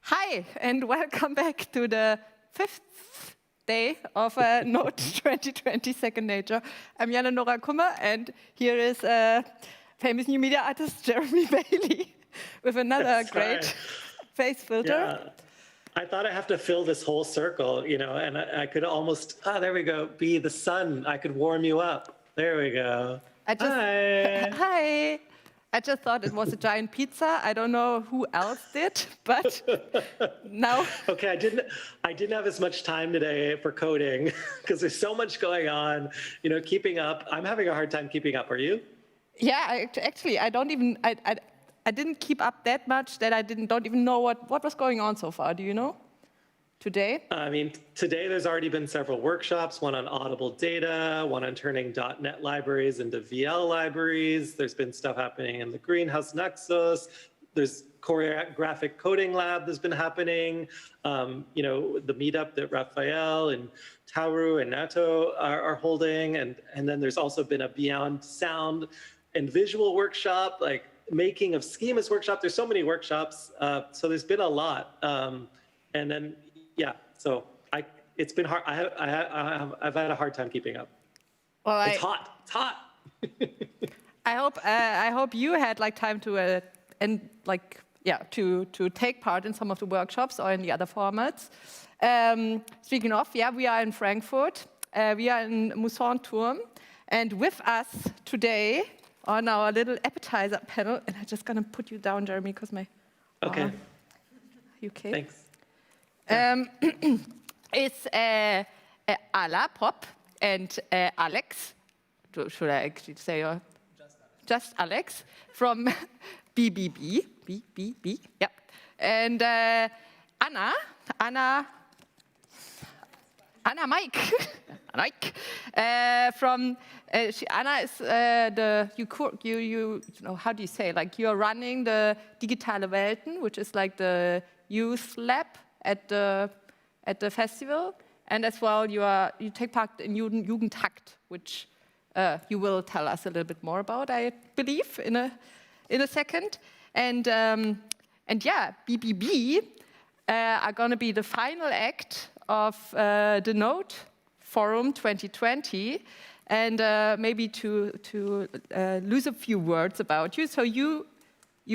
Hi, and welcome back to the 5th day of NODE 2020 Second Nature. I'm Nora Kummer, and here is famous new media artist Jeremy Bailey with another great face filter. Yeah. I thought I have to fill this whole circle, you know, and I could almost, there we go, be the sun. I could warm you up. There we go. Hi. Hi. I just thought it was a giant pizza. I don't know who else did, but now. Okay, I didn't have as much time today for coding because there's so much going on, you know, keeping up. I'm having a hard time keeping up. Are you? Yeah, actually, I didn't keep up that much that I don't even know what was going on so far. Do you know? Today? I mean, today there's already been several workshops, one on audible data, one on turning .NET libraries into VL libraries. There's been stuff happening in the Greenhouse Nexus. There's choreographic coding lab that's been happening. You know, the meetup that Raphael and Tauru and Nato are holding. And then there's also been a Beyond Sound and Visual workshop, like making of schemas workshop. There's so many workshops. So there's been a lot. And then, yeah, so it's been hard. I've had a hard time keeping up. Well, it's hot. It's hot. I hope you had like time to to take part in some of the workshops or in the other formats. Speaking of, yeah, we are in Frankfurt. We are in Musanturm, and with us today on our little appetizer panel. And I'm just gonna put you down, Jeremy, because my. Okay. Okay. Thanks. It's Ala Pop and Alex. Should I actually say just Alex from BBB. Yep. And Anna Mike. Mike. From Anna is you know, how do you say, like, you're running the Digitale Welten, which is like the youth lab at the festival, and as well you take part in Jugendtakt, which you will tell us a little bit more about, I believe, in a second. And yeah, BBB are going to be the final act of the NODE Forum 2020, and maybe to lose a few words about you. So you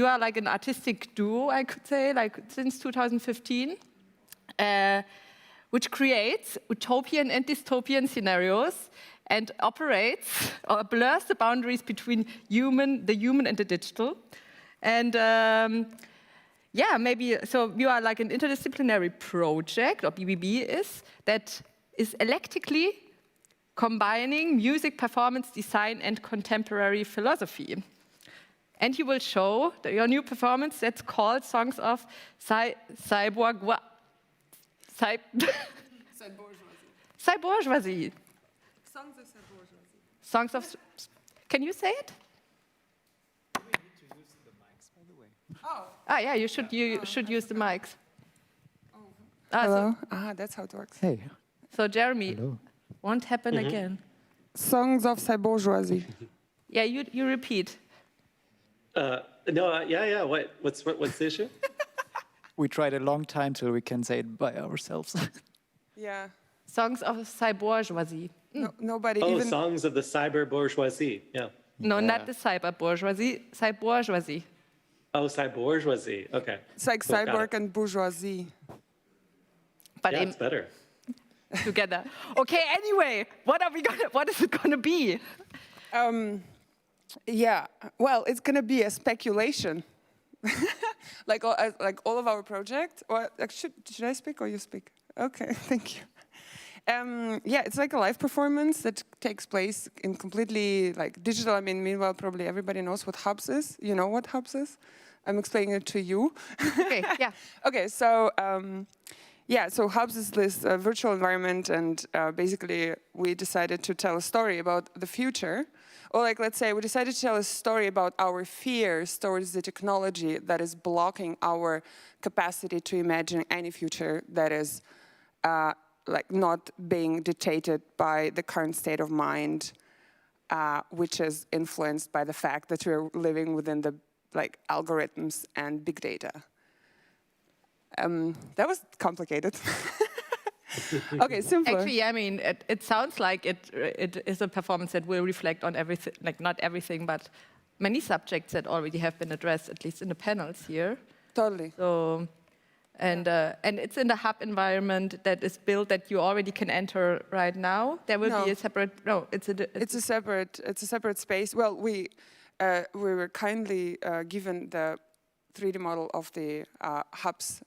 are like an artistic duo, I could say, like since 2015. Which creates utopian and dystopian scenarios and operates or blurs the boundaries between the human and the digital. And yeah, maybe, so you are like an interdisciplinary project, or BBB is, that is eclectically combining music, performance, design, and contemporary philosophy. And you will show your new performance that's called Songs of Cybourgeoisie. Cybourgeoisie. Songs of Cybourgeoisie. Songs of. Can you say it? We need to use the mics, by the way. Oh. Ah, yeah, you should use the mics. Oh. Hello. That's how it works. Hey. So Jeremy, Hello. won't happen again. Songs of Cybourgeoisie. Yeah, you repeat. No, yeah. What's the issue? We tried a long time till we can say it by ourselves. Yeah. Songs of Cybourgeoisie. No, nobody Oh, even. songs of the cyber bourgeoisie. Yeah. No, not the cyber bourgeoisie. Cybourgeoisie. Oh, cybourgeoisie. Okay. It's like Cool, got cyborg it. and bourgeoisie. But Yeah, it's better. together. Okay. Anyway, what is it gonna be? Yeah. Well, it's gonna be a speculation. like all of our project. Or like, should I speak or you speak? Okay, thank you. Yeah, it's like a live performance that takes place in completely like digital. I mean, meanwhile, probably everybody knows what Hubs is. You know what Hubs is? I'm explaining it to you. Okay, yeah. Okay, so yeah, so Hubs is this virtual environment, and basically we decided to tell a story about the future. Or like, let's say we decided to tell a story about our fears towards the technology that is blocking our capacity to imagine any future that is like not being dictated by the current state of mind, which is influenced by the fact that we're living within the like algorithms and big data. That was complicated. Okay, simpler. Actually, I mean, it sounds like it is a performance that will reflect on everything, like not everything, but many subjects that already have been addressed, at least in the panels here. Totally. So, and it's in the hub environment that is built that you already can enter right now. There will be a separate. No, it's a separate space. Well, we were kindly given the 3D model of the hubs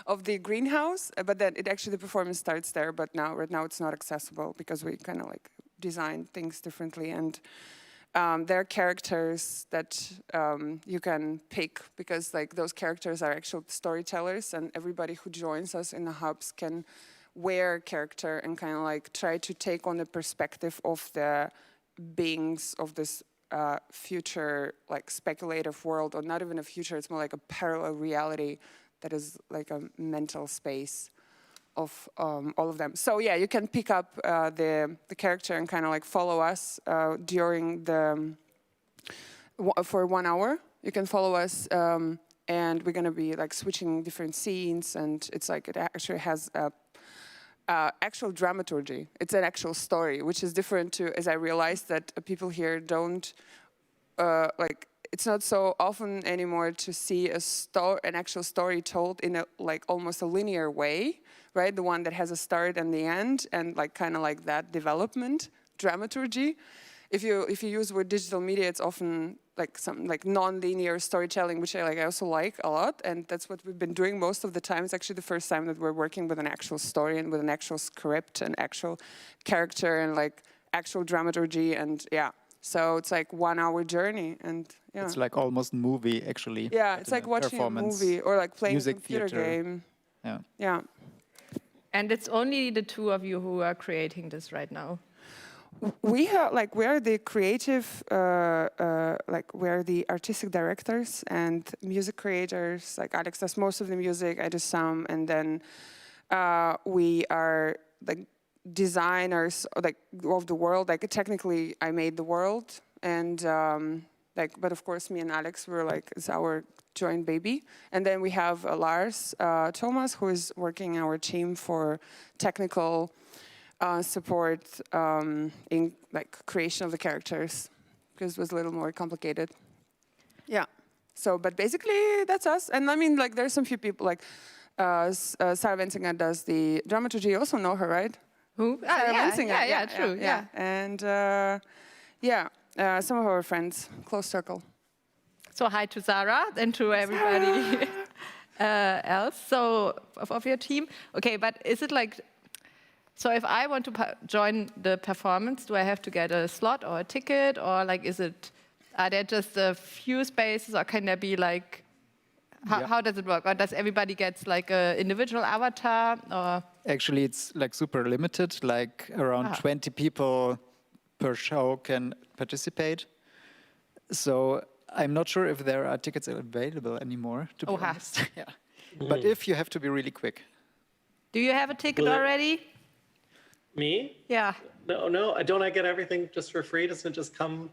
of the greenhouse, but then the performance starts there. But right now it's not accessible because we kind of like designed things differently, and there are characters that you can pick because like those characters are actual storytellers, and everybody who joins us in the hubs can wear a character and kind of like try to take on the perspective of the beings of this future, like speculative world, or not even a future, it's more like a parallel reality that is like a mental space of all of them. So yeah, you can pick up the character and kind of like follow us during for 1 hour. You can follow us, and we're gonna be like switching different scenes, and it's like it actually has a actual dramaturgy. It's an actual story, which is different to, as I realized that people here don't, like, it's not so often anymore to see an actual story told in a, like, almost a linear way, right? The one that has a start and the end, and like, kind of like that development, dramaturgy. If you use the word digital media, it's often like some like non-linear storytelling, which I also like a lot, and that's what we've been doing most of the time. It's actually the first time that we're working with an actual story and with an actual script and actual character and like actual dramaturgy, and yeah. So it's like 1 hour journey, and yeah. It's like almost movie actually. Yeah, it's like watching a movie or like playing a computer game. Yeah. Yeah. And it's only the two of you who are creating this right now. We are the creative, we're the artistic directors and music creators. Like Alex does most of the music, I do some, and then we are like designers like of the world. Like technically, I made the world, and but of course, me and Alex were like it's our joint baby. And then we have Lars Thomas, who is working our team for technical support in like creation of the characters, because it was a little more complicated. Yeah. So, but basically that's us. And I mean, like there's some few people like Sarah Wenzinger does the dramaturgy. You also know her, right? Who? Sarah Wenzinger. Yeah, true. Yeah. And some of our friends, close circle. So hi to Sarah and to everybody else. So of your team. Okay, but is it like? So if I want to join the performance, do I have to get a slot or a ticket, or like are there just a few spaces, or can there be like, how does it work? Or does everybody get like an individual avatar, or? Actually, it's like super limited, like around 20 people per show can participate. So I'm not sure if there are tickets available anymore, to be honest. Yeah. But if you have to be really quick. Do you have a ticket already? Me? Yeah. No. Don't I get everything just for free? Doesn't it just come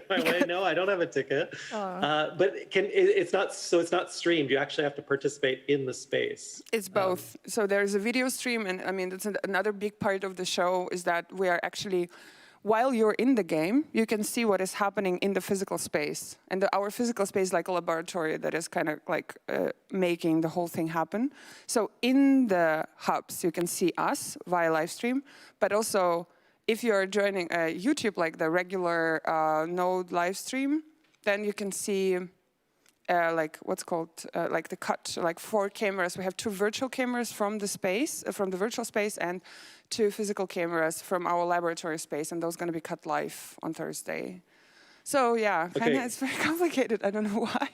my way? No, I don't have a ticket. But it's not streamed. You actually have to participate in the space. It's both. So there's a video stream, and I mean that's another big part of the show is that we are actually, while you're in the game, you can see what is happening in the physical space. And our physical space is like a laboratory that is kind of like making the whole thing happen. So in the hubs, you can see us via live stream, but also if you're joining YouTube, like the regular Node live stream, then you can see like what's called like the cut, like 4 cameras. We have 2 virtual cameras from the space, from the virtual space, and 2 physical cameras from our laboratory space, and those are going to be cut live on Thursday. So yeah, kind of, it's very complicated. I don't know why.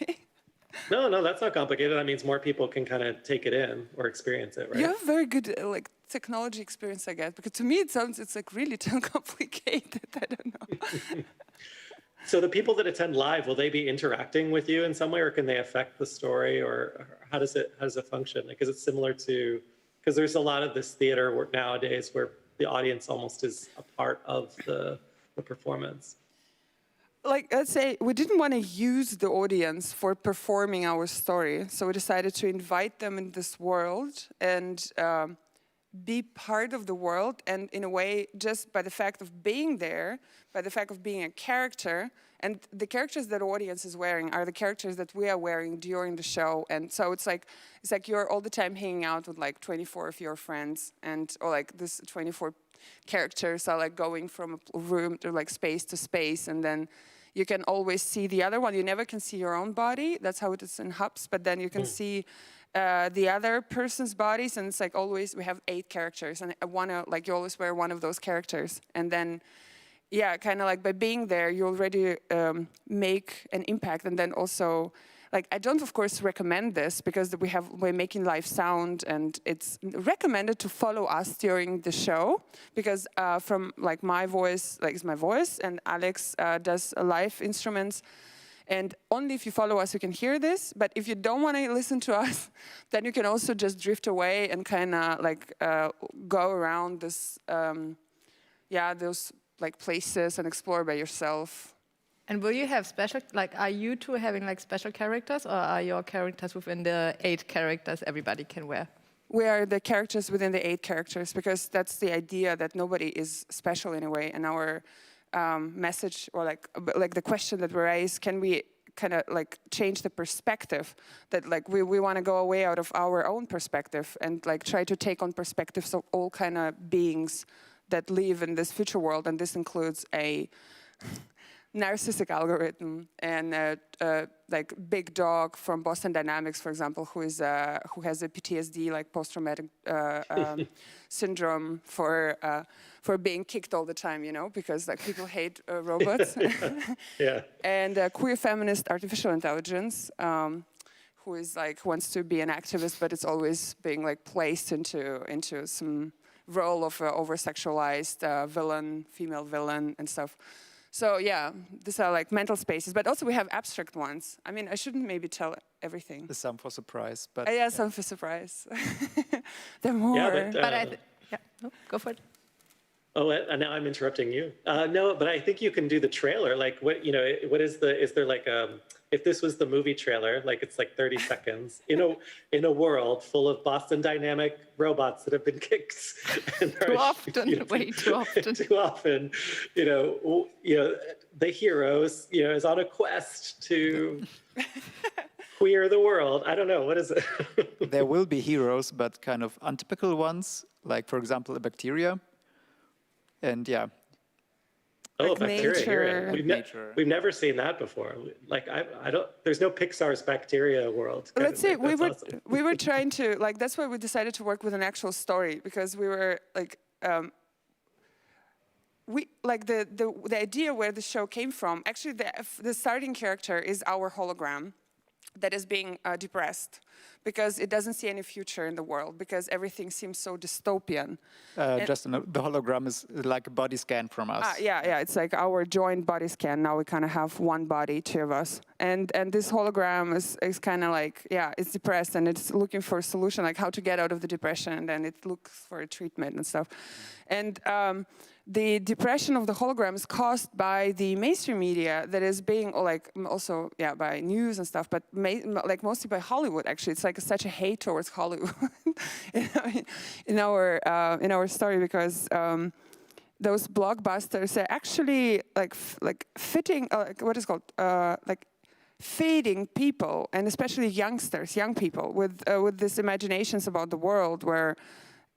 No, that's not complicated. That means more people can kind of take it in or experience it, right? You have very good like technology experience, I guess, because to me it's like really too complicated. I don't know. So the people that attend live, will they be interacting with you in some way, or can they affect the story, or how does it function? Because it's similar to, because there's a lot of this theater work nowadays where the audience almost is a part of the performance. Like, let's say we didn't want to use the audience for performing our story, so we decided to invite them in this world and be part of the world, and in a way, just by the fact of being there, by the fact of being a character, and the characters that the audience is wearing are the characters that we are wearing during the show, and so it's like you're all the time hanging out with like 24 of your friends, and or like this 24 characters are like going from a room to like space to space, and then you can always see the other one. You never can see your own body. That's how it is in hubs, but then you can see the other person's bodies, and it's like always we have 8 characters, and you always wear one of those characters, and then yeah, kind of like by being there, you already make an impact, and then also like I don't of course recommend this because we're making live sound, and it's recommended to follow us during the show because from like my voice, like is my voice, and Alex does live instruments. And only if you follow us, you can hear this. But if you don't want to listen to us, then you can also just drift away and kind of like go around this, those like places and explore by yourself. And will you have special, like, are you two having like special characters, or are your characters within the 8 characters everybody can wear? We are the characters within the 8 characters because that's the idea that nobody is special in a way. And our message, or like the question that we raise, can we kind of like change the perspective that like we want to go away out of our own perspective and like try to take on perspectives of all kind of beings that live in this future world, and this includes a narcissistic algorithm and like Big Dog from Boston Dynamics, for example, who has a PTSD, like post-traumatic syndrome for being kicked all the time, you know, because like people hate robots. Yeah. And queer feminist artificial intelligence, who is like wants to be an activist, but it's always being like placed into some role of over-sexualized villain, female villain, and stuff. So yeah, these are like mental spaces, but also we have abstract ones. I mean, I shouldn't maybe tell everything. Some for surprise, but yeah, some for surprise. There are more. Yeah, No, go for it. Oh, and now I'm interrupting you. No, but I think you can do the trailer. Like, what is there like if this was the movie trailer, like it's like 30 seconds in a world full of Boston Dynamic robots that have been kicked. Too often, way too often. Too often, the heroes, is on a quest to queer the world. I don't know, what is it? there will be heroes, but kind of untypical ones, like for example, a bacteria. And yeah. Oh, like bacteria. nature. We've never seen that before. Like I don't. There's no Pixar's bacteria world. Let's say we were awesome. trying to like. That's why we decided to work with an actual story, because we were like, we like the idea where the show came from. Actually, the starting character is our hologram that is being depressed because it doesn't see any future in the world because everything seems so dystopian. The hologram is like a body scan from us. Yeah, it's like our joint body scan. Now we kind of have one body, 2 of us. And this hologram is kind of like, it's depressed and it's looking for a solution, like how to get out of the depression, and then it looks for a treatment and stuff. And the depression of the hologram is caused by the mainstream media that is being like also by news and stuff, but like mostly by Hollywood. Actually, it's like such a hate towards Hollywood in our story, because those blockbusters are actually like fitting what is called like feeding people, and especially young people with these imaginations about the world where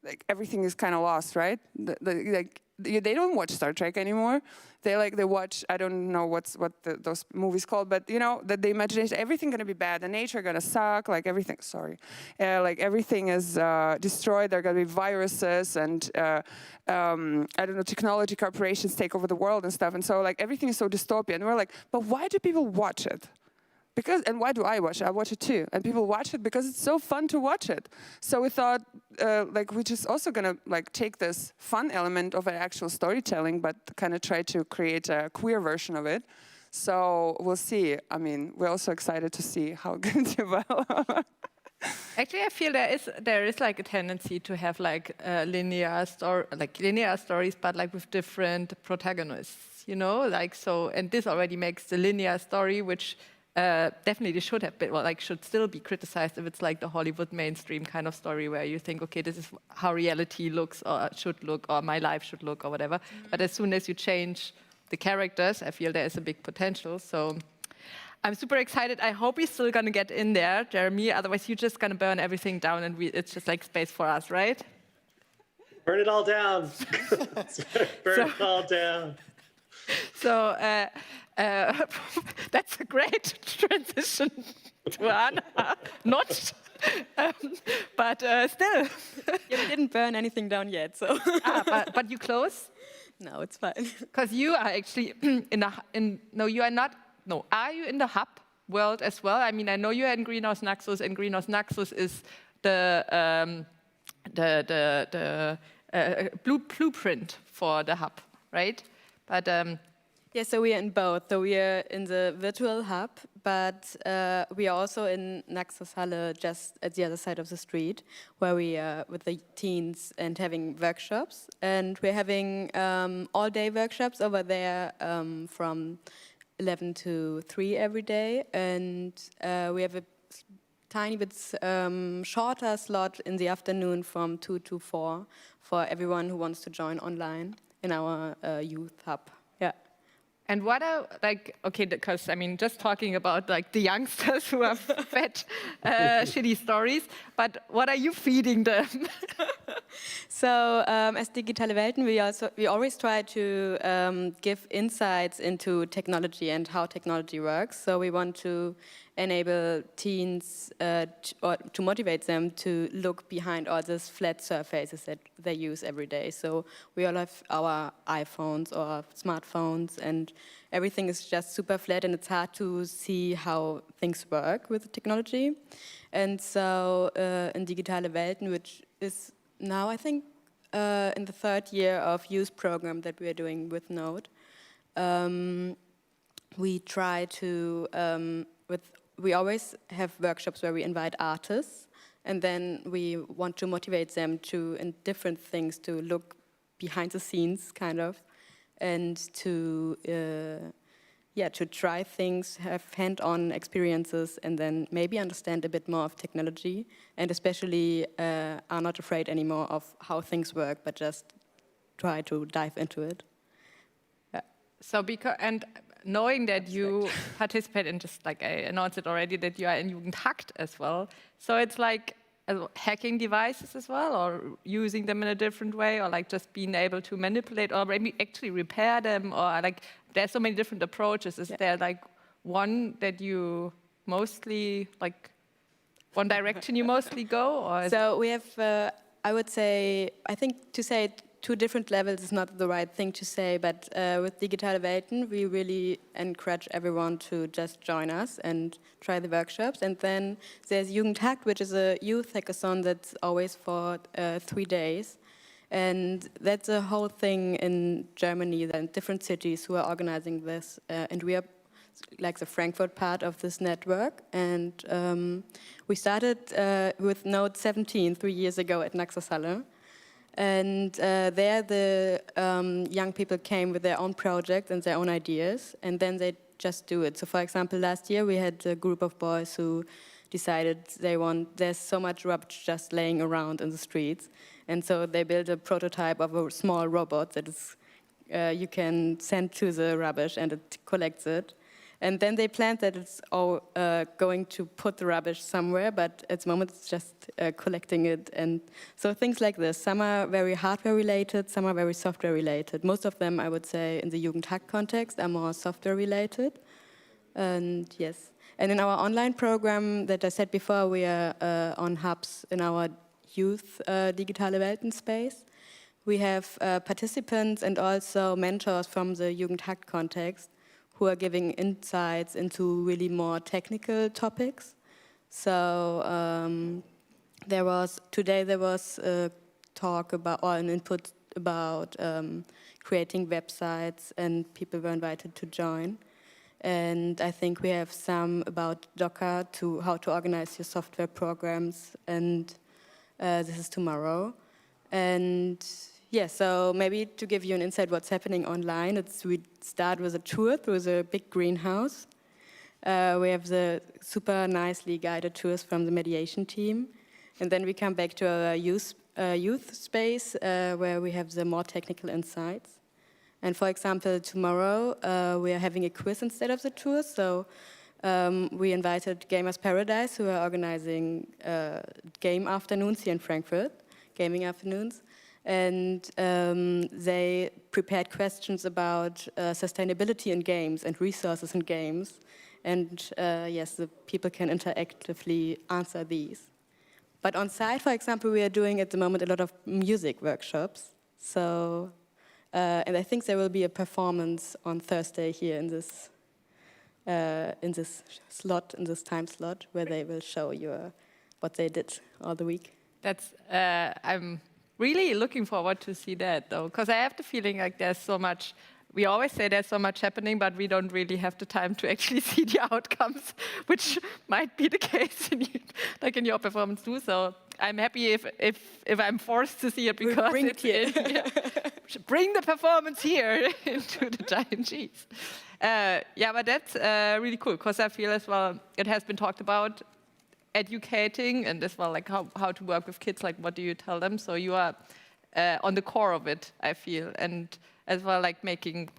like everything is kind of lost, right? Like they don't watch Star Trek anymore. They watch, I don't know what those movies called, but you know, that the imagination, everything gonna be bad, the nature gonna suck, like everything, like everything is destroyed, there are gonna be viruses and I don't know, technology corporations take over the world and stuff, and so like everything is so dystopian. And we're like, but why do people watch it? And why do I watch it? I watch it too. And people watch it because it's so fun to watch it. So we thought, like, we're just also gonna like take this fun element of an actual storytelling, but kind of try to create a queer version of it. So we'll see. I mean, we're also excited to see how it can develop. Actually, I feel there is like a tendency to have like linear stories, but like with different protagonists, you know, like so. And this already makes the linear story, which definitely should have been, well, like should still be criticized if it's like the Hollywood mainstream kind of story where you think, okay, this is how reality looks or should look or my life should look or whatever. But as soon as you change the characters, I feel there is a big potential. So I'm super excited. I hope we're still gonna get in there, Jeremy. Otherwise, you're just gonna burn everything down and it's just like space for us, right? Burn it all down. Burn it all down. So that's a great transition to Anna. Not, but still. Yeah, we didn't burn anything down yet, so. But you close? No, it's fine. Because you are actually are you in the hub world as well? I mean, I know you're in Greenhouse Naxos, and Greenhouse Naxos is the blueprint for the hub, right? But yeah, so we are in both. So we are in the virtual hub, but we are also in Naxos Halle, just at the other side of the street, where we are with the teens and having workshops. And we're having all-day workshops over there from 11 to 3 every day. And we have a tiny bit shorter slot in the afternoon from 2 to 4 for everyone who wants to join online in our youth hub. Yeah. And what are, like, okay, because, I mean, just talking about, like, the youngsters who have fed shitty stories, but what are you feeding them? So, as Digitale Welten, we always try to give insights into technology and how technology works. So we want to enable teens to motivate them to look behind all these flat surfaces that they use every day. So we all have our iPhones or smartphones, and everything is just super flat, and it's hard to see how things work with technology. And so in Digitale Welten, which is now, I think, in the 3rd year of youth program that we are doing with NODE, we try to, we always have workshops where we invite artists, and then we want to motivate them to, in different things, to look behind the scenes, kind of, and to, to try things, have hand-on experiences, and then maybe understand a bit more of technology, and especially are not afraid anymore of how things work, but just try to dive into it. Yeah. So, and knowing that you participate in, just like I announced it already, that you are in Jugendhakt as well, so it's like hacking devices as well, or using them in a different way, or like just being able to manipulate, or maybe actually repair them, or like there's so many different approaches. Is there like one that you mostly, like one direction you mostly go? Or so we have, I would say, I think to say 2 different levels is not the right thing to say, but with Digitale Welten, we really encourage everyone to just join us and try the workshops. And then there's Jugendhakt, which is a youth hackathon that's always for 3 days. And that's a whole thing in Germany, and different cities who are organizing this. And we are like the Frankfurt part of this network. And we started with NODE20 3 years ago at Naxos Halle. And there the young people came with their own projects and their own ideas, and then they just do it. So for example, last year we had a group of boys who decided there's so much rubbish just laying around in the streets, and so they built a prototype of a small robot that is you can send to the rubbish and it collects it. And then they planned that it's all going to put the rubbish somewhere, but at the moment it's just collecting it. And so things like this, some are very hardware related, some are very software related. Most of them, I would say, in the Jugendhack context are more software related. And yes, and in our online program that I said before, we are on hubs in our youth digitale Welten space. We have participants and also mentors from the Jugendhack context who are giving insights into really more technical topics. So today there was a talk about, or an input about creating websites, and people were invited to join. And I think we have some about Docker, to how to organize your software programs, and this is tomorrow. And yeah, so maybe to give you an insight what's happening online, we start with a tour through the big greenhouse. We have the super nicely guided tours from the mediation team. And then we come back to our youth space where we have the more technical insights. And for example, tomorrow we are having a quiz instead of the tour. So we invited Gamers Paradise, who are organizing game afternoons here in Frankfurt, gaming afternoons. And they prepared questions about sustainability in games and resources in games. And yes, the people can interactively answer these. But on site, for example, we are doing at the moment a lot of music workshops. So, and I think there will be a performance on Thursday here in this time slot, where they will show you what they did all the week. That's I'm really looking forward to see that, though, because I have the feeling like there's so much. We always say there's so much happening, but we don't really have the time to actually see the outcomes, which might be the case in your performance too. So I'm happy if I'm forced to see it, because bring it here. Bring the performance here into the giant cheese. Yeah, but that's really cool, because I feel as well it has been talked about, educating, and as well like how to work with kids, like what do you tell them? So you are on the core of it, I feel, and as well like making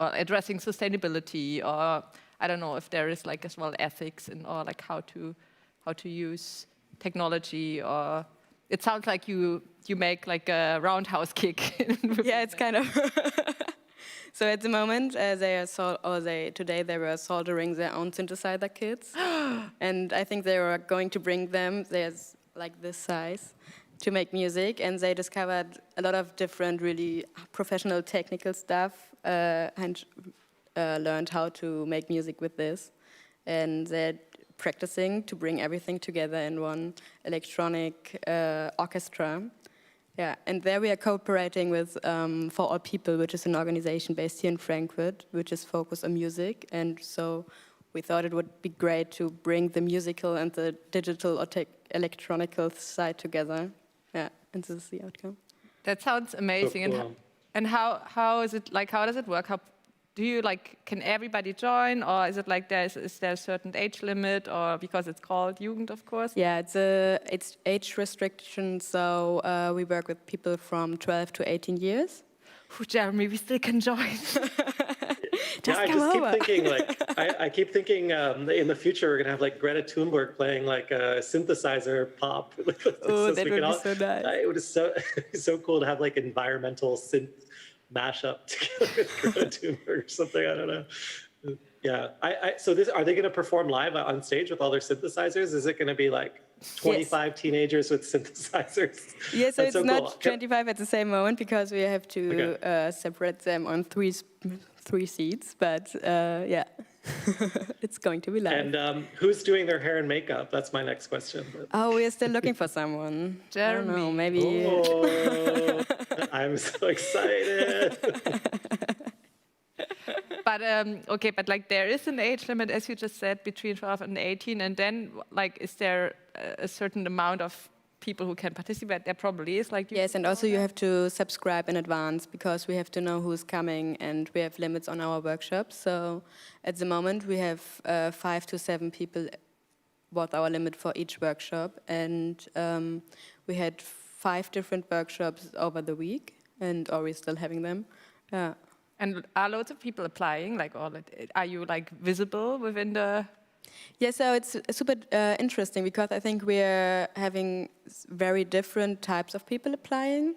or addressing sustainability, or I don't know if there is like as well ethics, and or like how to use technology, or it sounds like you make like a roundhouse kick. Yeah, it's kind of. So at the moment, today they were soldering their own synthesizer kits, and I think they were going to bring them. There's like this size to make music, and they discovered a lot of different, really professional technical stuff, and learned how to make music with this, and they're practicing to bring everything together in one electronic orchestra. Yeah, and there we are cooperating with For All People, which is an organization based here in Frankfurt, which is focused on music. And so we thought it would be great to bring the musical and the digital or electronical side together. Yeah, and this is the outcome. That sounds amazing. So cool. And how is it like? How does it work? How do you like? Can everybody join, or is it like is there a certain age limit, or because it's called Jugend, of course? Yeah, it's age restriction. So we work with people from 12 to 18 years. Ooh, Jeremy, we still can join. I keep thinking in the future we're gonna have like Greta Thunberg playing like a synthesizer pop. Oh, that would be so nice. It would be so cool to have like environmental synth mashup together with Greta Thunberg or something. I don't know. Yeah. So are they going to perform live on stage with all their synthesizers? Is it going to be like 25 teenagers with synthesizers? Yeah, so That's it's not cool. 25 at the same moment, because we have to separate them on three seats. But yeah, it's going to be live. And who's doing their hair and makeup? That's my next question. Oh, we are still looking for someone. Jeremy. I don't know, maybe. Oh, I'm so excited. But okay, but like there is an age limit, as you just said, between 12 and 18, and then like is there a certain amount of people who can participate? There probably is. Like Yes, and also you have to subscribe in advance, because we have to know who's coming, and we have limits on our workshops. So at the moment we have 5 to 7 people, was our limit for each workshop, and we had 5 different workshops over the week, and are we still having them? Yeah. And are loads of people applying? Like, are you like visible within the? Yeah, so it's super interesting because I think we're having very different types of people applying,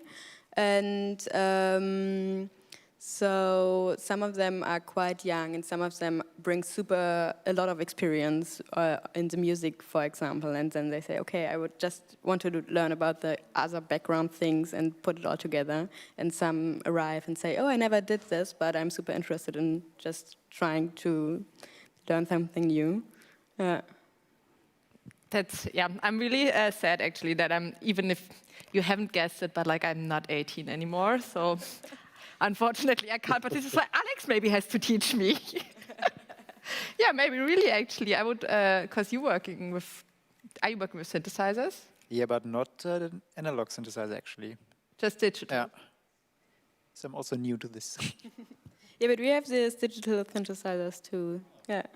and so some of them are quite young, and some of them bring a lot of experience in the music, for example. And then they say, okay, I would just want to learn about the other background things and put it all together. And some arrive and say, oh, I never did this, but I'm super interested in just trying to learn something new. I'm really sad actually that even if you haven't guessed it, but like I'm not 18 anymore, so. Unfortunately, I can't participate. Alex maybe has to teach me. Yeah, maybe really, actually. I would, because are you working with synthesizers? Yeah, but not analog synthesizer, actually. Just digital? Yeah. So I'm also new to this. Yeah, but we have these digital synthesizers too. Yeah.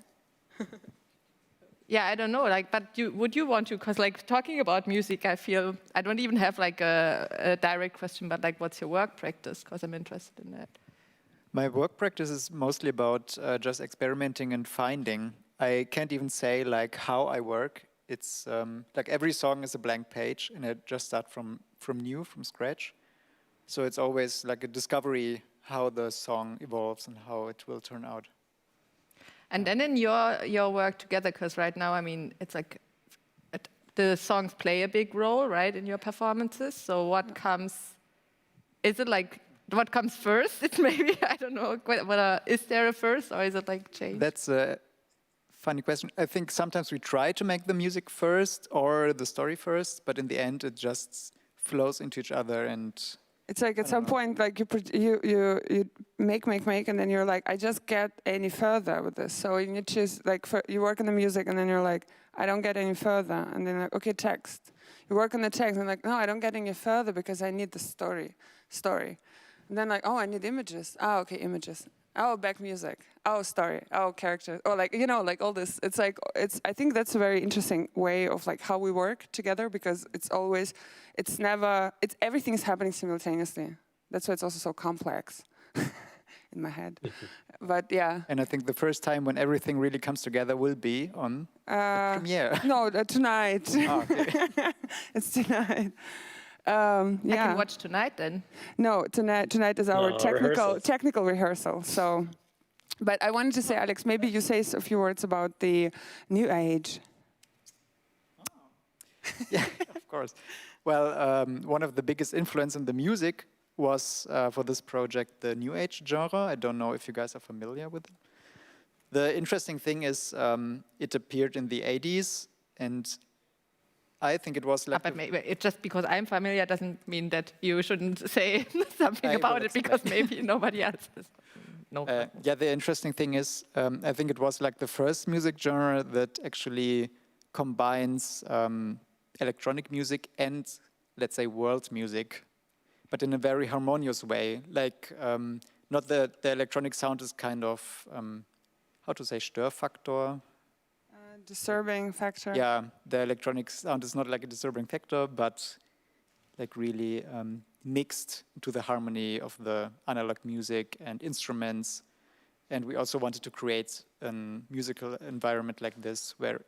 Yeah, I don't know, like, but would you want to, because like talking about music, I feel, I don't even have like a direct question, but like what's your work practice, because I'm interested in that. My work practice is mostly about just experimenting and finding. I can't even say like how I work. It's like every song is a blank page and I just start from scratch. So it's always like a discovery how the song evolves and how it will turn out. And then in your work together, because right now, I mean, it's like the songs play a big role, right, in your performances. So what comes? Is it like what comes first? It's maybe I don't know. Is there a first, or is it like change? That's a funny question. I think sometimes we try to make the music first or the story first, but in the end, it just flows into each other and. It's like at some point, like you make, and then you're like, I just get any further with this. So you choose, like, you work on the music, and then you're like, I don't get any further. And then like, okay, text. You work on the text, and like, no, I don't get any further because I need the story. And then like, oh, I need images. Oh, okay, images. Oh, back music. Oh, story. Oh, character. Or like, like all this. It's like, I think that's a very interesting way of like how we work together, because everything is happening simultaneously. That's why it's also so complex in my head. But yeah. And I think the first time when everything really comes together will be on the premiere. No, tonight. Oh, okay. It's tonight. I can watch tonight then. No, tonight is our technical rehearsal. So, but I wanted to say, Alex, maybe you say a few words about the new age. Oh. Yeah, of course. Well, one of the biggest influence in the music was for this project the new age genre. I don't know if you guys are familiar with it. The interesting thing is it appeared in the 80s, and I think it was like... But it just because I'm familiar doesn't mean that you shouldn't say something about it, because maybe nobody else is. No. Yeah, the interesting thing is, I think it was like the first music genre that actually combines electronic music and, let's say, world music, but in a very harmonious way. Like, not the electronic sound is kind of, how to say, Störfaktor? Disturbing factor. Yeah, the electronic sound is not like a disturbing factor, but like really mixed into the harmony of the analog music and instruments. And we also wanted to create a musical environment like this, where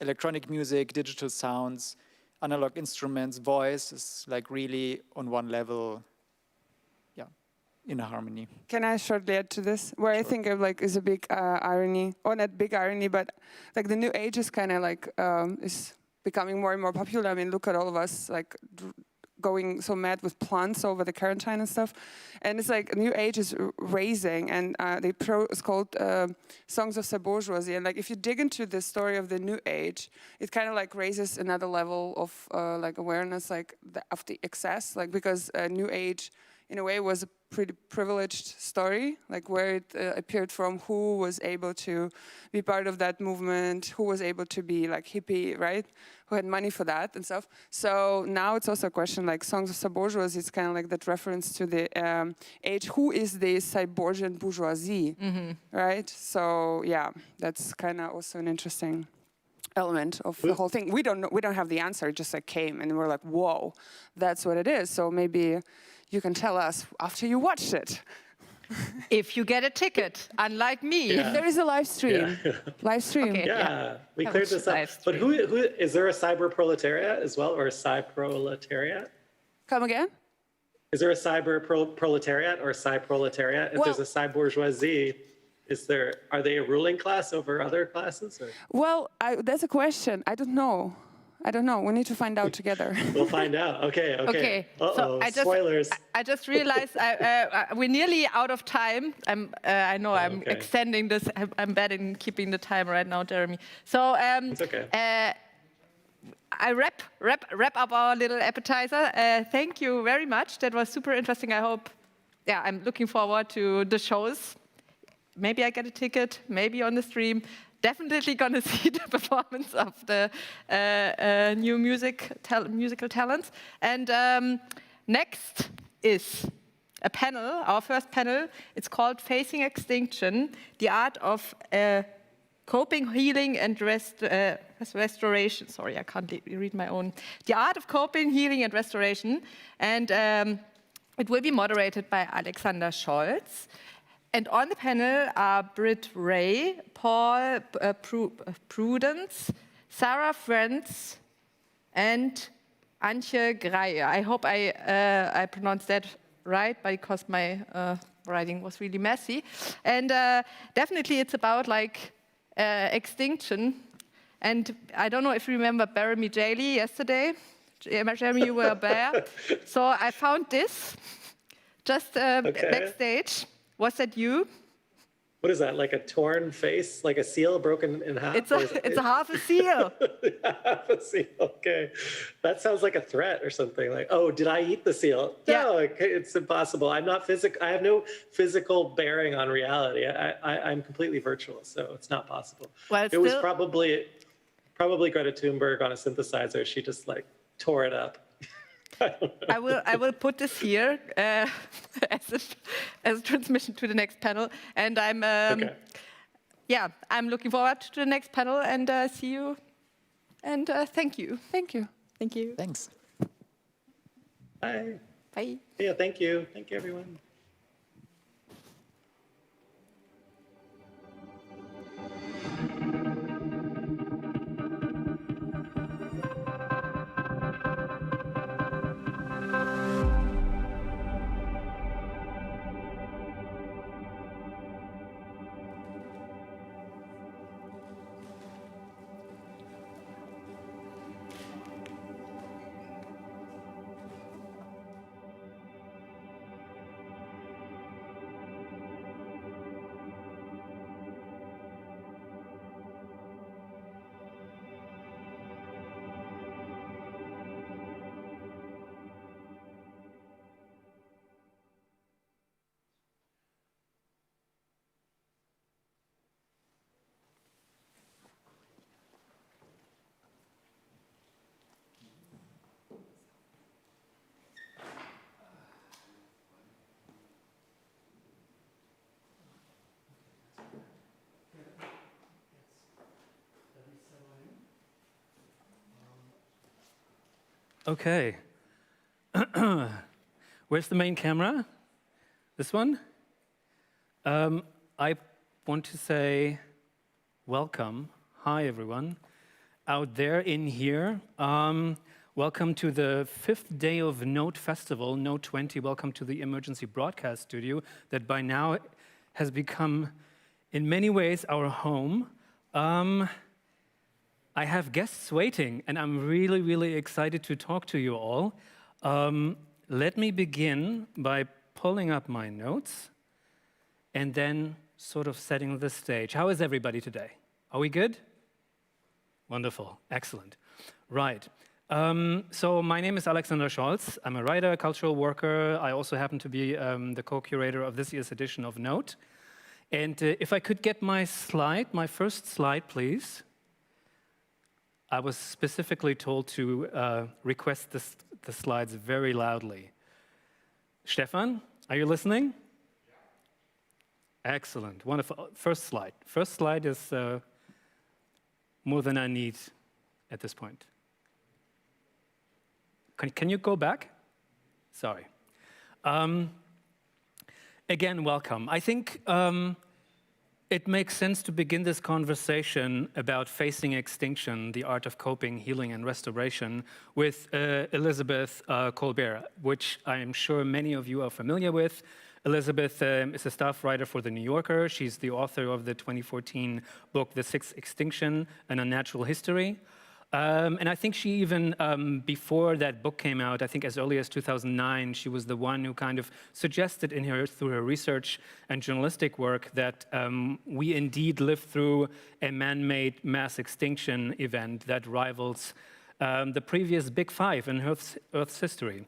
electronic music, digital sounds, analog instruments, voice is like really on one level, yeah, in a harmony. Can I shortly add to this? Where sure. I think of like is a big irony, or not big irony, but like the new age is kind of like is becoming more and more popular. I mean, look at all of us like going so mad with plants over the quarantine and stuff. And it's like new age is raising, and it's called Songs of Bourgeoisie. And like if you dig into the story of the new age, it kind of like raises another level of like awareness, like of the excess, like because new age in a way was a pretty privileged story, like where it appeared from, who was able to be part of that movement, who was able to be like hippie, right? Who had money for that and stuff. So now it's also a question like Songs of Bourgeoisie, it's kind of like that reference to the age, who is the Cyborgian bourgeoisie, right? So yeah, that's kind of also an interesting element of the whole thing. We don't have the answer, it just like came and we're like, whoa, that's what it is. So maybe you can tell us after you watched it. if you get a ticket, unlike me. Yeah. There is a live stream. Yeah. Live stream. Okay. Yeah, we I cleared watched this up. live But stream. who is there a cyber proletariat as well, or a cyproletariat? Come again? Is there a cyber proletariat or a cyproletariat? If Well- there's a cybourgeoisie, are they a ruling class over other classes? Or? Well, that's a question. I don't know. We need to find out together. We'll find out. Okay. Okay, Uh-oh, so spoilers. I just realized we're nearly out of time. I know I'm okay. extending this. I'm bad in keeping the time right now, Jeremy. So It's okay. I wrap up our little appetizer. Thank you very much. That was super interesting. I hope. Yeah, I'm looking forward to the shows. Maybe I get a ticket. Maybe on the stream. Definitely gonna see the performance of the new musical talents. And next is a panel, our first panel. It's called Facing Extinction, the art of coping, healing, and restoration. Sorry, I can't read my own. The art of coping, healing, and restoration. And it will be moderated by Alexander Scholz. And on the panel are Britt Ray, Paul Prudence, Sarah Friends, and Antye Greie. I hope I pronounced that right, because my writing was really messy. And definitely it's about like extinction. And I don't know if you remember Jeremy Daly yesterday. Jeremy, you were there. So I found this just backstage. Was that you? What is that? Like a torn face, like a seal broken in half? It's a half a seal. Half a seal. Okay, that sounds like a threat or something. Like, oh, did I eat the seal? Yeah. No, it's impossible. I'm not physical. I have no physical bearing on reality. I'm completely virtual, so it's not possible. Well, it was probably Greta Thunberg on a synthesizer. She just like tore it up. I will put this here as a transmission to the next panel, and I'm looking forward to the next panel and see you. And thank you. Thank you. Thank you. Thanks. Bye. Bye. Yeah, thank you. Thank you, everyone. Okay. Where's the main camera? This one? I want to say welcome. Hi, everyone. Out there in here. Welcome to the 5th day of NODE Festival, NODE20. Welcome to the emergency broadcast studio that by now has become, in many ways, our home. I have guests waiting, and I'm really, really excited to talk to you all. Let me begin by pulling up my notes and then sort of setting the stage. How is everybody today? Are we good? Wonderful, excellent. Right, so my name is Alexander Scholz. I'm a writer, cultural worker. I also happen to be the co-curator of this year's edition of NODE. And if I could get my first slide, please. I was specifically told to request the slides very loudly. Stefan, are you listening? Yeah. Excellent, wonderful. First slide. First slide is more than I need at this point. Can you go back? Sorry. Again, welcome. I think it makes sense to begin this conversation about facing extinction, the art of coping, healing, and restoration with Elizabeth Colbert, which I am sure many of you are familiar with. Elizabeth is a staff writer for The New Yorker. She's the author of the 2014 book, The Sixth Extinction, An Unnatural History. And I think she even, before that book came out, I think as early as 2009, she was the one who kind of suggested through her research and journalistic work that we indeed live through a man-made mass extinction event that rivals the previous big five in Earth's history.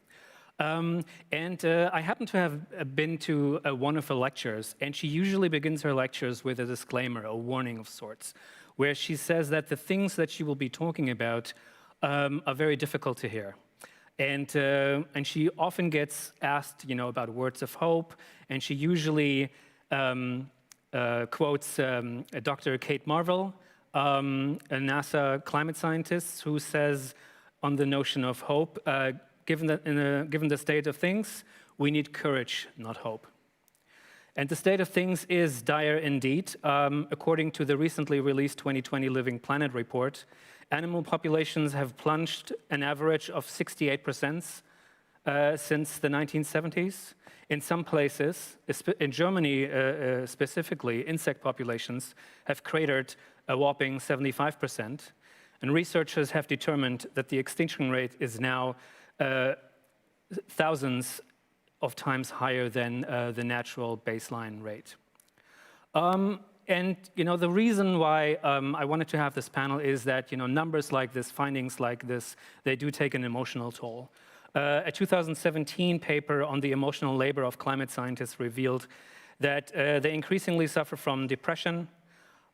I happen to have been to one of her lectures, and she usually begins her lectures with a disclaimer, a warning of sorts, where she says that the things that she will be talking about are very difficult to hear. And she often gets asked, about words of hope, and she usually quotes Dr. Kate Marvel, a NASA climate scientist, who says on the notion of hope, given the state of things, we need courage, not hope. And the state of things is dire indeed. According to the recently released 2020 Living Planet report, animal populations have plunged an average of 68% since the 1970s. In some places, in Germany specifically, insect populations have cratered a whopping 75%. And researchers have determined that the extinction rate is now thousands of times higher than the natural baseline rate. The reason why I wanted to have this panel is that numbers like this, findings like this, they do take an emotional toll. A 2017 paper on the emotional labor of climate scientists revealed that they increasingly suffer from depression.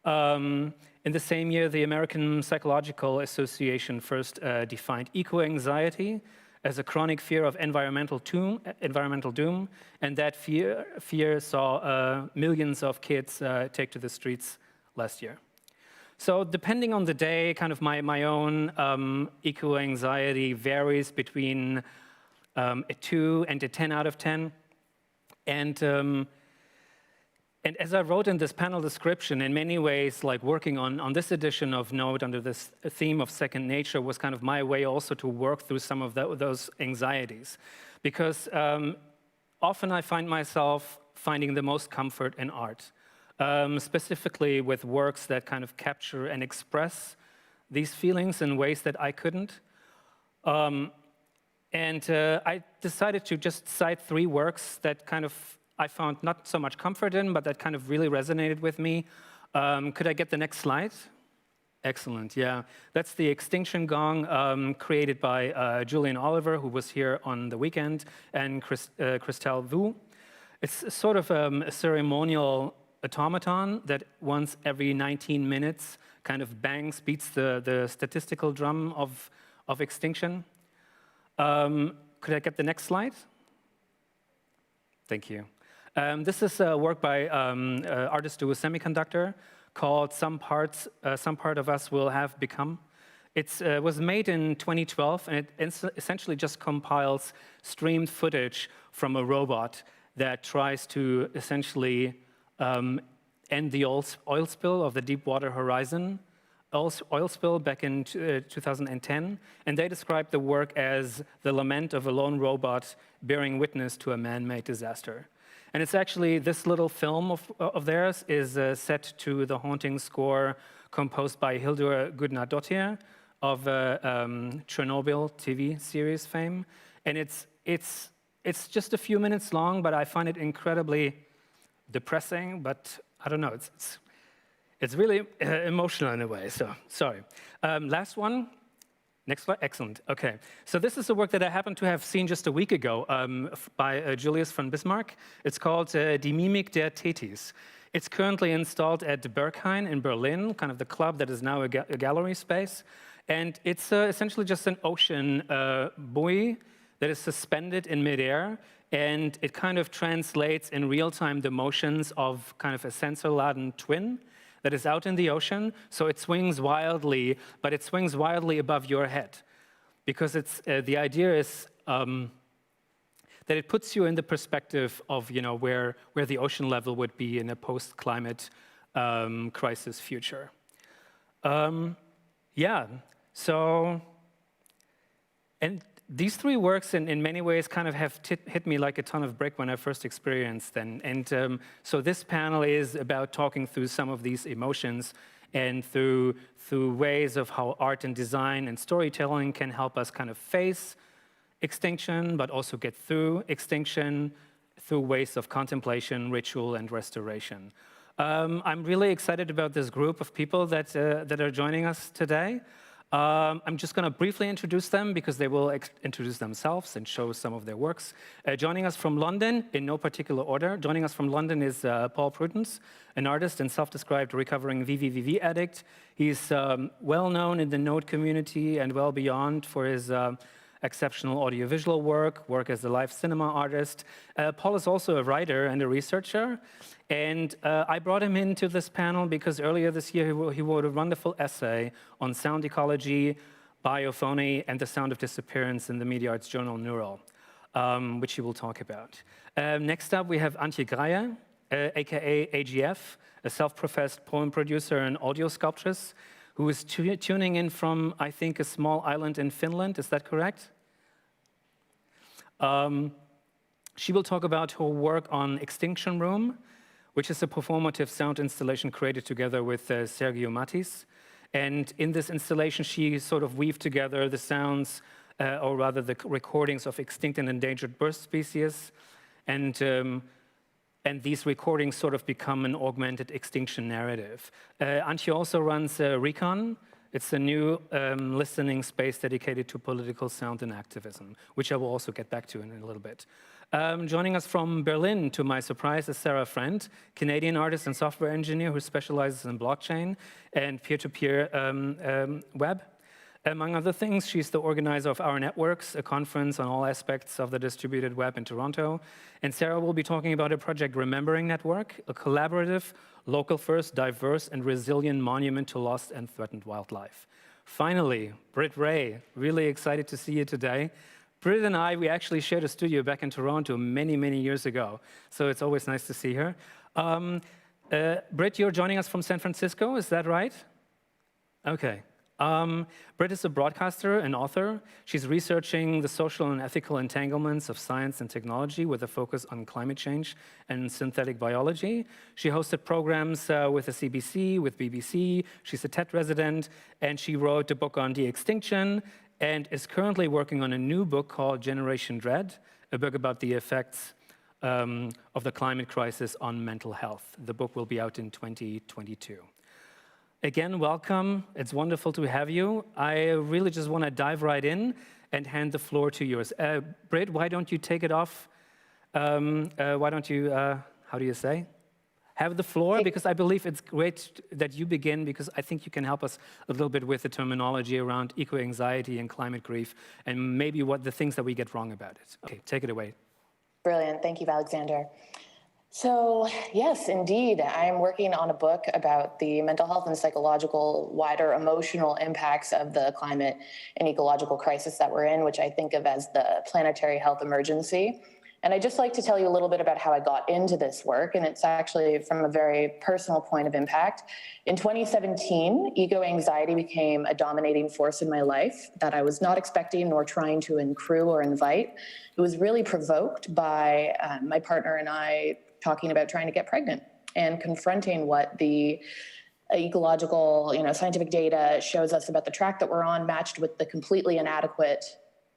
In the same year, the American Psychological Association first defined eco-anxiety as a chronic fear of environmental doom, and that fear saw millions of kids take to the streets last year. So depending on the day, kind of my own eco-anxiety varies between a 2 and a 10 out of 10. And as I wrote in this panel description, in many ways, like working on this edition of NODE under this theme of second nature was kind of my way also to work through some of those anxieties. Because often I find myself finding the most comfort in art, specifically with works that kind of capture and express these feelings in ways that I couldn't. I decided to just cite 3 works that kind of I found not so much comfort in, but that kind of really resonated with me. Could I get the next slide? Excellent, yeah. That's the Extinction Gong, created by Julian Oliver, who was here on the weekend, and Christelle Vu. It's sort of a ceremonial automaton that once every 19 minutes kind of beats the statistical drum of extinction. Could I get the next slide? Thank you. This is a work by artist Do a Semiconductor called Some Part of Us Will Have Become. It was made in 2012, and it essentially just compiles streamed footage from a robot that tries to essentially end the oil spill of the Deepwater Horizon oil spill back in 2010. And they described the work as the lament of a lone robot bearing witness to a man-made disaster. And it's actually, this little film of theirs is set to the haunting score composed by Hildur Gudnadottir of Chernobyl TV series fame. And it's just a few minutes long, but I find it incredibly depressing, but I don't know, it's really emotional in a way, so sorry. Last one. Next slide, excellent, okay. So this is a work that I happened to have seen just a week ago by Julius von Bismarck. It's called Die Mimik der Tethys. It's currently installed at Berghain in Berlin, kind of the club that is now a gallery space. And it's essentially just an ocean buoy that is suspended in midair, and it kind of translates in real time the motions of kind of a sensor-laden twin that is out in the ocean, so it swings wildly, but it swings wildly above your head. Because it's, the idea is that it puts you in the perspective of, you know, where the ocean level would be in a post-climate crisis future. Yeah, so, and these three works in many ways kind of have hit me like a ton of brick when I first experienced them. And so this panel is about talking through some of these emotions and through ways of how art and design and storytelling can help us kind of face extinction, but also get through extinction through ways of contemplation, ritual, and restoration. I'm really excited about this group of people that are joining us today. I'm just going to briefly introduce them because they will introduce themselves and show some of their works. Joining us from London, in no particular order, joining us from London is Paul Prudence, an artist and self-described recovering VVVV addict. He's well known in the NODE community and well beyond for his exceptional audiovisual work as a live cinema artist. Paul is also a writer and a researcher. And I brought him into this panel because earlier this year he wrote a wonderful essay on sound ecology, biophony, and the sound of disappearance in the media arts journal Neural, which he will talk about. Next up, we have Antye Greie, aka AGF, a self-professed poem producer and audio sculptress, who is tuning in from, I think, a small island in Finland. Is that correct? She will talk about her work on Extinction Room, which is a performative sound installation created together with Sergio Mattis. And in this installation, she sort of weaved together the sounds, or rather the recordings of extinct and endangered bird species. And these recordings sort of become an augmented extinction narrative. Antje also runs Recon. It's a new listening space dedicated to political sound and activism, which I will also get back to in a little bit. Joining us from Berlin, to my surprise, is Sarah Friend, Canadian artist and software engineer who specializes in blockchain and peer-to-peer web. Among other things, she's the organizer of Our Networks, a conference on all aspects of the distributed web in Toronto. And Sarah will be talking about a project, Remembering Network, a collaborative, local-first, diverse, and resilient monument to lost and threatened wildlife. Finally, Britt Ray, really excited to see you today. Britt and I, we actually shared a studio back in Toronto many, many years ago, so it's always nice to see her. Britt, you're joining us from San Francisco, is that right? Okay. Britt is a broadcaster and author. She's researching the social and ethical entanglements of science and technology with a focus on climate change and synthetic biology. She hosted programs with the CBC, with BBC. She's a TED resident, and she wrote a book on de-extinction and is currently working on a new book called Generation Dread, a book about the effects of the climate crisis on mental health. The book will be out in 2022. Again, welcome. It's wonderful to have you. I really just want to dive right in and hand the floor to yours. Britt, why don't you take it off? Why don't you, how do you say? Have the floor, because I believe it's great that you begin, because I think you can help us a little bit with the terminology around eco-anxiety and climate grief, and maybe what the things that we get wrong about it. Okay, take it away. Brilliant. Thank you, Alexander. So, yes, indeed, I'm working on a book about the mental health and psychological, wider emotional impacts of the climate and ecological crisis that we're in, which I think of as the planetary health emergency. And I'd just like to tell you a little bit about how I got into this work, and it's actually from a very personal point of impact. In 2017, eco-anxiety became a dominating force in my life that I was not expecting nor trying to accrue or invite. It was really provoked by my partner and I talking about trying to get pregnant and confronting what the ecological, scientific data shows us about the track that we're on, matched with the completely inadequate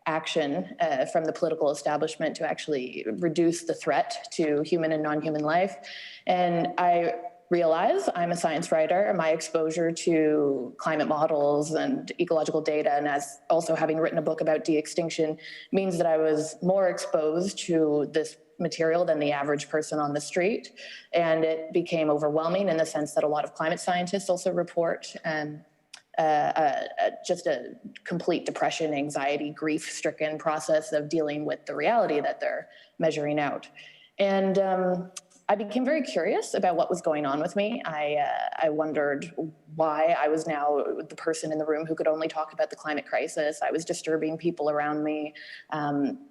action from the political establishment to actually reduce the threat to human and non-human life. And I realize I'm a science writer, and my exposure to climate models and ecological data, and as also having written a book about de-extinction, means that I was more exposed to this material than the average person on the street. And it became overwhelming in the sense that a lot of climate scientists also report just a complete depression, anxiety, grief-stricken process of dealing with the reality that they're measuring out. And I became very curious about what was going on with me. I wondered why I was now the person in the room who could only talk about the climate crisis. I was disturbing people around me.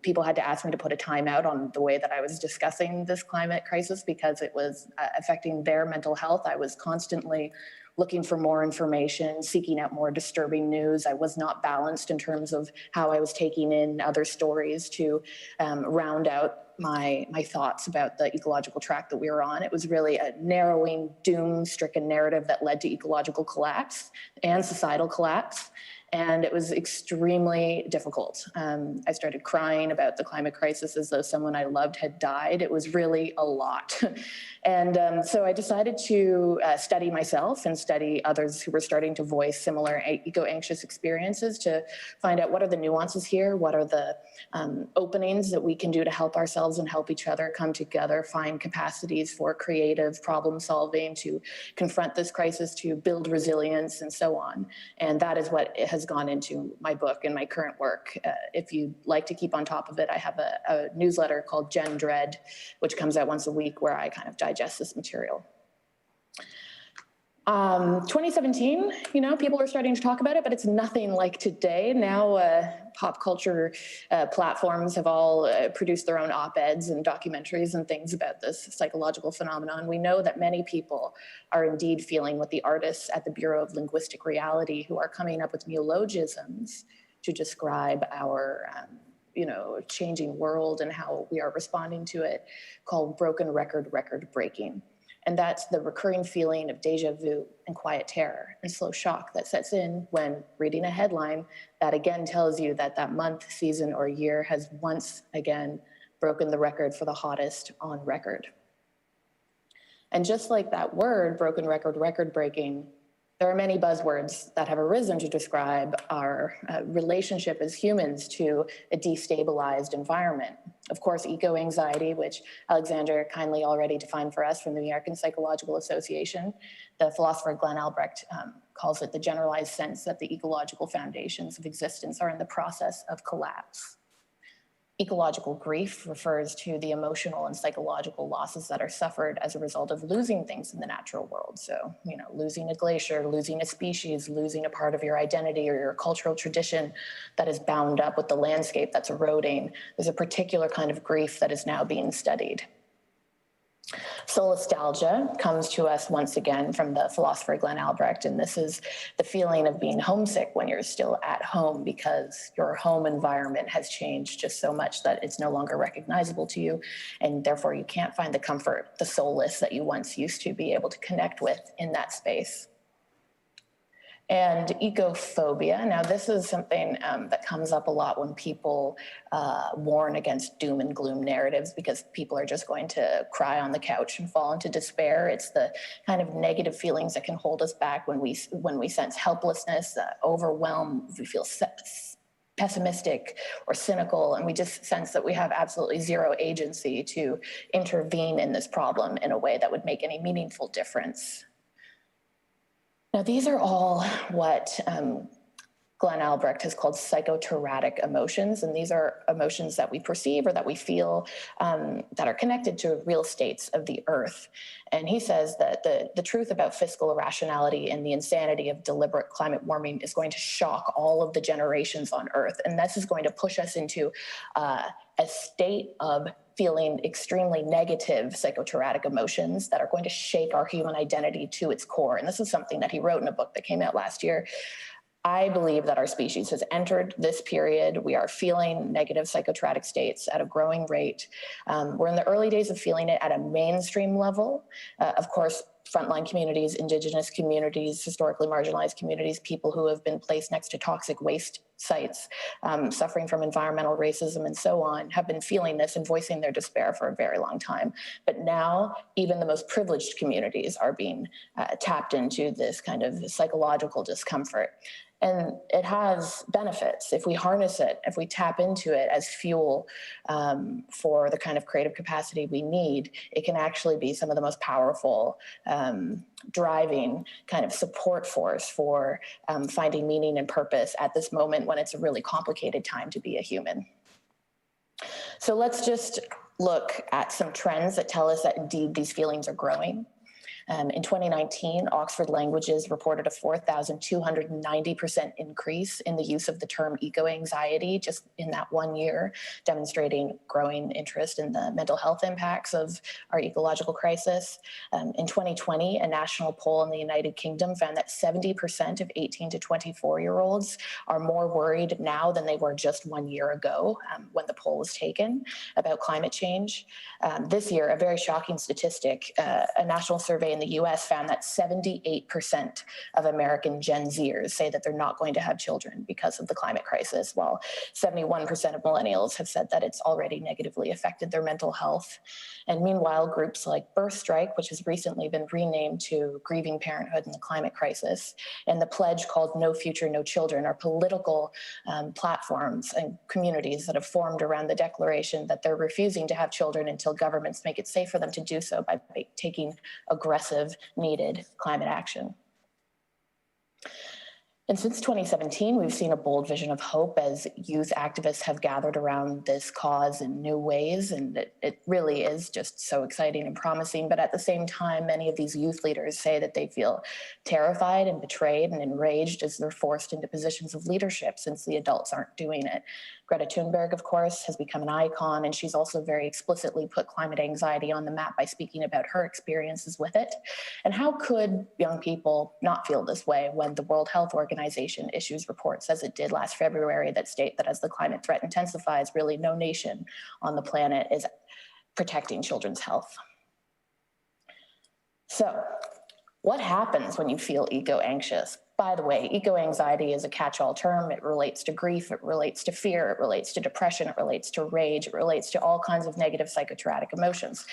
People had to ask me to put a timeout on the way that I was discussing this climate crisis because it was affecting their mental health. I was constantly looking for more information, seeking out more disturbing news. I was not balanced in terms of how I was taking in other stories to round out my thoughts about the ecological track that we were on. It was really a narrowing, doom-stricken narrative that led to ecological collapse and societal collapse. And it was extremely difficult. I started crying about the climate crisis as though someone I loved had died. It was really a lot. And so I decided to study myself and study others who were starting to voice similar eco-anxious experiences to find out what are the nuances here, what are the openings that we can do to help ourselves and help each other come together, find capacities for creative problem solving, to confront this crisis, to build resilience, and so on. And that is what has gone into my book and my current work. If you'd like to keep on top of it, I have a newsletter called Gen Dread, which comes out once a week, where I kind of digest this material. 2017, you know, people are starting to talk about it, but it's nothing like today. Now, pop culture platforms have all produced their own op-eds and documentaries and things about this psychological phenomenon. We know that many people are indeed feeling what the artists at the Bureau of Linguistic Reality, who are coming up with neologisms to describe our you know, changing world and how we are responding to it, called broken record, record breaking. And that's the recurring feeling of deja vu and quiet terror and slow shock that sets in when reading a headline that again tells you that that month, season, or year has once again broken the record for the hottest on record. And just like that word, broken record, record breaking, there are many buzzwords that have arisen to describe our relationship as humans to a destabilized environment. Of course, eco-anxiety, which Alexander kindly already defined for us from the American Psychological Association. The philosopher Glenn Albrecht calls it the generalized sense that the ecological foundations of existence are in the process of collapse. Ecological grief refers to the emotional and psychological losses that are suffered as a result of losing things in the natural world. So, you know, losing a glacier, losing a species, losing a part of your identity or your cultural tradition that is bound up with the landscape that's eroding. There's a particular kind of grief that is now being studied. Solastalgia comes to us once again from the philosopher Glenn Albrecht, and this is the feeling of being homesick when you're still at home because your home environment has changed just so much that it's no longer recognizable to you, and therefore you can't find the comfort, the solace that you once used to be able to connect with in that space. And ecophobia. Now, this is something that comes up a lot when people warn against doom and gloom narratives because people are just going to cry on the couch and fall into despair. It's the kind of negative feelings that can hold us back when we sense helplessness, overwhelm, we feel pessimistic or cynical, and we just sense that we have absolutely zero agency to intervene in this problem in a way that would make any meaningful difference. Now, these are all what Glenn Albrecht has called psychoterratic emotions, and these are emotions that we perceive or that we feel that are connected to real states of the earth. And he says that the truth about fiscal irrationality and the insanity of deliberate climate warming is going to shock all of the generations on earth, and this is going to push us into a state of feeling extremely negative psychoterratic emotions that are going to shake our human identity to its core. And this is something that he wrote in a book that came out last year. I believe that our species has entered this period. We are feeling negative psychoterratic states at a growing rate. We're in the early days of feeling it at a mainstream level. Of course, frontline communities, indigenous communities, historically marginalized communities, people who have been placed next to toxic waste sites, suffering from environmental racism and so on, have been feeling this and voicing their despair for a very long time. But now, even the most privileged communities are being tapped into this kind of psychological discomfort. And it has benefits if we harness it, if we tap into it as fuel for the kind of creative capacity we need. It can actually be some of the most powerful driving kind of support force for finding meaning and purpose at this moment when it's a really complicated time to be a human. So let's just look at some trends that tell us that indeed these feelings are growing. In 2019, Oxford Languages reported a 4,290% increase in the use of the term eco-anxiety just in that 1 year, demonstrating growing interest in the mental health impacts of our ecological crisis. In 2020, a national poll in the United Kingdom found that 70% of 18 to 24-year-olds are more worried now than they were just 1 year ago when the poll was taken about climate change. This year, a very shocking statistic, a national survey in the US found that 78% of American Gen Zers say that they're not going to have children because of the climate crisis, while 71% of millennials have said that it's already negatively affected their mental health. And meanwhile, groups like Birth Strike, which has recently been renamed to Grieving Parenthood and the Climate Crisis, and the pledge called No Future, No Children are political platforms and communities that have formed around the declaration that they're refusing to have children until governments make it safe for them to do so by taking aggressive, needed climate action. And since 2017, we've seen a bold vision of hope as youth activists have gathered around this cause in new ways, and it really is just so exciting and promising. But at the same time, many of these youth leaders say that they feel terrified and betrayed and enraged as they're forced into positions of leadership since the adults aren't doing it. Greta Thunberg, of course, has become an icon, and she's also very explicitly put climate anxiety on the map by speaking about her experiences with it. And how could young people not feel this way when the World Health Organization issues reports, as it did last February, that state that as the climate threat intensifies, really no nation on the planet is protecting children's health? So, what happens when you feel eco-anxious? By the way, eco-anxiety is a catch-all term. It relates to grief, it relates to fear, it relates to depression, it relates to rage, it relates to all kinds of negative psychotraumatic emotions.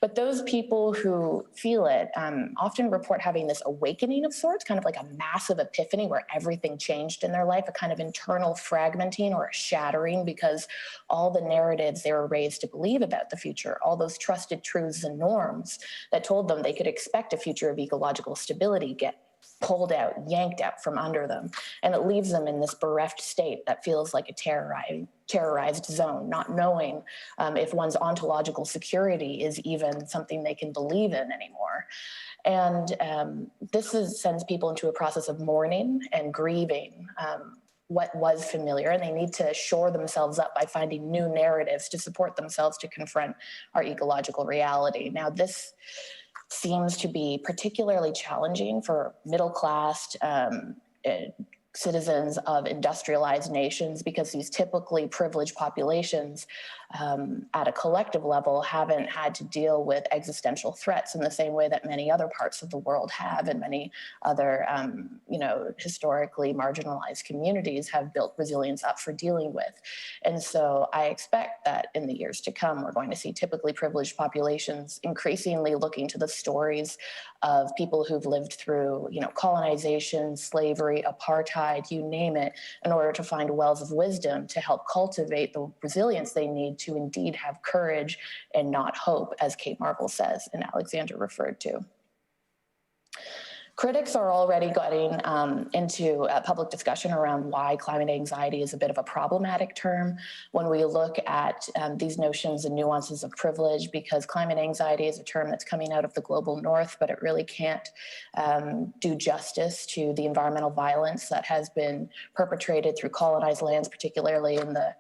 But those people who feel it often report having this awakening of sorts, kind of like a massive epiphany where everything changed in their life, a kind of internal fragmenting or a shattering, because all the narratives they were raised to believe about the future, all those trusted truths and norms that told them they could expect a future of ecological stability, get pulled out, yanked out from under them. And it leaves them in this bereft state that feels like a terrorized zone, not knowing if one's ontological security is even something they can believe in anymore. And this sends people into a process of mourning and grieving what was familiar, and they need to shore themselves up by finding new narratives to support themselves to confront our ecological reality. Now, this seems to be particularly challenging for middle-class citizens of industrialized nations, because these typically privileged populations at a collective level haven't had to deal with existential threats in the same way that many other parts of the world have, and many other historically marginalized communities have built resilience up for dealing with. And so I expect that in the years to come, we're going to see typically privileged populations increasingly looking to the stories of people who've lived through, colonization, slavery, apartheid, you name it, in order to find wells of wisdom to help cultivate the resilience they need to indeed have courage and not hope, as Kate Marvel says and Alexander referred to. Critics are already getting into a public discussion around why climate anxiety is a bit of a problematic term when we look at these notions and nuances of privilege, because climate anxiety is a term that's coming out of the global north, but it really can't do justice to the environmental violence that has been perpetrated through colonized lands, particularly in the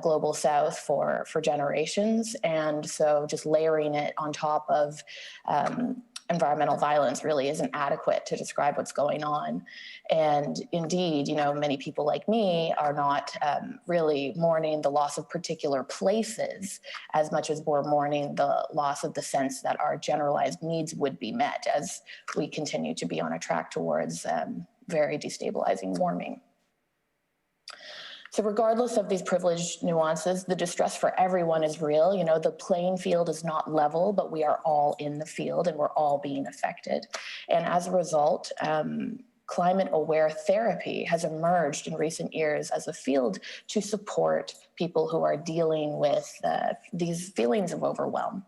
global south for generations. And so just layering it on top of environmental violence really isn't adequate to describe what's going on. And indeed, many people like me are not really mourning the loss of particular places as much as we're mourning the loss of the sense that our generalized needs would be met as we continue to be on a track towards very destabilizing warming. So regardless of these privileged nuances, the distress for everyone is real. The playing field is not level, but we are all in the field and we're all being affected. And as a result, climate-aware therapy has emerged in recent years as a field to support people who are dealing with these feelings of overwhelm.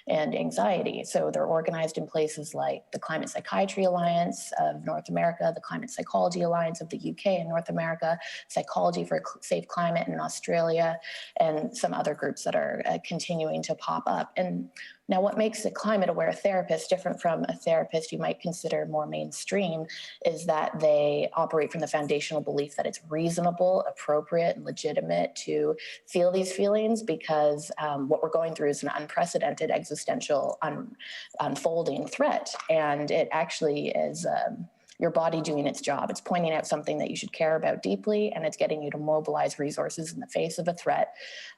and anxiety. So they're organized in places like the Climate Psychiatry Alliance of North America, the Climate Psychology Alliance of the UK and North America, Psychology for a Safe Climate in Australia, and some other groups that are continuing to pop up. And now, what makes a climate-aware therapist different from a therapist you might consider more mainstream is that they operate from the foundational belief that it's reasonable, appropriate, and legitimate to feel these feelings because what we're going through is an unprecedented existential unfolding threat. And it actually is your body doing its job. It's pointing out something that you should care about deeply, and it's getting you to mobilize resources in the face of a threat.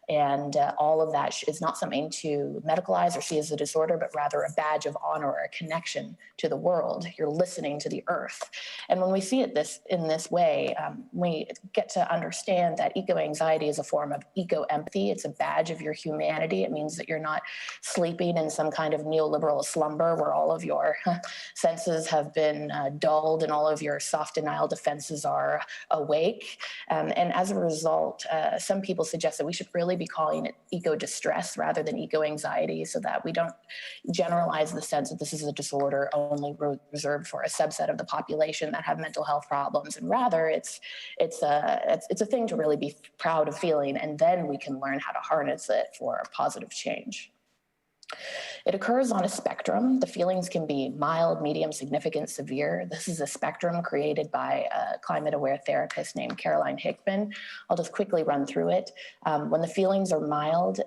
And all of that is not something to medicalize or see as a disorder, but rather a badge of honor or a connection to the world. You're listening to the earth. And when we see it in this way, we get to understand that eco-anxiety is a form of eco-empathy. It's a badge of your humanity. It means that you're not sleeping in some kind of neoliberal slumber where all of your senses have been dulled and all of your soft denial defenses are awake. And as a result, some people suggest that we should really be calling it eco-distress rather than eco-anxiety so that we don't generalize the sense that this is a disorder only reserved for a subset of the population that have mental health problems. And rather, it's a thing to really be proud of feeling, and then we can learn how to harness it for positive change. It occurs on a spectrum. The feelings can be mild, medium, significant, severe. This is a spectrum created by a climate-aware therapist named Caroline Hickman. I'll just quickly run through it. When the feelings are mild,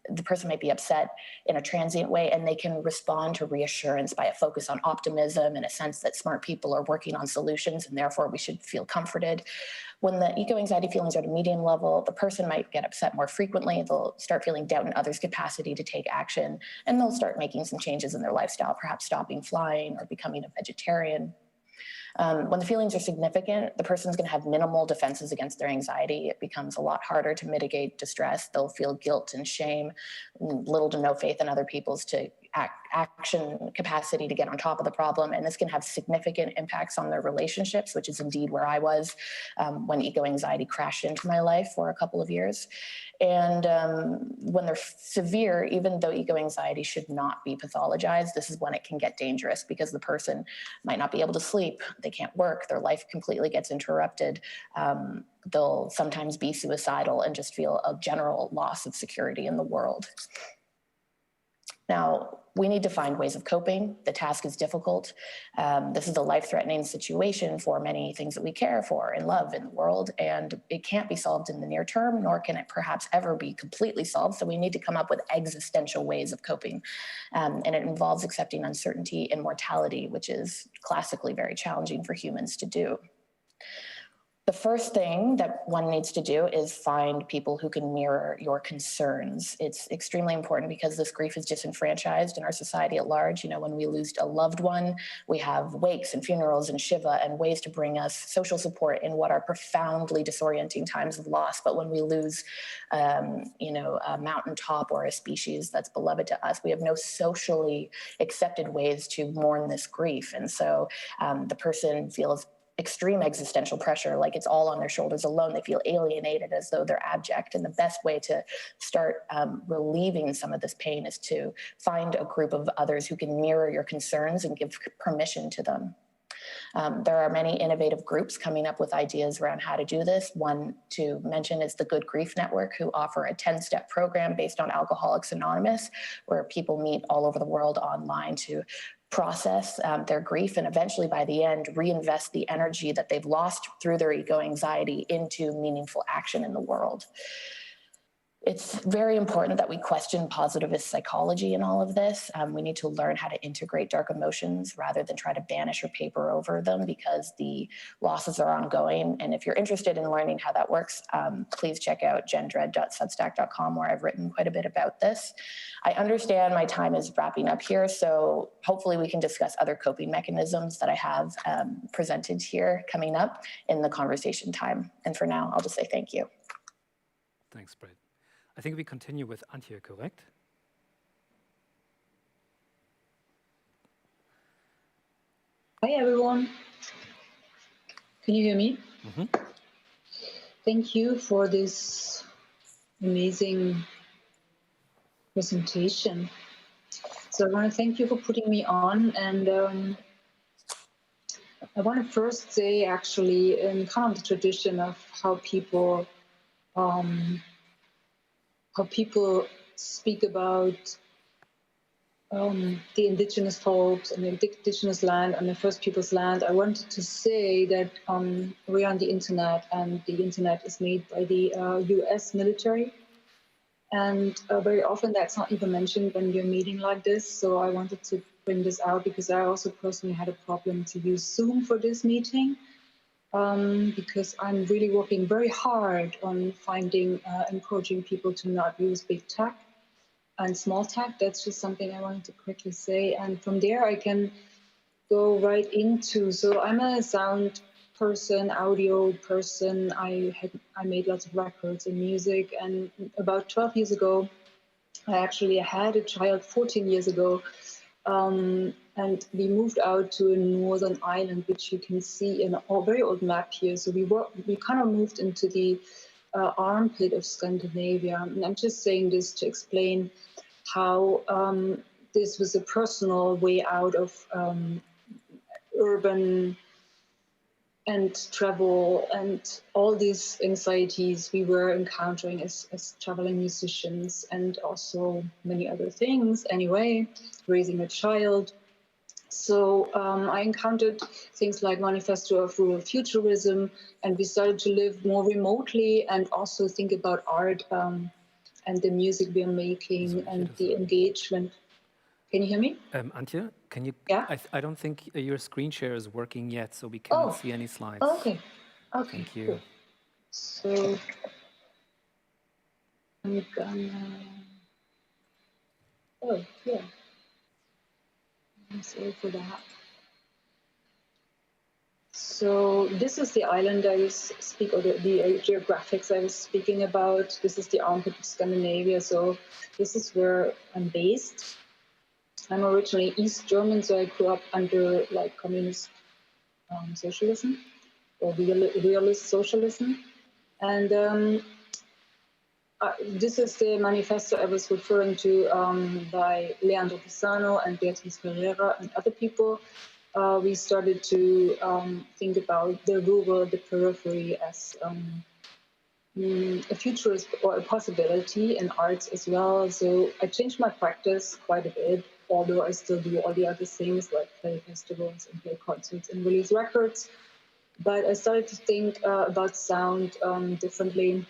the person might be upset in a transient way, and they can respond to reassurance by a focus on optimism and a sense that smart people are working on solutions, and therefore we should feel comforted. When the eco-anxiety feelings are at a medium level, the person might get upset more frequently. They'll start feeling doubt in others' capacity to take action, and they'll start making some changes in their lifestyle, perhaps stopping flying or becoming a vegetarian. When the feelings are significant, the person's going to have minimal defenses against their anxiety. It becomes a lot harder to mitigate distress. They'll feel guilt and shame, little to no faith in other people's action capacity to get on top of the problem. And this can have significant impacts on their relationships, which is indeed where I was when eco-anxiety crashed into my life for a couple of years. And when they're severe, even though eco-anxiety should not be pathologized, this is when it can get dangerous because the person might not be able to sleep, they can't work, their life completely gets interrupted. They'll sometimes be suicidal and just feel a general loss of security in the world. Now, we need to find ways of coping. The task is difficult. This is a life-threatening situation for many things that we care for and love in the world, and it can't be solved in the near term, nor can it perhaps ever be completely solved. So we need to come up with existential ways of coping. And it involves accepting uncertainty and mortality, which is classically very challenging for humans to do. The first thing that one needs to do is find people who can mirror your concerns. It's extremely important because this grief is disenfranchised in our society at large. You know, when we lose a loved one, we have wakes and funerals and Shiva and ways to bring us social support in what are profoundly disorienting times of loss. But when we lose, a mountaintop or a species that's beloved to us, we have no socially accepted ways to mourn this grief. And so the person feels extreme existential pressure, like it's all on their shoulders alone. They feel alienated as though they're abject. And the best way to start relieving some of this pain is to find a group of others who can mirror your concerns and give permission to them. There are many innovative groups coming up with ideas around how to do this. One to mention is the Good Grief Network, who offer a 10-step program based on Alcoholics Anonymous, where people meet all over the world online to process their grief and eventually by the end reinvest the energy that they've lost through their eco-anxiety into meaningful action in the world. It's very important that we question positivist psychology in all of this. We need to learn how to integrate dark emotions rather than try to banish or paper over them because the losses are ongoing. And if you're interested in learning how that works, please check out gendread.substack.com, where I've written quite a bit about this. I understand my time is wrapping up here, so hopefully we can discuss other coping mechanisms that I have presented here coming up in the conversation time. And for now, I'll just say thank you. Thanks, Brett. I think we continue with Antye, correct? Hi, everyone. Can you hear me? Mm-hmm. Thank you for this amazing presentation. So I want to thank you for putting me on, and I want to first say, actually, in kind of the tradition of how people speak about the indigenous folks and the indigenous land and the First Peoples land, I wanted to say that we're on the internet, and the internet is made by the US military. And very often that's not even mentioned when you're meeting like this. So I wanted to bring this out because I also personally had a problem to use Zoom for this meeting, because I'm really working very hard on encouraging people to not use big tech and small tech. That's just something I wanted to quickly say. And from there I can go right into, so I'm a sound person, audio person. I made lots of records and music, and about 12 years ago, I actually had a child 14 years ago, and we moved out to a northern island, which you can see in a very old map here. So we kind of moved into the armpit of Scandinavia. And I'm just saying this to explain how this was a personal way out of urban and travel and all these anxieties we were encountering as traveling musicians, and also many other things. Anyway, raising a child. So I encountered things like Manifesto of Rural Futurism, and we started to live more remotely and also think about art and the music we're making and the engagement. Can you hear me? Antje, can you? Yeah. I don't think your screen share is working yet, so we cannot see any slides. Okay. Okay. Thank you. Cool. So I'm gonna. Oh yeah. I'm sorry for that. So this is the island I was speaking, or the geographics I was speaking about. This is the armpit of Scandinavia. So this is where I'm based. I'm originally East German, so I grew up under like communist socialism or realist socialism. And this is the manifesto I was referring to by Leandro Pisano and Beatriz Ferreira and other people. We started to think about the rural, the periphery as a futurist or a possibility in arts as well. So I changed my practice quite a bit, although I still do all the other things like play festivals and play concerts and release records. But I started to think about sound differently,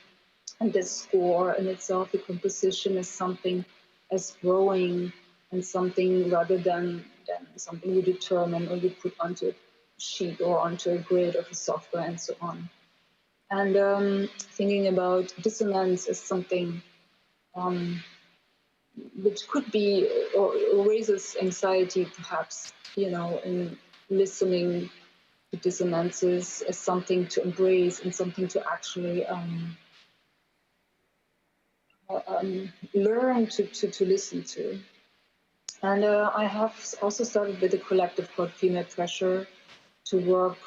and the score in itself, the composition is something as growing and something rather than something you determine or you put onto a sheet or onto a grid of a software and so on. And thinking about dissonance as something which could be or raises anxiety, perhaps, in listening to dissonances as something to embrace and something to actually learn to listen to. And I have also started with a collective called Female Pressure to work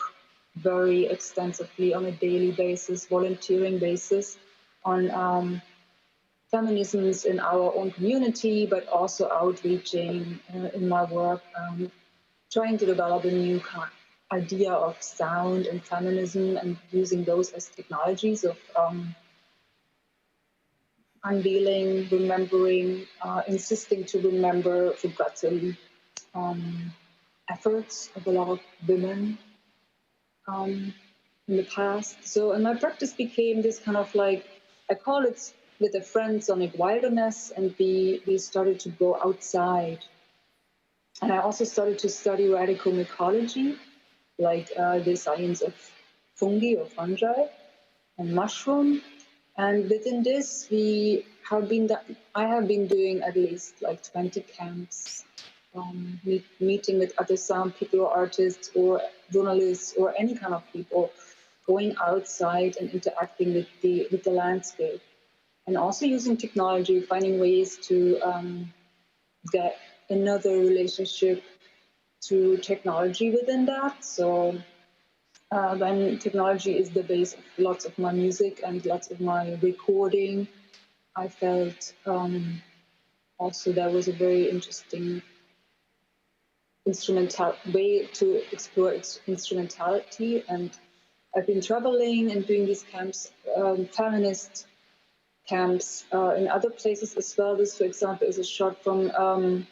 very extensively on a daily basis, volunteering basis, on feminisms in our own community, but also outreaching in my work, trying to develop a new idea of sound and feminism and using those as technologies of unveiling, remembering, insisting to remember forgotten efforts of a lot of women in the past. So, and my practice became this kind of like, I call it with a friend sonic wilderness, and we started to go outside. And I also started to study radical mycology, like the science of fungi or fungi and mushroom. And within this, I have been doing at least like 20 camps, meeting with other sound people or artists or journalists or any kind of people, going outside and interacting with the landscape, and also using technology, finding ways to get another relationship to technology within that. So when technology is the base of lots of my music and lots of my recording, I felt also that was a very interesting way to explore instrumentality. And I've been traveling and doing these camps, feminist camps in other places as well. This, for example, is a shot from,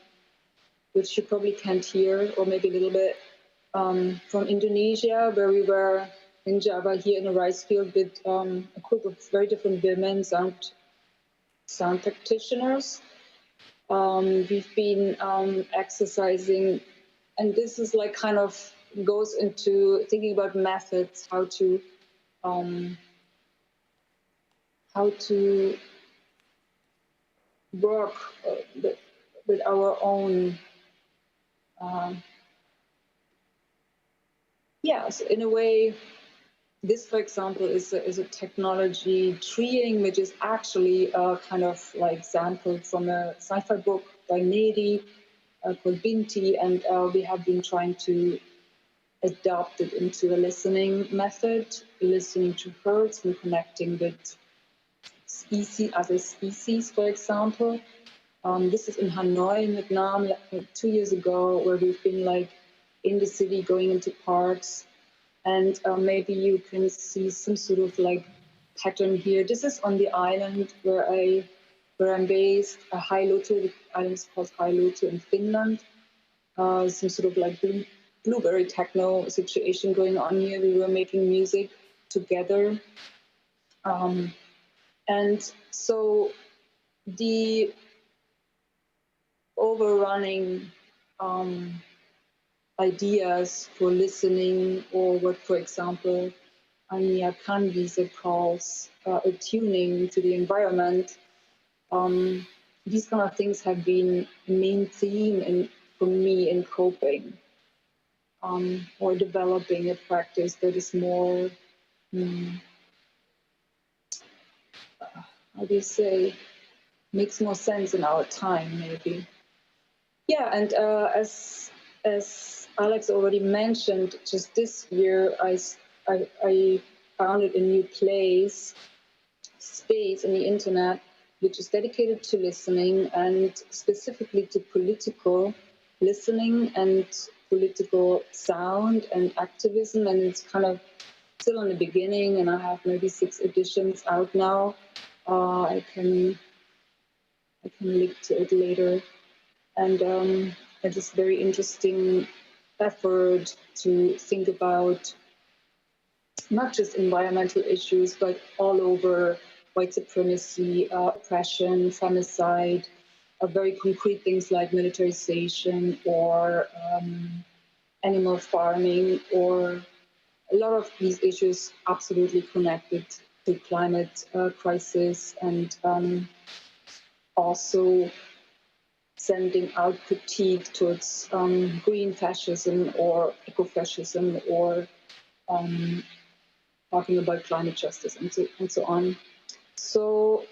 which you probably can't hear, or maybe a little bit, from Indonesia, where we were in Java here in a rice field with a group of very different women, sound practitioners. We've been exercising, and this is like kind of goes into thinking about methods, how to work with our own, yes, in a way. This, for example, is a technology treeing, which is actually kind of like sampled from a sci-fi book by NEDE called Binti, and we have been trying to adopt it into a listening method, listening to herds and connecting with other species, for example. This is in Hanoi, in Vietnam, like 2 years ago, where we've been like in the city, going into parks. And maybe you can see some sort of like pattern here. This is on the island where I'm based, Hailuoto. The island is called Hailuoto in Finland. Some sort of like blueberry techno situation going on here. We were making music together. And so the overrunning ideas for listening, or what, for example, Anya Kanvise calls attuning to the environment. These kind of things have been a main theme for me in coping, or developing a practice that is more, how do you say, makes more sense in our time, maybe. Yeah, and as Alex already mentioned, just this year I founded a new space on the internet, which is dedicated to listening, and specifically to political listening and political sound and activism. And it's kind of still in the beginning, and I have maybe 6 editions out now. I can link to it later. And it is a very interesting effort to think about not just environmental issues, but all over white supremacy, oppression, femicide, very concrete things like militarization or animal farming, or a lot of these issues absolutely connected to climate crisis, and also sending out critique towards green fascism or ecofascism, or talking about climate justice and so on. So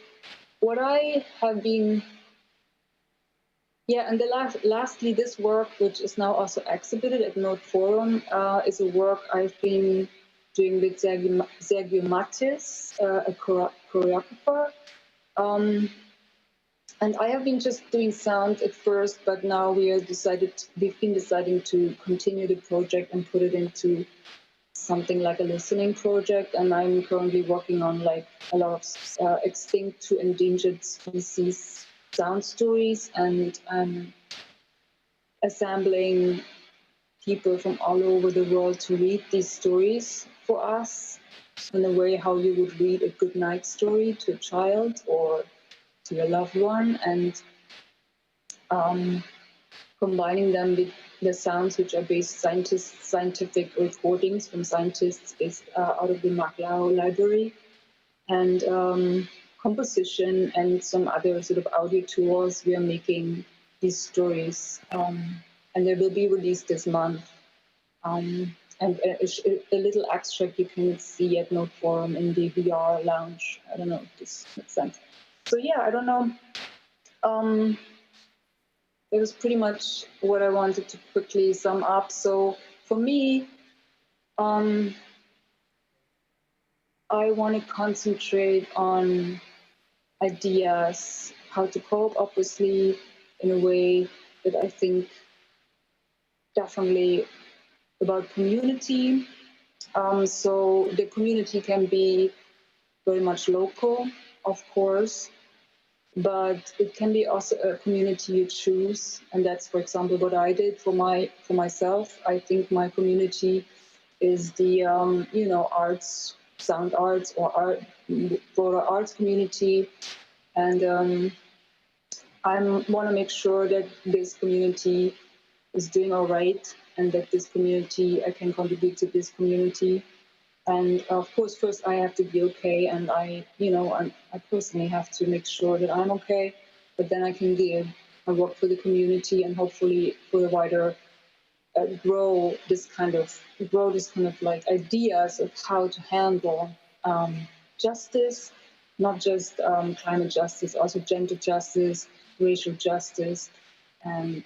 what I have been, and lastly, this work, which is now also exhibited at NODE Forum, is a work I've been doing with Sergio Matis, a choreographer. And I have been just doing sound at first, but now we've been deciding to continue the project and put it into something like a listening project. And I'm currently working on like a lot of extinct to endangered species sound stories, and assembling people from all over the world to read these stories for us in a way how you would read a good night story to a child or to your loved one, and combining them with the sounds which are based scientific recordings from scientists based out of the MacLeod library, and composition and some other sort of audio tools. We are making these stories, and they will be released this month. And a little extract you can see at NODE Forum in the VR lounge. I don't know if this makes sense. So yeah, I don't know. That was pretty much what I wanted to quickly sum up. So for me, I want to concentrate on ideas, how to cope, obviously, in a way that I think definitely about community. So the community can be very much local, of course, but it can be also a community you choose, and that's, for example, what I did for myself. I think my community is the arts, sound arts, or broader arts community, and I want to make sure that this community is doing all right, and that this community, I can contribute to this community. And of course, first I have to be okay, and I personally have to make sure that I'm okay, but then I can give. I work for the community, and hopefully for the wider grow this kind of like ideas of how to handle justice, not just climate justice, also gender justice, racial justice. And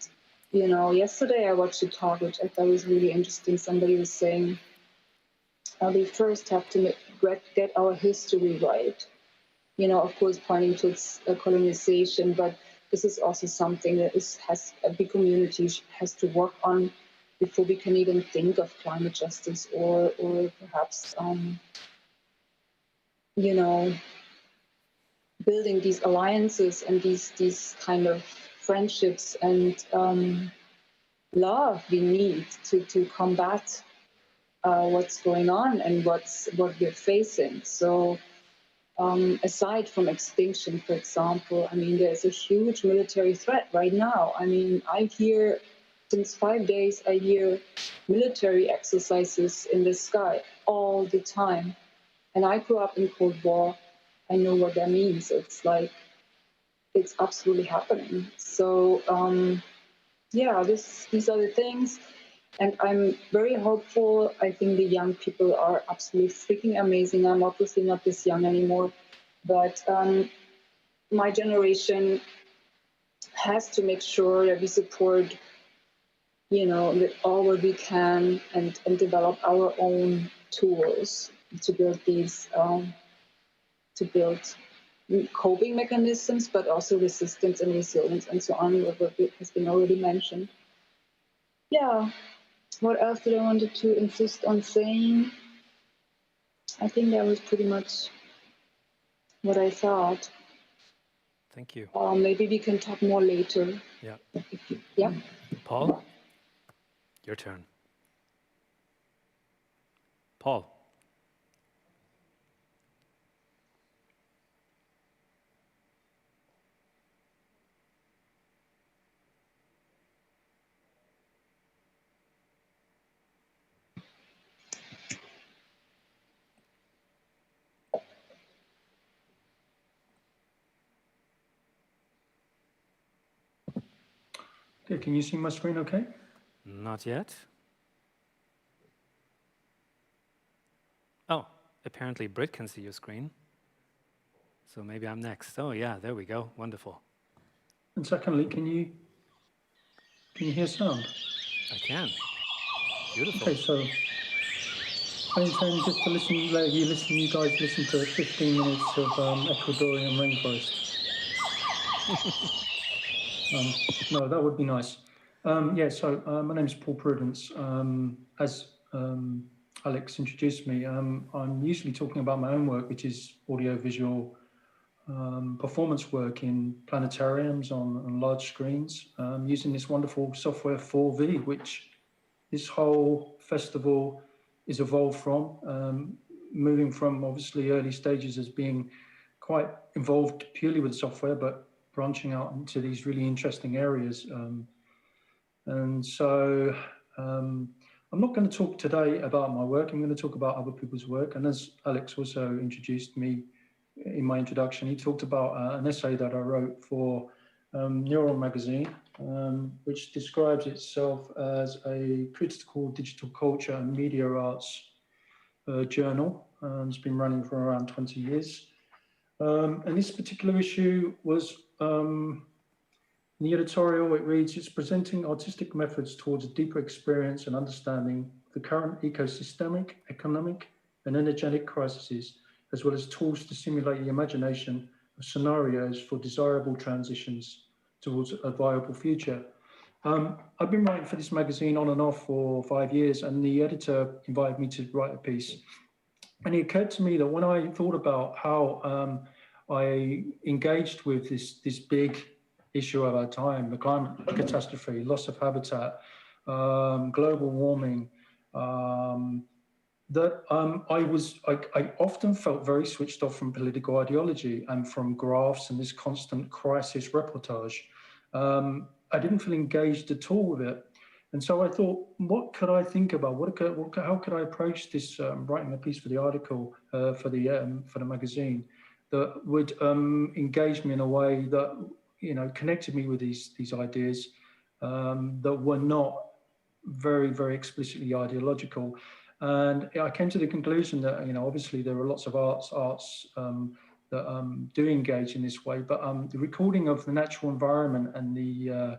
yesterday I watched a talk which I thought was really interesting. Somebody was saying, we first have to get our history right. Of course, pointing towards colonization, but this is also something that every community has to work on before we can even think of climate justice or perhaps, building these alliances and these kind of friendships and love we need to combat what's going on and what we're facing. So aside from extinction, for example, I mean, there's a huge military threat right now. I mean, I hear, since 5 days, I hear military exercises in the sky all the time. And I grew up in Cold War. I know what that means. It's like, it's absolutely happening. So, these are the things. And I'm very hopeful. I think the young people are absolutely freaking amazing. I'm obviously not this young anymore, but my generation has to make sure that we support, with all what we can and develop our own tools to build these, to build coping mechanisms, but also resistance and resilience and so on, what has been already mentioned. Yeah. What else did I wanted to insist on saying? I think that was pretty much what I thought. Thank you. Maybe we can talk more later. Yeah. Yeah. Paul, your turn. Paul. Okay, can you see my screen okay? Not yet. Oh, apparently Britt can see your screen. So maybe I'm next. Oh yeah, there we go. Wonderful. And secondly, can you hear sound? I can. Beautiful. Okay, so I intend just to you guys listen to 15 minutes of Ecuadorian rainforest. No, that would be nice. So my name is Paul Prudence. As Alex introduced me, I'm usually talking about my own work, which is audiovisual performance work in planetariums on large screens, using this wonderful software 4V, which this whole festival is evolved from, moving from obviously early stages as being quite involved purely with software, but branching out into these really interesting areas. And so I'm not going to talk today about my work. I'm going to talk about other people's work. And as Alex also introduced me in my introduction, he talked about an essay that I wrote for Neuron magazine, which describes itself as a critical digital culture and media arts journal. It's been running for around 20 years. And this particular issue was, in the editorial, it reads, it's presenting artistic methods towards a deeper experience and understanding the current ecosystemic, economic, and energetic crises, as well as tools to simulate the imagination of scenarios for desirable transitions towards a viable future. I've been writing for this magazine on and off for 5 years, and the editor invited me to write a piece. And it occurred to me that when I thought about how I engaged with this big issue of our time, the climate catastrophe, loss of habitat, global warming, that I often felt very switched off from political ideology and from graphs and this constant crisis reportage. I didn't feel engaged at all with it. And so I thought, what could I think about? How could I approach this, writing a piece for the article, for the magazine, that would engage me in a way that, you know, connected me with these ideas that were not very, very explicitly ideological. And I came to the conclusion that, you know, obviously there are lots of arts that do engage in this way, but the recording of the natural environment and the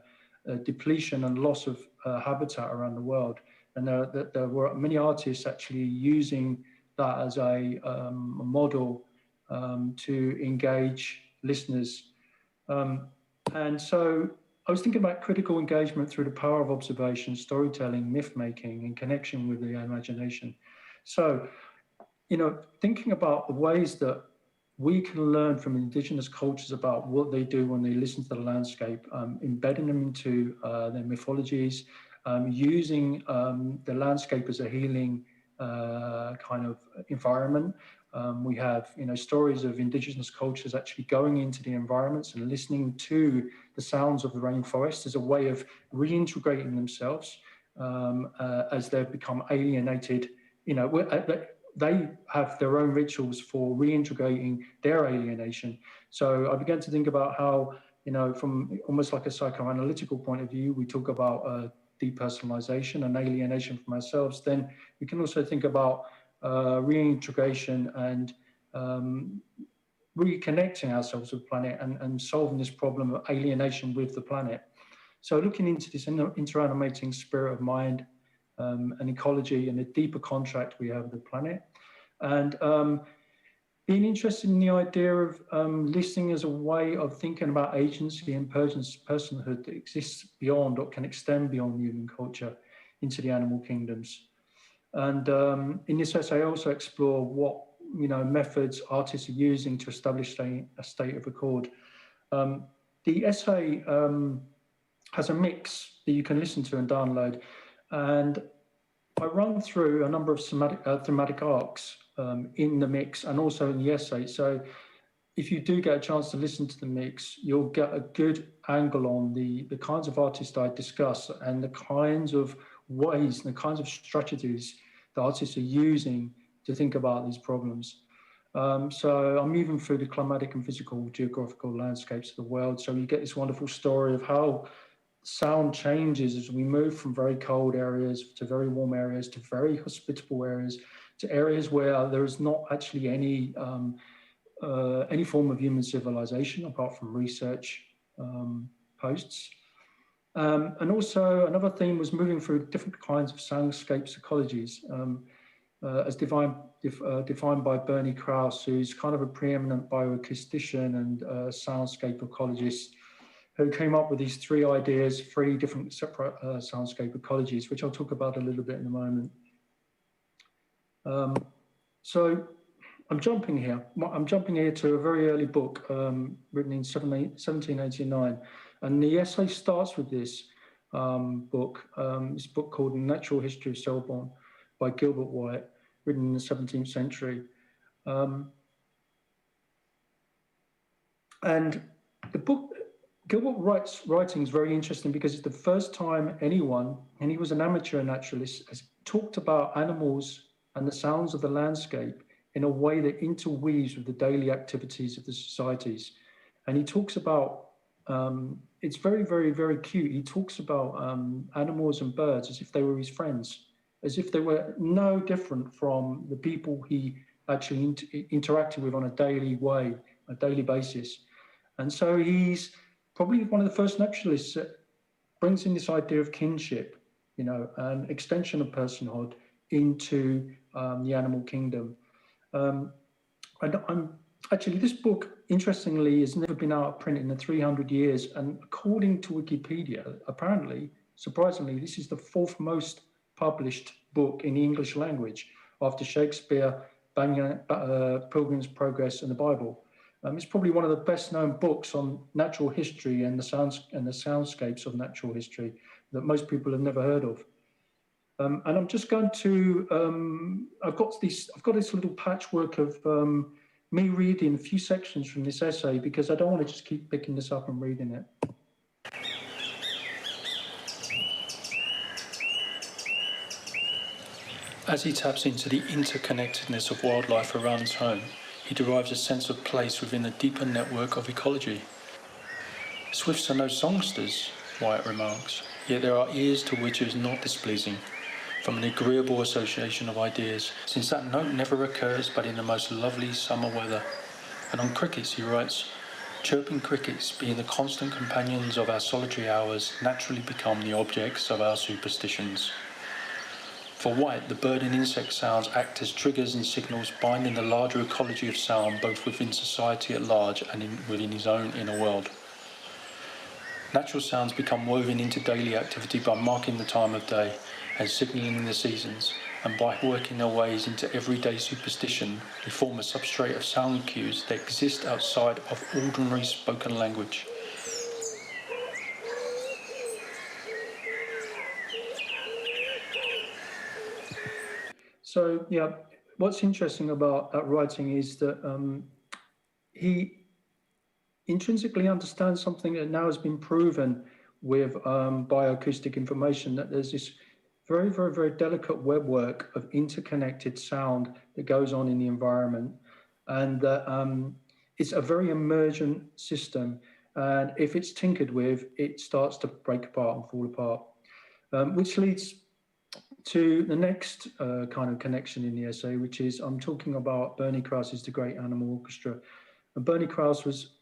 depletion and loss of habitat around the world, and there were many artists actually using that as a model to engage listeners. And so I was thinking about critical engagement through the power of observation, storytelling, myth-making, in connection with the imagination. So, you know, thinking about the ways that we can learn from indigenous cultures about what they do when they listen to the landscape, embedding them into their mythologies, using the landscape as a healing kind of environment. We have, you know, stories of indigenous cultures actually going into the environments and listening to the sounds of the rainforest as a way of reintegrating themselves as they've become alienated. You know, they have their own rituals for reintegrating their alienation. So I began to think about how, you know, from almost like a psychoanalytical point of view, we talk about depersonalization and alienation from ourselves. Then we can also think about reintegration and reconnecting ourselves with the planet and solving this problem of alienation with the planet. So looking into this interanimating spirit of mind and ecology and the deeper contract we have with the planet, and being interested in the idea of listening as a way of thinking about agency and personhood that exists beyond or can extend beyond human culture into the animal kingdoms. And in this essay, I also explore what, you know, methods artists are using to establish a state of accord. The essay has a mix that you can listen to and download, and I run through a number of thematic arcs in the mix and also in the essay. So if you do get a chance to listen to the mix, you'll get a good angle on the kinds of artists I discuss and the kinds of ways and the kinds of strategies that artists are using to think about these problems. So I'm moving through the climatic and physical geographical landscapes of the world. So you get this wonderful story of how sound changes as we move from very cold areas to very warm areas to very hospitable areas to areas where there is not actually any form of human civilization apart from research posts. And also another theme was moving through different kinds of soundscapes ecologies as defined by Bernie Krause, who's kind of a preeminent bioacoustician and soundscape ecologist, who came up with these three ideas, three different separate soundscape ecologies, which I'll talk about a little bit in a moment. So I'm jumping here. I'm jumping here to a very early book written in 1789. And the essay starts with this book called The Natural History of Selborne by Gilbert White, written in the 17th century. And the book, Gilbert White's writing is very interesting because it's the first time anyone, and he was an amateur naturalist, has talked about animals and the sounds of the landscape in a way that interweaves with the daily activities of the societies. And he talks about, it's very, very, very cute. He talks about animals and birds as if they were his friends, as if they were no different from the people he actually interacted with on a daily basis. And so he's probably one of the first naturalists that brings in this idea of kinship, you know, an extension of personhood into the animal kingdom. And I'm Actually, this book, interestingly, has never been out of print in the 300 years. And according to Wikipedia, apparently, surprisingly, this is the fourth most published book in the English language after Shakespeare, Pilgrim's Progress, and the Bible. It's probably one of the best known books on natural history and the soundscapes of natural history that most people have never heard of. And I'm just going to, I've got this little patchwork of me reading a few sections from this essay because I don't want to just keep picking this up and reading it. As he taps into the interconnectedness of wildlife around his home, he derives a sense of place within a deeper network of ecology. Swifts are no songsters, Wyatt remarks, yet there are ears to which it is not displeasing, from an agreeable association of ideas, since that note never occurs but in the most lovely summer weather. And on crickets he writes, chirping crickets, being the constant companions of our solitary hours, naturally become the objects of our superstitions. For White, the bird and insect sounds act as triggers and signals binding the larger ecology of sound both within society at large and within his own inner world. Natural sounds become woven into daily activity by marking the time of day and signalling the seasons, and by working their ways into everyday superstition, they form a substrate of sound cues that exist outside of ordinary spoken language. So, yeah, what's interesting about that writing is that he intrinsically understands something that now has been proven with bioacoustic information, that there's this very, very, very delicate webwork of interconnected sound that goes on in the environment. And it's a very emergent system. And if it's tinkered with, it starts to break apart and fall apart, which leads to the next kind of connection in the essay, which is I'm talking about Bernie Krause's The Great Animal Orchestra. And Bernie Krause was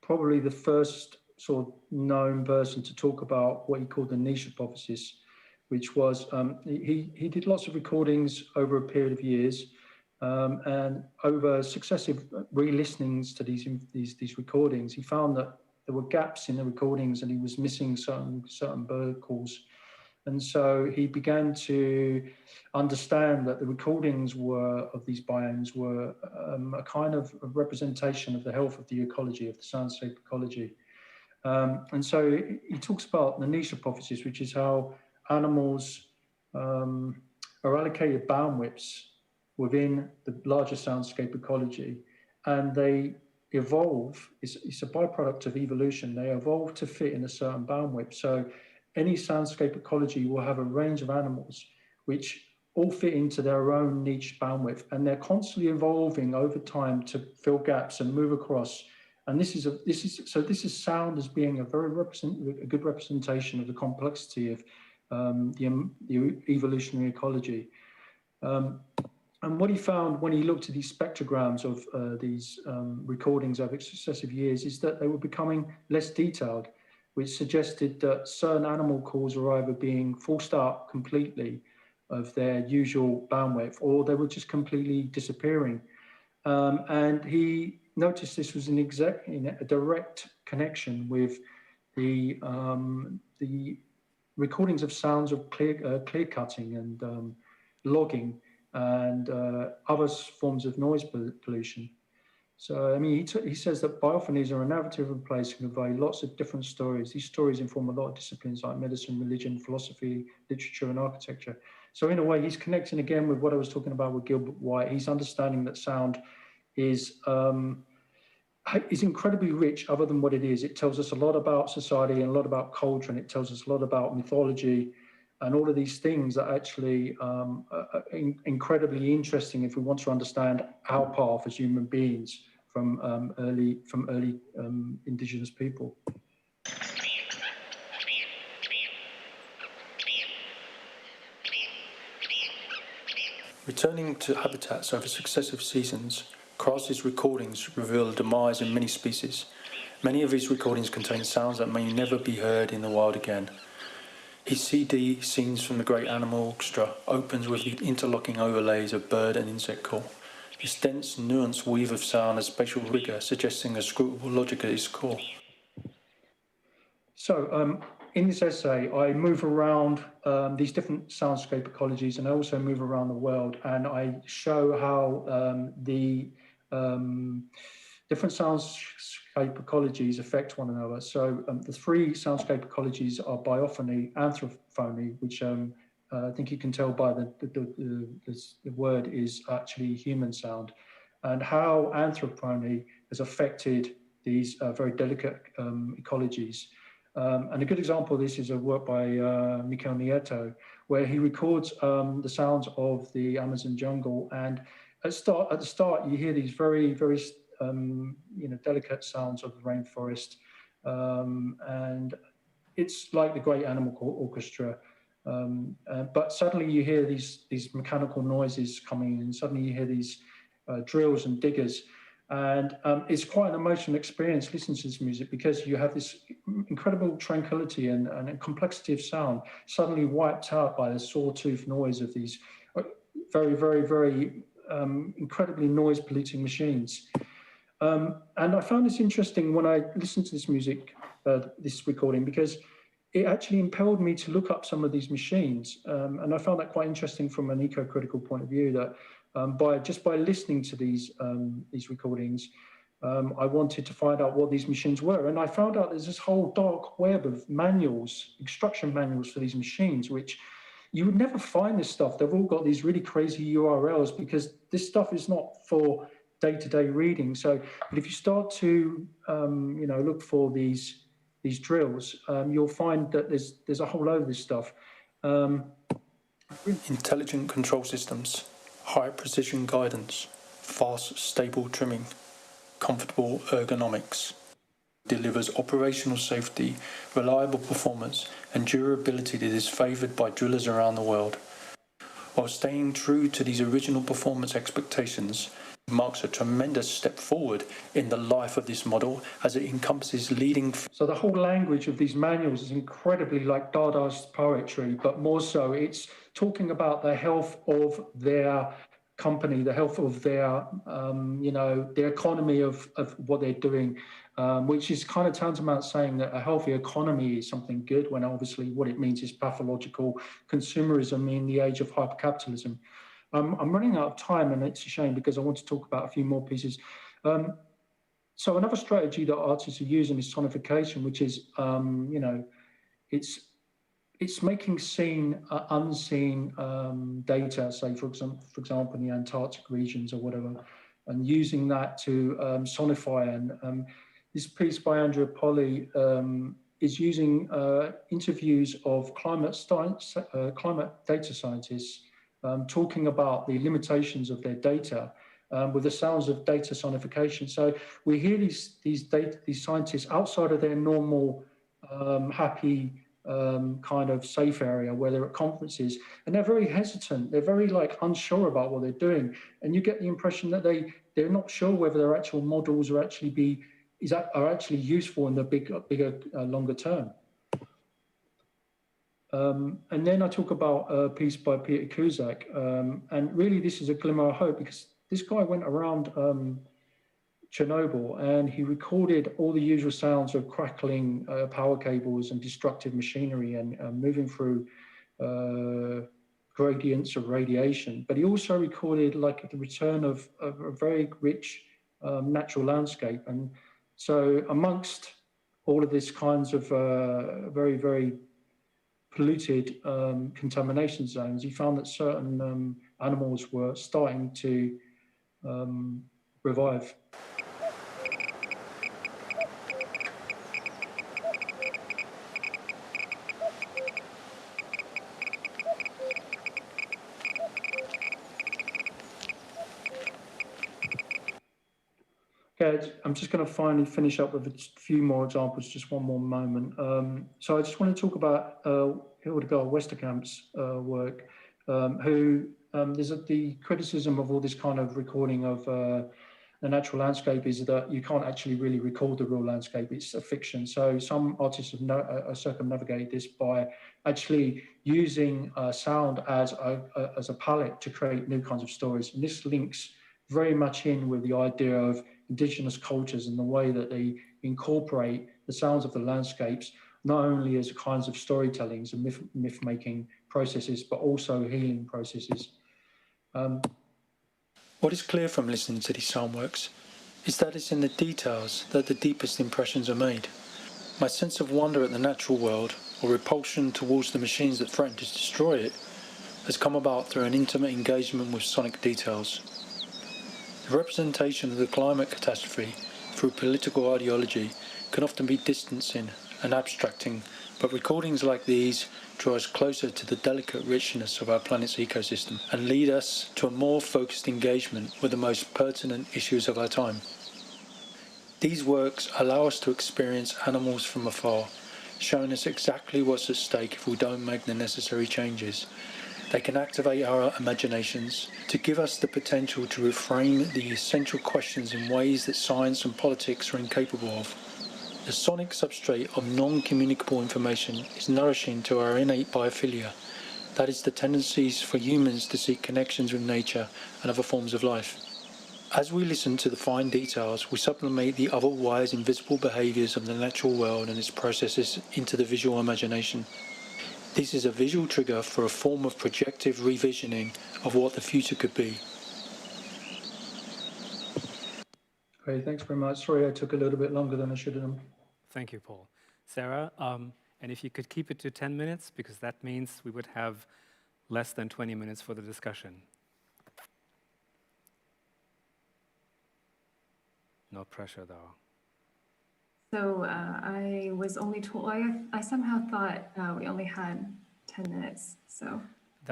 probably the first sort of known person to talk about what he called the niche hypothesis, which was he did lots of recordings over a period of years, and over successive re-listenings to these recordings, he found that there were gaps in the recordings and he was missing certain bird calls. And so he began to understand that the recordings of these biomes were a kind of a representation of the health of the ecology, of the soundscape ecology. And so he talks about the niche hypothesis, which is how animals are allocated bandwidths within the larger soundscape ecology, and they evolve. It's a byproduct of evolution. They evolve to fit in a certain bandwidth. So any soundscape ecology will have a range of animals which all fit into their own niche bandwidth, and they're constantly evolving over time to fill gaps and move across. And this is sound as being a good representation of the complexity of the evolutionary ecology. And what he found when he looked at these spectrograms of these recordings over successive years is that they were becoming less detailed, which suggested that certain animal calls were either being forced out completely of their usual bandwidth, or they were just completely disappearing. And he noticed this was in a direct connection with the recordings of sounds of clear cutting and logging and other forms of noise pollution. So, I mean, he says that biophonies are a narrative in place and convey lots of different stories. These stories inform a lot of disciplines like medicine, religion, philosophy, literature, and architecture. So in a way, he's connecting again with what I was talking about with Gilbert White. He's understanding that sound is incredibly rich other than what it is. It tells us a lot about society and a lot about culture, and it tells us a lot about mythology and all of these things that actually are incredibly interesting if we want to understand our path as human beings from early indigenous people. Returning to habitats over successive seasons, Krause's recordings reveal a demise in many species. Many of his recordings contain sounds that may never be heard in the wild again. His CD, Scenes from the Great Animal Orchestra, opens with the interlocking overlays of bird and insect call. This dense, nuanced weave of sound has spatial rigor, suggesting a scrutable logic at its core. So, in this essay, I move around these different soundscape ecologies, and I also move around the world, and I show how the different soundscape ecologies affect one another. So the three soundscape ecologies are biophony, anthrophony, which I think you can tell by the word is actually human sound, and how anthrophony has affected these very delicate ecologies. And a good example of this is a work by Mikel Nieto, where he records the sounds of the Amazon jungle. And at the start, you hear these very, very delicate sounds of the rainforest. And it's like the great animal orchestra. But suddenly you hear these mechanical noises coming in. Suddenly you hear these drills and diggers. And it's quite an emotional experience listening to this music, because you have this incredible tranquility and complexity of sound suddenly wiped out by the sawtooth noise of these very, very, very incredibly noise polluting machines. And I found this interesting when I listened to this music, this recording, because it actually impelled me to look up some of these machines. And I found that quite interesting from an eco-critical point of view, that by listening to these recordings, I wanted to find out what these machines were. And I found out there's this whole dark web of manuals, instruction manuals for these machines, which you would never find this stuff. They've all got these really crazy URLs, because this stuff is not for day-to-day reading. So, but if you start to look for these drills, you'll find that there's a whole load of this stuff. Intelligent control systems, high precision guidance, fast, stable trimming, comfortable ergonomics. Delivers operational safety, reliable performance, and durability that is favoured by drillers around the world. While staying true to these original performance expectations, it marks a tremendous step forward in the life of this model, as it encompasses leading. So the whole language of these manuals is incredibly like Dadaist poetry, but more so it's talking about the health of their company, the health of their, the economy of what they're doing, which is kind of tantamount saying that a healthy economy is something good, when obviously what it means is pathological consumerism in the age of hypercapitalism. I'm running out of time, and it's a shame, because I want to talk about a few more pieces. So another strategy that artists are using is sonification, which is, it's making seen, unseen data, say, for example, in the Antarctic regions or whatever, and using that to sonify. And this piece by Andrea Polly is using interviews of climate data scientists talking about the limitations of their data with the sounds of data sonification. So we hear these scientists outside of their normal happy kind of safe area where they're at conferences, and they're very hesitant. They're very unsure about what they're doing, and you get the impression that they're not sure whether their actual models are actually useful in the bigger longer term. And then I talk about a piece by Peter Cusack, and really this is a glimmer of hope, because this guy went around Chernobyl, and he recorded all the usual sounds of crackling power cables and destructive machinery and moving through gradients of radiation. But he also recorded the return of a very rich natural landscape. And so amongst all of these kinds of very, very polluted contamination zones, he found that certain animals were starting to revive. Okay, I'm just going to finally finish up with a few more examples, just one more moment. So I just want to talk about Hildegard Westerkamp's work, who there's the criticism of all this kind of recording of the natural landscape is that you can't actually really record the real landscape, it's a fiction. So some artists have circumnavigated this by actually using sound as a palette to create new kinds of stories. And this links very much in with the idea of indigenous cultures and the way that they incorporate the sounds of the landscapes, not only as kinds of storytellings and myth-making processes, but also healing processes. What is clear from listening to these sound works is that it's in the details that the deepest impressions are made. My sense of wonder at the natural world, or repulsion towards the machines that threaten to destroy it, has come about through an intimate engagement with sonic details. The representation of the climate catastrophe through political ideology can often be distancing and abstracting, but recordings like these draw us closer to the delicate richness of our planet's ecosystem and lead us to a more focused engagement with the most pertinent issues of our time. These works allow us to experience animals from afar, showing us exactly what's at stake if we don't make the necessary changes. They can activate our imaginations to give us the potential to reframe the essential questions in ways that science and politics are incapable of. The sonic substrate of non-communicable information is nourishing to our innate biophilia, that is the tendencies for humans to seek connections with nature and other forms of life. As we listen to the fine details, we sublimate the otherwise invisible behaviours of the natural world and its processes into the visual imagination. This is a visual trigger for a form of projective revisioning of what the future could be. Okay, thanks very much. Sorry I took a little bit longer than I should have done. Thank you, Paul. Sarah, and if you could keep it to 10 minutes, because that means we would have less than 20 minutes for the discussion. No pressure, though. So I was only told, I somehow thought we only had 10 minutes, so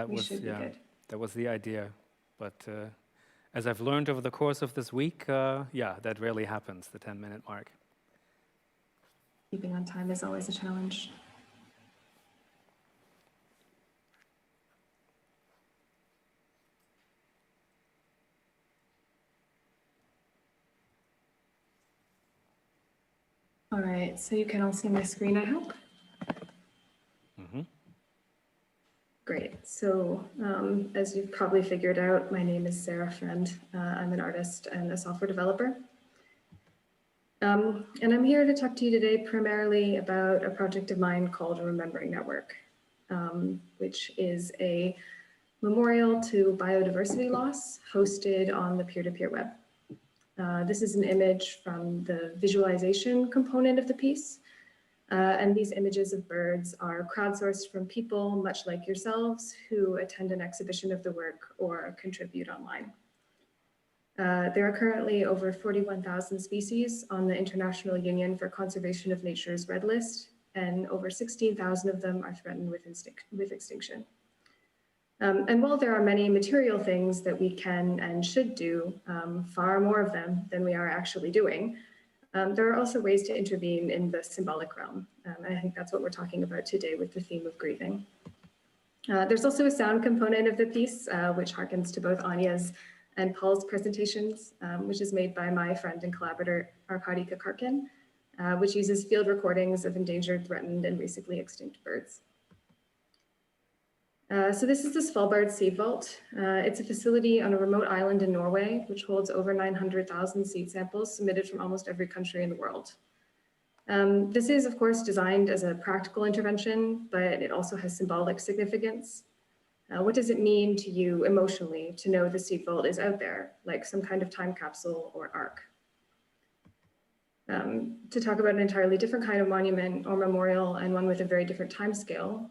we should be good. That was the idea. But as I've learned over the course of this week, yeah, that rarely happens, the 10-minute mark. Keeping on time is always a challenge. All right, so you can all see my screen, I hope. Mm-hmm. Great. So as you've probably figured out, my name is Sarah Friend. I'm an artist and a software developer. And I'm here to talk to you today primarily about a project of mine called Remembering Network, which is a memorial to biodiversity loss hosted on the peer-to-peer web. This is an image from the visualization component of the piece. And these images of birds are crowdsourced from people much like yourselves who attend an exhibition of the work or contribute online. There are currently over 41,000 species on the International Union for Conservation of Nature's Red List, and over 16,000 of them are threatened with extinction. And while there are many material things that we can and should do, far more of them than we are actually doing, there are also ways to intervene in the symbolic realm. And I think that's what we're talking about today with the theme of grieving. There's also a sound component of the piece, which harkens to both Anya's and Paul's presentations, which is made by my friend and collaborator, Arkady Kakarkin, which uses field recordings of endangered, threatened, and basically extinct birds. So this is the Svalbard Seed Vault. It's a facility on a remote island in Norway, which holds over 900,000 seed samples submitted from almost every country in the world. This is, of course, designed as a practical intervention, but it also has symbolic significance. What does it mean to you emotionally to know the seed vault is out there, like some kind of time capsule or ark? To talk about an entirely different kind of monument or memorial, and one with a very different time scale,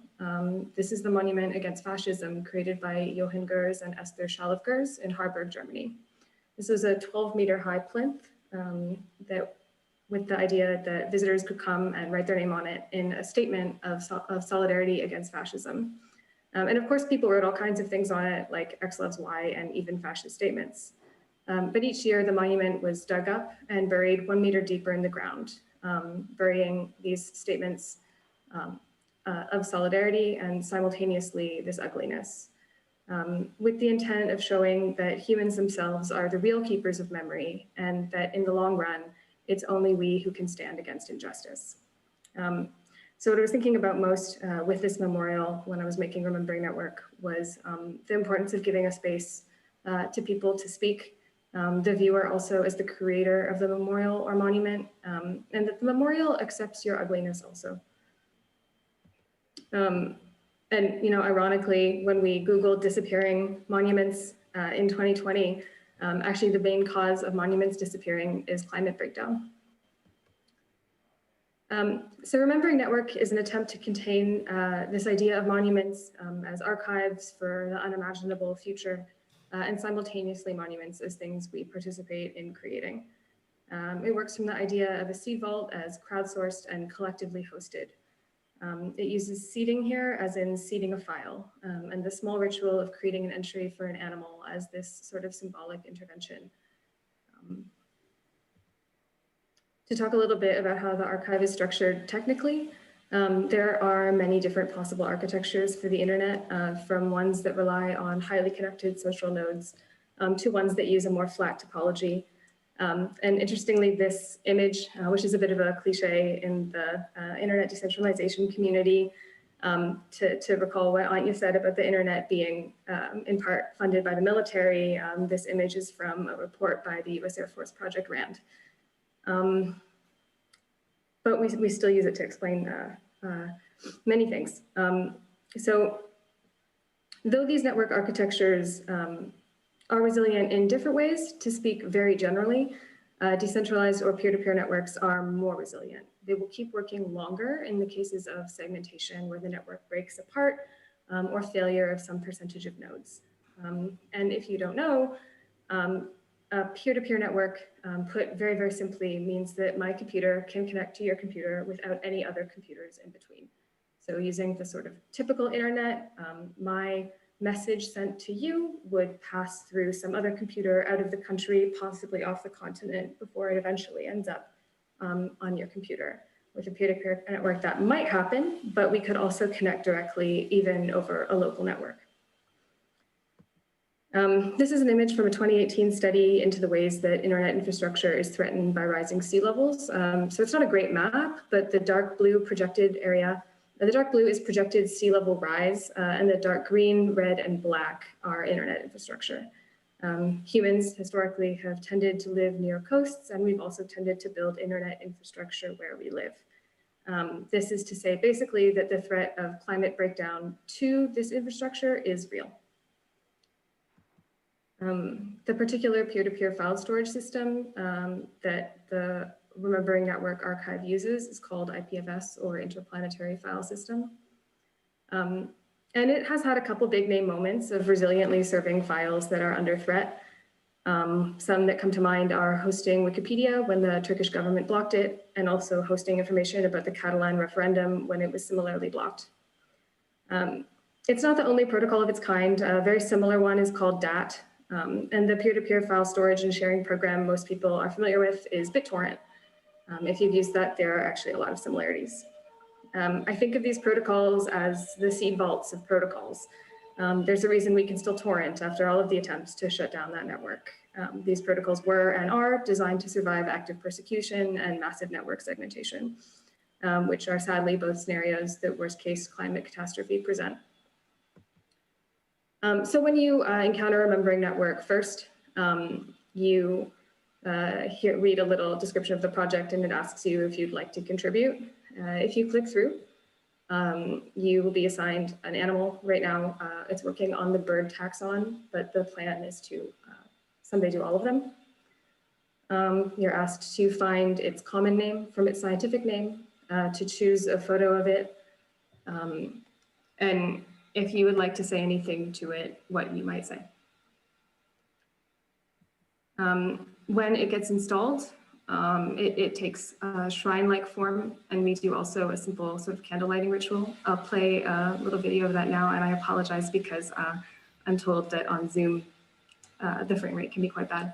this is the monument against fascism created by Johann Gers and Esther Schalif-Gers in Harburg, Germany. This was a 12-meter high plinth with the idea that visitors could come and write their name on it in a statement of solidarity against fascism. And of course, people wrote all kinds of things on it, like X loves Y and even fascist statements. But each year, the monument was dug up and buried 1 meter deeper in the ground, burying these statements of solidarity and simultaneously this ugliness, with the intent of showing that humans themselves are the real keepers of memory, and that in the long run, it's only we who can stand against injustice. So what I was thinking about most with this memorial when I was making Remembering Network was the importance of giving a space to people to speak The viewer also is the creator of the memorial or monument, and that the memorial accepts your ugliness also. And ironically, when we Googled disappearing monuments in 2020, actually the main cause of monuments disappearing is climate breakdown. So Remembering Network is an attempt to contain this idea of monuments as archives for the unimaginable future, and simultaneously monuments as things we participate in creating. It works from the idea of a seed vault as crowdsourced and collectively hosted. It uses seeding here as in seeding a file, and the small ritual of creating an entry for an animal as this sort of symbolic intervention. To talk a little bit about how the archive is structured technically, there are many different possible architectures for the internet, from ones that rely on highly connected social nodes to ones that use a more flat topology. And interestingly, this image, which is a bit of a cliche in the internet decentralization community, to recall what Antye said about the internet being in part funded by the military, this image is from a report by the US Air Force Project RAND. But we still use it to explain many things. So though these network architectures are resilient in different ways, to speak very generally, decentralized or peer-to-peer networks are more resilient. They will keep working longer in the cases of segmentation where the network breaks apart or failure of some percentage of nodes. And if you don't know, a peer-to-peer network, put very, very simply, means that my computer can connect to your computer without any other computers in between. So using the sort of typical internet, my message sent to you would pass through some other computer out of the country, possibly off the continent, before it eventually ends up on your computer. With a peer-to-peer network, that might happen, but we could also connect directly even over a local network. This is an image from a 2018 study into the ways that internet infrastructure is threatened by rising sea levels. So it's not a great map, but the dark blue projected area, the dark blue is projected sea level rise, and the dark green, red, and black are internet infrastructure. Humans historically have tended to live near coasts, and we've also tended to build internet infrastructure where we live. This is to say basically that the threat of climate breakdown to this infrastructure is real. The particular peer-to-peer file storage system that the Remembering Network archive uses is called IPFS, or Interplanetary File System. And it has had a couple big name moments of resiliently serving files that are under threat. Some that come to mind are hosting Wikipedia when the Turkish government blocked it, and also hosting information about the Catalan referendum when it was similarly blocked. It's not the only protocol of its kind. A very similar one is called DAT. And the peer-to-peer file storage and sharing program most people are familiar with is BitTorrent. If you've used that, there are actually a lot of similarities. I think of these protocols as the seed vaults of protocols. There's a reason we can still torrent after all of the attempts to shut down that network. These protocols were and are designed to survive active persecution and massive network segmentation, which are sadly both scenarios that worst-case climate catastrophe present. So when you encounter a Remembering Network, first, you read a little description of the project, and it asks you if you'd like to contribute. If you click through, you will be assigned an animal. Right now, it's working on the bird taxon, but the plan is to someday do all of them. You're asked to find its common name from its scientific name, to choose a photo of it, and if you would like to say anything to it, what you might say. When it gets installed, it takes a shrine-like form, and we do also a simple sort of candle lighting ritual. I'll play a little video of that now, and I apologize because I'm told that on Zoom, the frame rate can be quite bad.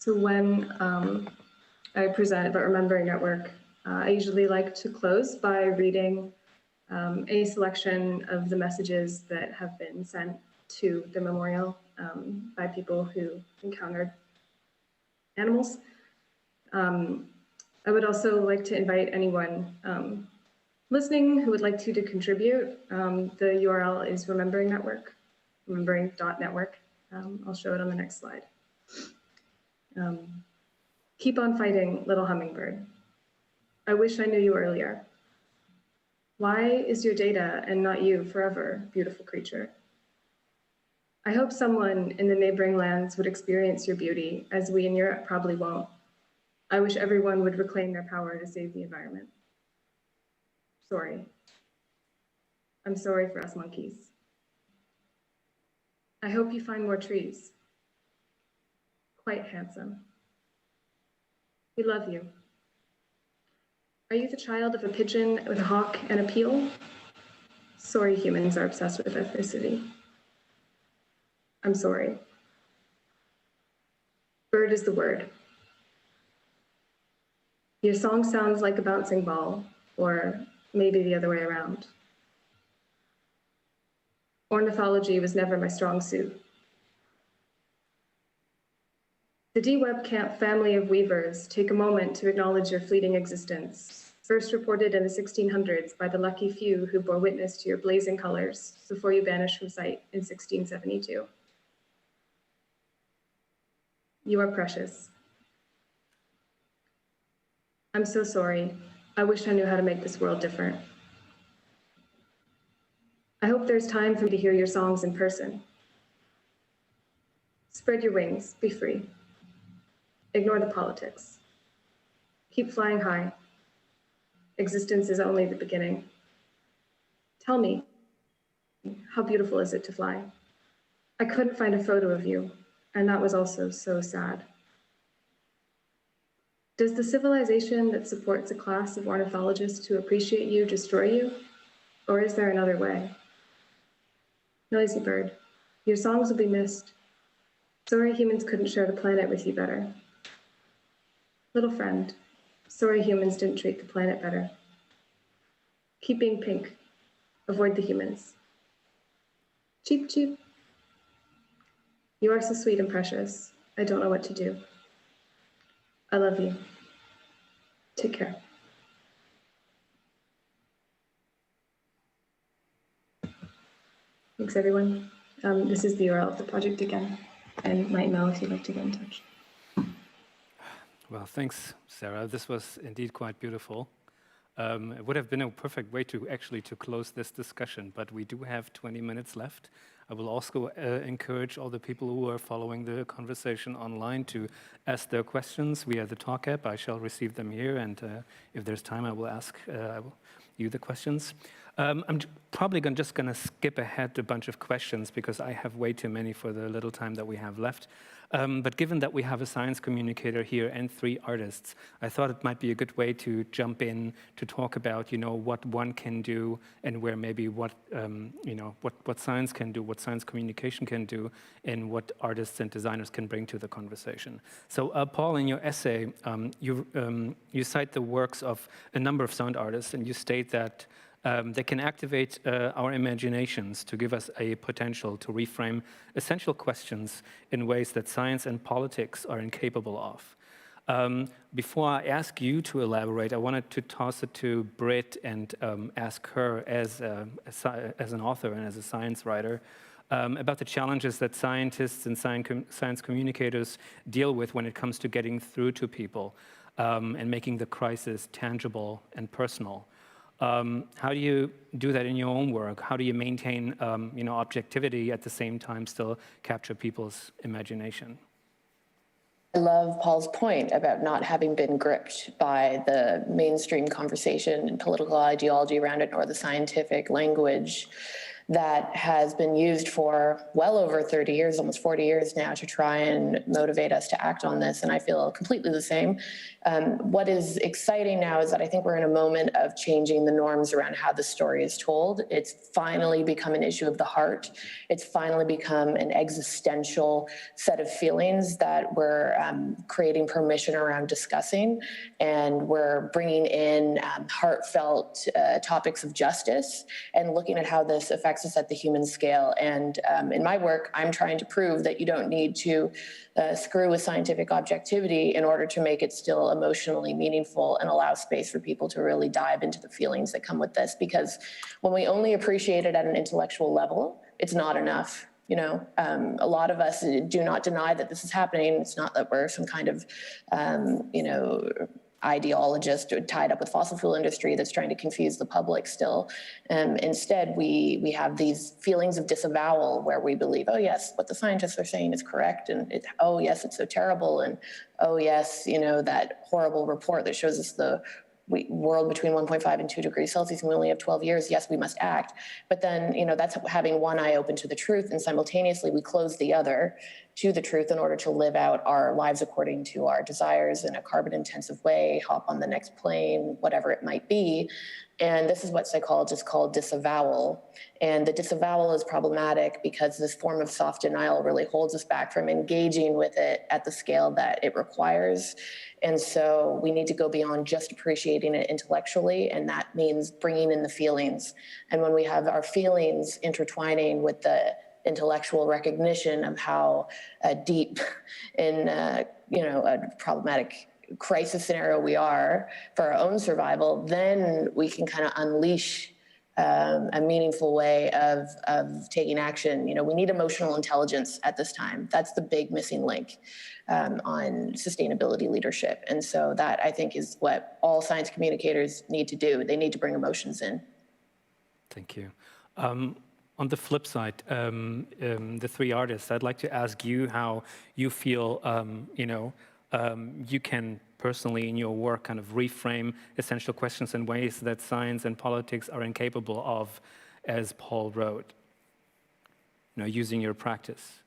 So when I present about Remembering Network, I usually like to close by reading a selection of the messages that have been sent to the memorial by people who encountered animals. I would also like to invite anyone listening who would like to contribute. The URL is Remembering Network, remembering.network. I'll show it on the next slide. Keep on fighting, little hummingbird. I wish I knew you earlier. Why is your data and not you forever, beautiful creature? I hope someone in the neighboring lands would experience your beauty, as we in Europe probably won't. I wish everyone would reclaim their power to save the environment. Sorry. I'm sorry for us monkeys. I hope you find more trees. Quite handsome. We love you. Are you the child of a pigeon with a hawk and a peel? Sorry, humans are obsessed with ethnicity. I'm sorry. Bird is the word. Your song sounds like a bouncing ball, or maybe the other way around. Ornithology was never my strong suit. The D-Web Camp family of weavers take a moment to acknowledge your fleeting existence, first reported in the 1600s by the lucky few who bore witness to your blazing colors before you vanished from sight in 1672. You are precious. I'm so sorry. I wish I knew how to make this world different. I hope there's time for me to hear your songs in person. Spread your wings, be free. Ignore the politics. Keep flying high. Existence is only the beginning. Tell me, how beautiful is it to fly? I couldn't find a photo of you, and that was also so sad. Does the civilization that supports a class of ornithologists who appreciate you destroy you? Or is there another way? Noisy bird, your songs will be missed. Sorry humans couldn't share the planet with you better. Little friend, sorry humans didn't treat the planet better. Keep being pink. Avoid the humans. Cheep, cheep. You are so sweet and precious. I don't know what to do. I love you. Take care. Thanks, everyone. This is the URL of the project again, and my email if you'd like to get in touch. Well, thanks, Sarah. This was indeed quite beautiful. It would have been a perfect way to actually close this discussion, but we do have 20 minutes left. I will also encourage all the people who are following the conversation online to ask their questions via the Talk app. I shall receive them here, and if there's time, I will ask you the questions. I'm probably just going to skip ahead a bunch of questions because I have way too many for the little time that we have left. But given that we have a science communicator here and 3 artists, I thought it might be a good way to jump in to talk about, what one can do and where maybe what science can do, what science communication can do, and what artists and designers can bring to the conversation. So, Paul, in your essay, you cite the works of a number of sound artists, and you state that they can activate our imaginations to give us a potential to reframe essential questions in ways that science and politics are incapable of. Before I ask you to elaborate, I wanted to toss it to Britt and ask her as an author and as a science writer about the challenges that scientists and science communicators deal with when it comes to getting through to people and making the crisis tangible and personal. How do you do that in your own work? How do you maintain, objectivity at the same time still capture people's imagination? I love Paul's point about not having been gripped by the mainstream conversation and political ideology around it, or the scientific language. that has been used for well over 30 years, almost 40 years now, to try and motivate us to act on this. And I feel completely the same. What is exciting now is that I think we're in a moment of changing the norms around how the story is told. It's finally become an issue of the heart. It's finally become an existential set of feelings that we're creating permission around discussing. And we're bringing in heartfelt topics of justice and looking at how this affects us at the human scale. And in my work, I'm trying to prove that you don't need to screw with scientific objectivity in order to make it still emotionally meaningful and allow space for people to really dive into the feelings that come with this. Because when we only appreciate it at an intellectual level, it's not enough. You know, a lot of us do not deny that this is happening. It's not that we're some kind of, you know, ideologist tied up with fossil fuel industry that's trying to confuse the public still. Instead, we have these feelings of disavowal where we believe, oh yes, what the scientists are saying is correct, and oh yes, it's so terrible, and oh yes, you know, that horrible report that shows us the world between 1.5 and 2 degrees Celsius, and we only have 12 years, yes, we must act. But then, you know, that's having one eye open to the truth, and simultaneously we close the other to the truth in order to live out our lives according to our desires in a carbon-intensive way, hop on the next plane, whatever it might be. And this is what psychologists call disavowal. And the disavowal is problematic because this form of soft denial really holds us back from engaging with it at the scale that it requires. And so we need to go beyond just appreciating it intellectually, and that means bringing in the feelings. And when we have our feelings intertwining with the intellectual recognition of how deep in you know, a problematic crisis scenario we are for our own survival, then we can kind of unleash a meaningful way of taking action. You know, we need emotional intelligence at this time. That's the big missing link on sustainability leadership. And so that, I think, is what all science communicators need to do. They need to bring emotions in. Thank you. On the flip side, the three artists, I'd like to ask you how you feel, you know, you can personally in your work kind of reframe essential questions in ways that science and politics are incapable of, as Paul wrote, you know, using your practice.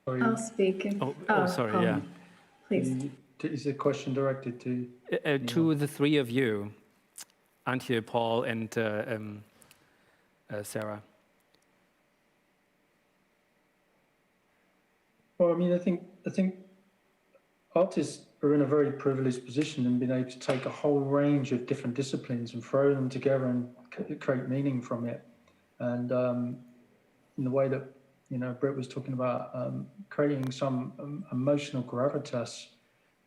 I'll speak. Oh, sorry, yeah. Please. Is the question directed to? To the three of you, Antye, Paul, and Sarah. Well, I mean, I think artists are in a very privileged position in being able to take a whole range of different disciplines and throw them together and create meaning from it. And in the way that, you know, Britt was talking about creating some emotional gravitas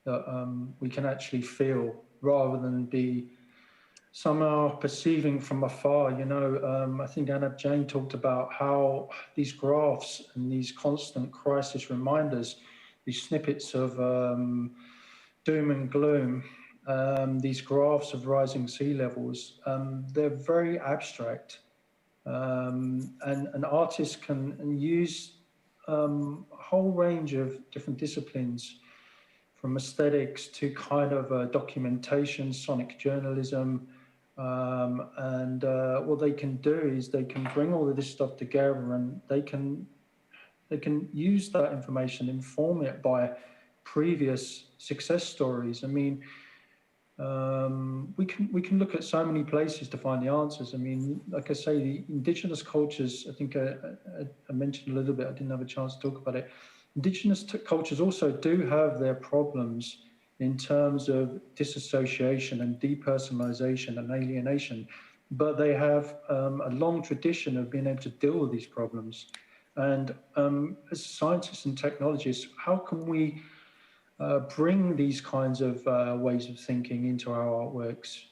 that we can actually feel rather than be somehow perceiving from afar. You know, I think Jane talked about how these graphs and these constant crisis reminders, these snippets of doom and gloom, these graphs of rising sea levels, they're very abstract. And artists can use a whole range of different disciplines, from aesthetics to kind of documentation, sonic journalism. And what they can do is they can bring all of this stuff together, and they can use that information, inform it by previous success stories. I mean, we can look at so many places to find the answers. I mean, like I say, the indigenous cultures, I think I mentioned a little bit, I didn't have a chance to talk about it. Indigenous cultures also do have their problems in terms of disassociation and depersonalization and alienation, but they have a long tradition of being able to deal with these problems. And as scientists and technologists, how can we bring these kinds of ways of thinking into our artworks?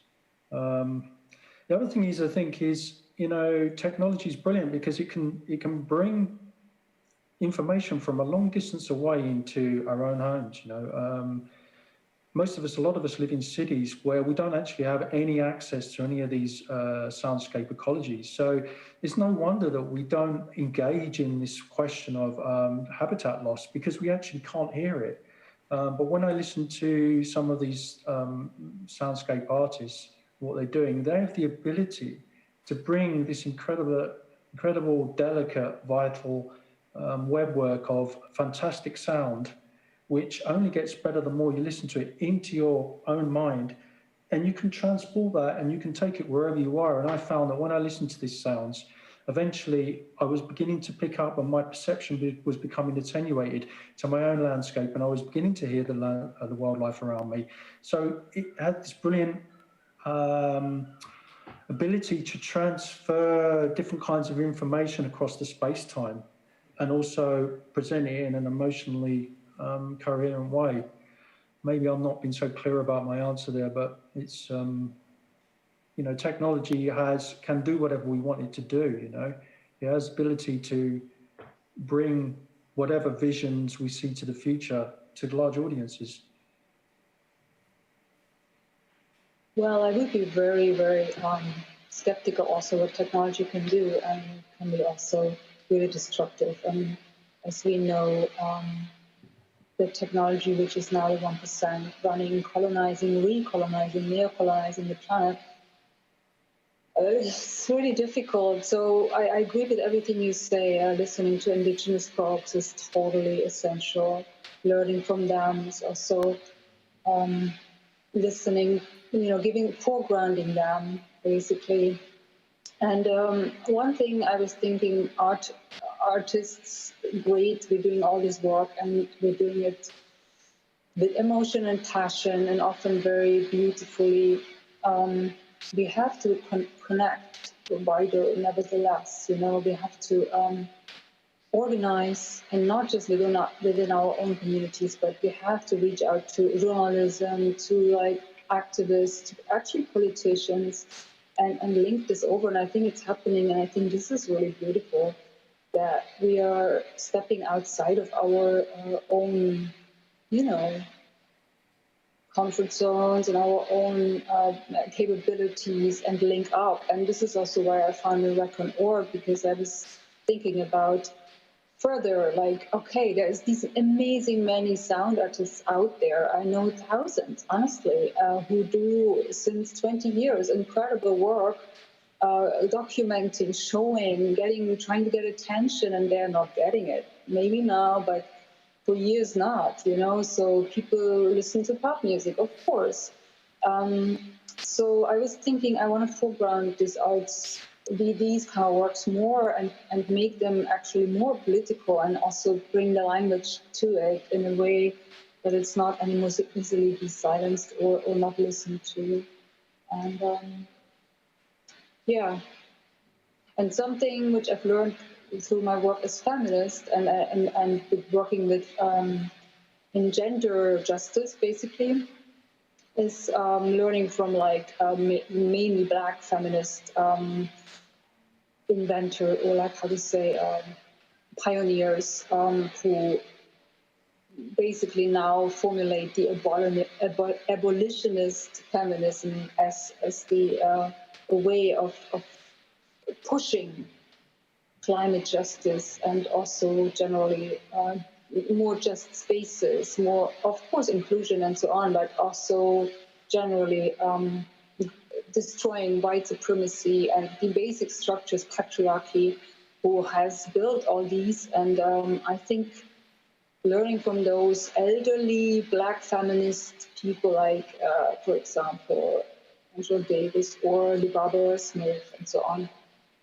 The other thing is, I think, is, you know, technology is brilliant because it can bring information from a long distance away into our own homes. You know, a lot of us live in cities where we don't actually have any access to any of these soundscape ecologies. So it's no wonder that we don't engage in this question of habitat loss, because we actually can't hear it. But when I listen to some of these soundscape artists, what they're doing, they have the ability to bring this incredible, delicate, vital web work of fantastic sound, which only gets better the more you listen to it, into your own mind. And you can transport that and you can take it wherever you are. And I found that when I listened to these sounds, eventually I was beginning to pick up, and my perception was becoming attenuated to my own landscape, and I was beginning to hear the wildlife around me. So it had this brilliant ability to transfer different kinds of information across the space-time, and also present it in an emotionally coherent way. Maybe I'm not being so clear about my answer there, but it's, you know, technology can do whatever we want it to do, you know. It has ability to bring whatever visions we see to the future to large audiences. Well, I would be very, very skeptical also what technology can do, and can be also really destructive. As we know, the technology which is now 1% running, colonizing, recolonizing, neocolonizing the planet, it's really difficult. So I agree with everything you say. Listening to indigenous folks is totally essential. Learning from them is also listening, you know, foregrounding them, basically. And one thing I was thinking, artists, great, we're doing all this work and we're doing it with emotion and passion and often very beautifully. We have to connect wider, nevertheless, you know, we have to organize, and not just within our own communities, but we have to reach out to journalism, to like activists, to actually politicians, and link this over. And I think it's happening, and I think this is really beautiful, that we are stepping outside of our own, you know, comfort zones and our own capabilities, and link up. And this is also why I founded Recon.org, because I was thinking about further, like, okay, there's these amazing many sound artists out there. I know thousands, honestly, who do since 20 years incredible work, documenting, showing, trying to get attention, and they're not getting it. Maybe now, but for years not, you know. So people listen to pop music, of course. So I was thinking, I want to foreground these arts, these kind of works more, and make them actually more political, and also bring the language to it in a way that it's not anymore so easily be silenced or not listened to. And yeah, and something which I've learned through my work as feminist and working with in gender justice, basically, is learning from like mainly Black feminist inventor, or like how to say, pioneers who basically now formulate the abolitionist feminism as the a way of pushing climate justice, and also generally more just spaces, more, of course, inclusion and so on, but also generally destroying white supremacy and the basic structures, patriarchy, who has built all these. And I think learning from those elderly Black feminist people, like, for example, Angela Davis or Lubaba Smith and so on,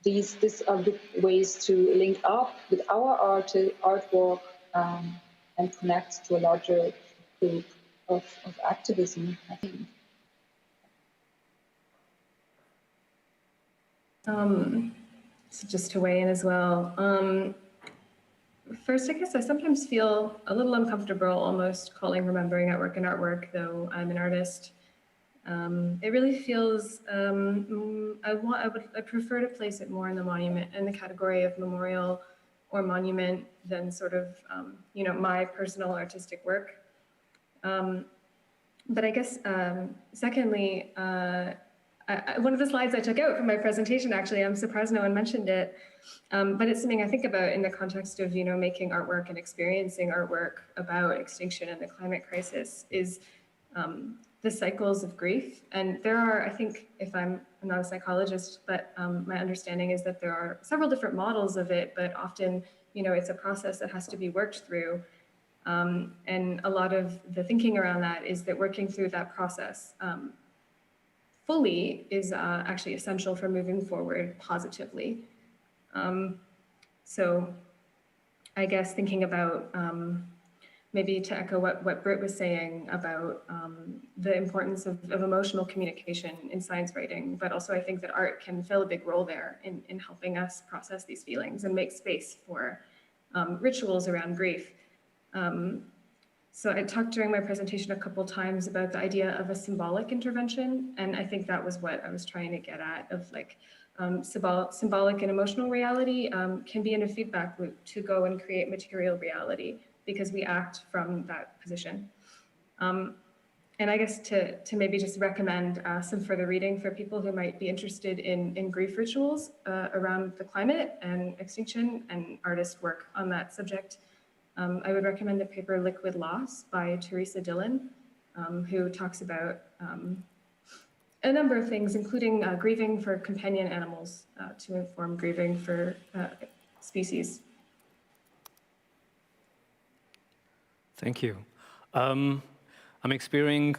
these are good ways to link up with our artwork and connect to a larger group of activism, I think. So just to weigh in as well. First, I guess I sometimes feel a little uncomfortable almost calling Remembering Artwork an artwork, though I'm an artist. It really feels, I prefer to place it more in the category of memorial or monument than sort of, you know, my personal artistic work. But I guess, secondly, one of the slides I took out from my presentation, actually, I'm surprised no one mentioned it, but it's something I think about in the context of, making artwork and experiencing artwork about extinction and the climate crisis is the cycles of grief. And there are, I think, I'm not a psychologist, but my understanding is that there are several different models of it, but often, it's a process that has to be worked through. And a lot of the thinking around that is that working through that process fully is actually essential for moving forward positively. So I guess thinking about maybe to echo what Britt was saying about the importance of emotional communication in science writing, but also I think that art can fill a big role there in helping us process these feelings and make space for rituals around grief. So I talked during my presentation a couple times about the idea of a symbolic intervention, and I think that was what I was trying to get at, of like symbolic and emotional reality can be in a feedback loop to go and create material reality because we act from that position. And I guess to maybe just recommend some further reading for people who might be interested in grief rituals around the climate and extinction and artist work on that subject. I would recommend the paper Liquid Loss by Teresa Dillon, who talks about a number of things, including grieving for companion animals to inform grieving for species. Thank you. I'm experiencing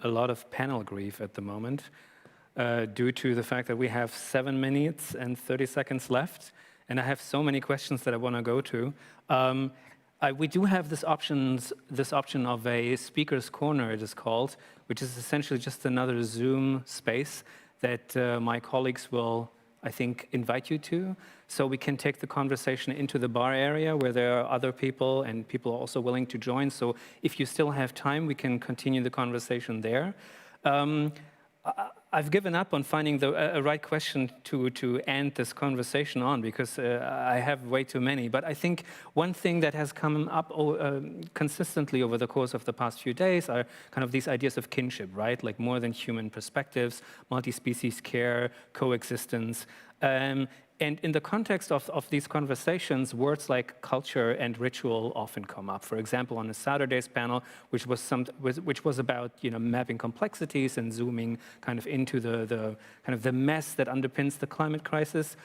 a lot of panel grief at the moment due to the fact that we have 7 minutes and 30 seconds left. And I have so many questions that I want to go to. We do have this option of a speaker's corner, it is called, which is essentially just another Zoom space that my colleagues will, I think, invite you to. So we can take the conversation into the bar area where there are other people and people are also willing to join. So if you still have time, we can continue the conversation there. I've given up on finding a right question to end this conversation on because I have way too many. But I think one thing that has come up consistently over the course of the past few days are kind of these ideas of kinship, right? Like more than human perspectives, multi-species care, coexistence. And in the context of these conversations, words like culture and ritual often come up. For example, on a Saturday's panel, which was about mapping complexities and zooming kind of into the mess that underpins the climate crisis.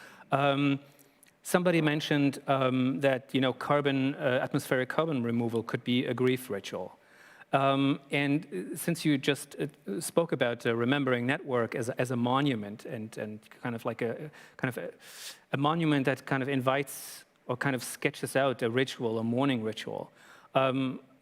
Somebody mentioned that atmospheric carbon removal could be a grief ritual. And since you just spoke about remembering network as a monument and kind of like a monument that kind of invites or kind of sketches out a ritual, a morning ritual,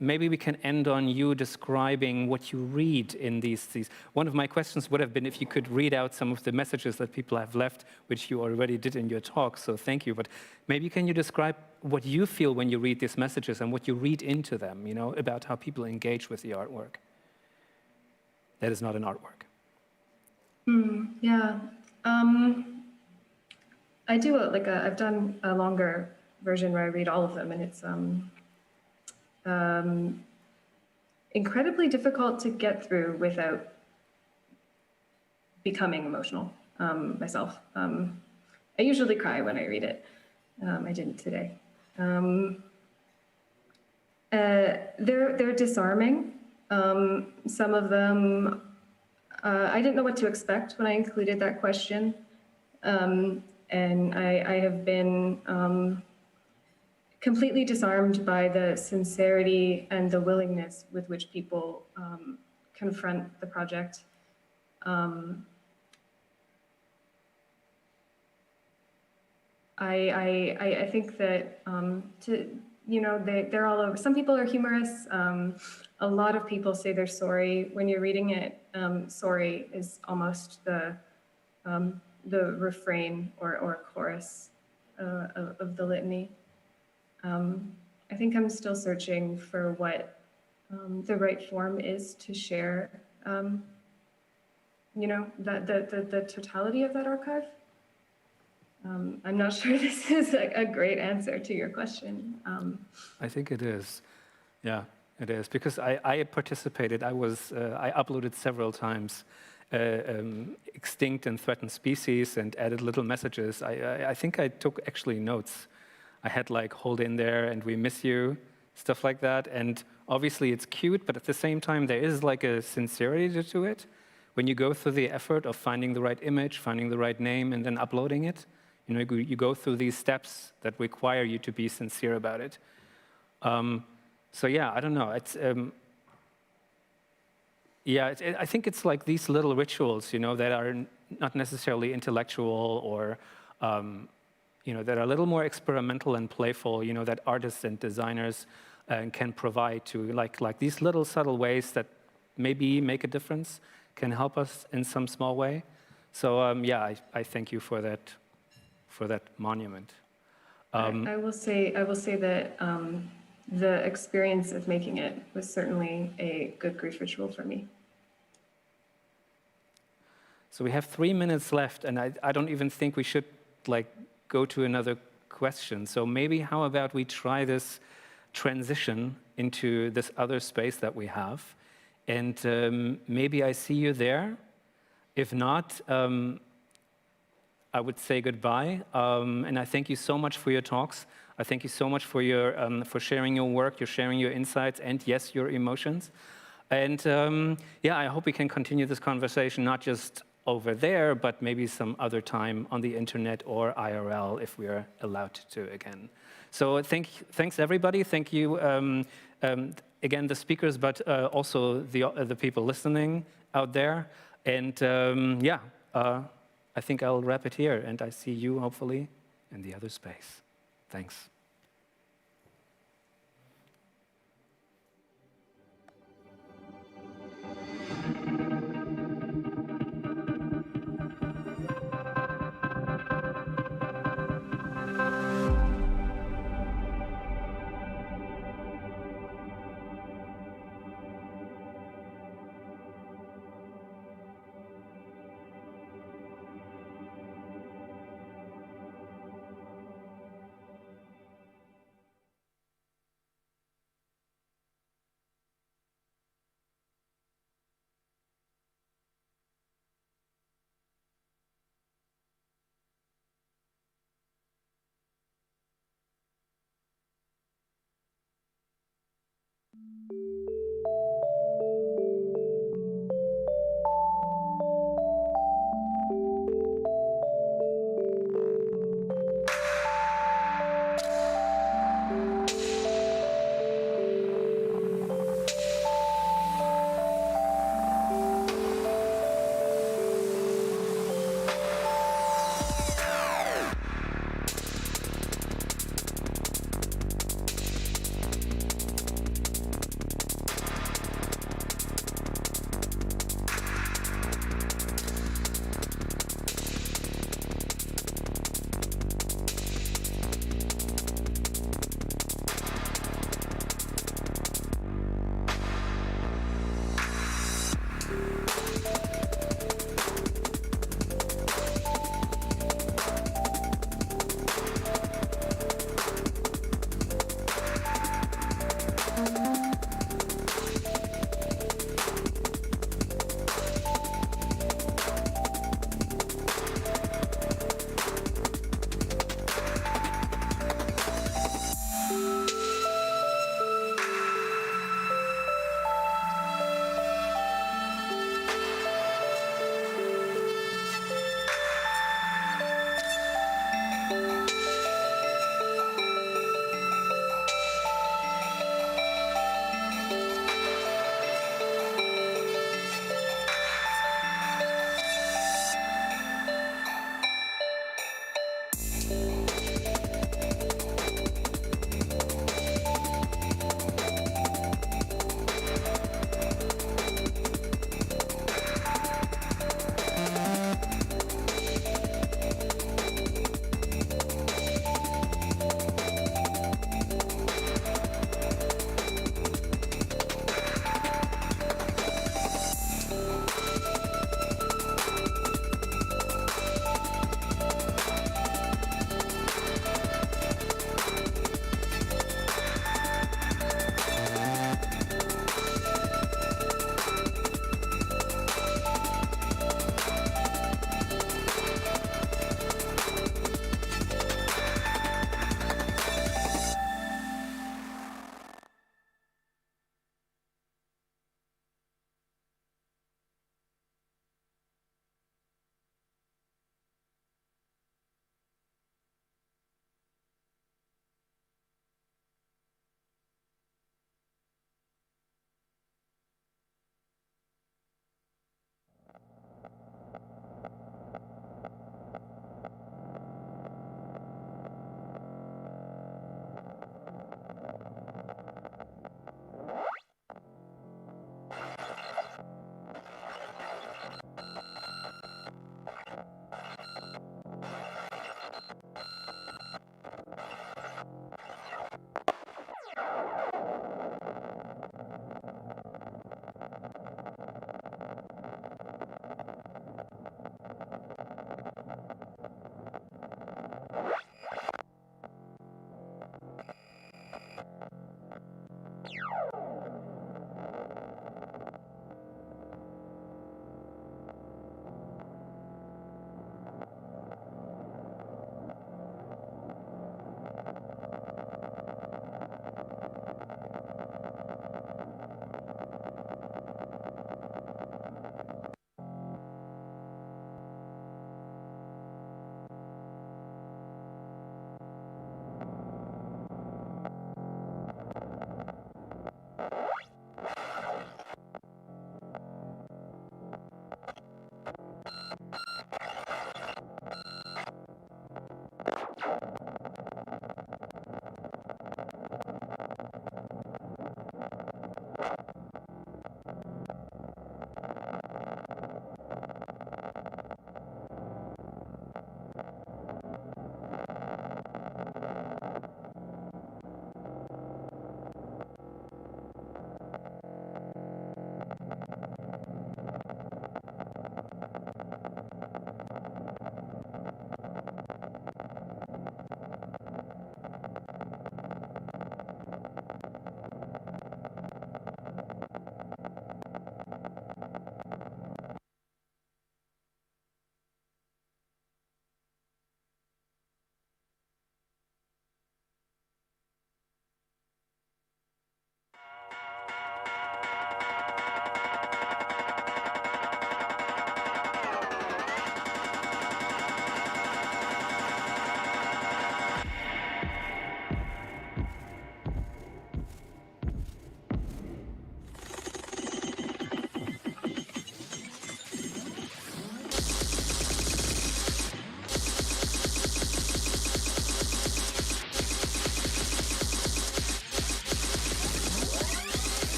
maybe we can end on you describing what you read in these. One of my questions would have been if you could read out some of the messages that people have left, which you already did in your talk, so thank you. But maybe can you describe what you feel when you read these messages and what you read into them, about how people engage with the artwork? That is not an artwork. Yeah. I do I've done a longer version where I read all of them, and it's incredibly difficult to get through without becoming emotional myself. I usually cry when I read it. I didn't today. They're disarming. Some of them, I didn't know what to expect when I included that question. And I have been completely disarmed by the sincerity and the willingness with which people confront the project. I think that they're all over. Some people are humorous. A lot of people say they're sorry. When you're reading it, sorry is almost the refrain or chorus of the litany. I think I'm still searching for what the right form is to share, the totality of that archive. I'm not sure this is a great answer to your question. I think it is. Yeah, it is. Because I participated. I uploaded several times. extinct and threatened species and added little messages. I think I took actually notes. I had like, hold in there and we miss you, stuff like that. And obviously it's cute, but at the same time, there is like a sincerity to it. When you go through the effort of finding the right image, finding the right name, and then uploading it, you know, you go through these steps that require you to be sincere about it. So yeah, I don't know. It's, I think it's like these little rituals, you know, that are not necessarily intellectual or, you know, that are a little more experimental and playful, you know, that artists and designers can provide to, like these little subtle ways that maybe make a difference, can help us in some small way. So yeah, I thank you for that monument. I will say that the experience of making it was certainly a good grief ritual for me. So we have 3 minutes left, and I don't even think we should like go to another question. So maybe how about we try this transition into this other space that we have, and maybe I see you there. If not, I would say goodbye, and I thank you so much for your talks. I thank you so much for your for sharing your work, you're sharing your insights, and yes, your emotions. And yeah, I hope we can continue this conversation not just over there, but maybe some other time on the internet or IRL if we are allowed to again. So thanks everybody. Thank you again the speakers, but also the people listening out there. And yeah, I think I'll wrap it here, and I see you hopefully in the other space. Thanks.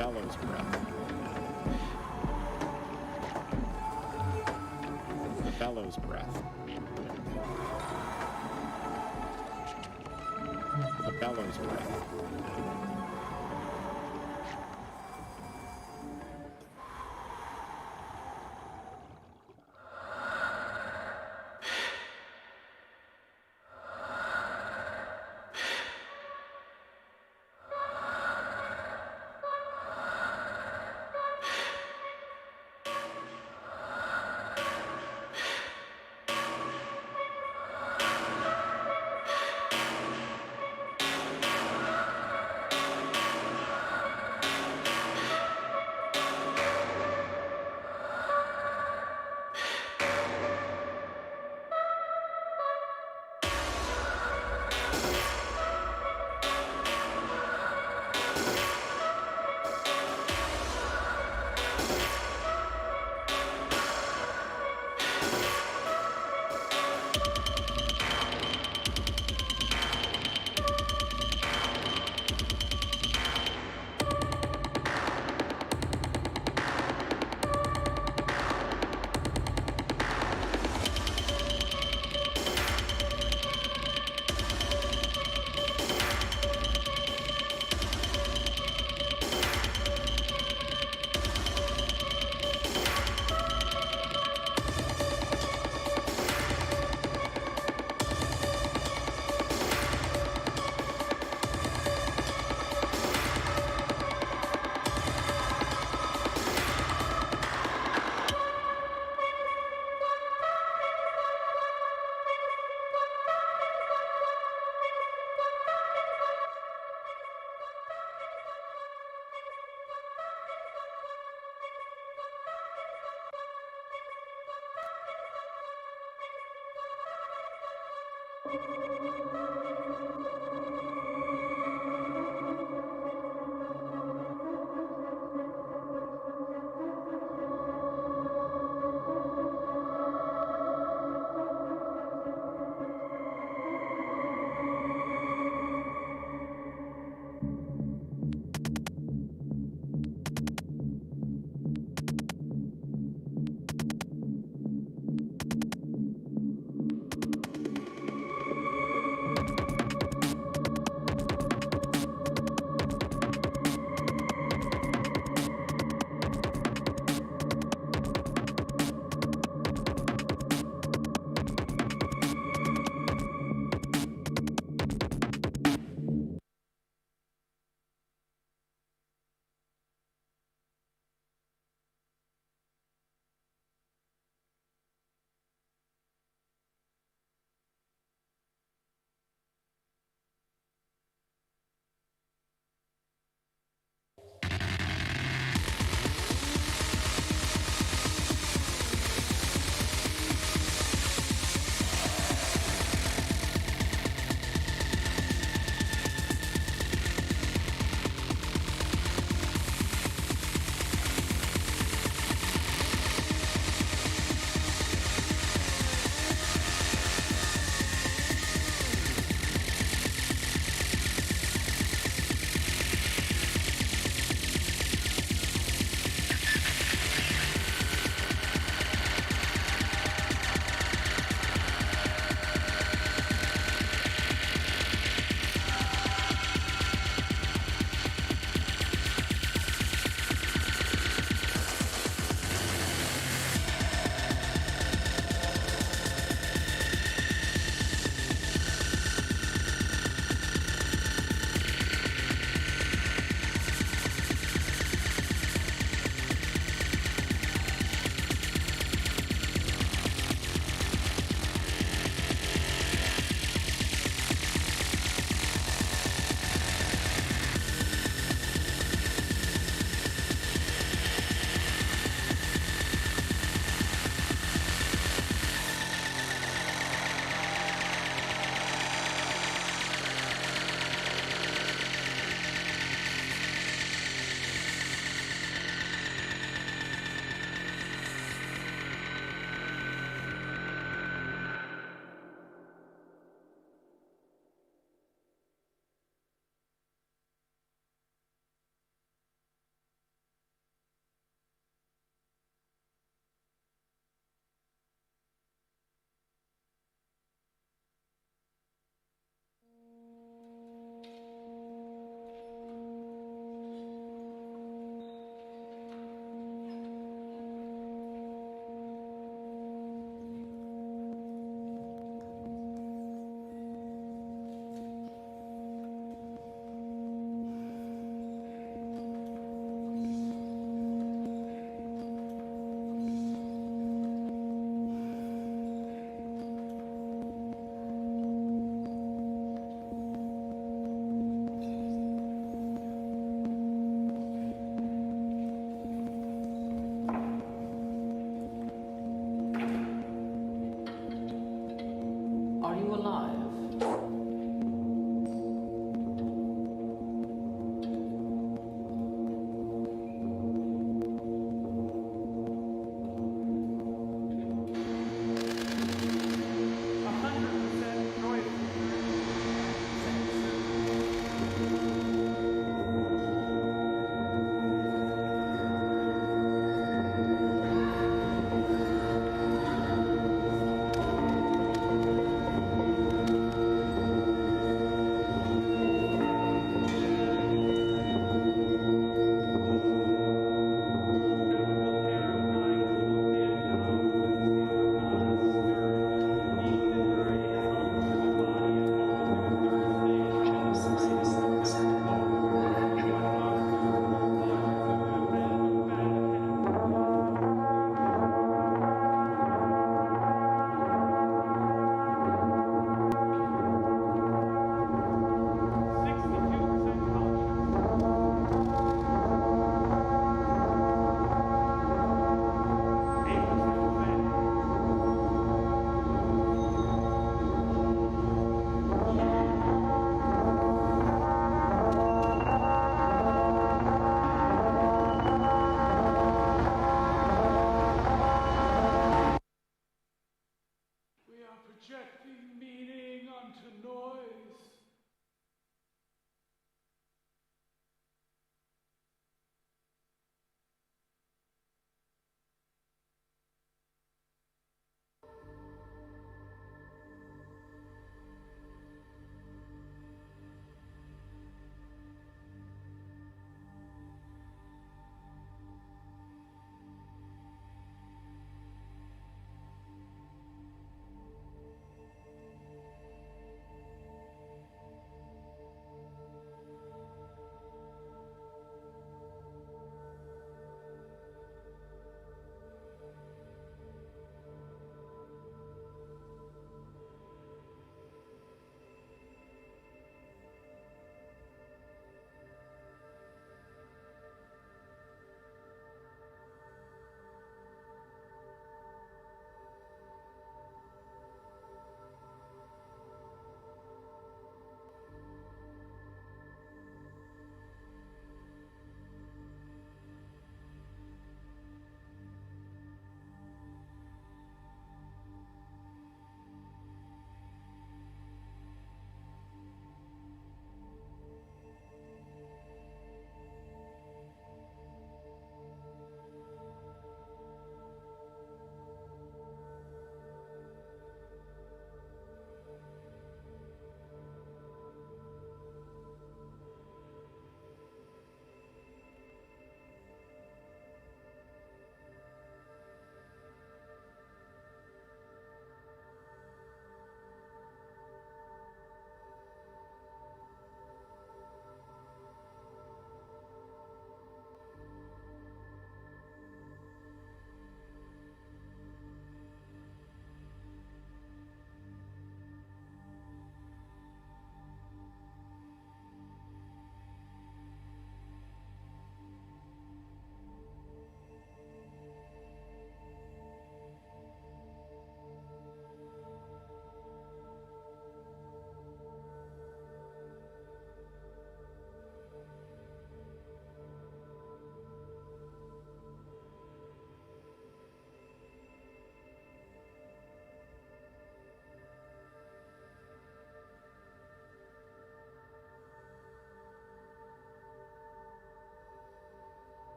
bellows breath. The bellows breath. The bellows breath.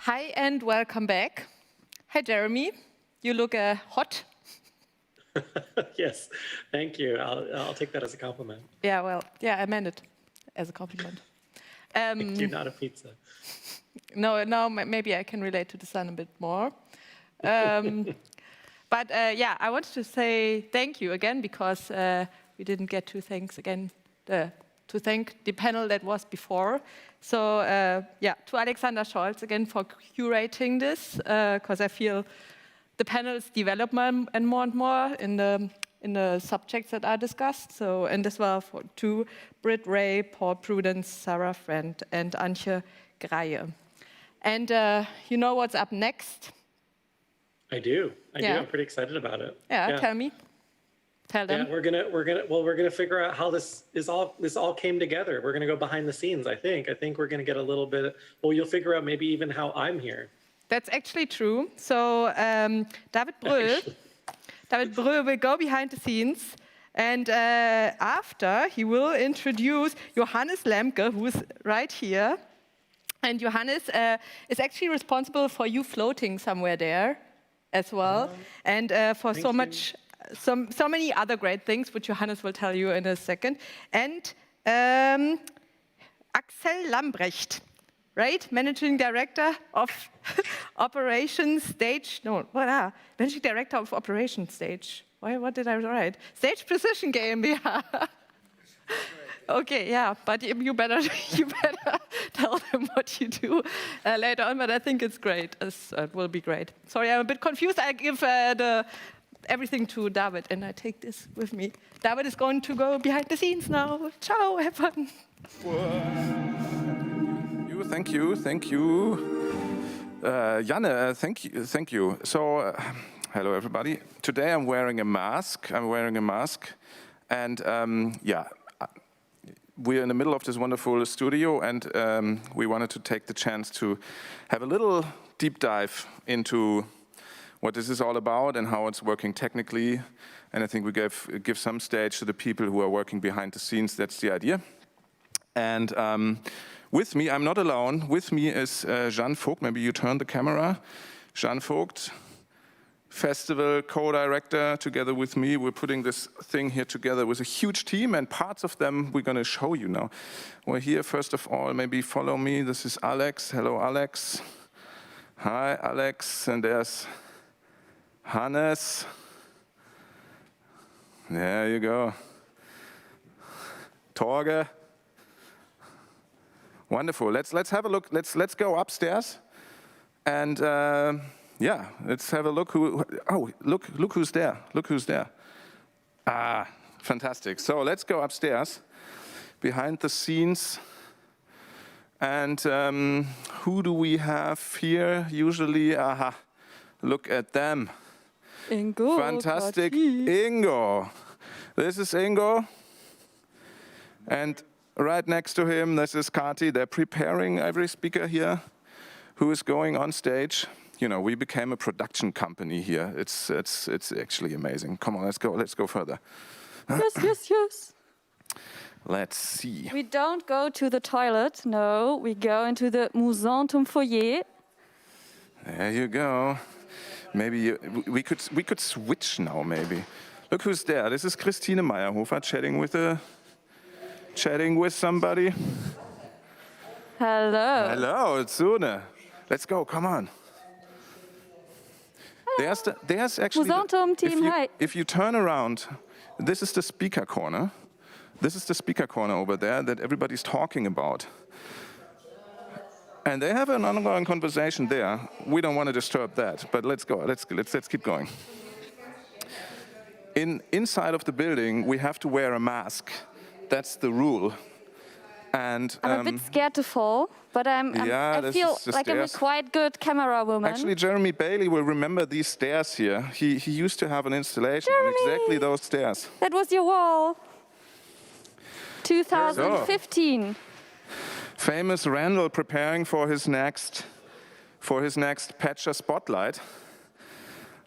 Hi and welcome back. Hi, Jeremy. You look hot. Yes, thank you. I'll take that as a compliment. Yeah, well, yeah, I meant it as a compliment. Thank you, not a pizza. No, maybe I can relate to the sun a bit more. But yeah, I wanted to say thank you again because we didn't get to thank the panel that was before. So yeah, to Alexander Scholz again for curating this because I feel the panels develop more and more in the subjects that are discussed. So and as well to Britt Ray, Paul Prudence, Sarah Friend, and Antye Greie. And you know what's up next? I do. I'm pretty excited about it. Yeah. Tell me. Tell them. Yeah, we're gonna figure out how this all came together. We're gonna go behind the scenes. I think we're gonna get a little bit. Well, you'll figure out maybe even how I'm here. That's actually true. So David Brø will go behind the scenes, and after he will introduce Johannes Lemke, who's right here. And Johannes is actually responsible for you floating somewhere there as well, and for so many other great things, which Johannes will tell you in a second. And Axel Lambrecht, right? Managing Director of Operations Stage. Managing Director of Operations Stage. What did I write? Stage Precision GmbH. Okay, yeah, but you better tell them what you do later on. But I think it's great. It will be great. Sorry, I'm a bit confused. I give everything to David, and I take this with me. David is going to go behind the scenes now. Ciao, have fun. Thank you. Janne, thank you. So, hello everybody. Today I'm wearing a mask. And yeah, we're in the middle of this wonderful studio, and we wanted to take the chance to have a little deep dive into what this is all about and how it's working technically. And I think we give some stage to the people who are working behind the scenes. That's the idea. And with me, I'm not alone. With me is Jeanne Vogt. Maybe you turn the camera. Jeanne Vogt, festival co-director, together with me. We're putting this thing here together with a huge team, and parts of them we're going to show you now. We're here, first of all, maybe follow me. This is Alex. Hello, Alex. Hi, Alex. And there's Hannes. There you go. Torge. Wonderful. Let's have a look. Let's go upstairs, and yeah, let's have a look. Look who's there. Look who's there. Ah, fantastic. So let's go upstairs, behind the scenes, and who do we have here? Usually, look at them. Ingo. Fantastic, Kati. Ingo. This is Ingo, and right next to him, this is Kati. They're preparing every speaker here who is going on stage. You know, we became a production company here. It's actually amazing. Come on, let's go further. Yes. Let's see. We don't go to the toilet. No, we go into the Musantum foyer. There you go. Maybe we could switch now. Maybe. Look who's there. This is Christine Meyerhofer chatting with somebody. Hello, it's Sune. Let's go, come on. There's actually, if you turn around, this is the speaker corner. This is the speaker corner over there that everybody's talking about. And they have an ongoing conversation there. We don't want to disturb that, but let's go, let's keep going. Inside of the building, we have to wear a mask. That's the rule. And I'm a bit scared to fall, but I feel like I'm a quite good camera woman. Actually, Jeremy Bailey will remember these stairs here. He used to have an installation on exactly those stairs. That was your wall. 2015. famous Randall preparing for his next Patcher Spotlight.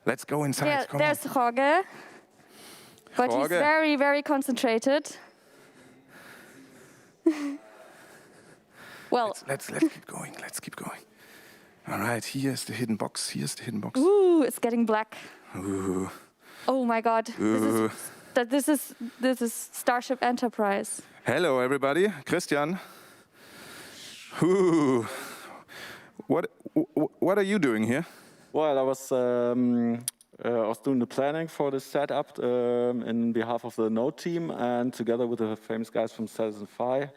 Let's go inside. Yeah, there's Jorge. But he's very, very concentrated. Well, let's keep going. Let's keep going. All right, here's the hidden box. Here's the hidden box. Ooh, it's getting black. Ooh. Oh my God. Ooh. This is Starship Enterprise. Hello, everybody. Christian. Ooh. What are you doing here? Well, I was doing the planning for this setup in behalf of the NODE team, and together with the famous guys from Citizen Phi,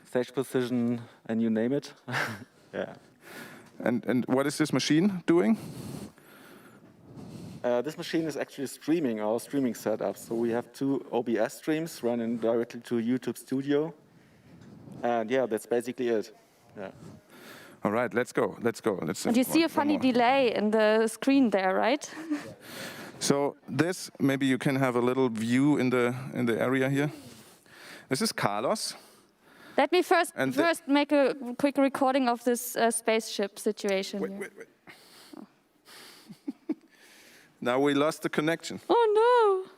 stage precision, and you name it. Yeah. And what is this machine doing? This machine is actually streaming our streaming setup. So we have 2 OBS streams running directly to YouTube Studio, and yeah, that's basically it. Yeah. All right, let's go. And you see a funny delay in the screen there, right? So this, maybe you can have a little view in the area here. This is Carlos. Let me first make a quick recording of this spaceship situation. Wait. Now we lost the connection. Oh no!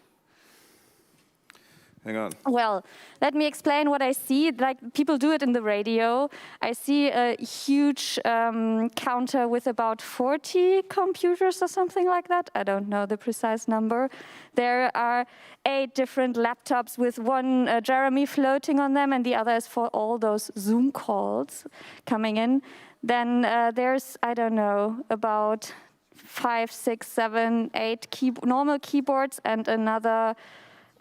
Hang on. Well, let me explain what I see. Like people do it in the radio. I see a huge counter with about 40 computers or something like that. I don't know the precise number. There are 8 different laptops with one Jeremy floating on them, and the other is for all those Zoom calls coming in. Then there's, I don't know, about 5, 6, 7, 8 normal keyboards and another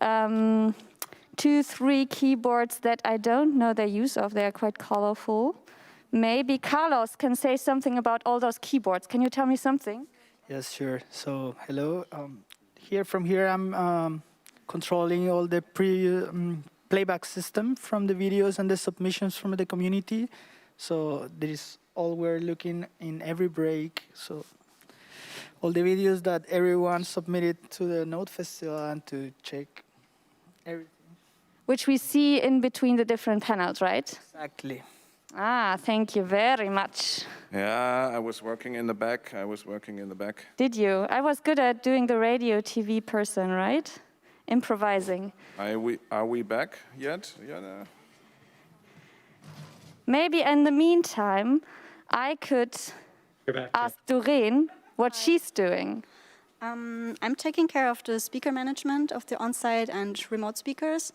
2, 3 keyboards that I don't know the use of. They are quite colorful. Maybe Carlos can say something about all those keyboards. Can you tell me something? Yes, sure. So, hello. From here, I'm controlling all the playback system from the videos and the submissions from the community. So, that is all we're looking in every break. So, all the videos that everyone submitted to the Node Festival and to check everything. Which we see in between the different panels, right? Exactly. Ah, thank you very much. Yeah, I was working in the back. Did you? I was good at doing the radio TV person, right? Improvising. Are we back yet? Yeah. No. Maybe in the meantime, I could ask Doreen what she's doing. I'm taking care of the speaker management of the on-site and remote speakers.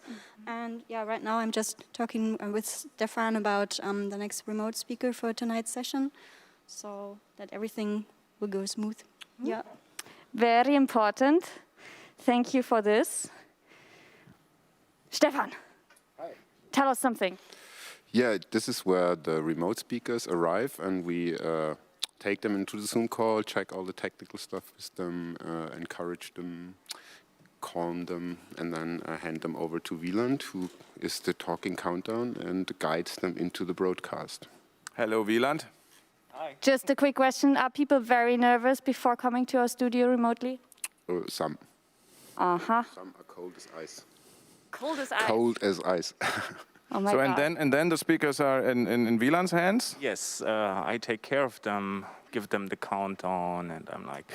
And yeah, right now I'm just talking with Stefan about the next remote speaker for tonight's session, so that everything will go smooth. Yeah. Very important. Thank you for this. Stefan, tell us something. Yeah, this is where the remote speakers arrive, and we take them into the Zoom call, check all the technical stuff with them, encourage them, calm them, and then hand them over to Wieland, who is the talking countdown and guides them into the broadcast. Hello, Wieland. Hi. Just a quick question. Are people very nervous before coming to our studio remotely? Some. Uh-huh. Some are cold as ice. Cold as ice? Cold as ice. Oh my God. And then the speakers are in Wieland's hands? Yes, I take care of them, give them the countdown, and I'm like,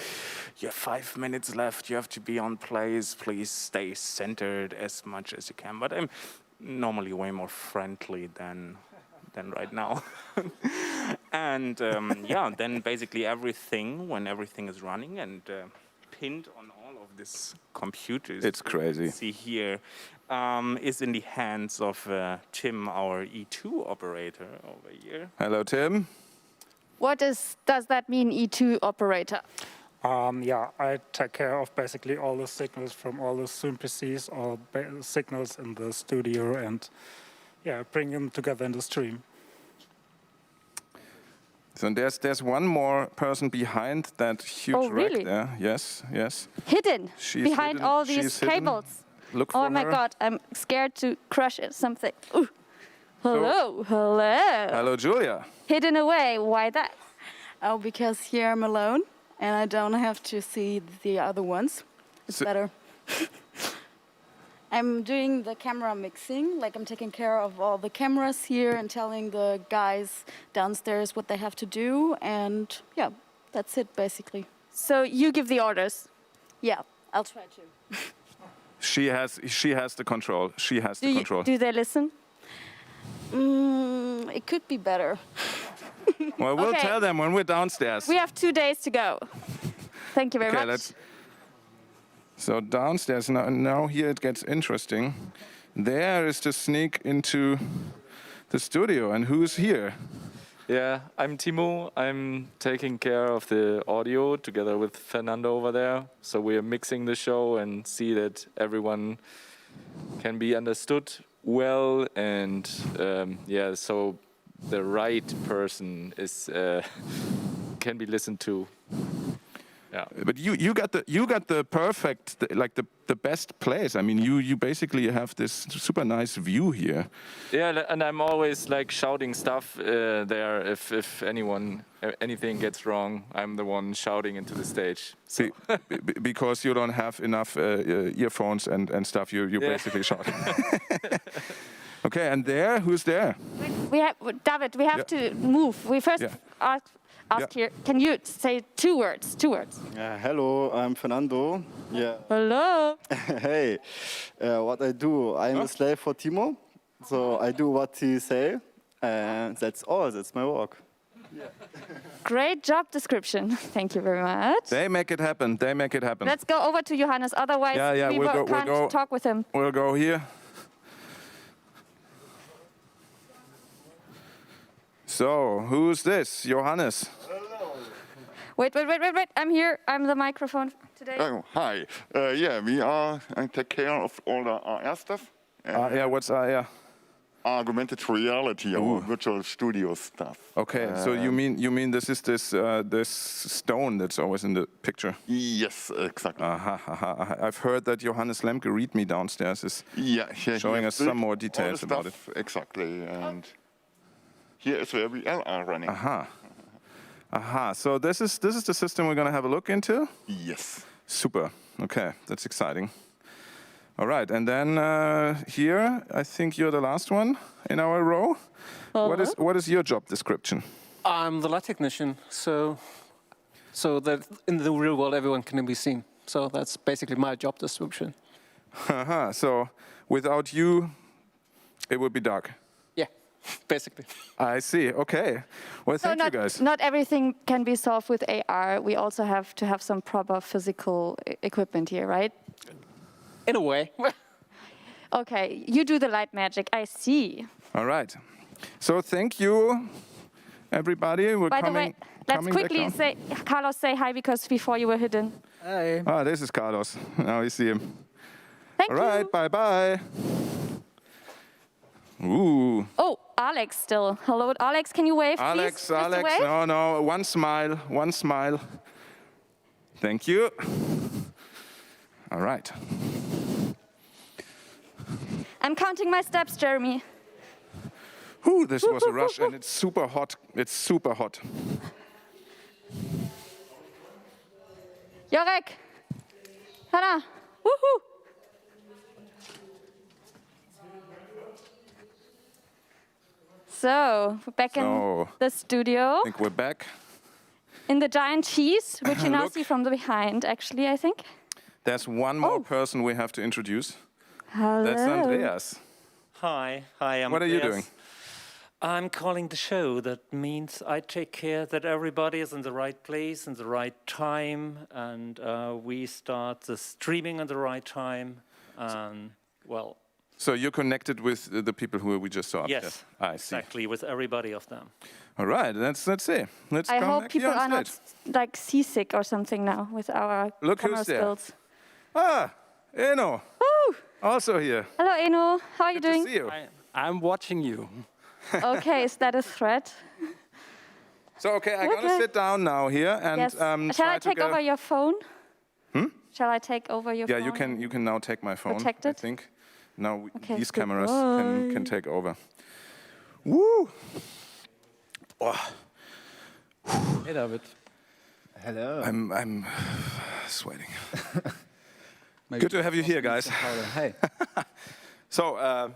you have 5 minutes left, you have to be on place, please stay centered as much as you can. But I'm normally way more friendly than right now. And yeah, then basically when everything is running and pinned on all of these computers. It's crazy. You see here, is in the hands of Tim, our E2 operator over here. Hello, Tim. What does that mean, E2 operator? Yeah, I take care of basically all the signals from all the Zoom PCs, all signals in the studio, and yeah, bring them together in the stream. So there's one more person behind that huge rack there. Yes. Hidden She's behind all these cables. Look for her. Oh my God, I'm scared to crush something. Ooh. Hello. Hello, Julia. Hidden away, why that? Oh, because here I'm alone and I don't have to see the other ones. It's better. I'm doing the camera mixing, like I'm taking care of all the cameras here and telling the guys downstairs what they have to do, and yeah, that's it basically. So you give the orders? Yeah, I'll try to. She has the control. She has the control. Do they listen? It could be better. Well, we'll tell them when we're downstairs. We have 2 days to go. Thank you very much. So downstairs, now here it gets interesting. There is the sneak into the studio, and who's here? Yeah, I'm Timo. I'm taking care of the audio together with Fernando over there. So we are mixing the show and see that everyone can be understood well, and yeah, so the right person is can be listened to. Yeah. But you got the perfect, like the best place. I mean, you basically have this super nice view here. Yeah, and I'm always like shouting stuff there. If anything gets wrong, I'm the one shouting into the stage. So. Because you don't have enough earphones and stuff. You're basically shouting. Okay, and there, who's there? David, we have to move. We first ask here. Can you say 2 words? 2 words. Hello, I'm Fernando. Yeah. Hello. Hey, what I do, I'm a slave for Timo. So I do what he say, and that's all. That's my work. Yeah. Great job description. Thank you very much. They make it happen. They make it happen. Let's go over to Johannes. Otherwise, we can't talk with him. We'll go here. So, who's this? Johannes. Hello. Wait. I'm here. I'm the microphone today. Oh, hi. Yeah, I take care of all the AR stuff. Yeah, what's AR? Augmented reality or virtual studio stuff. Okay, so you mean this is this stone that's always in the picture? Yes, exactly. I've heard that Johannes Lemke, read me downstairs, is showing us some more details about it. Exactly, and here is where we are running. So this is the system we're going to have a look into? Yes. Super. Okay, that's exciting. All right, and then here, I think you're the last one in our row. What is your job description? I'm the lab technician, so that in the real world everyone can be seen. So that's basically my job description. So without you, it would be dark. Yeah, basically. I see. Okay. Well, thank you guys. Not everything can be solved with AR. We also have to have some proper physical equipment here, right? In a way. Okay, you do the light magic, I see. All right. So thank you, everybody. By the way, let's quickly say, Carlos, say hi, because before you were hidden. Hi. Ah, this is Carlos. Now you see him. Thank you. All right, bye-bye. Ooh. Oh, Alex still. Hello, Alex, can you wave, Alex, please? Alex, no, one smile. Thank you. All right. I'm counting my steps, Jeremy. Ooh, this was a rush, and it's super hot. It's super hot. Jorek, Hannah, woohoo! So, we're back in the studio. I think we're back. In the giant cheese, which you now see from the behind, actually, I think. There's one more person we have to introduce. Hello. That's Andreas. Hi, I'm What are you doing? I'm calling the show. That means I take care that everybody is in the right place, in the right time, and we start the streaming at the right time. Well. So you're connected with the people who we just saw up Yes, there? I see. exactly, with everybody of them. All right, let's see. Let's I come hope back people here on are stage. not like seasick or something now with our Look camera who's there. skills. Ah, Eno. Woo! Also here. Hello, Eno. How are you doing? See you. I'm watching you. Okay, is that a threat? So, okay, I'm going to sit down now here and Yes. Shall I take over your phone? Shall I take over your phone? Yeah, you can now take my phone, Protect I it? think. Now these good cameras boy. can take over. Woo! Oh. Hey, David. Hello. I'm sweating. Good to have you here, guys. Hey. So,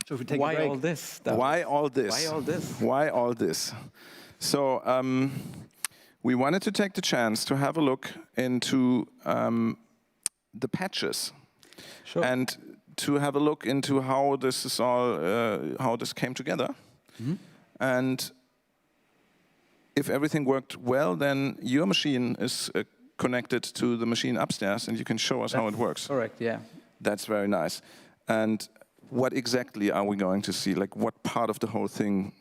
should we take why a break? all this? David? Why all this? Why all this? Why all this? So, we wanted to take the chance to have a look into the patches, and to have a look into how this is all, how this came together, and if everything worked well, then your machine is connected to the machine upstairs, and you can show us how it works. Correct. Yeah. That's very nice. And what exactly are we going to see? Like, what part of the whole thing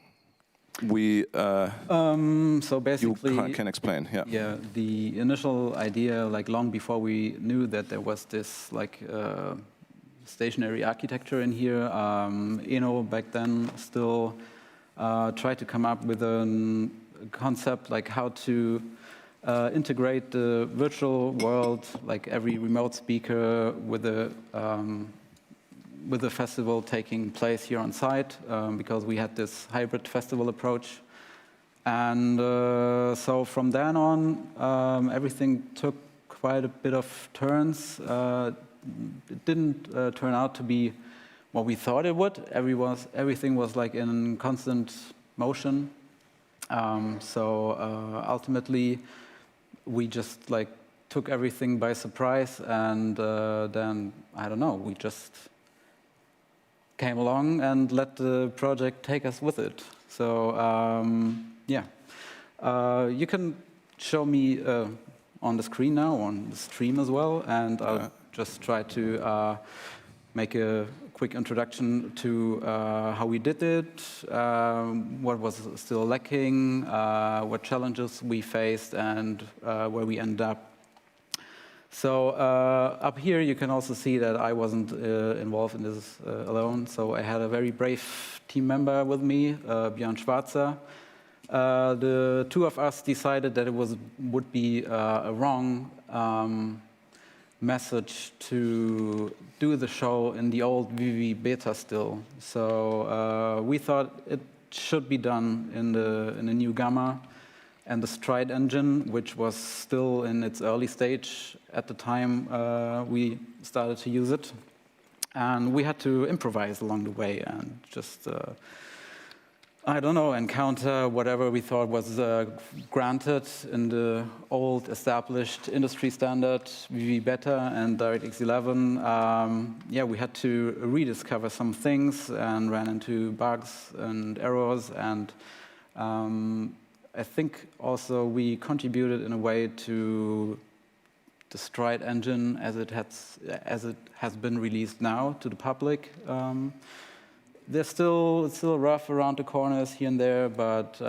we so basically you can explain? Yeah. Yeah. The initial idea, like long before we knew that there was this like stationary architecture in here, back then still tried to come up with a concept like how to integrate the virtual world, like every remote speaker with the festival taking place here on site, because we had this hybrid festival approach. And so from then on, everything took quite a bit of turns. It didn't turn out to be what we thought it would. Everything was like in constant motion. Ultimately, we just like took everything by surprise, and then I don't know, we just came along and let the project take us with it. So yeah, you can show me on the screen now, on the stream as well, and I'll just try to make a quick introduction to how we did it, what was still lacking, what challenges we faced, and where we ended up. So up here you can also see that I wasn't involved in this alone. So I had a very brave team member with me, Björn Schwarzer. The two of us decided that it would be a wrong message to do the show in the old VV beta still. So we thought it should be done in the new Gamma and the Stride engine, which was still in its early stage at the time we started to use it. And we had to improvise along the way and just I don't know, encounter whatever we thought was granted in the old established industry standard VV Beta and DirectX 11. Yeah, we had to rediscover some things and ran into bugs and errors, and I think also we contributed in a way to the Stride engine as it has been released now to the public. It's still rough around the corners here and there, but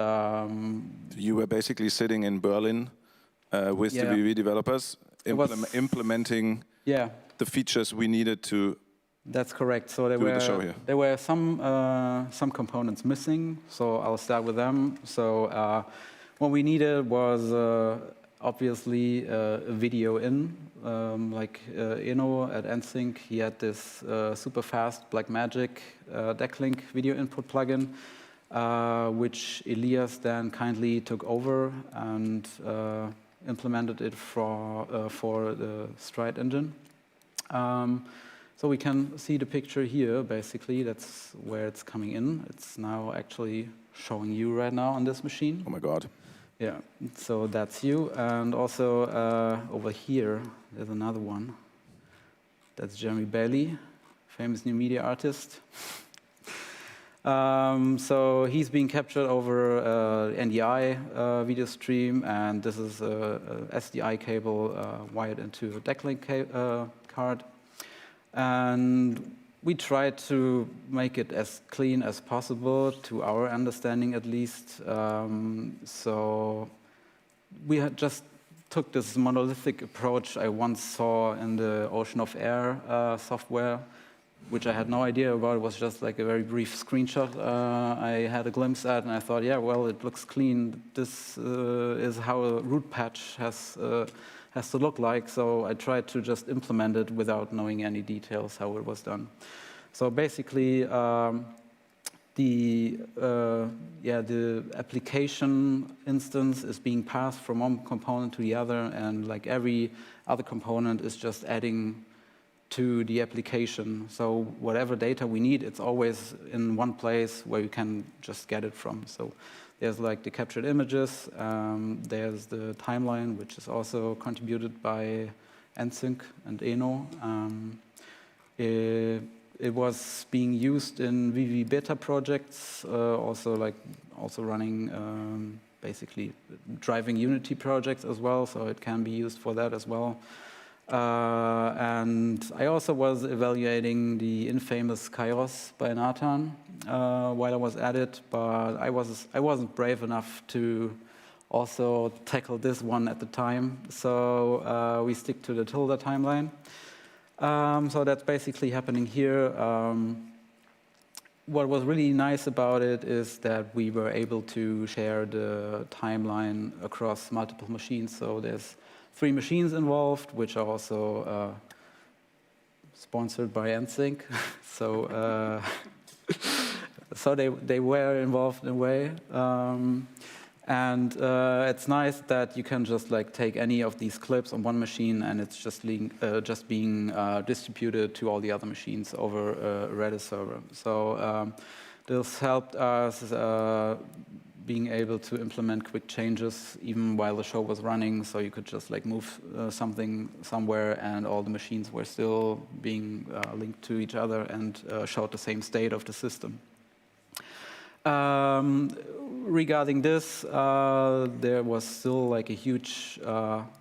you were basically sitting in Berlin with the VV developers, implementing the features we needed to. That's correct. So there were some components missing. So I'll start with them. So what we needed was obviously a video in. Like Eno at NSYNC, he had this super fast Blackmagic Decklink video input plugin, which Elias then kindly took over and implemented it for the Stride engine. So we can see the picture here, basically. That's where it's coming in. It's now actually showing you right now on this machine. Oh my God. Yeah, so that's you. And also over here, there's another one. That's Jeremy Bailey, famous new media artist. So he's being captured over NDI video stream, and this is a SDI cable wired into a Decklink card. And we tried to make it as clean as possible, to our understanding at least. So we had just took this monolithic approach I once saw in the Ocean of Air software, which I had no idea about. It was just like a very brief screenshot I had a glimpse at, and I thought, yeah, well, it looks clean. This is how a root patch has to look like. So I tried to just implement it without knowing any details how it was done. So basically, the application instance is being passed from one component to the other, and like every other component is just adding to the application. So whatever data we need, it's always in one place where you can just get it from. So there's like the captured images, there's the timeline, which is also contributed by NSYNC and ENO. It was being used in VV beta projects, also running basically driving Unity projects as well, so it can be used for that as well. And I also was evaluating the infamous Kairos by Nathan while I was at it, but I wasn't brave enough to also tackle this one at the time, so we stick to the Tilda timeline. So that's basically happening here. What was really nice about it is that we were able to share the timeline across multiple machines. So there's 3 machines involved, which are also sponsored by NSYNC. So, so they were involved in a way. And it's nice that you can just like take any of these clips on one machine, and it's just being distributed to all the other machines over a Redis server. So this helped us being able to implement quick changes even while the show was running. So you could just like move something somewhere, and all the machines were still being linked to each other and showed the same state of the system. Regarding this, there was still like a huge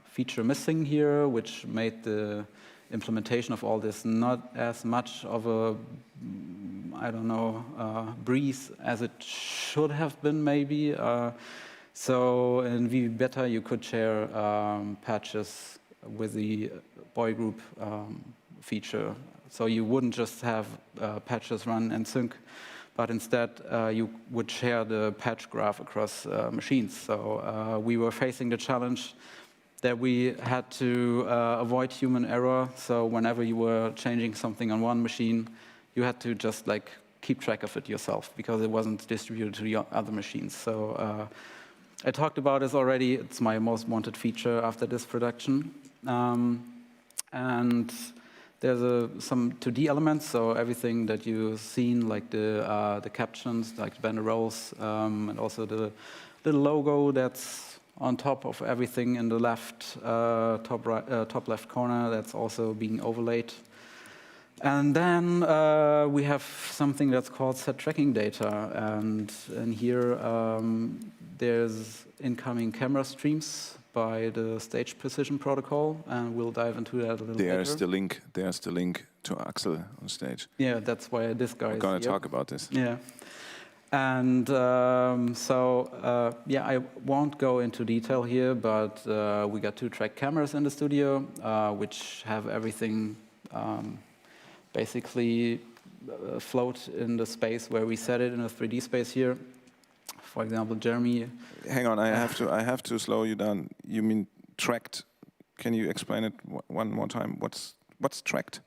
feature missing here, which made the implementation of all this not as much of a, I don't know, breeze as it should have been maybe. So in VV Beta, you could share patches with the boy group feature. So you wouldn't just have patches run in sync, but instead you would share the patch graph across machines. So we were facing the challenge that we had to avoid human error. So whenever you were changing something on one machine, you had to just like keep track of it yourself because it wasn't distributed to the other machines. So I talked about this already. It's my most wanted feature after this production. And there's some 2D elements, so everything that you've seen, like the captions, like the banderoles, and also the little logo that's on top of everything in the left, top left corner, that's also being overlaid. And then we have something that's called set tracking data, and in here there's incoming camera streams by the stage precision protocol, and we'll dive into that a little bit. There's the link to Axel on stage. Yeah, that's why this guy is We're going to here. talk about this. Yeah. And yeah, I won't go into detail here, but we got 2 track cameras in the studio, which have everything basically float in the space where we set it in a 3D space here. For example, Jeremy. Hang on, I have to slow you down. You mean tracked? Can you explain it one more time? What's tracked?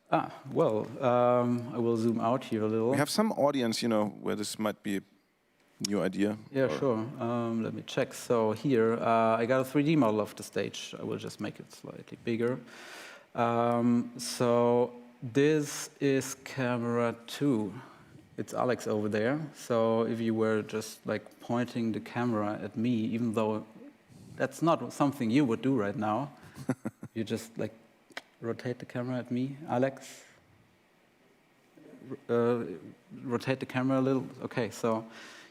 Well, I will zoom out here a little. We have some audience, you know, where this might be a new idea. Yeah, sure. Let me check. So here, I got a 3D model of the stage. I will just make it slightly bigger. So this is camera 2. It's Alex over there. So if you were just like pointing the camera at me, even though that's not something you would do right now, you just like rotate the camera at me, Alex. Rotate the camera a little. Okay, so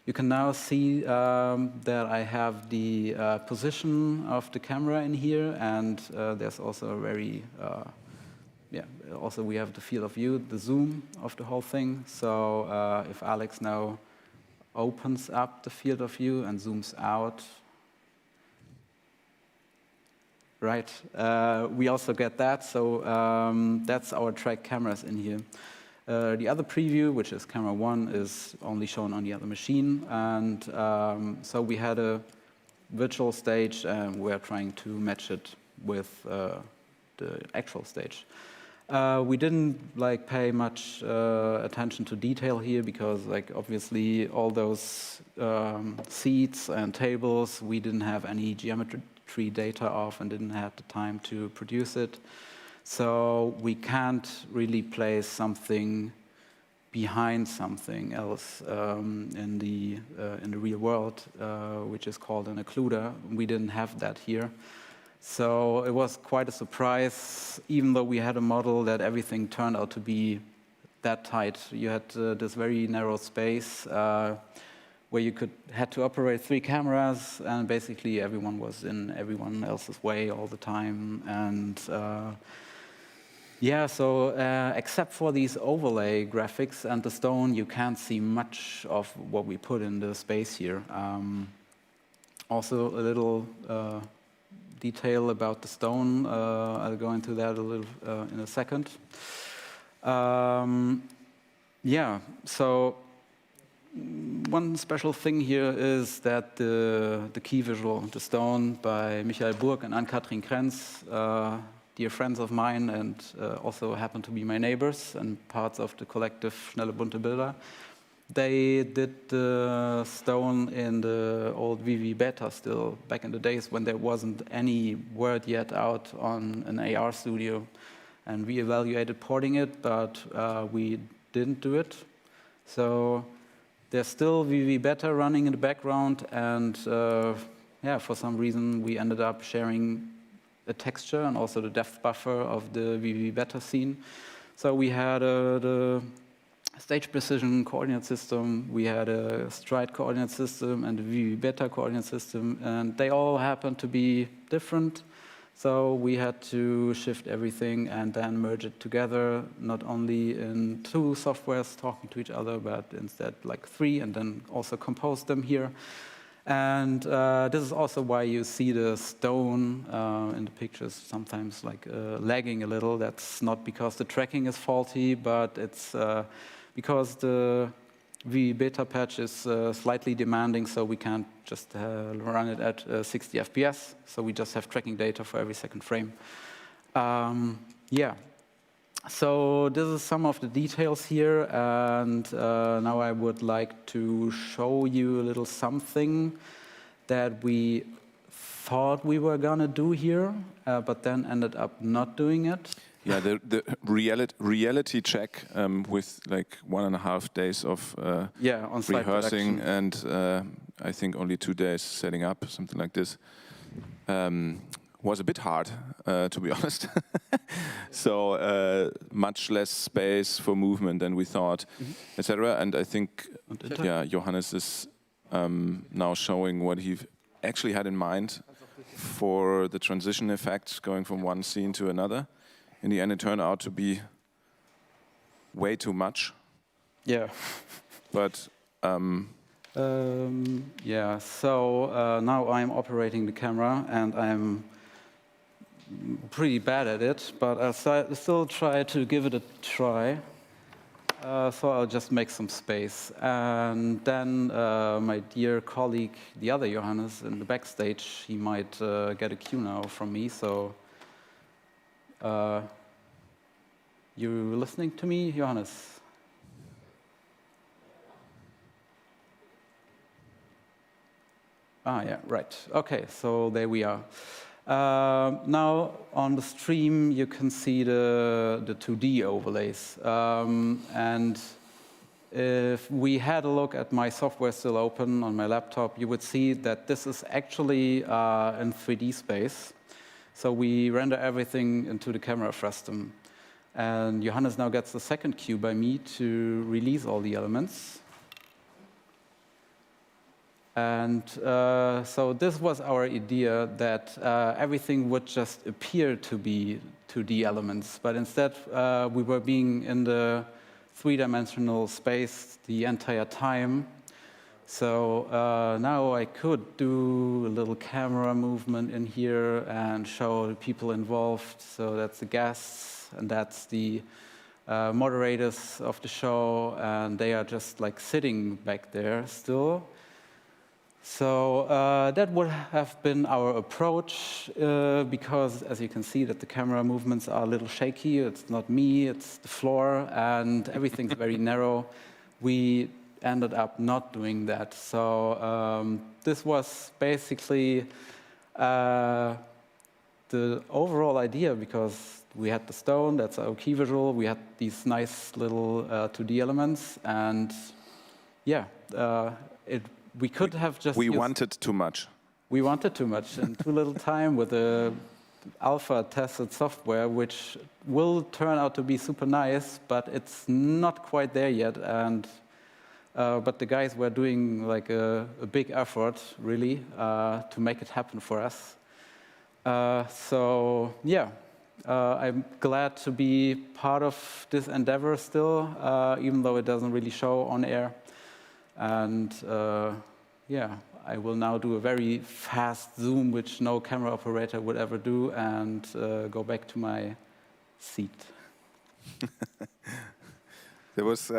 you can now see that I have the position of the camera in here, and there's also a very also we have the field of view, the zoom of the whole thing. So if Alex now opens up the field of view and zooms out, right, we also get that. So that's our track cameras in here. The other preview, which is camera 1, is only shown on the other machine. And so we had a virtual stage, and we're trying to match it with the actual stage. We didn't pay much attention to detail here because obviously all those seats and tables, we didn't have any geometry data of and didn't have the time to produce it. So we can't really place something behind something else in the real world, which is called an occluder. We didn't have that here. So it was quite a surprise, even though we had a model that everything turned out to be that tight. You had this very narrow space where you had to operate 3 cameras, and basically everyone was in everyone else's way all the time. And yeah, so except for these overlay graphics and the stone, you can't see much of what we put in the space here. Also, a little detail about the stone. I'll go into that a little in a second. Yeah, so one special thing here is that the key visual, the stone by Michael Burg and Ann-Kathrin Krenz, dear friends of mine and also happen to be my neighbors and parts of the collective Schnelle Bunte Bilder. They did the stone in the old VV Beta still, back in the days when there wasn't any word yet out on an AR studio. And we evaluated porting it, but we didn't do it. So there's still VV Beta running in the background, and yeah, for some reason we ended up sharing the texture and also the depth buffer of the VV Beta scene. So we had the stage precision coordinate system, we had a stride coordinate system and a VV Beta coordinate system, and they all happened to be different. So we had to shift everything and then merge it together, not only in 2 softwares talking to each other, but instead 3, and then also compose them here. And this is also why you see the stone in the pictures sometimes lagging a little. That's not because the tracking is faulty, but it's because the VV Beta patch is slightly demanding, so we can't just run it at 60 FPS. So we just have tracking data for every second frame. Yeah. So this is some of the details here, and now I would like to show you a little something that we thought we were gonna do here, but then ended up not doing it. Yeah, the reality check with 1.5 days of on-site rehearsing production. and I think only 2 days setting up, something like this. Was a bit hard, to be honest. So much less space for movement than we thought, etc. And I think, yeah, Johannes is now showing what he actually had in mind for the transition effect going from one scene to another. In the end, it turned out to be way too much. Yeah. But yeah, so now I'm operating the camera and I'm pretty bad at it, but I'll still try to give it a try. So I'll just make some space. And then my dear colleague, the other Johannes in the backstage, he might get a cue now from me. So you listening to me, Johannes? Ah, yeah, right. Okay, so there we are. Now on the stream you can see the 2D overlays, and if we had a look at my software still open on my laptop, you would see that this is actually in 3D space. So we render everything into the camera frustum, and Johannes now gets the second cue by me to release all the elements. And so this was our idea, that everything would just appear to be 2D elements, but instead we were being in the 3-dimensional space the entire time. So now I could do a little camera movement in here and show the people involved. So that's the guests, and that's the moderators of the show, and they are just sitting back there still. So that would have been our approach because, as you can see, that the camera movements are a little shaky. It's not me, it's the floor, and everything's very narrow. We ended up not doing that. So this was basically the overall idea, because we had the stone, that's our key visual, we had these nice little 2D elements, and yeah, we could have just We wanted too much. We wanted too much and too little time with the alpha tested software, which will turn out to be super nice, but it's not quite there yet. And but the guys were doing like a big effort, really, to make it happen for us. So yeah, I'm glad to be part of this endeavor still, even though it doesn't really show on air. And yeah, I will now do a very fast zoom, which no camera operator would ever do, and go back to my seat. There was,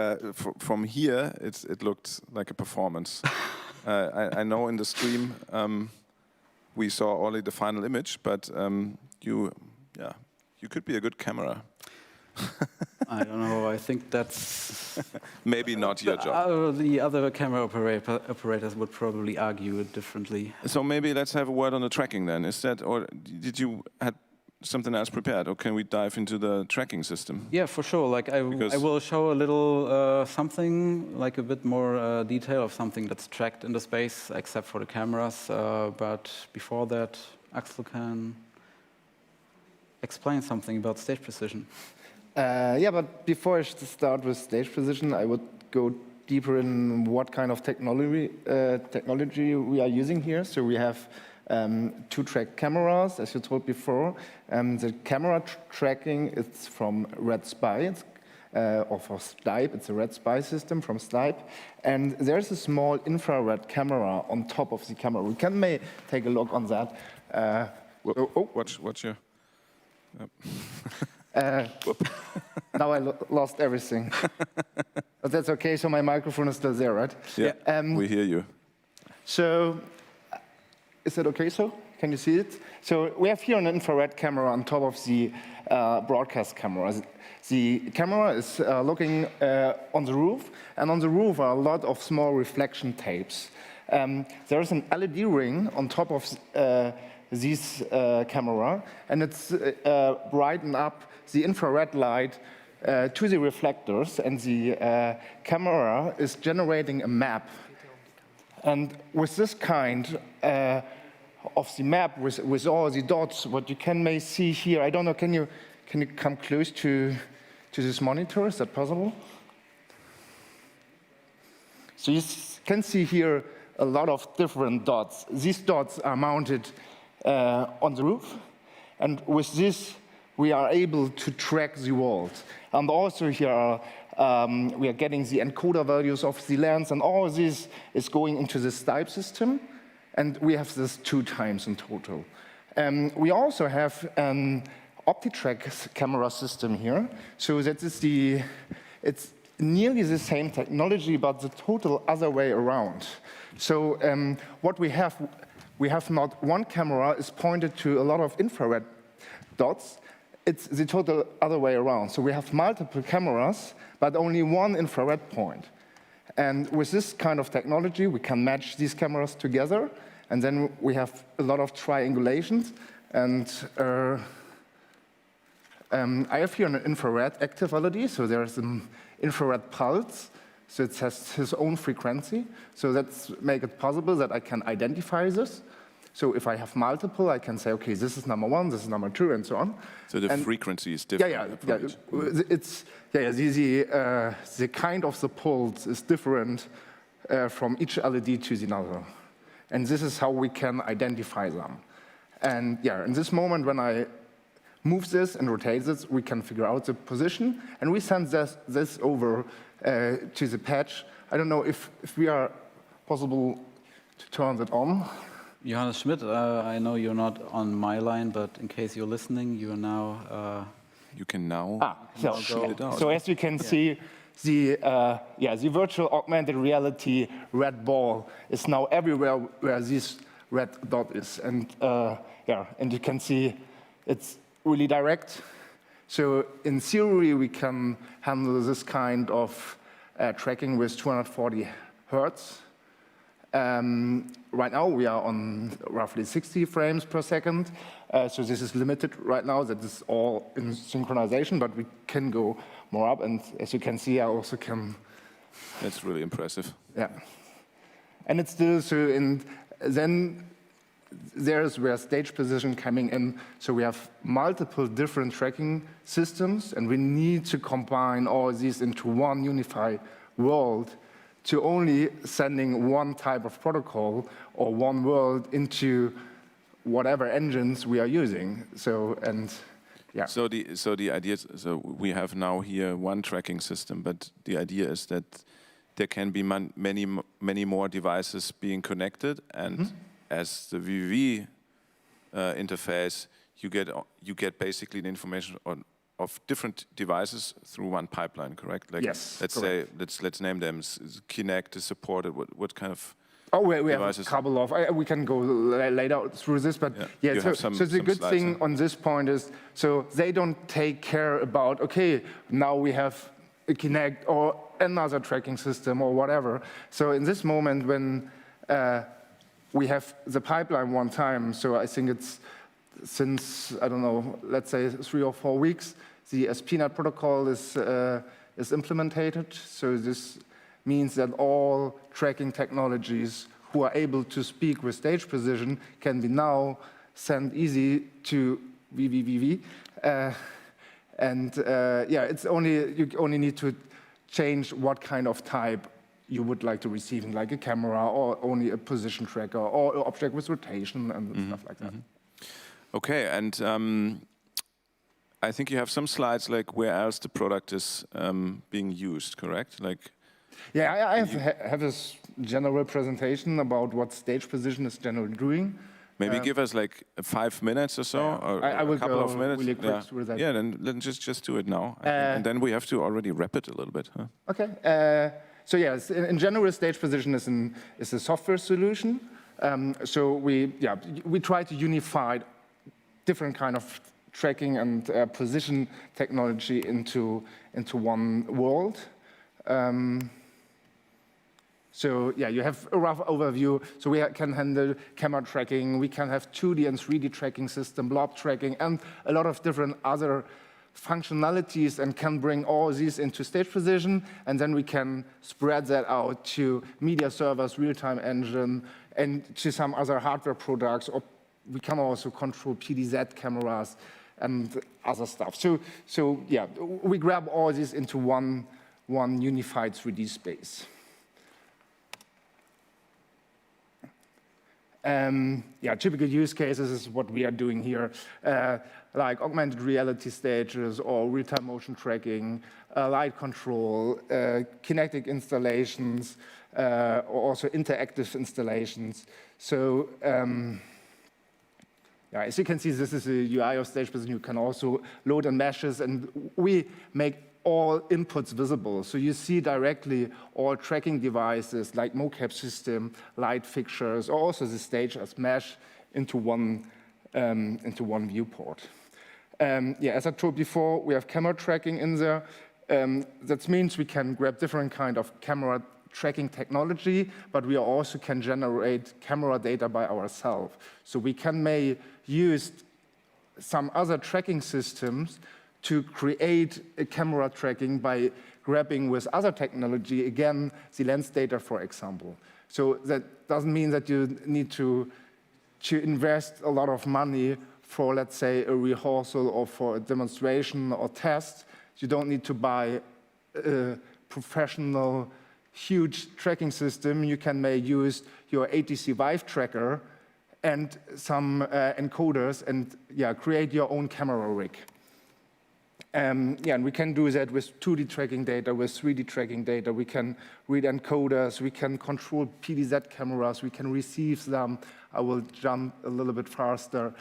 from here, it looked like a performance. I know in the stream we saw only the final image, but you could be a good camera. I don't know, I think that's... Maybe not your job. The other camera operators would probably argue it differently. So maybe let's have a word on the tracking then. Is that, or did you have something else prepared, or can we dive into the tracking system? Yeah, for sure. Like I will show a little something, like a bit more detail of something that's tracked in the space, except for the cameras. But before that, Axel can explain something about stage precision. Yeah, but before I start with stage precision, I would go deeper in what kind of technology we are using here. So we have 2-track cameras, as you told before. The camera tracking is from Red Spy, or for Stipe, it's a Red Spy system from Stipe. And there's a small infrared camera on top of the camera. We can take a look on that. Watch your... Now I lost everything. But that's okay, so my microphone is still there, right? Yeah, we hear you. So, is that okay, so? Can you see it? So we have here an infrared camera on top of the broadcast camera. The camera is looking on the roof, and on the roof are a lot of small reflection tapes. There is an LED ring on top of this camera, and it's brighten up the infrared light to the reflectors, and the camera is generating a map. And with this kind of the map, with all the dots, what you may see here, I don't know, can you come close to this monitor? Is that possible? So you can see here a lot of different dots. These dots are mounted on the roof, and with this we are able to track the world. And also here we are getting the encoder values of the lens, and all this is going into the Stipe system, and we have this 2 times in total. We also have an OptiTrack camera system here, so that is it's nearly the same technology, but the total other way around. So what we have not one camera is pointed to a lot of infrared dots. It's the total other way around. So we have multiple cameras, but only one infrared point. And with this kind of technology, we can match these cameras together, and then we have a lot of triangulations. And I have here an infrared active LED, so there's an infrared pulse. So it has his own frequency. So that's make it possible that I can identify this. So if I have multiple, I can say, okay, this is number 1, this is number 2, and so on. So the frequency is different. It's the kind of the pulse is different from each LED to the other, and this is how we can identify them. And yeah, in this moment when I move this and rotate this, we can figure out the position, and we send this over to the patch. I don't know if we are possible to turn that on. Johannes Schmidt, I know you're not on my line, but in case you're listening, you are now... you can now shoot it out. So as you can see, the virtual augmented reality red ball is now everywhere where this red dot is. And and you can see it's really direct. So in theory, we can handle this kind of tracking with 240 hertz. Right now, we are on roughly 60 frames per second. So this is limited right now. That is all in synchronization, but we can go more up. And as you can see, I also can. That's really impressive. Yeah. And it's still so, and then there's where stage position coming in. So we have multiple different tracking systems, and we need to combine all these into one unified world to only sending one type of protocol or one world into whatever engines we are using. So, and yeah. So the idea is, so we have now here one tracking system, but the idea is that there can be many more devices being connected, and as the VVV interface, you get basically the information of different devices through one pipeline, correct? Like, yes. Let's say let's name them. Kinect is supported. What kind of? Oh, we have devices? a couple of. We can go later through this, but yeah. So the good thing on this point is, so they don't take care about, okay, now we have a Kinect or another tracking system or whatever. So in this moment when we have the pipeline one time, so I think it's since, I don't know, let's say 3 or 4 weeks, the SPNet protocol is implemented. So this means that all tracking technologies who are able to speak with stage position can be now sent easy to VVVV. It's you only need to change what kind of type you would like to receive, like a camera or only a position tracker or an object with rotation and stuff like that. Okay, and I think you have some slides like where else the product is being used, correct? Like, yeah, I have this general presentation about what stage position is generally doing. Maybe give us like 5 minutes or so, or I will a couple go of minutes. really quick through that. Yeah, then just do it now, and then we have to already wrap it a little bit. Huh? Okay. So yes, in general, stage position is a software solution. So we try to unify different kind of tracking and position technology into one world. So yeah, you have a rough overview. So we can handle camera tracking, we can have 2D and 3D tracking system, blob tracking, and a lot of different other functionalities, and can bring all these into stage position, and then we can spread that out to media servers, real-time engine, and to some other hardware products, or we can also control PDZ cameras and other stuff. So yeah, we grab all this into one unified 3D space. Typical use cases is what we are doing here, like augmented reality stages or real-time motion tracking, light control, kinetic installations, or also interactive installations. So as you can see, this is a UI of stage position. You can also load in meshes, and we make all inputs visible. So you see directly all tracking devices like mocap system, light fixtures, or also the stage as mesh into one viewport. As I told before, we have camera tracking in there. That means we can grab different kind of camera tracking technology, but we also can generate camera data by ourselves. So we may use some other tracking systems to create a camera tracking by grabbing with other technology, again, the lens data, for example. So that doesn't mean that you need to invest a lot of money for, let's say, a rehearsal or for a demonstration or test. You don't need to buy a professional, huge tracking system. You can use your ATC Vive tracker and some encoders and create your own camera rig. And we can do that with 2D tracking data, with 3D tracking data. We can read encoders, we can control PDZ cameras, we can receive them. I will jump a little bit faster.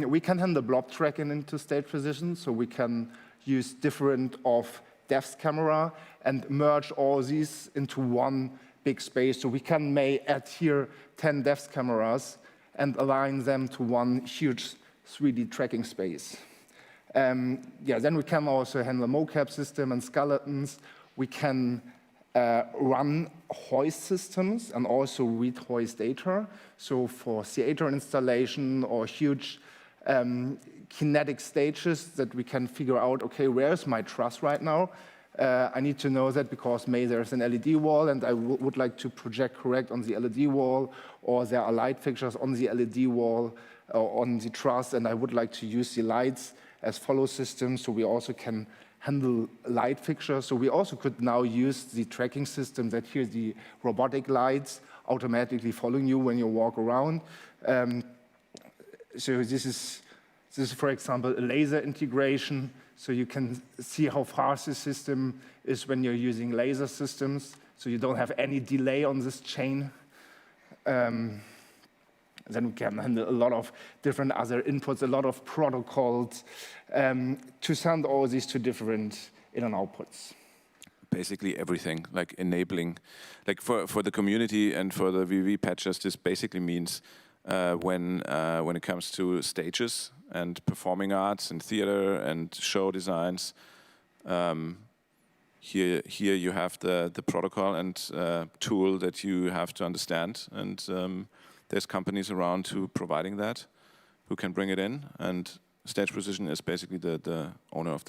We can handle blob tracking into stage position, so we can use different of depth camera and merge all these into one big space. So we can add here 10 depth cameras and align them to one huge 3D tracking space. Then we can also handle mocap system and skeletons. We can run hoist systems and also read hoist data. So for theater installation or huge kinetic stages that we can figure out, okay, where's my truss right now? I need to know that because maybe there's an LED wall and I would like to project correct on the LED wall, or there are light fixtures on the LED wall or on the truss, and I would like to use the lights as follow systems, so we also can handle light fixtures. So we also could now use the tracking system that here the robotic lights automatically following you when you walk around. So this is, for example, a laser integration. So you can see how fast the system is when you're using laser systems. So you don't have any delay on this chain. Then we can handle a lot of different other inputs, a lot of protocols to send all these to different in and outputs. Basically everything, like enabling, like for the community and for the VV patchers, this basically means when it comes to stages and performing arts and theater and show designs, here you have the protocol and tool that you have to understand, and there's companies around who providing that, who can bring it in, and Stage Precision is basically the owner of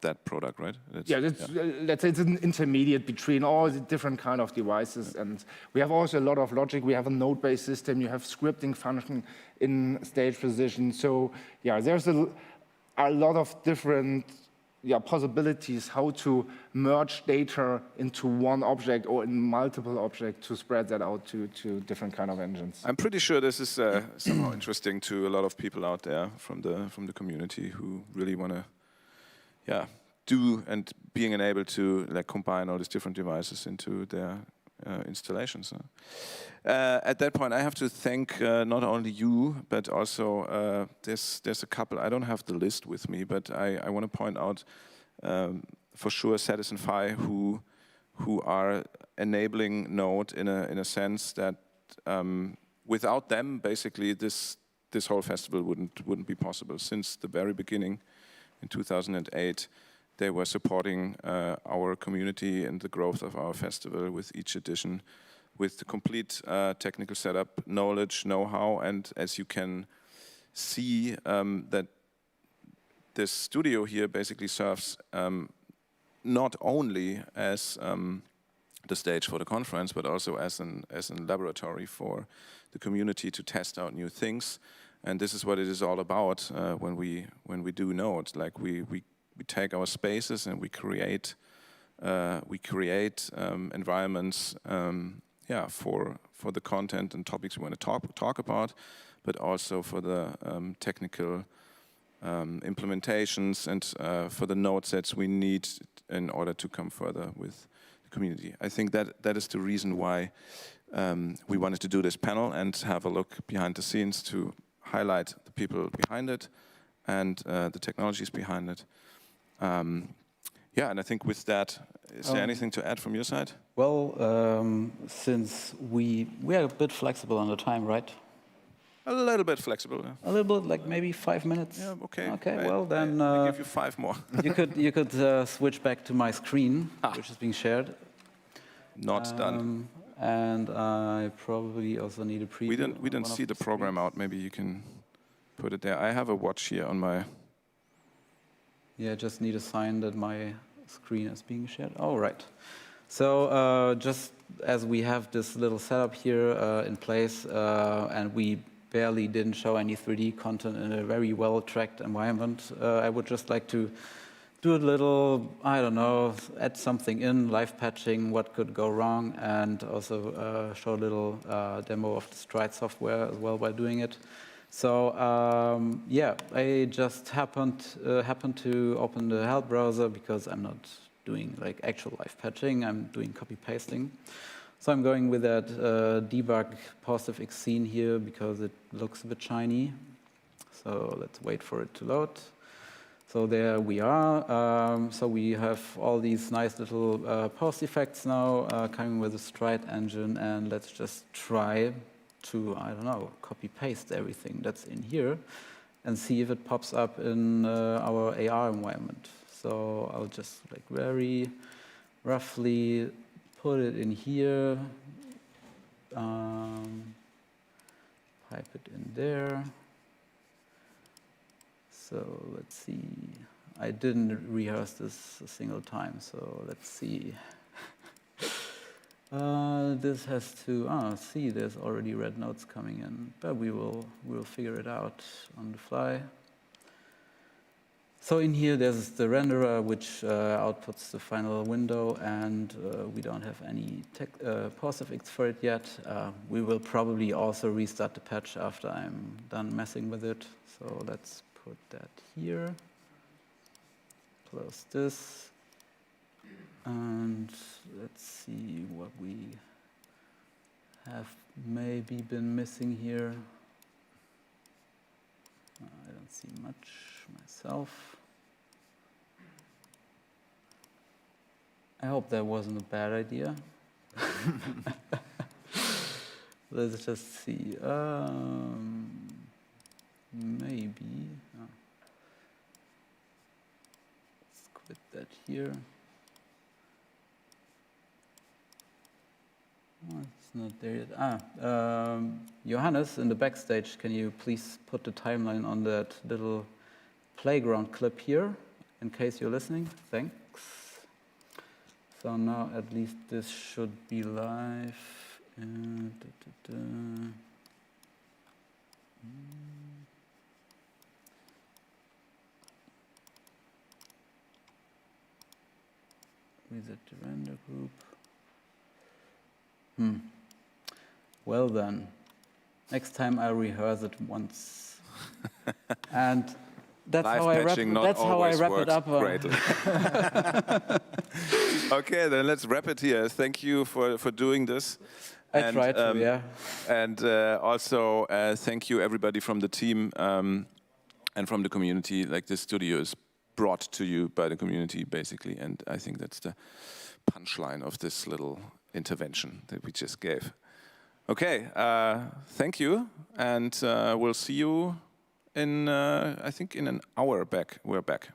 that product, right? Let's say it's an intermediate between all the different kind of devices, and we have also a lot of logic. We have a node-based system. You have scripting function in Stage Precision. So there's a lot of different possibilities how to merge data into one object or in multiple objects to spread that out to different kind of engines. I'm pretty sure this is somehow interesting to a lot of people out there from the community who really want to, do and being able to like combine all these different devices into their installations. At that point, I have to thank not only you, but also there's a couple. I don't have the list with me, but I want to point out for sure Citizen Phi who are enabling Node in a sense that without them, basically this whole festival wouldn't be possible. Since the very beginning, in 2008. They were supporting our community and the growth of our festival with each edition, with the complete technical setup, knowledge, know-how, and as you can see, that this studio here basically serves not only as the stage for the conference, but also as a laboratory for the community to test out new things. And this is what it is all about when we do Node. Like we take our spaces and we create environments, for the content and topics we want to talk about, but also for the technical implementations and for the node sets we need in order to come further with the community. I think that is the reason why we wanted to do this panel and have a look behind the scenes to highlight the people behind it and the technologies behind it. And I think with that, is there anything to add from your side? Well, since we are a bit flexible on the time, right? A little bit flexible. Yeah. A little bit, like maybe 5 minutes. Yeah, okay. Okay, well then I give you 5 more. you could switch back to my screen, which is being shared. Not done. And I probably also need a preview. We didn't see the program out. Maybe you can put it there. I have a watch here on my. Yeah, just need a sign that my screen is being shared. Oh, right. So just as we have this little setup here in place, and we barely didn't show any 3D content in a very well-tracked environment, I would just like to do a little, I don't know, add something in, live patching, what could go wrong, and also show a little demo of the Stride software as well by doing it. So I just happened to open the help browser because I'm not doing like actual live patching, I'm doing copy pasting. So I'm going with that debug positive X scene here because it looks a bit shiny. So let's wait for it to load. So there we are. So we have all these nice little post effects now coming with the Stride engine, and let's just try to, I don't know, copy paste everything that's in here and see if it pops up in our AR environment. So I'll just like very roughly put it in here, pipe it in there. So let's see. I didn't rehearse this a single time, so let's see. This has to, see, there's already red notes coming in, but we'll figure it out on the fly. So in here, there's the renderer, which outputs the final window, and we don't have any POSIFX for it yet. We will probably also restart the patch after I'm done messing with it. So let's put that here. Close this. And let's see what we have maybe been missing here. I don't see much myself. I hope that wasn't a bad idea. Let's just see. Maybe. Let's quit that here. Oh, it's not there yet. Johannes, in the backstage, can you please put the timeline on that little playground clip here, in case you're listening? Thanks. So now at least this should be live. Reset the render group. Well then, next time I rehearse it once. And that's Live how I wrap, patching not that's how I always wrap it works up. greatly. Okay, then let's wrap it here. Thank you for doing this. I tried to, yeah. And also thank you everybody from the team and from the community. Like, this studio is brought to you by the community, basically. And I think that's the punchline of this little intervention that we just gave. Okay, thank you. And we'll see you in, I think, in an hour back. We're back.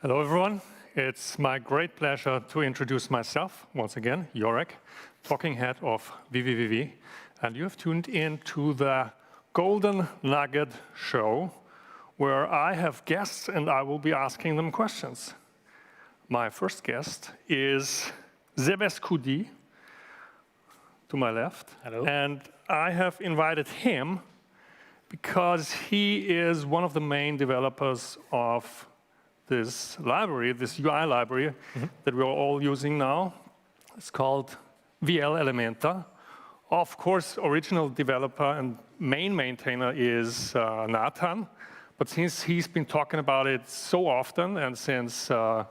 Hello, everyone. It's my great pleasure to introduce myself once again, Jorek, talking head of VVVV. And you have tuned in to the Golden Nugget show, where I have guests and I will be asking them questions. My first guest is Sebes Kudi, to my left. Hello. And I have invited him because he is one of the main developers of this library, this UI library that we're all using now. It's called VL Elementa. Of course, original developer and main maintainer is Nathan, but since he's been talking about it so often, and since Sebes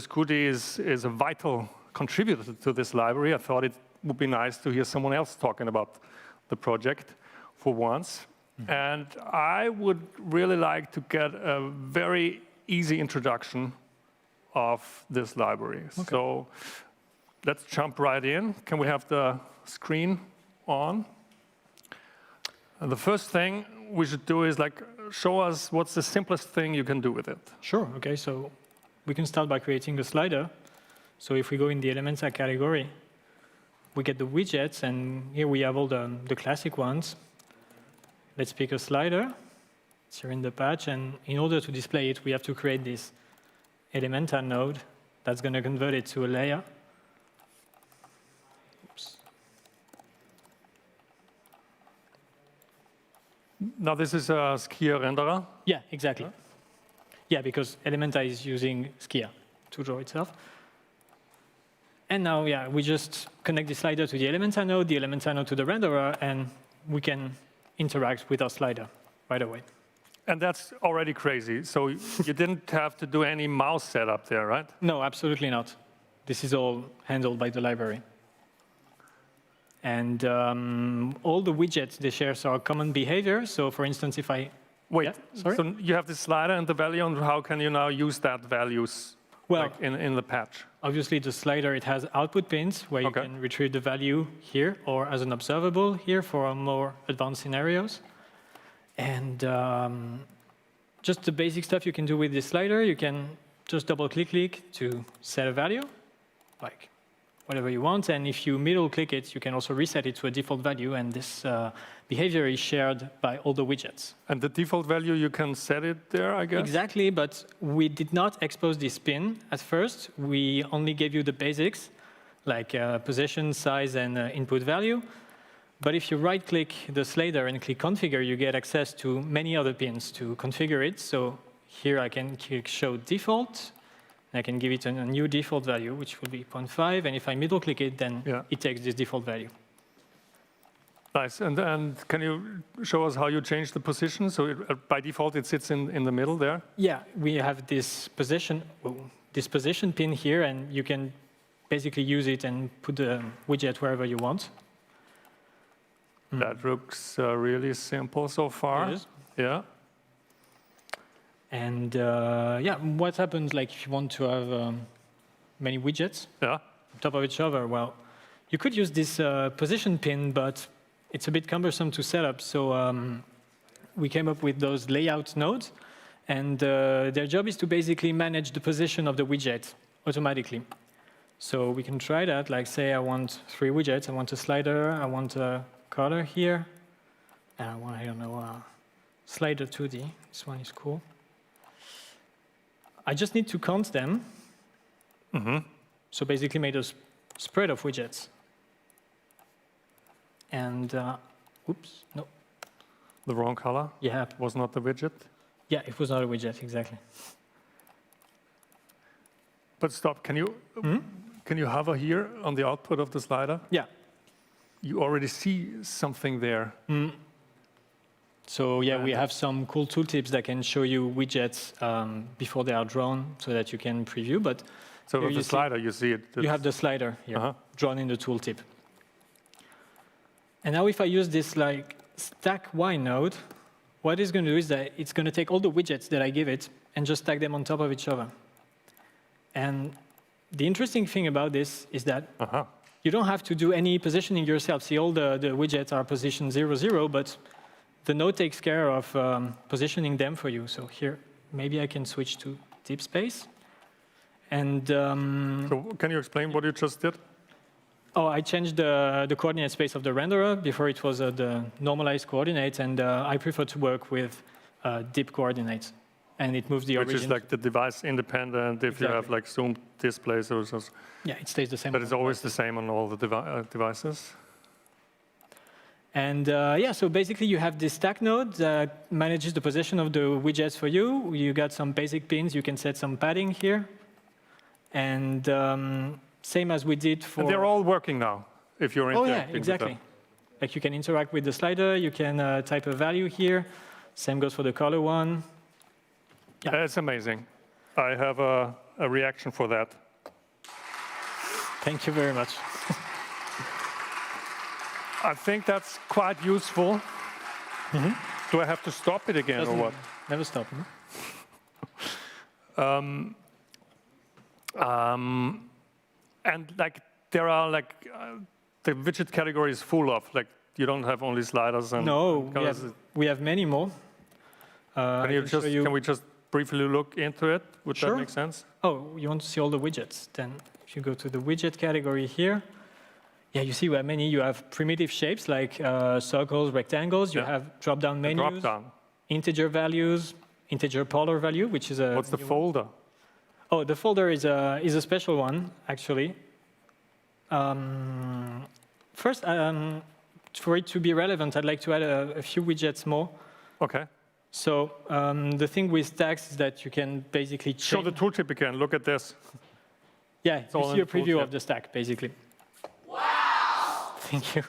Kudi is a vital contributor to this library, I thought it would be nice to hear someone else talking about the project for once. And I would really like to get a very easy introduction of this library. Okay. So let's jump right in. Can we have the screen on? And the first thing we should do is show us what's the simplest thing you can do with it. Sure, okay, so we can start by creating a slider. So if we go in the Elementa category, we get the widgets, and here we have all the classic ones. Let's pick a slider. It's here in the patch, and in order to display it, we have to create this Elementa node that's going to convert it to a layer. Oops. Now this is a Skia renderer? Yeah, exactly. Yeah, because Elementa is using Skia to draw itself. And now, yeah, we just connect the slider to the Elementa node to the renderer, and we can interact with our slider right away. And that's already crazy. So you didn't have to do any mouse setup there, right? No, absolutely not. This is all handled by the library. And all the widgets, they share our common behavior. So for instance, if I... Wait, yeah, sorry? So you have this slider and the value, and how can you now use that values in the patch? Obviously, the slider, it has output pins where you can retrieve the value here or as an observable here for more advanced scenarios. And just the basic stuff you can do with this slider, you can just double-click to set a value, like whatever you want. And if you middle-click it, you can also reset it to a default value. And this behavior is shared by all the widgets. And the default value, you can set it there, I guess? Exactly, but we did not expose this pin at first. We only gave you the basics, like position, size, and input value. But if you right-click the slider and click Configure, you get access to many other pins to configure it. So here I can click Show Default. I can give it a new default value, which will be 0.5. And if I middle-click it, then it takes this default value. Nice. And can you show us how you change the position? So by default, it sits in the middle there? Yeah, we have this position pin here, and you can basically use it and put the widget wherever you want. That looks really simple so far. It is. Yeah. And yeah, what happens if you want to have many widgets on top of each other? Well, you could use this position pin, but it's a bit cumbersome to set up. So we came up with those layout nodes, and their job is to basically manage the position of the widget automatically. So we can try that, say I want 3 widgets. I want a slider, I want a color here, and I want, I don't know, slider 2D. This one is cool. I just need to count them. So basically made a spread of widgets. And, oops, no. The wrong color? Yeah. Was not the widget? Yeah, it was not a widget, exactly. But stop, can you hover here on the output of the slider? Yeah. You already see something there. So yeah, we have some cool tooltips that can show you widgets before they are drawn so that you can preview. But so with the slider, you see it. You have the slider here, drawn in the tooltip. And now if I use this stack Y node, what it's going to do is that it's going to take all the widgets that I give it and just stack them on top of each other. And the interesting thing about this is that you don't have to do any positioning yourself. See, all the widgets are positioned 0, 0, but the node takes care of positioning them for you. So here, maybe I can switch to deep space. And so can you explain what you just did? Oh, I changed the coordinate space of the renderer. Before it was the normalized coordinates, and I prefer to work with deep coordinates. And it moves the origin. Which is like the device independent if you have like zoomed displays or so. Yeah, it stays the same. But it's always the same on all the devices? And yeah, so basically you have this stack node that manages the position of the widgets for you. You got some basic pins. You can set some padding here. And same as we did for... And they're all working now, if you're interacting. Oh yeah, exactly. Like you can interact with the slider. You can type a value here. Same goes for the color one. Yeah. It's amazing. I have a reaction for that. Thank you very much. I think that's quite useful. Mm-hmm. Do I have to stop it again or what? Never stop. And like there are like the widget category is full of like you don't have only sliders and no, we have many more. Can we just briefly look into it? Would that make sense? Oh, you want to see all the widgets? Then if you go to the widget category here, yeah, you see where many you have primitive shapes like circles, rectangles. You have drop-down menus, integer values, integer polar value, which is a. What's the folder? Oh, the folder is a special one actually. First, for it to be relevant, I'd like to add a few widgets more. Okay. So the thing with stacks is that you can basically change. Show the tooltip again. Look at this. Yeah, you see a preview of the stack, basically. Wow! Thank you.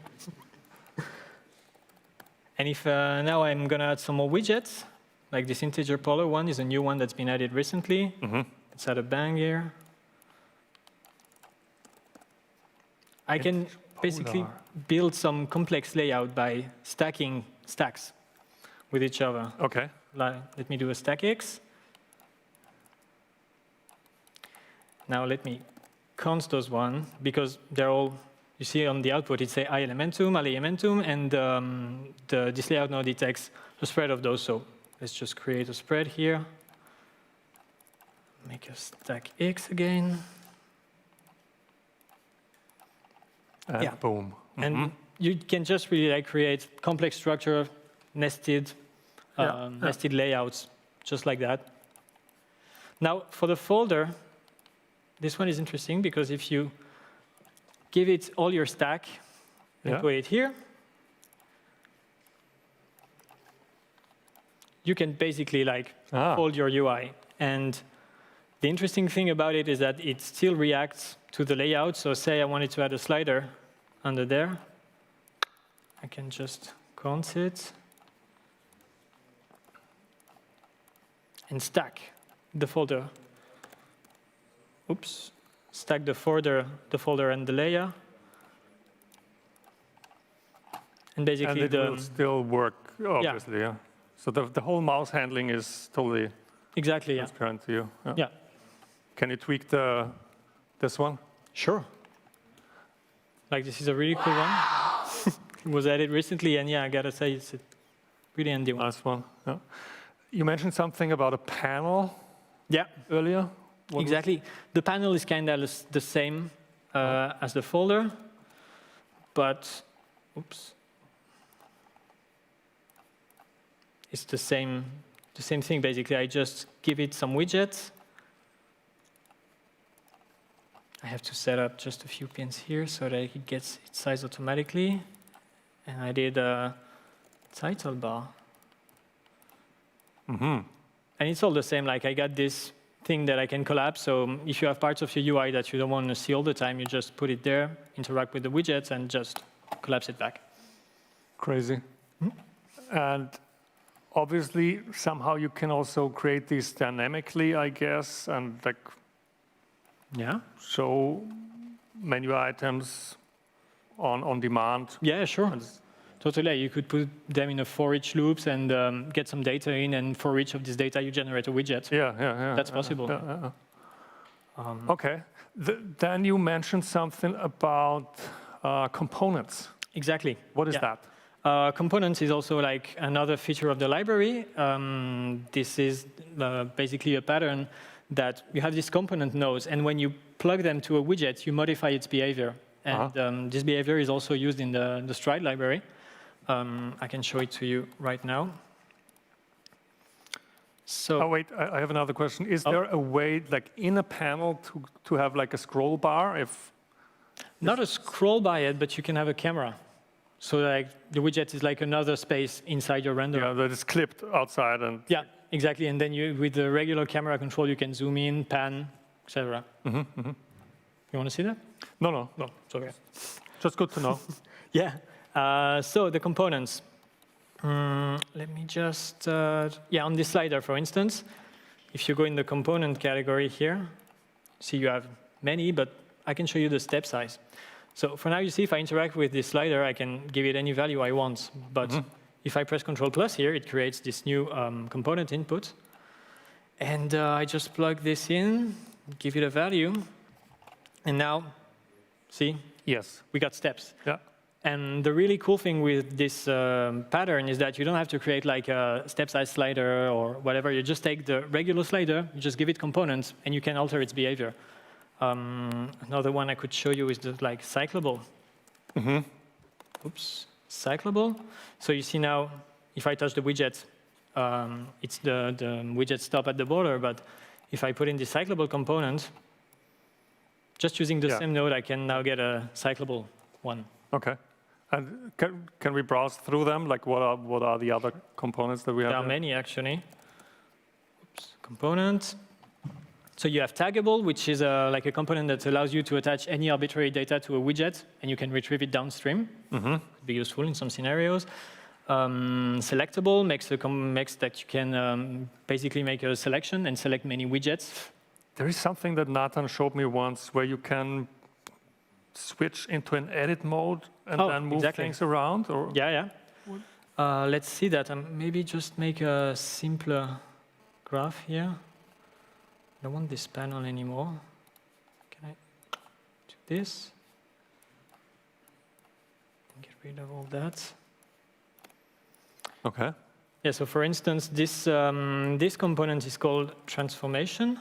And if now I'm going to add some more widgets, like this integer polar one is a new one that's been added recently. Mm-hmm. Let's add a bang here. I can basically build some complex layout by stacking stacks with each other. Okay. Let me do a stack X. Now let me const those one, because they're all, you see on the output, it say I elementum, Al elementum, and this layout node detects the spread of those. So let's just create a spread here. Make a stack X again. And yeah. Boom. Mm-hmm. And you can just really like create complex structure, nested layouts, just like that. Now, for the folder, this one is interesting because if you give it all your stack and put it here, you can basically like fold your UI. And the interesting thing about it is that it still reacts to the layout. So say I wanted to add a slider under there. I can just const it and stack the folder. Oops, stack the folder and the layer. And basically it will still work, obviously, yeah. So the whole mouse handling is totally transparent to you. Yeah. Can you tweak this one? Sure. Like this is a really cool one. It was added recently, and yeah, I gotta say it's a really handy one. Nice one. Yeah. You mentioned something about a panel. Yeah. Earlier. Exactly. The panel is kind of the same as the folder, but oops, it's the same thing basically. I just give it some widgets. I have to set up just a few pins here so that it gets its size automatically. And I did a title bar. Mm-hmm. And it's all the same. Like I got this thing that I can collapse. So if you have parts of your UI that you don't want to see all the time, you just put it there, interact with the widgets, and just collapse it back. Crazy. Mm-hmm. And obviously, somehow you can also create these dynamically, I guess, and like show menu items on demand. Yeah, sure. Totally. You could put them in a for each loops and get some data in, and for each of this data, you generate a widget. Yeah. That's possible. Okay. Then you mentioned something about components. Exactly. What is that? Components is also like another feature of the library. This is basically a pattern that you have these component nodes, and when you plug them to a widget, you modify its behavior. And this behavior is also used in the Stride library. I can show it to you right now. So, oh wait, I have another question. Is there a way, like in a panel, to have like a scroll bar? Not a scroll bar yet, but you can have a camera. So like the widget is like another space inside your render. Yeah, that is clipped outside and. Yeah, exactly. And then with the regular camera control, you can zoom in, pan, etc. You want to see that? No, it's okay. Just good to know. Yeah. So the components. Let me just, on this slider, for instance, if you go in the component category here, see you have many, but I can show you the step size. So for now, you see if I interact with this slider, I can give it any value I want. But if I press Ctrl+ here, it creates this new component input. And I just plug this in, give it a value. And now, see? Yes. We got steps. Yeah. And the really cool thing with this pattern is that you don't have to create like a step size slider or whatever. You just take the regular slider, you just give it components, and you can alter its behavior. Another one I could show you is the like cyclable. Oops, cyclable. So you see now, if I touch the widget, it's the widget stop at the border. But if I put in the cyclable component, just using the same node, I can now get a cyclable one. Okay. And can we browse through them? Like what are the other components that we have? There are many actually. Oops, component. So you have taggable, which is like a component that allows you to attach any arbitrary data to a widget, and you can retrieve it downstream. Could be useful in some scenarios. Selectable makes that you can basically make a selection and select many widgets. There is something that Nathan showed me once where you can switch into an edit mode and then move things around? Or? Yeah. Let's see that. Maybe just make a simpler graph here. I don't want this panel anymore. Can I do this? Get rid of all that. Okay. Yeah, so for instance, this component is called transformation.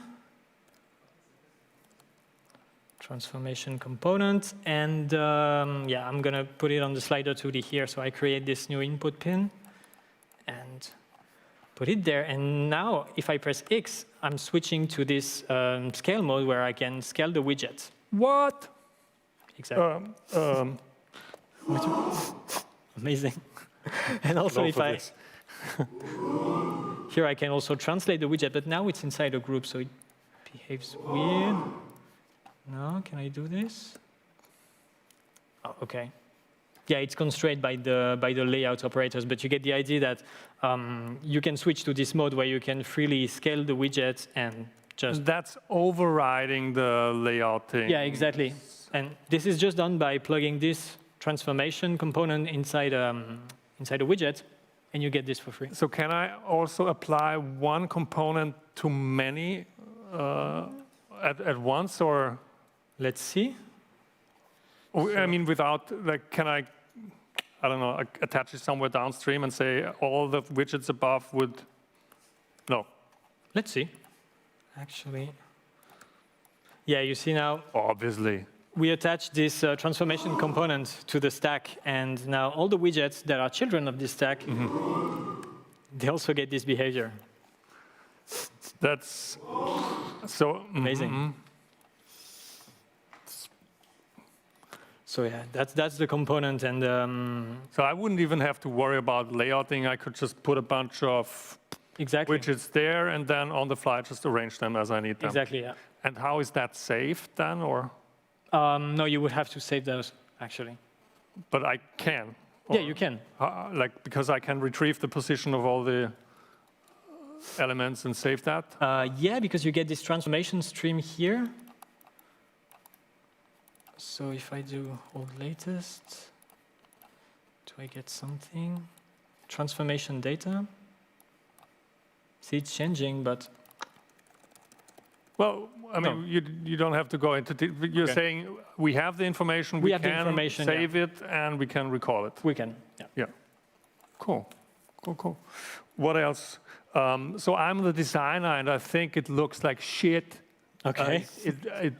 Transformation component. And I'm going to put it on the slider 2D here. So I create this new input pin and put it there. And now, if I press X, I'm switching to this scale mode where I can scale the widget. What? Exactly. Amazing. And also, if I here, I can also translate the widget, but now it's inside a group, so it behaves weird. No, can I do this? Oh, okay. Yeah, it's constrained by the layout operators, but you get the idea that you can switch to this mode where you can freely scale the widget and just. That's overriding the layout thing. Yeah, exactly. And this is just done by plugging this transformation component inside a widget, and you get this for free. So can I also apply one component to many at once, or? Let's see. I mean, without, like, can I don't know, attach it somewhere downstream and say all the widgets above would, no. Let's see. Actually, yeah, you see now. Obviously. We attach this transformation component to the stack, and now all the widgets that are children of this stack, they also get this behavior. That's so amazing. So yeah, that's the component, and so I wouldn't even have to worry about layouting. I could just put a bunch of widgets there, and then on the fly just arrange them as I need them. Exactly, yeah. And how is that saved then, or? No, you would have to save those actually. But I can. Yeah, you can. Like because I can retrieve the position of all the elements and save that. Yeah, because you get this transformation stream here. So if I do all latest, do I get something? Transformation data. See, it's changing, but. Well, I mean, you don't have to go into. You're saying we have the information. We have can the information, save it, and we can recall it. We can. Yeah. Cool, cool, cool. What else? So I'm the designer, and I think it looks like shit. Okay.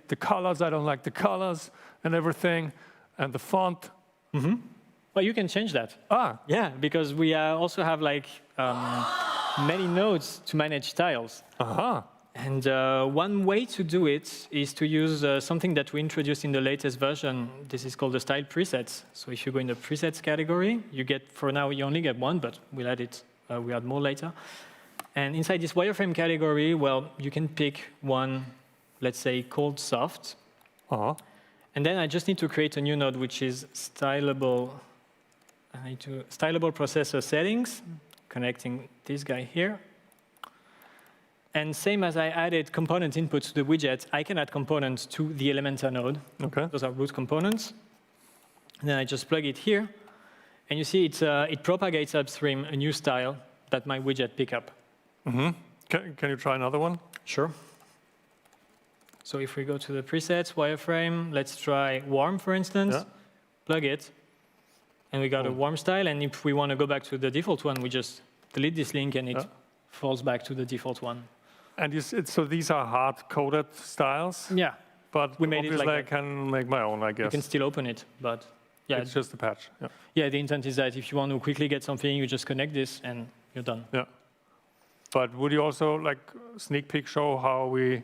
The colors, I don't like the colors and everything, and the font. Mm-hmm. Well, you can change that. Ah. Yeah, because we also have like many nodes to manage styles. Uh-huh. And one way to do it is to use something that we introduced in the latest version. This is called the style presets. So if you go in the presets category, you get, for now, you only get one, but we'll add it. We add more later. And inside this wireframe category, well, you can pick one, let's say, called soft. Uh-huh. And then I just need to create a new node, which is stylable. I need to stylable processor settings, connecting this guy here. And same as I added component input to the widget, I can add components to the Elementor node. Okay. Those are root components. And then I just plug it here. And you see it propagates upstream a new style that my widget pick up. Mm-hmm. Can you try another one? Sure. So if we go to the presets, wireframe, let's try warm, for instance. Yeah. Plug it. And we got a warm style. And if we want to go back to the default one, we just delete this link, and it falls back to the default one. And so these are hard-coded styles? Yeah. But we made it like I can make my own, I guess. You can still open it, but yeah. It's just a patch. Yeah. Yeah, the intent is that if you want to quickly get something, you just connect this and you're done. Yeah. But would you also like sneak peek show how we...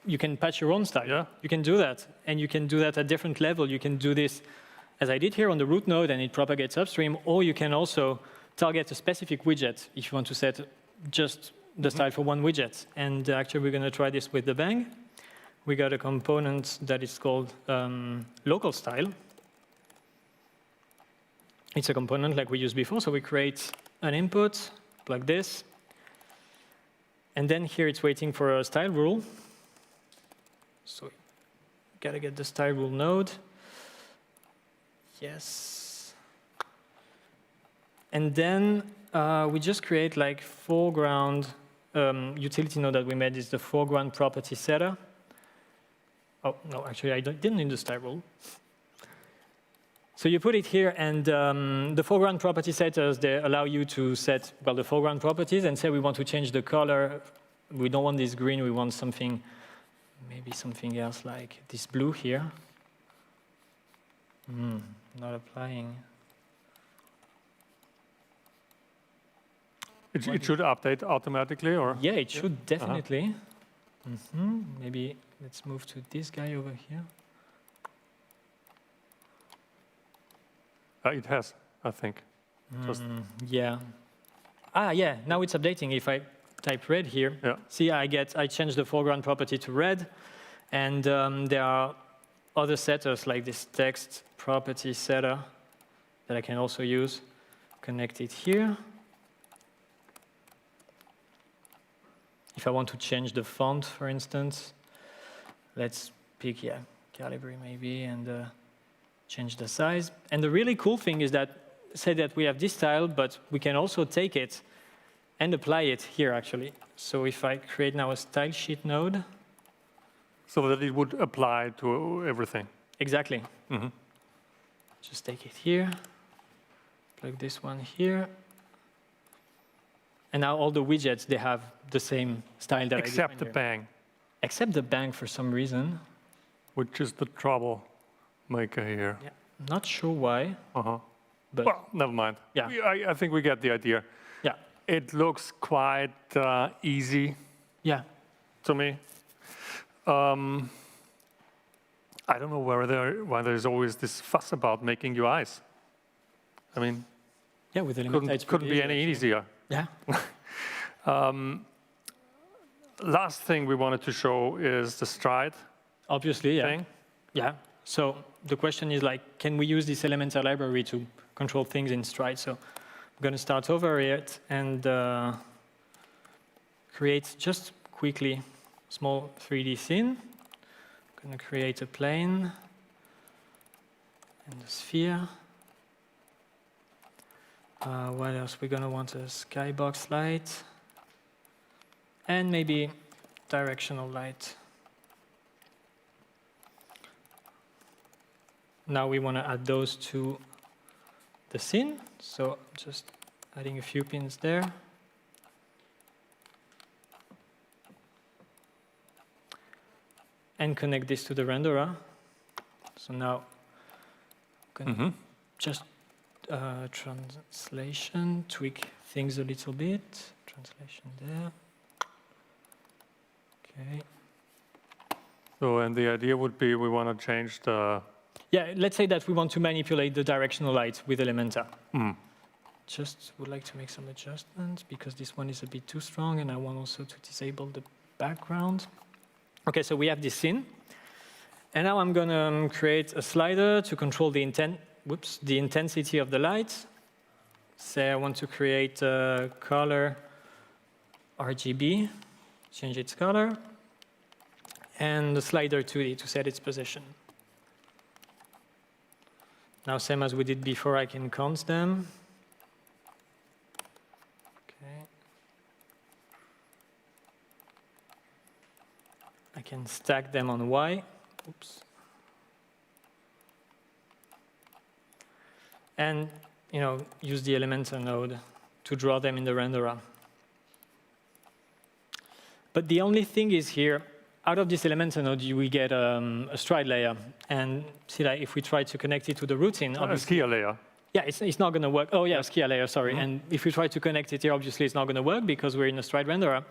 You can patch your own style. Yeah. You can do that. And you can do that at different level. You can do this as I did here on the root node, and it propagates upstream, or you can also target a specific widget if you want to set just the style for one widget. And actually, we're going to try this with the bang. We got a component that is called local style. It's a component like we used before. So we create an input, plug this. And then here it's waiting for a style rule. So got to get the style rule node. Yes. And then we just create like foreground utility node that we made is the foreground property setter. Oh, no, actually, I didn't need the style rule. So you put it here, and the foreground property setters, they allow you to set, well, the foreground properties and say we want to change the color. We don't want this green, we want something, maybe something else like this blue here. Not applying. It should update automatically, or? Yeah, it should definitely. Maybe let's move to this guy over here. It has, I think. Yeah. Ah, yeah. Now it's updating. If I type red here, see, I change the foreground property to red, and there are other setters like this text property setter that I can also use. Connect it here. If I want to change the font, for instance, let's pick, Calibri maybe, and change the size. And the really cool thing is that, say that we have this style, but we can also take it and apply it here, actually. So if I create now a style sheet node. So that it would apply to everything. Exactly. Just take it here, plug this one here. And now all the widgets, they have the same style that Except the bang. Except the bang for some reason. Which is the troublemaker here. Yeah. Not sure why. But well, never mind. Yeah. I think we get the idea. Yeah. It looks quite easy. Yeah. To me. I don't know why there's always this fuss about making UIs. I mean, yeah, with couldn't be any easier. Yeah. Last thing we wanted to show is the stride. Obviously, yeah. Thing. Yeah. So the question is like, can we use this Elementor library to control things in stride? So I'm going to start over it and create just quickly small 3D scene. I'm going to create a plane and a sphere. What else? We're going to want a skybox light and maybe directional light. Now we want to add those to the scene. So I'm just adding a few pins there. And connect this to the renderer. So now I'm going to just translation, tweak things a little bit. Translation there. Okay. So, and the idea would be we want to change the... Yeah, let's say that we want to manipulate the directional light with Elementor. Just would like to make some adjustments because this one is a bit too strong and I want also to disable the background. Okay, so we have this scene. And now I'm going to create a slider to control the intensity of the light. Say I want to create a color RGB, change its color, and the slider 2D to set its position. Now, same as we did before, I can count them. Okay. I can stack them on Y. Oops. And use the Elementor node to draw them in the renderer. But the only thing is here, out of this Elementor node, we get a stride layer. And see that if we try to connect it to the routine, a Skia layer. Yeah, it's not going to work. Oh, yeah, Skia layer, sorry. And if we try to connect it here, obviously it's not going to work because we're in a stride renderer.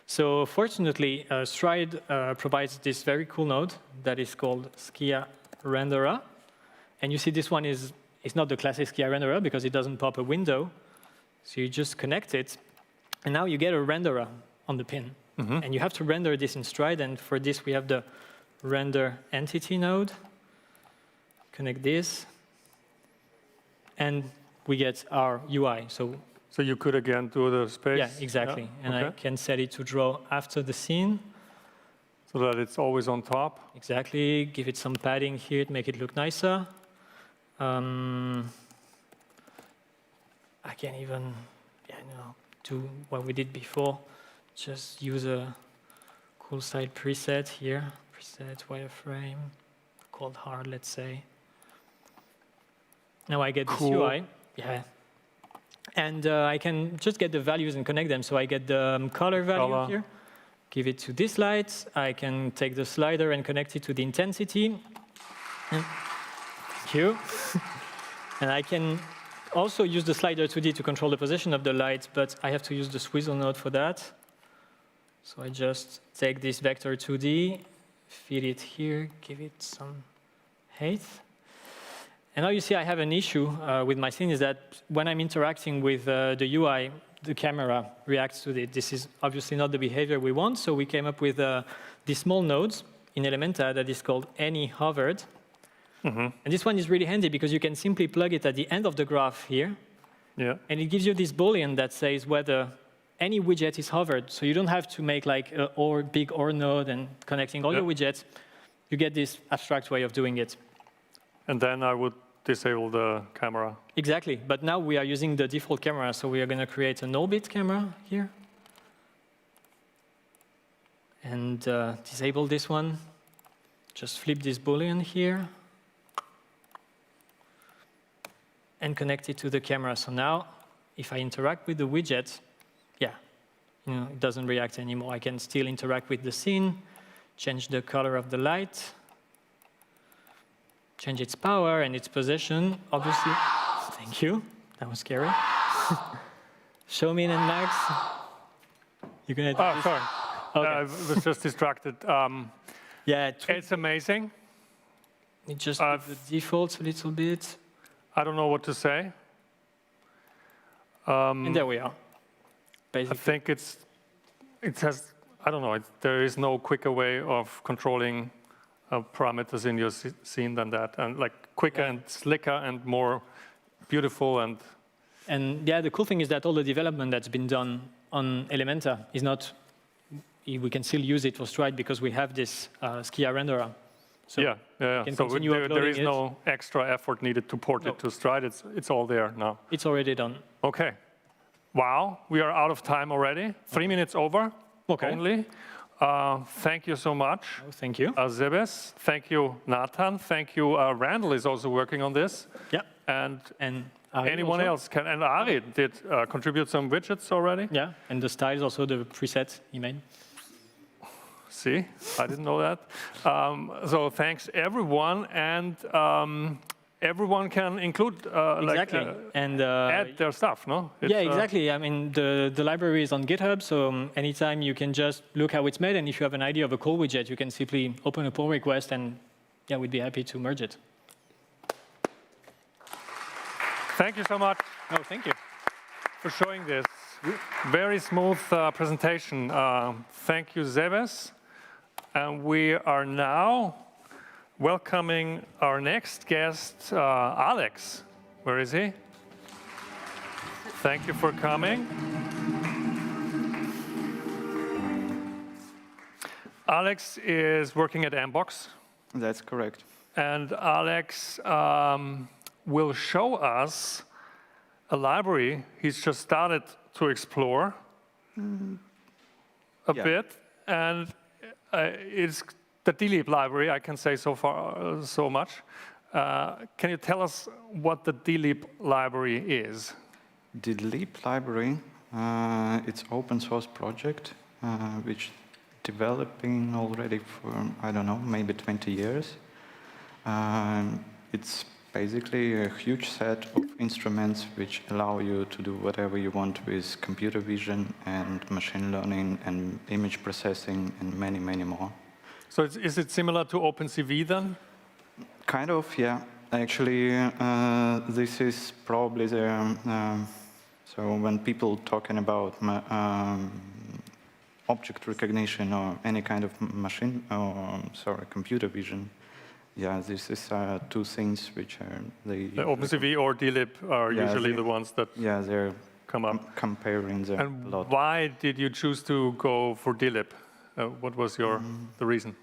So fortunately, Stride provides this very cool node that is called Skia renderer. And you see this one is not the classic Skia renderer because it doesn't pop a window. So you just connect it. And now you get a renderer on the pin. And you have to render this in Stride. And for this, we have the render entity node. Connect this. And we get our UI. So you could, again, do the space? Yeah, exactly. Yeah. And I can set it to draw after the scene. So that it's always on top? Exactly. Give it some padding here to make it look nicer. I can even do what we did before. Just use a cool side preset here. Preset wireframe, called hard, let's say. Now I get this UI. Yeah. And I can just get the values and connect them. So I get the color value here. Give it to this light. I can take the slider and connect it to the intensity. Thank you. And I can also use the slider 2D to control the position of the light, but I have to use the swizzle node for that. So I just take this vector 2D, feed it here, give it some height. And now you see I have an issue with my scene is that when I'm interacting with the UI, the camera reacts to it. This is obviously not the behavior we want, so we came up with these small nodes in Elementor that is called any hovered. And this one is really handy because you can simply plug it at the end of the graph here. Yeah. And it gives you this boolean that says whether any widget is hovered. So you don't have to make like a big OR node and connecting all your widgets. You get this abstract way of doing it. And then I would disable the camera. Exactly. But now we are using the default camera. So we are going to create a no-bit camera here. And disable this one. Just flip this boolean here. And connect it to the camera. So now, if I interact with the widget, it doesn't react anymore. I can still interact with the scene, change the color of the light, change its power and its position. Obviously, thank you. That was scary. Show me and Max. You're gonna do this? Sorry. Okay. I was just distracted. Yeah, it's amazing. It just the defaults a little bit. I don't know what to say. And there we are. Basically. I think it has, I don't know, there is no quicker way of controlling parameters in your scene than that. And like quicker and slicker and more beautiful and... And yeah, the cool thing is that all the development that's been done on Elementor is not, we can still use it for Stride because we have this Skia renderer. So So there is no extra effort needed to port it to Stride. It's all there now. It's already done. Okay. Wow, we are out of time already. 3 minutes over only. Thank you so much. Oh, thank you. Zibis. Thank you, Nathan. Thank you. Randall is also working on this. Yeah. And anyone else can. And Ari did contribute some widgets already. Yeah, and the style is also the preset he made. See, I didn't know that. So thanks everyone, and everyone can include exactly. And add their stuff, no? Yeah, exactly. I mean, the library is on GitHub, so anytime you can just look how it's made, and if you have an idea of a call widget, you can simply open a pull request, and yeah, we'd be happy to merge it. Thank you so much. Oh, thank you for showing this very smooth presentation. Thank you, Zebes. And we are now welcoming our next guest, Alex. Where is he? Thank you for coming. Alex is working at Ambox. That's correct. And Alex will show us a library he's just started to explore a bit. And it's the DLEAP library, I can say so far so much. Can you tell us what the DLEAP library is? The DLEAP library, it's open source project, which developing already for, I don't know, maybe 20 years. It's basically a huge set of instruments which allow you to do whatever you want with computer vision and machine learning and image processing and many, many more. So is it similar to OpenCV then? Kind of, yeah. Actually, this is probably the, so when people talking about object recognition or any kind of machine, or sorry, computer vision, yeah, this is two things which are the OpenCV or DLEAP are usually the ones that they're come up. Comparing them and a lot. Why did you choose to go for DLEAP? What was the reason?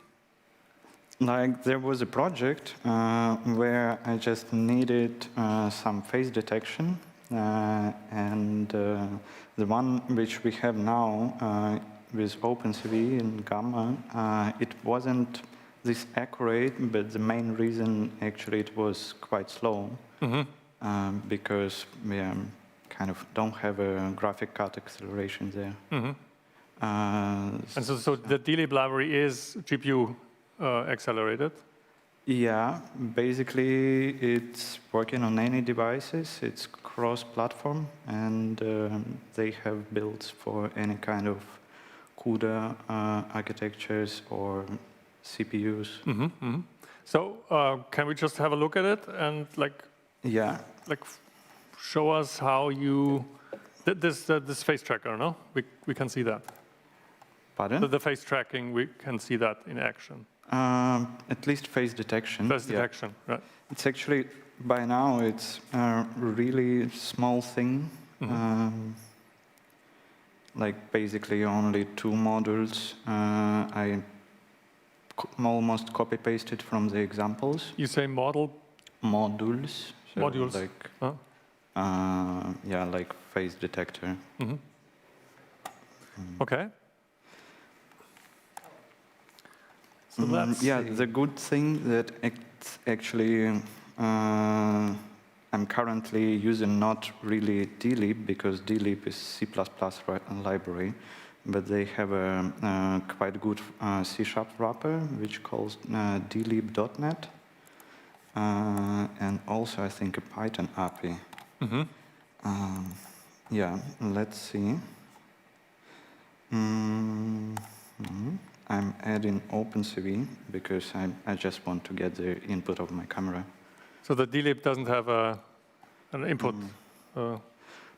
Like there was a project where I just needed some face detection, and the one which we have now with OpenCV and Gamma, it wasn't this accurate, but the main reason actually it was quite slow because we kind of don't have a graphic card acceleration there. And so the DLEAP library is GPU accelerated? Yeah, basically it's working on any devices, it's cross-platform, and they have builds for any kind of CUDA architectures or CPUs. So can we just have a look at it and like show us how you this face tracker? No, we can see that. Pardon? The face tracking, we can see that in action. At least face detection. Face detection, right? It's actually by now it's a really small thing. Like basically only 2 modules. I almost copy-pasted from the examples. You say model? Modules. So Modules. Like, yeah, like face detector. Okay. So yeah, the good thing that it's actually I'm currently using not really DLEAP because DLEAP is C++ library, but they have a quite good C# wrapper which calls dleap.net, and also I think a Python API. Yeah, let's see. I'm adding OpenCV because I just want to get the input of my camera. So the DLEAP doesn't have an input?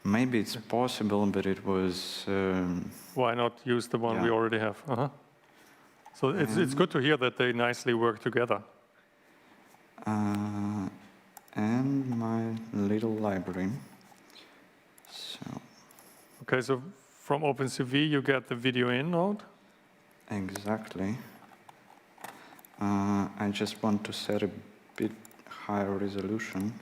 Maybe it's possible, but it was... Why not use the one we already have? So it's good to hear that they nicely work together. And my little library. So. Okay, so from OpenCV you get the video in node? Exactly. I just want to set a bit higher resolution.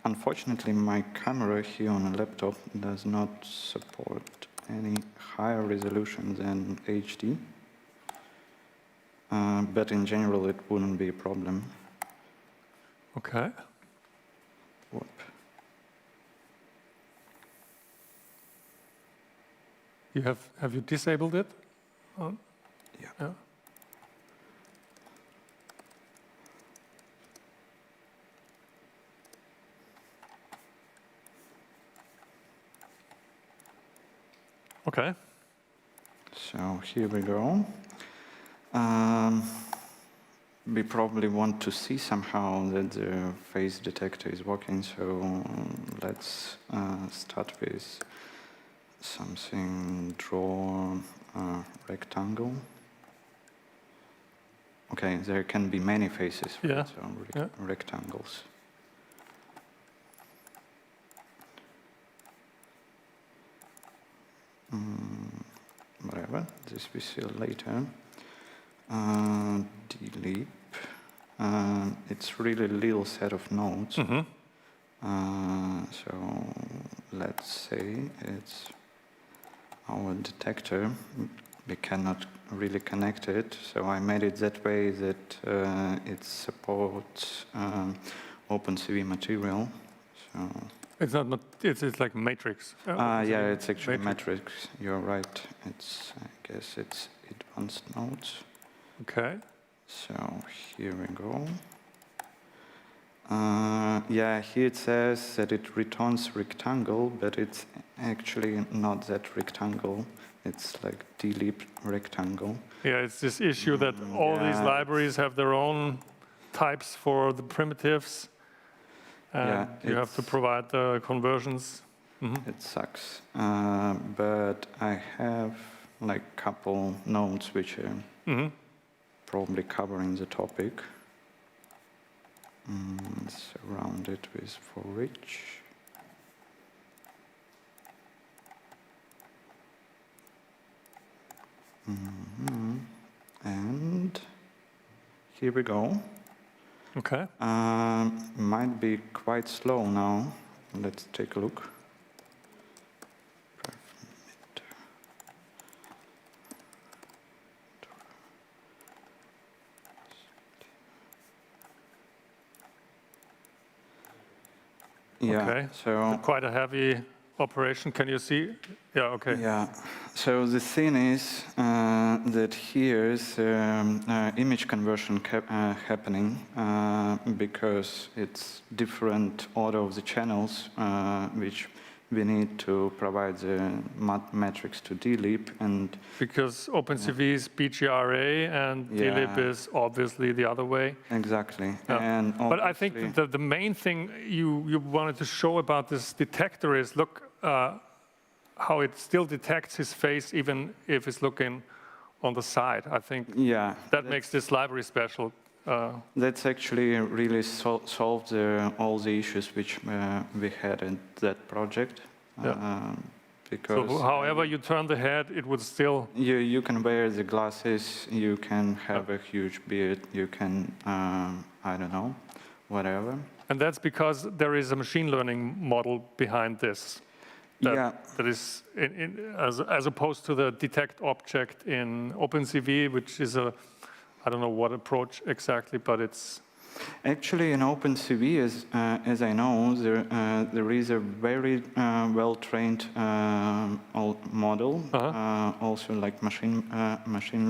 Unfortunately, my camera here on a laptop does not support any higher resolution than HD. But in general, it wouldn't be a problem. Okay. Whoop. Have you disabled it? Yeah. Okay. So here we go. We probably want to see somehow that the face detector is working, so let's start with something, draw a rectangle. Okay, there can be many faces, right? Yeah. So rectangles. Whatever, this we see later. Delete. It's really a little set of nodes. So let's say it's our detector. We cannot really connect it, so I made it that way that it supports OpenCV material. So it's not. It's like matrix. Yeah, it's actually matrix. You're right. It's, I guess it's advanced nodes. Okay. So here we go. Yeah, here it says that it returns rectangle, but it's actually not that rectangle. It's like delete rectangle. Yeah, it's this issue that all these libraries have their own types for the primitives, and you have to provide the conversions. It sucks, but I have like couple nodes which are probably covering the topic. Surround it with for each. And here we go. Okay. Might be quite slow now. Let's take a look. Yeah, okay. So quite a heavy operation. Can you see? Yeah. Okay. Yeah. So the thing is that here is image conversion happening because it's different order of the channels which we need to provide the matrix to DLib, and because OpenCV is BGRA and DLib is obviously the other way. Exactly. Yeah. And but I think the main thing you wanted to show about this detector is look how it still detects his face even if he's looking on the side. I think that makes this library special. That's actually really solved all the issues which we had in that project. Because so however you turn the head, it would still... You can wear the glasses, you can have a huge beard, you can, I don't know, whatever. And that's because there is a machine learning model behind this. That is, as opposed to the detect object in OpenCV, which is a, I don't know what approach exactly, but it's... Actually, in OpenCV, as I know, there is a very well-trained model, also like machine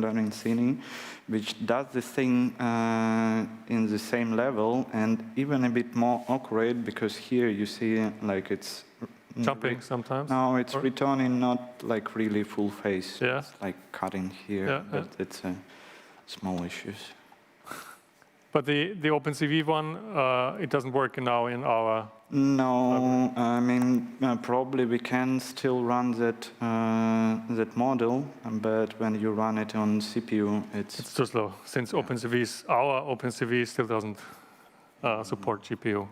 learning Cine, which does the thing in the same level and even a bit more accurate, because here you see like it's jumping sometimes. No, it's returning not like really full face. Yeah. It's like cutting here, but it's small issues. But the OpenCV one, it doesn't work now in our... No, I mean, probably we can still run that that model, but when you run it on CPU, it's too slow, since our OpenCV still doesn't support GPU.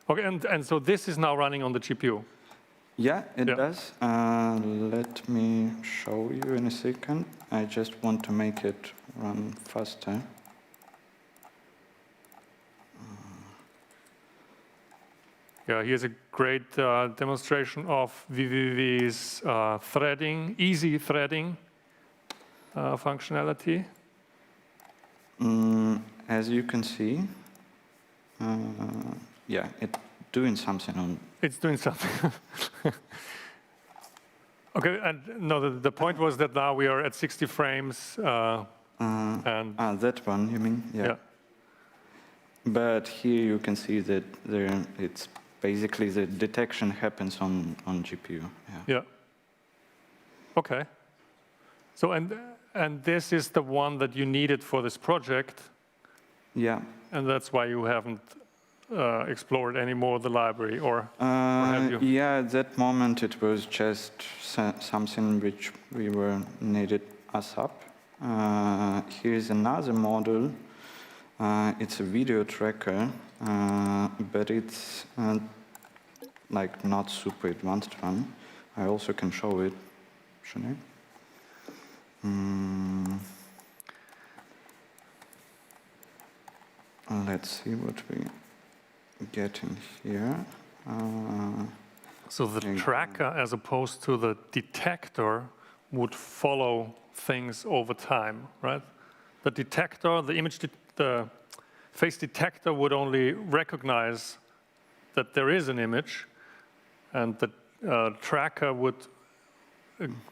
Okay, and so this is now running on the GPU? Yeah, it does. Let me show you in a second. I just want to make it run faster. Yeah, here's a great demonstration of VVV's threading, easy threading functionality. As you can see, yeah, it's doing something on. It's doing something. Okay, and no, the point was that now we are at 60 frames. And that one, you mean? Yeah. But here you can see that it's basically the detection happens on GPU. Yeah. Okay. So and this is the one that you needed for this project. Yeah. And that's why you haven't explored any more the library, or have you? Yeah, at that moment it was just something which we were needed us up. Here's another model. It's a video tracker, but it's like not super advanced one. I also can show it. Should I? Let's see what we get in here. So the tracker, as opposed to the detector, would follow things over time, right? The detector, the face detector would only recognize that there is an image, and the tracker would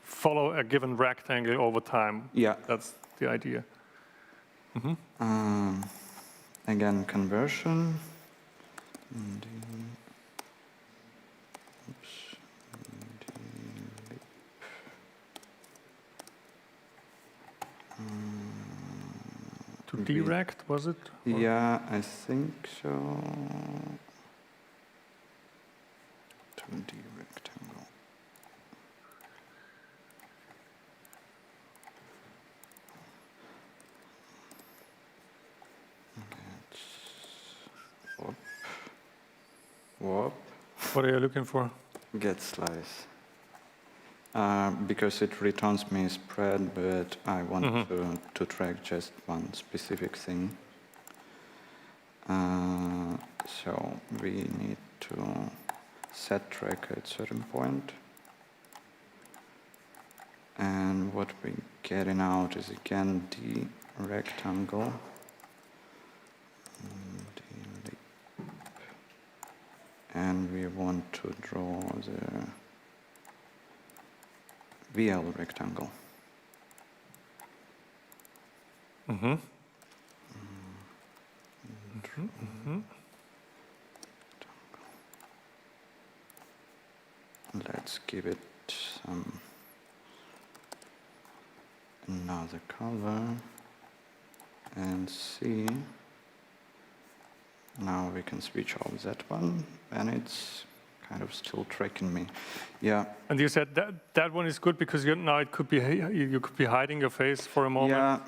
follow a given rectangle over time. Yeah. That's the idea. Again, conversion. To direct, was it? Or? Yeah, I think so. 2D rectangle. Whoop. What are you looking for? Get slice. Because it returns me a spread, but I want to track just one specific thing. So we need to set tracker at certain point. And what we're getting out is again the rectangle. And we want to draw the VL rectangle. Let's give it another color and see. Now we can switch off that one, and it's kind of still tracking me. Yeah. And you said that one is good because now it could be you could be hiding your face for a moment. Yeah,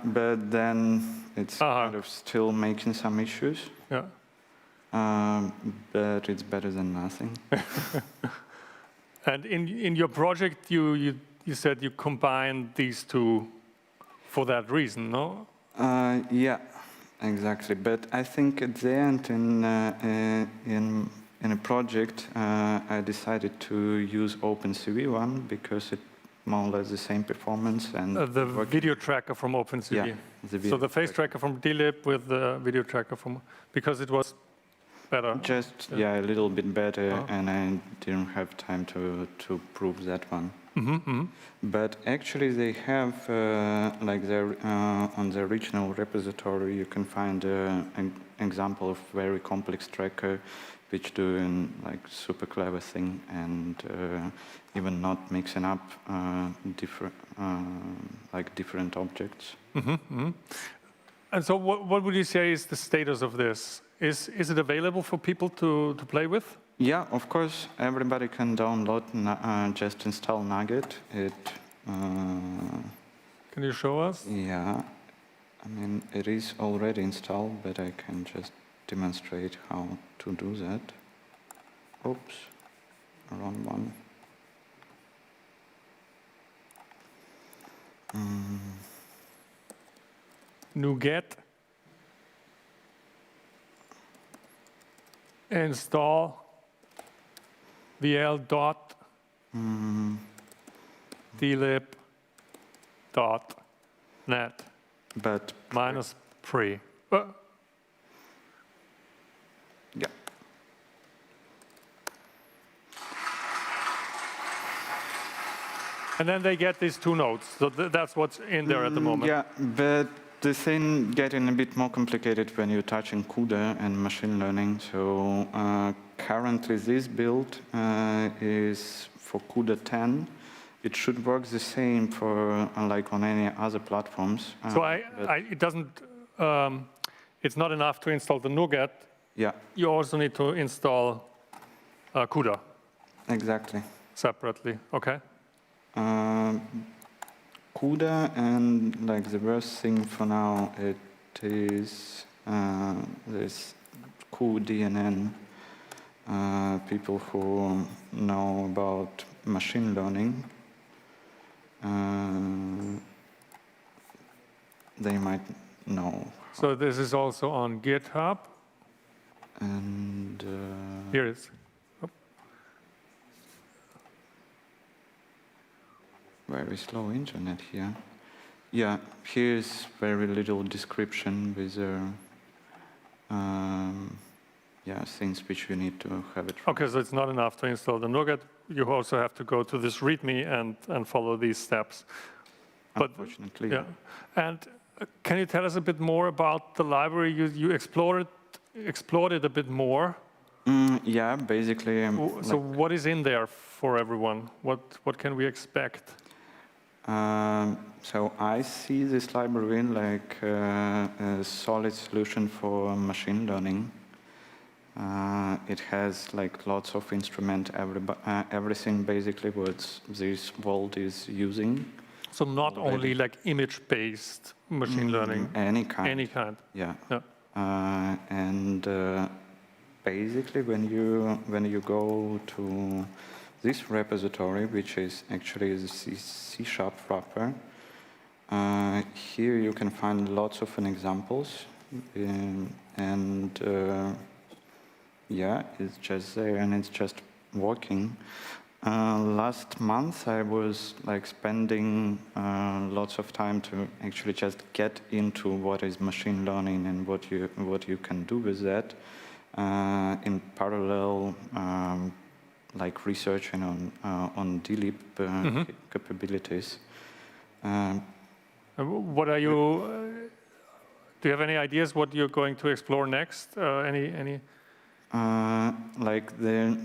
but then it's kind of still making some issues. Yeah. But it's better than nothing. And in your project, you said you combined these two for that reason, no? Yeah. Exactly, but I think at the end in a project, I decided to use OpenCV one because it more or less the same performance and the video tracker from OpenCV. Yeah, so the face tracker from DLib with the video tracker from, because it was better. Just a little bit better, and I didn't have time to prove that one. But actually, they have like on the original repository, you can find an example of very complex tracker, which doing like super clever thing and even not mixing up different objects. And so, what would you say is the status of this? Is it available for people to play with? Yeah, of course, everybody can download, just install Nuget. Can you show us? Yeah, I mean, it is already installed, but I can just demonstrate how to do that. Oops, wrong one. Nuget. Install VL dot dlib dot net but minus pre. And then they get these 2 nodes. So that's what's in there at the moment. Yeah, but the thing getting a bit more complicated when you're touching CUDA and machine learning. So currently this build is for CUDA 10. It should work the same for like on any other platforms. So it doesn't. It's not enough to install the Nuget. Yeah. You also need to install CUDA. Exactly. Separately. Okay. CUDA, and like the worst thing for now, it is this cuDNN. People who know about machine learning, they might know. So this is also on GitHub. And here it is. Very slow internet here. Yeah, here's very little description with things which you need to have it. Okay, so it's not enough to install the Nuget. You also have to go to this README and follow these steps. But, unfortunately. Yeah. And can you tell us a bit more about the library? You explored it a bit more. Yeah, basically. So what is in there for everyone? What can we expect? So I see this library like a solid solution for machine learning. It has like lots of instrument, everything basically what this world is using. So not only like image-based machine learning. Any kind. Any kind. Yeah. And basically when you go to this repository, which is actually the C# wrapper, here you can find lots of examples, and yeah, it's just there and it's just working. Last month I was like spending lots of time to actually just get into what is machine learning and what you can do with that. In parallel, like researching on DLIP capabilities. What are you? Do you have any ideas what you're going to explore next? Any? Like the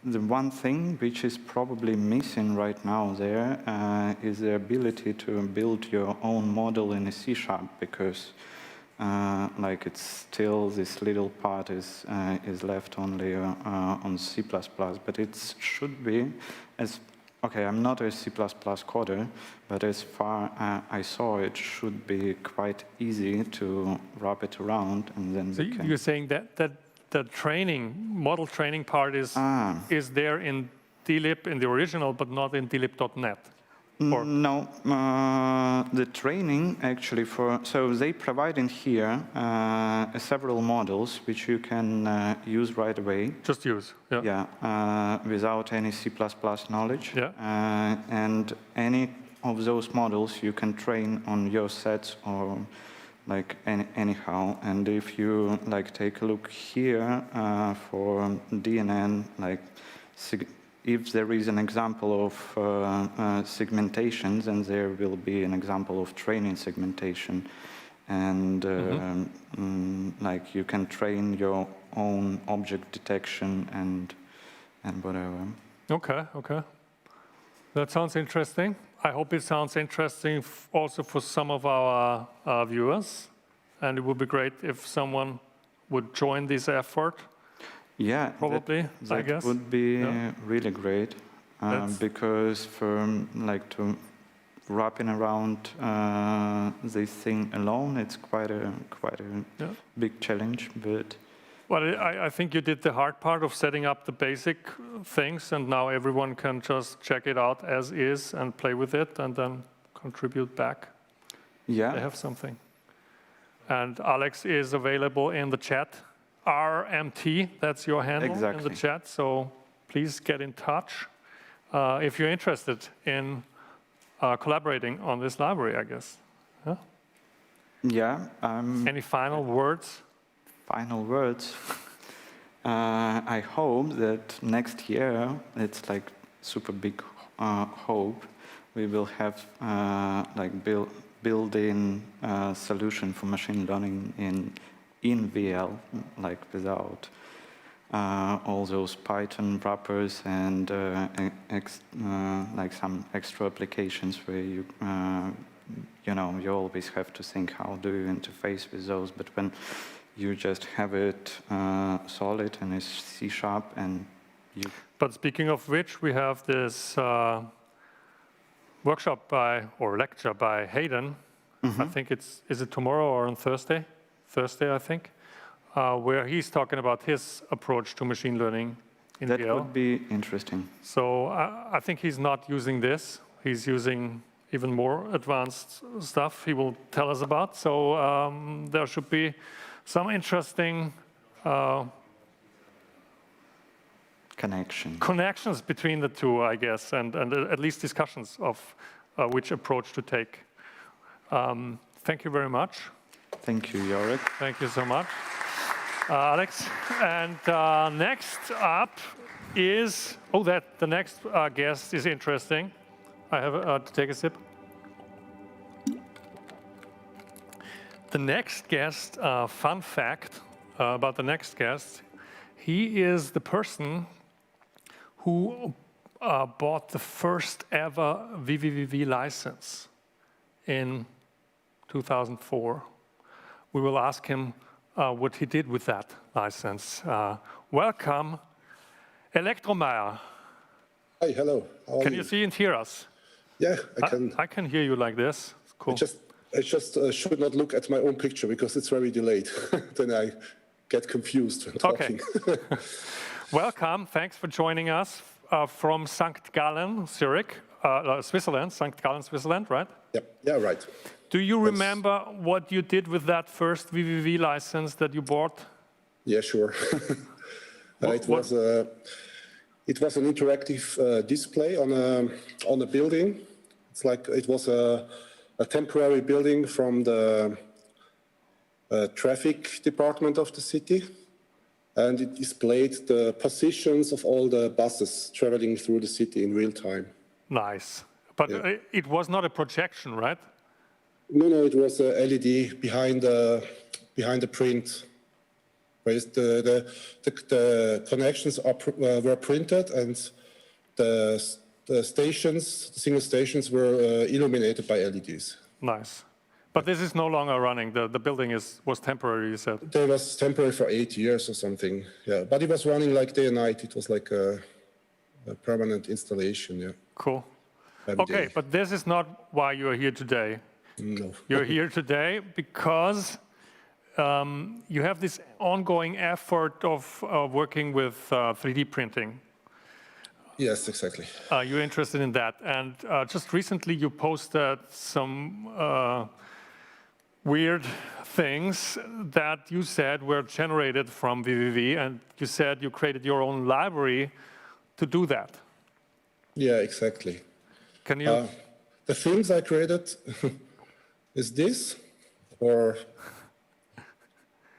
one thing which is probably missing right now there is the ability to build your own model in a C#, because like it's still this little part is left only on C++, but it should be as okay. I'm not a C++ coder, but as far I saw, it should be quite easy to wrap it around, and then. So you're saying that the model training part is there in DLIP in the original, but not in DLIP.net. No, the training actually so they provide in here several models which you can use right away. Just use, yeah. Yeah, without any C++ knowledge. Yeah. And any of those models you can train on your sets or like anyhow. And if you like take a look here for DNN, like if there is an example of segmentation, then there will be an example of training segmentation. And like you can train your own object detection and whatever. Okay. That sounds interesting. I hope it sounds interesting also for some of our viewers. And it would be great if someone would join this effort. Yeah, probably. I guess that would be really great because for like to wrapping around this thing alone, it's quite a big challenge. But well, I think you did the hard part of setting up the basic things, and now everyone can just check it out as is and play with it, and then contribute back. Yeah, they have something. And Alex is available in the chat. RMT, that's your handle in the chat, so please get in touch if you're interested in collaborating on this library, I guess. Huh? Yeah. Any final words? Final words? I hope that next year, it's like super big hope, we will have like built-in solution for machine learning in VL, like without all those Python wrappers and like some extra applications where you you always have to think how do you interface with those, but when you just have it solid and it's C# and you... But speaking of which, we have this workshop or lecture by Hayden. I think is it tomorrow or on Thursday? Thursday, I think, where he's talking about his approach to machine learning in VL. That would be interesting. So I think he's not using this. He's using even more advanced stuff he will tell us about. So there should be some interesting connections between the two, I guess, and at least discussions of which approach to take. Thank you very much. Thank you, Jorik. Thank you so much, Alex. And next up is, the next guest is interesting. I have to take a sip. The next guest, fun fact about the next guest, he is the person who bought the first ever VVVV license in 2004. We will ask him what he did with that license. Welcome, Elektromeyer. Hi, hello. Can you see and hear us? Yeah, I can. I can hear you like this. It's cool. I just should not look at my own picture because it's very delayed. Then I get confused when talking. Okay. Welcome. Thanks for joining us from St. Gallen, Zurich, Switzerland. St. Gallen, Switzerland, right? Yeah, right. Do you remember what you did with that first VVV license that you bought? Yeah, sure. It was an interactive display on a building. It's like it was a temporary building from the traffic department of the city, and it displayed the positions of all the buses traveling through the city in real time. Nice, but it was not a projection, right? No, it was a LED behind the print. Whereas the connections were printed, and the single stations were illuminated by LEDs. Nice. But this is no longer running. The building was temporary, you said. It was temporary for 8 years or something. Yeah, but it was running like day and night. It was like a permanent installation. Yeah. Cool. Okay, but this is not why you are here today. No. You're here today because you have this ongoing effort of working with 3D printing. Yes, exactly. You're interested in that. And just recently you posted some weird things that you said were generated from VVV, and you said you created your own library to do that. Yeah, exactly. Can you? The things I created is this, or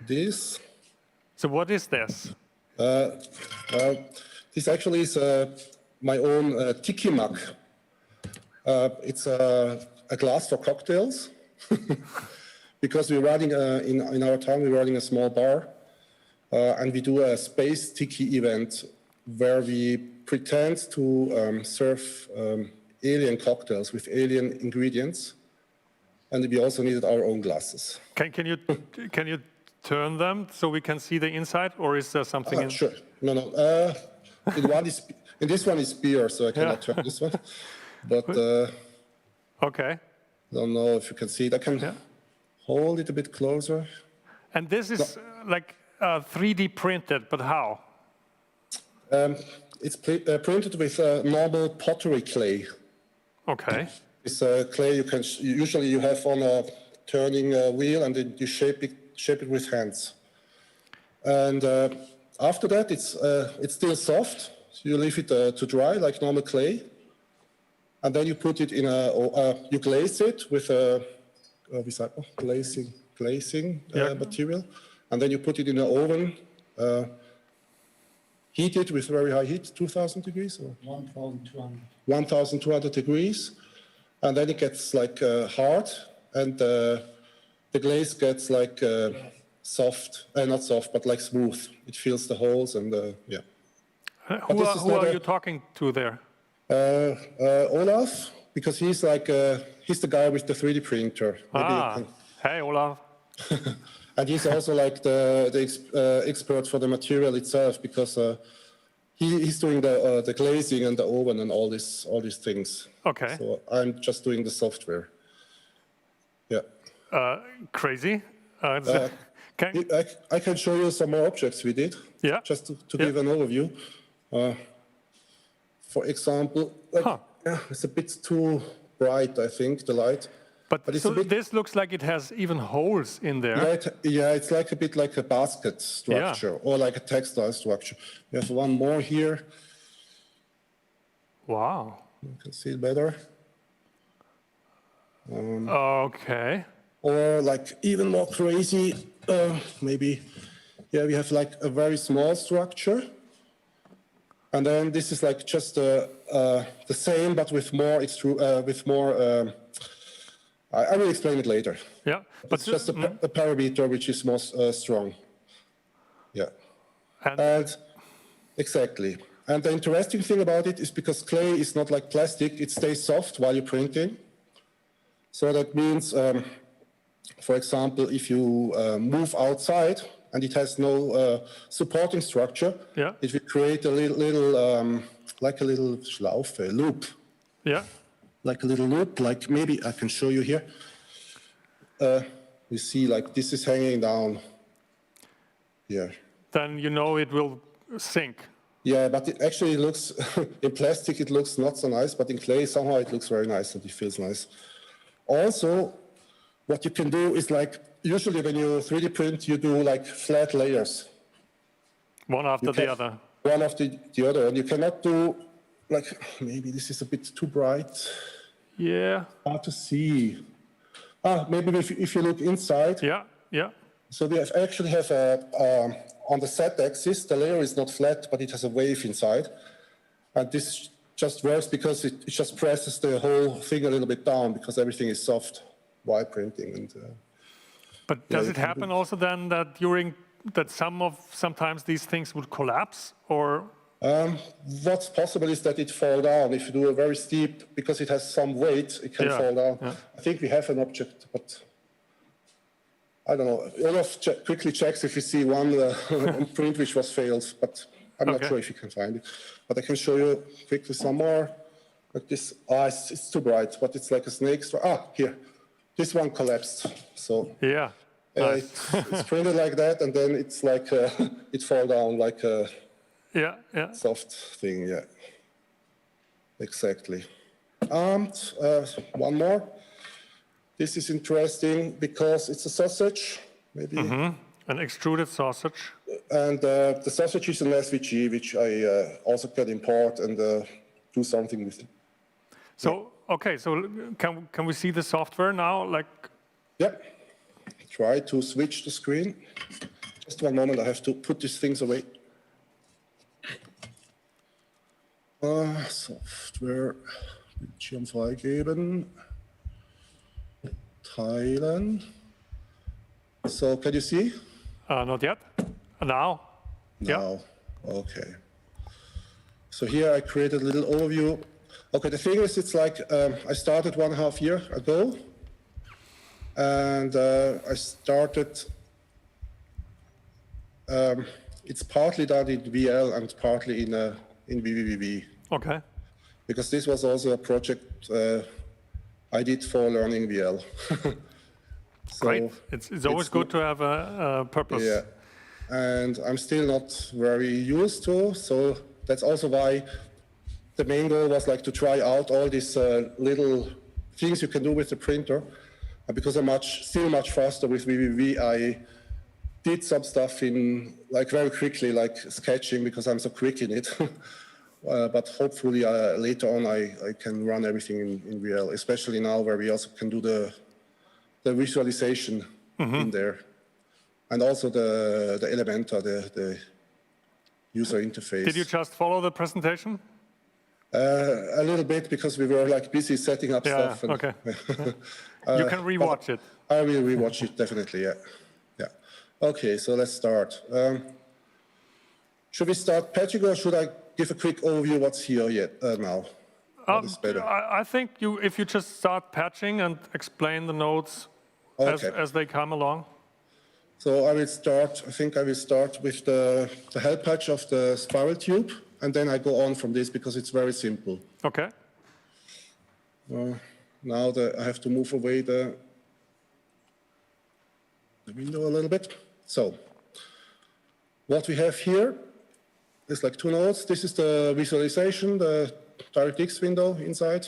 this. So what is this? This actually is my own tiki mug. It's a glass for cocktails. Because we're running, in our town, we're running a small bar. And we do a space tiki event where we pretend to serve alien cocktails with alien ingredients. And we also needed our own glasses. Can you turn them so we can see the inside, or is there something in? Sure. No. In this one is beer, so I cannot turn this one. But okay. I don't know if you can see it. I can hold it a bit closer. And this is like 3D printed, but how? It's printed with normal pottery clay. Okay. It's clay usually you have on a turning wheel, and then you shape it with hands. And after that, it's still soft. So you leave it to dry like normal clay, and then you put it in you glaze it with a glazing material, and then you put it in an oven, heat it with very high heat, 2,000 degrees or 1,200 degrees. and then it gets like hard, and the glaze gets like soft, not soft, but like smooth. It fills the holes, and yeah. Who are you talking to there? Olaf, because he's like he's the guy with the 3D printer. Hey, Olaf. And he's also like the expert for the material itself, because he's doing the glazing and the oven and all these things. Okay. So I'm just doing the software. Yeah. Crazy. I can show you some more objects we did. Yeah. Just to give an overview. For example, like, it's a bit too bright, I think, the light. But so this looks like it has even holes in there. Yeah, it's like a bit like a basket structure, or like a textile structure. We have one more here. Wow. You can see it better. Okay. Or like even more crazy, maybe. Yeah, we have like a very small structure. And then this is like just the same, but with more I will explain it later. Yeah, but it's just a parameter which is more strong. Yeah, and exactly. And the interesting thing about it is because clay is not like plastic; it stays soft while you're printing. So that means, for example, if you move outside and it has no supporting structure, it will create a little like a little Schlaufe, loop. Yeah. Like a little loop, like maybe I can show you here. You see, like this is hanging down here. Then you know it will sink. Yeah, but it actually looks, in plastic it looks not so nice, but in clay somehow it looks very nice and it feels nice. Also, what you can do is like, usually when you 3D print, you do like flat layers. One after the other. One after the other, and you cannot do, like, maybe this is a bit too bright. Yeah. Hard to see. Maybe if you look inside. Yeah, yeah. So we actually have on the Z axis, the layer is not flat, but it has a wave inside. And this just works because it just presses the whole thing a little bit down, because everything is soft while printing. And, but does it happen also then that sometimes these things would collapse, or? What's possible is that it fall down. If you do a very steep, because it has some weight, it can fall down. Yeah. I think we have an object, but I don't know. Olaf quickly checks if you see one print which was failed, but I'm not sure if you can find it. But I can show you quickly some more. Like this. It's too bright, but it's like a snake. Here. This one collapsed. So yeah, it's printed like that, and then it's like it fall down like a soft thing. Yeah, exactly. And one more. This is interesting because it's a sausage, maybe. An extruded sausage. And the sausage is an SVG, which I also can import and do something with it. So, okay, so can we see the software now? Yeah. Try to switch the screen. Just one moment, I have to put these things away. Software, Bildschirm freigeben. Teilen. So, can you see? Not yet. Now. Now. Yeah. Okay. So here I created a little overview. Okay, the thing is, it's like I started 1.5 years ago, and I started. It's partly done in VL and partly in VVVV. Okay. Because this was also a project I did for learning VL. So great. It's always good to have a purpose. Yeah, and I'm still not very used to, so that's also why the main goal was like to try out all these little things you can do with the printer. And because I'm still much faster with VVV, I did some stuff in like very quickly, like sketching, because I'm so quick in it. But hopefully later on I can run everything in VL, especially now where we also can do the visualization in there. And also the Elementor, the user interface. Did you just follow the presentation? A little bit, because we were like busy setting up stuff. And, okay. You can rewatch it. I will rewatch it, definitely, yeah. Okay, so let's start. Should we start patching, or should I give a quick overview what's here now? What is better? I think if you just start patching and explain the nodes as they come along. So I think I will start with the help patch of the spiral tube, and then I go on from this because it's very simple. Okay. Now I have to move away the window a little bit. So what we have here is like two nodes. This is the visualization, the DirectX window inside.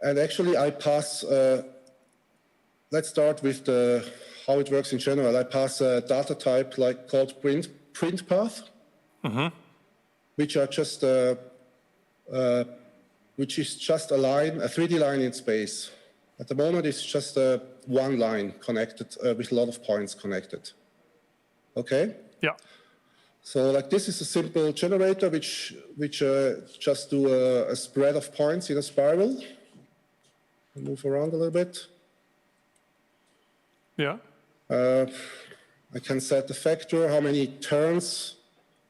And actually I pass, let's start with how it works in general. I pass a data type called print path, which are just which is just a line, a 3D line in space. At the moment, it's just one line connected with a lot of points connected. Okay? Yeah. So like this is a simple generator which just do a spread of points in a spiral. Move around a little bit. Yeah. I can set the factor, how many turns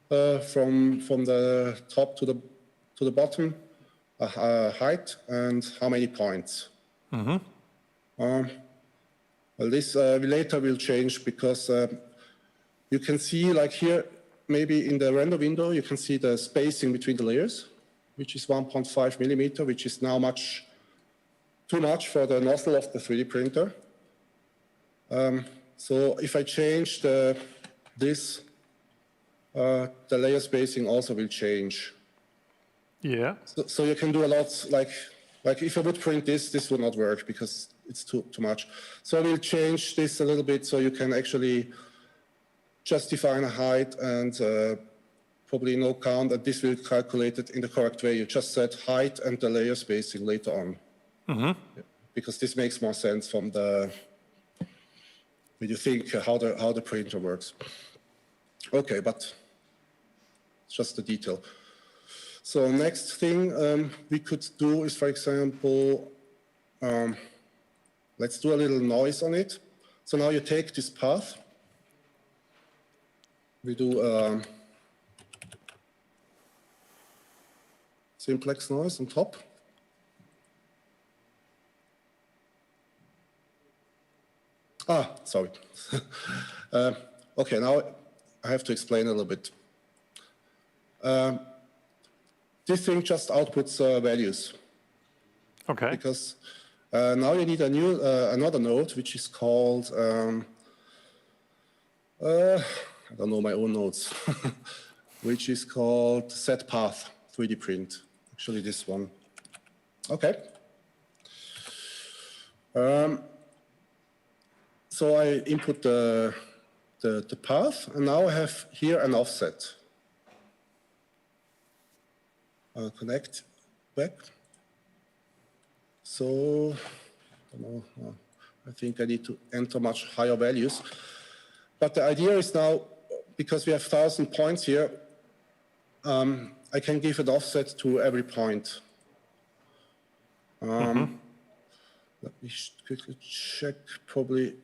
from the top to the bottom, height, and how many points. Well, this later will change, because you can see, like here, maybe in the render window, you can see the spacing between the layers, which is 1.5 millimeter, which is now too much for the nozzle of the 3D printer. So if I change this, the layer spacing also will change. Yeah. So you can do a lot, like if I would print this would not work because it's too much. So I will change this a little bit so you can actually just define a height and probably no count, and this will calculate it in the correct way. You just set height and the layer spacing later on. Because this makes more sense from when you think how the printer works. Okay, but it's just a detail. So next thing we could do is, for example, let's do a little noise on it. So now you take this path. We do simplex noise on top. Sorry. Okay, now I have to explain a little bit. This thing just outputs values. Okay. Because now you need another node, which is called, I don't know my own nodes, which is called set path 3D print. Actually, this one. Okay. So I input the path, and now I have here an offset. Connect back. So, I think I need to enter much higher values. But the idea is now, because we have 1,000 points here, I can give an offset to every point. Let me quickly check, probably.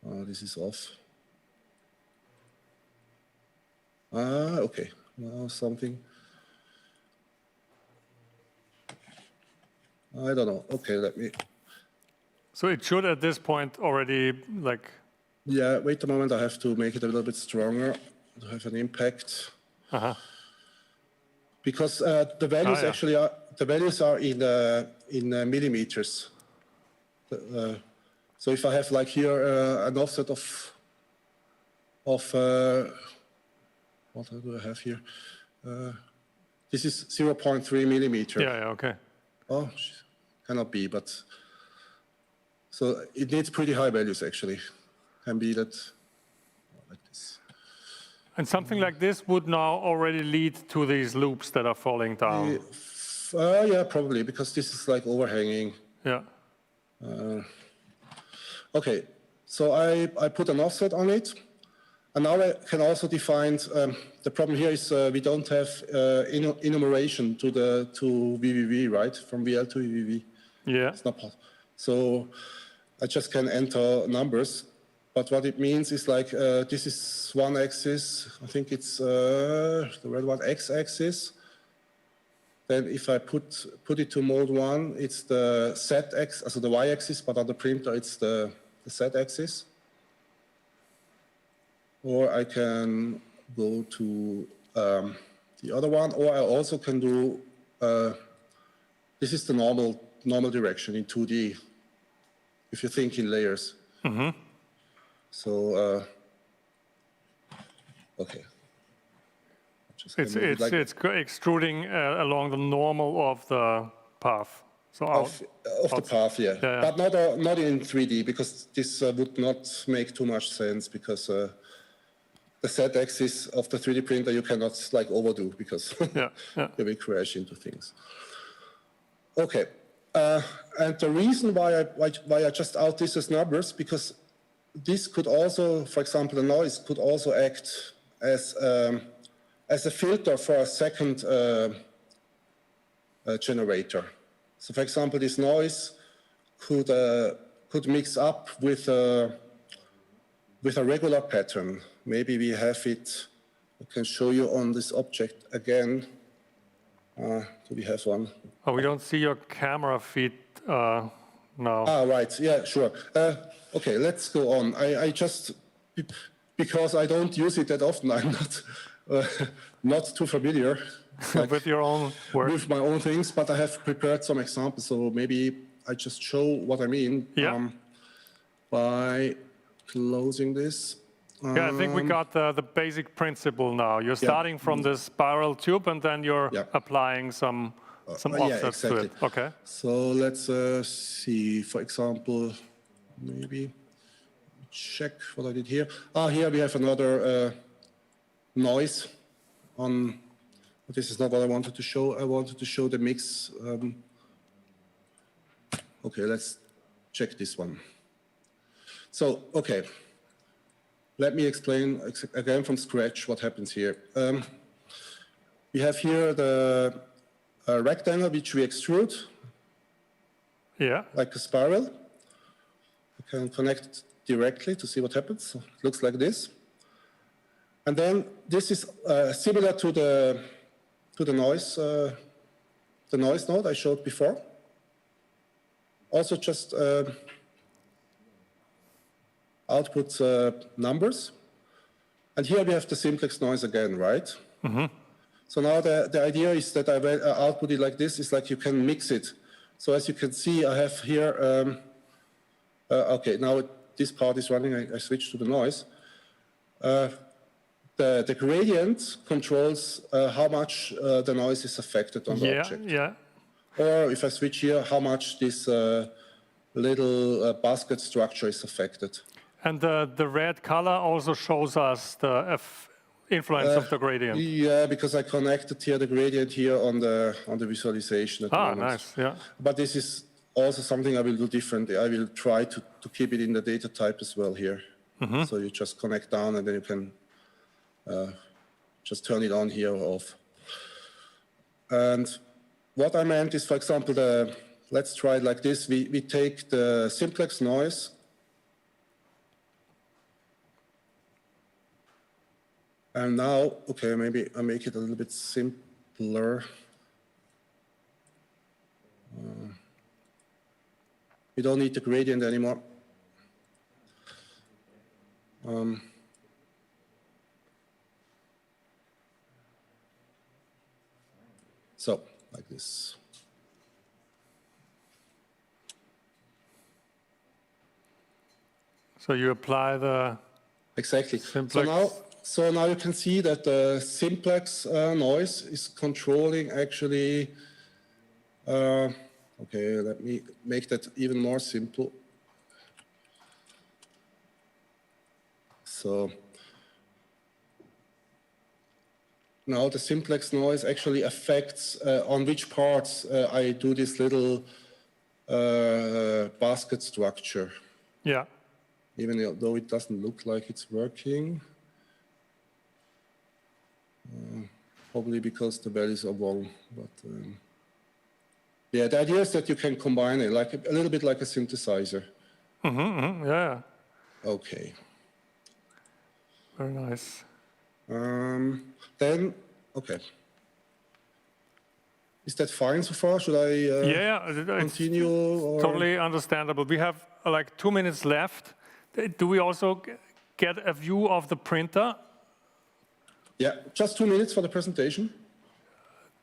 This is off. Okay, now something. I don't know. Okay, let me. So it should at this point already like. Yeah, wait a moment. I have to make it a little bit stronger to have an impact. Because the values actually are in millimeters. So if I have like here an offset of what do I have here? This is 0.3 millimeter. Yeah, okay. Oh, cannot be, but so it needs pretty high values actually. Can be that like this. And something like this would now already lead to these loops that are falling down. Yeah, probably, because this is like overhanging. Yeah. Okay, so I put an offset on it, And now I can also define, the problem here is we don't have enumeration to VVV, right? From VL to VVV. Yeah. It's not possible. So I just can enter numbers. But what it means is like, this is one axis. I think it's the red one, x-axis. Then if I put it to mode 1, it's the z-axis, also the y-axis, but on the printer it's the z-axis. Or I can go to the other one, or I also can do, this is the normal direction in 2D, if you think in layers. Mm-hmm. So, okay. It's extruding along the normal of the path. So of the path, yeah. But not in 3D, because this would not make too much sense, because the z-axis of the 3D printer you cannot like overdo, because you will crash into things. Okay, and the reason why I just out this as numbers, because this could also, for example, the noise could also act as a filter for a second generator. So, for example, this noise could mix up with a regular pattern. Maybe we have it. I can show you on this object again. Do we have one? Oh, we don't see your camera feed now. Ah, right. Yeah, sure. Okay, let's go on. I just, because I don't use it that often, I'm not too familiar with your own work. With my own things, but I have prepared some examples, so maybe I just show what I mean by closing this. Yeah, I think we got the basic principle now. You're starting from this spiral tube, and then you're applying some offsets to it. Okay. So let's see, for example, maybe check what I did here. Here we have another noise on. This is not what I wanted to show. I wanted to show the mix. Okay, let's check this one. So, okay. Let me explain again from scratch what happens here. We have here the rectangle which we extrude. Yeah. Like a spiral. I can connect it directly to see what happens. It looks like this. And then this is similar to the noise node I showed before. Also just outputs numbers. And here we have the simplex noise again, right? Mm-hmm. So now the idea is that I output it like this. It's like you can mix it. So as you can see, I have here, okay, now this part is running. I switch to the noise. The gradient controls how much the noise is affected on the object. Yeah. Or if I switch here, how much this little basket structure is affected. And the red color also shows us the influence of the gradient. Yeah, because I connected here the gradient here on the visualization at the moment. Nice, yeah. But this is also something I will do differently. I will try to keep it in the data type as well here. Mm-hmm. So you just connect down and then you can just turn it on here or off. And what I meant is, for example, let's try it like this. We take the simplex noise. And now, okay, maybe I make it a little bit simpler. We don't need the gradient anymore. So, like this. So you apply the exactly simplex. So now you can see that the simplex noise is controlling actually. Okay, let me make that even more simple. So now the simplex noise actually affects on which parts I do this little basket structure. Yeah. Even though it doesn't look like it's working. Probably because the values are wrong. But yeah, the idea is that you can combine it like a little bit like a synthesizer. Yeah. Okay. Very nice. Then, okay. Is that fine so far? Should I continue? Or? Totally understandable. We have like 2 minutes left. Do we also get a view of the printer? Yeah, just 2 minutes for the presentation?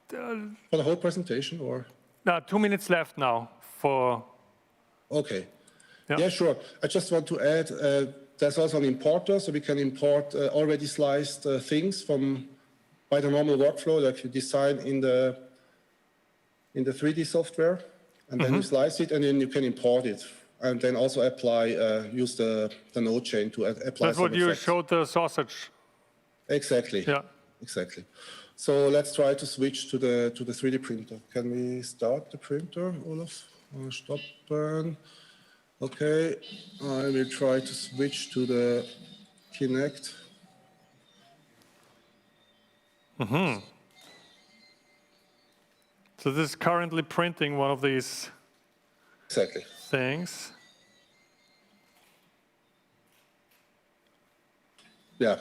For the whole presentation, or? No, 2 minutes left now for... Okay. Yeah, sure. I just want to add, there's also an importer, so we can import already sliced things by the normal workflow that you design in the 3D software, and then you slice it, and then you can import it, and then also use the node chain to apply. That's what you showed the sausage. Exactly. Yeah. Exactly. So let's try to switch to the 3D printer. Can we start the printer, Olaf? Stop burn. Okay. I will try to switch to the Kinect. So this is currently printing one of these things. Yeah.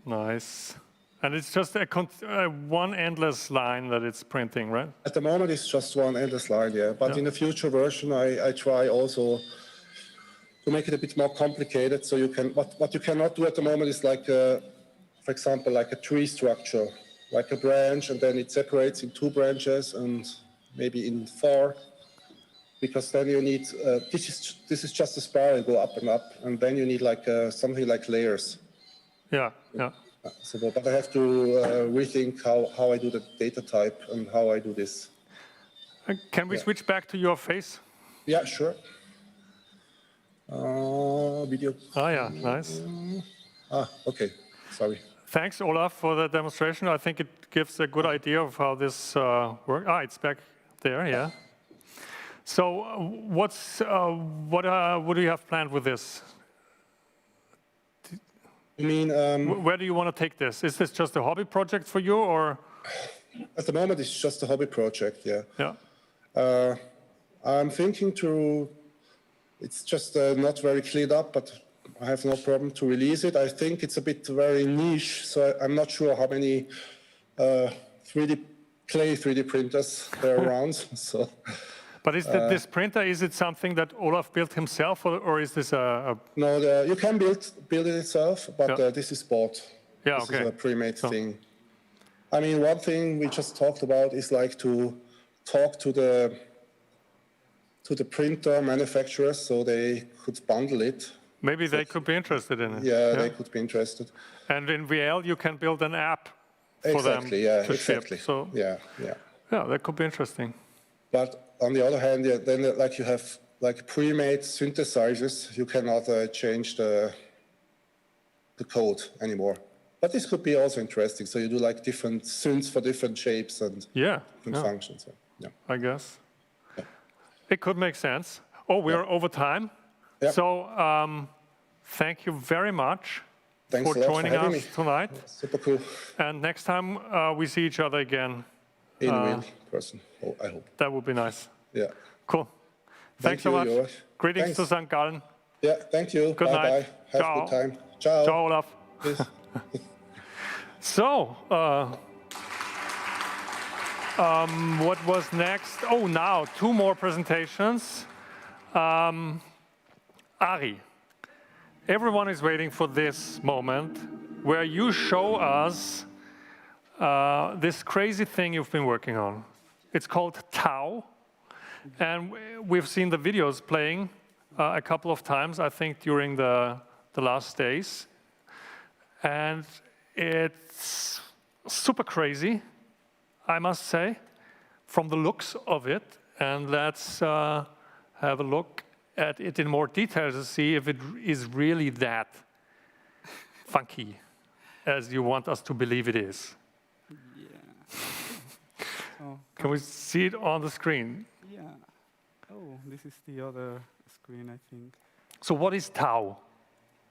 Nice. And it's just one endless line that it's printing, right? At the moment, it's just one endless line, yeah. But in the future version, I try also to make it a bit more complicated. So you can, what you cannot do at the moment is like, for example, like a tree structure, like a branch, and then it separates in 2 branches and maybe in 4, because then you need, this is just a spiral, go up, and then you need like something like layers. Yeah. So, but I have to rethink how I do the data type and how I do this. Can we switch back to your face? Yeah, sure. Video. Oh, yeah, nice. Okay, sorry. Thanks, Olaf, for the demonstration. I think it gives a good idea of how this works. It's back there, yeah. So what do you have planned with this? You mean... where do you want to take this? Is this just a hobby project for you, or...? At the moment, it's just a hobby project, yeah. Yeah. I'm thinking it's just not very cleaned up, but I have no problem to release it. I think it's a bit very niche, so I'm not sure how many clay 3D printers there are around, so... But is this printer, is it something that Olaf built himself, or is this a... No, you can build it itself, but this is bought. Yeah, this is a pre-made thing. I mean, one thing we just talked about is like to talk to the printer manufacturers so they could bundle it. Maybe they could be interested in it. Yeah, they could be interested. And in VL, you can build an app for them to ship. So yeah, that could be interesting. But on the other hand, then like you have like pre-made synthesizers, you cannot change the code anymore. But this could be also interesting. So you do like different synths for different shapes and different functions. So, yeah. I guess. Yeah. It could make sense. Oh, we're over time. Yeah. So thank you very much for joining us tonight. Yeah, super cool. And next time we see each other again. In real person, I hope. That would be nice. Yeah. Cool. Thanks so much. Josh. Greetings to St. Gallen. Yeah, thank you. Good night. Bye. Have a good time. Ciao. Ciao, Olaf. So, what was next? Oh, now 2 more presentations. Ari, everyone is waiting for this moment where you show us this crazy thing you've been working on. It's called Tau, and we've seen the videos playing a couple of times, I think, during the last days. And it's super crazy, I must say, from the looks of it. And let's have a look at it in more detail to see if it is really that funky as you want us to believe it is. Can we see it on the screen? Yeah. Oh, this is the other screen, I think. So what is Tau?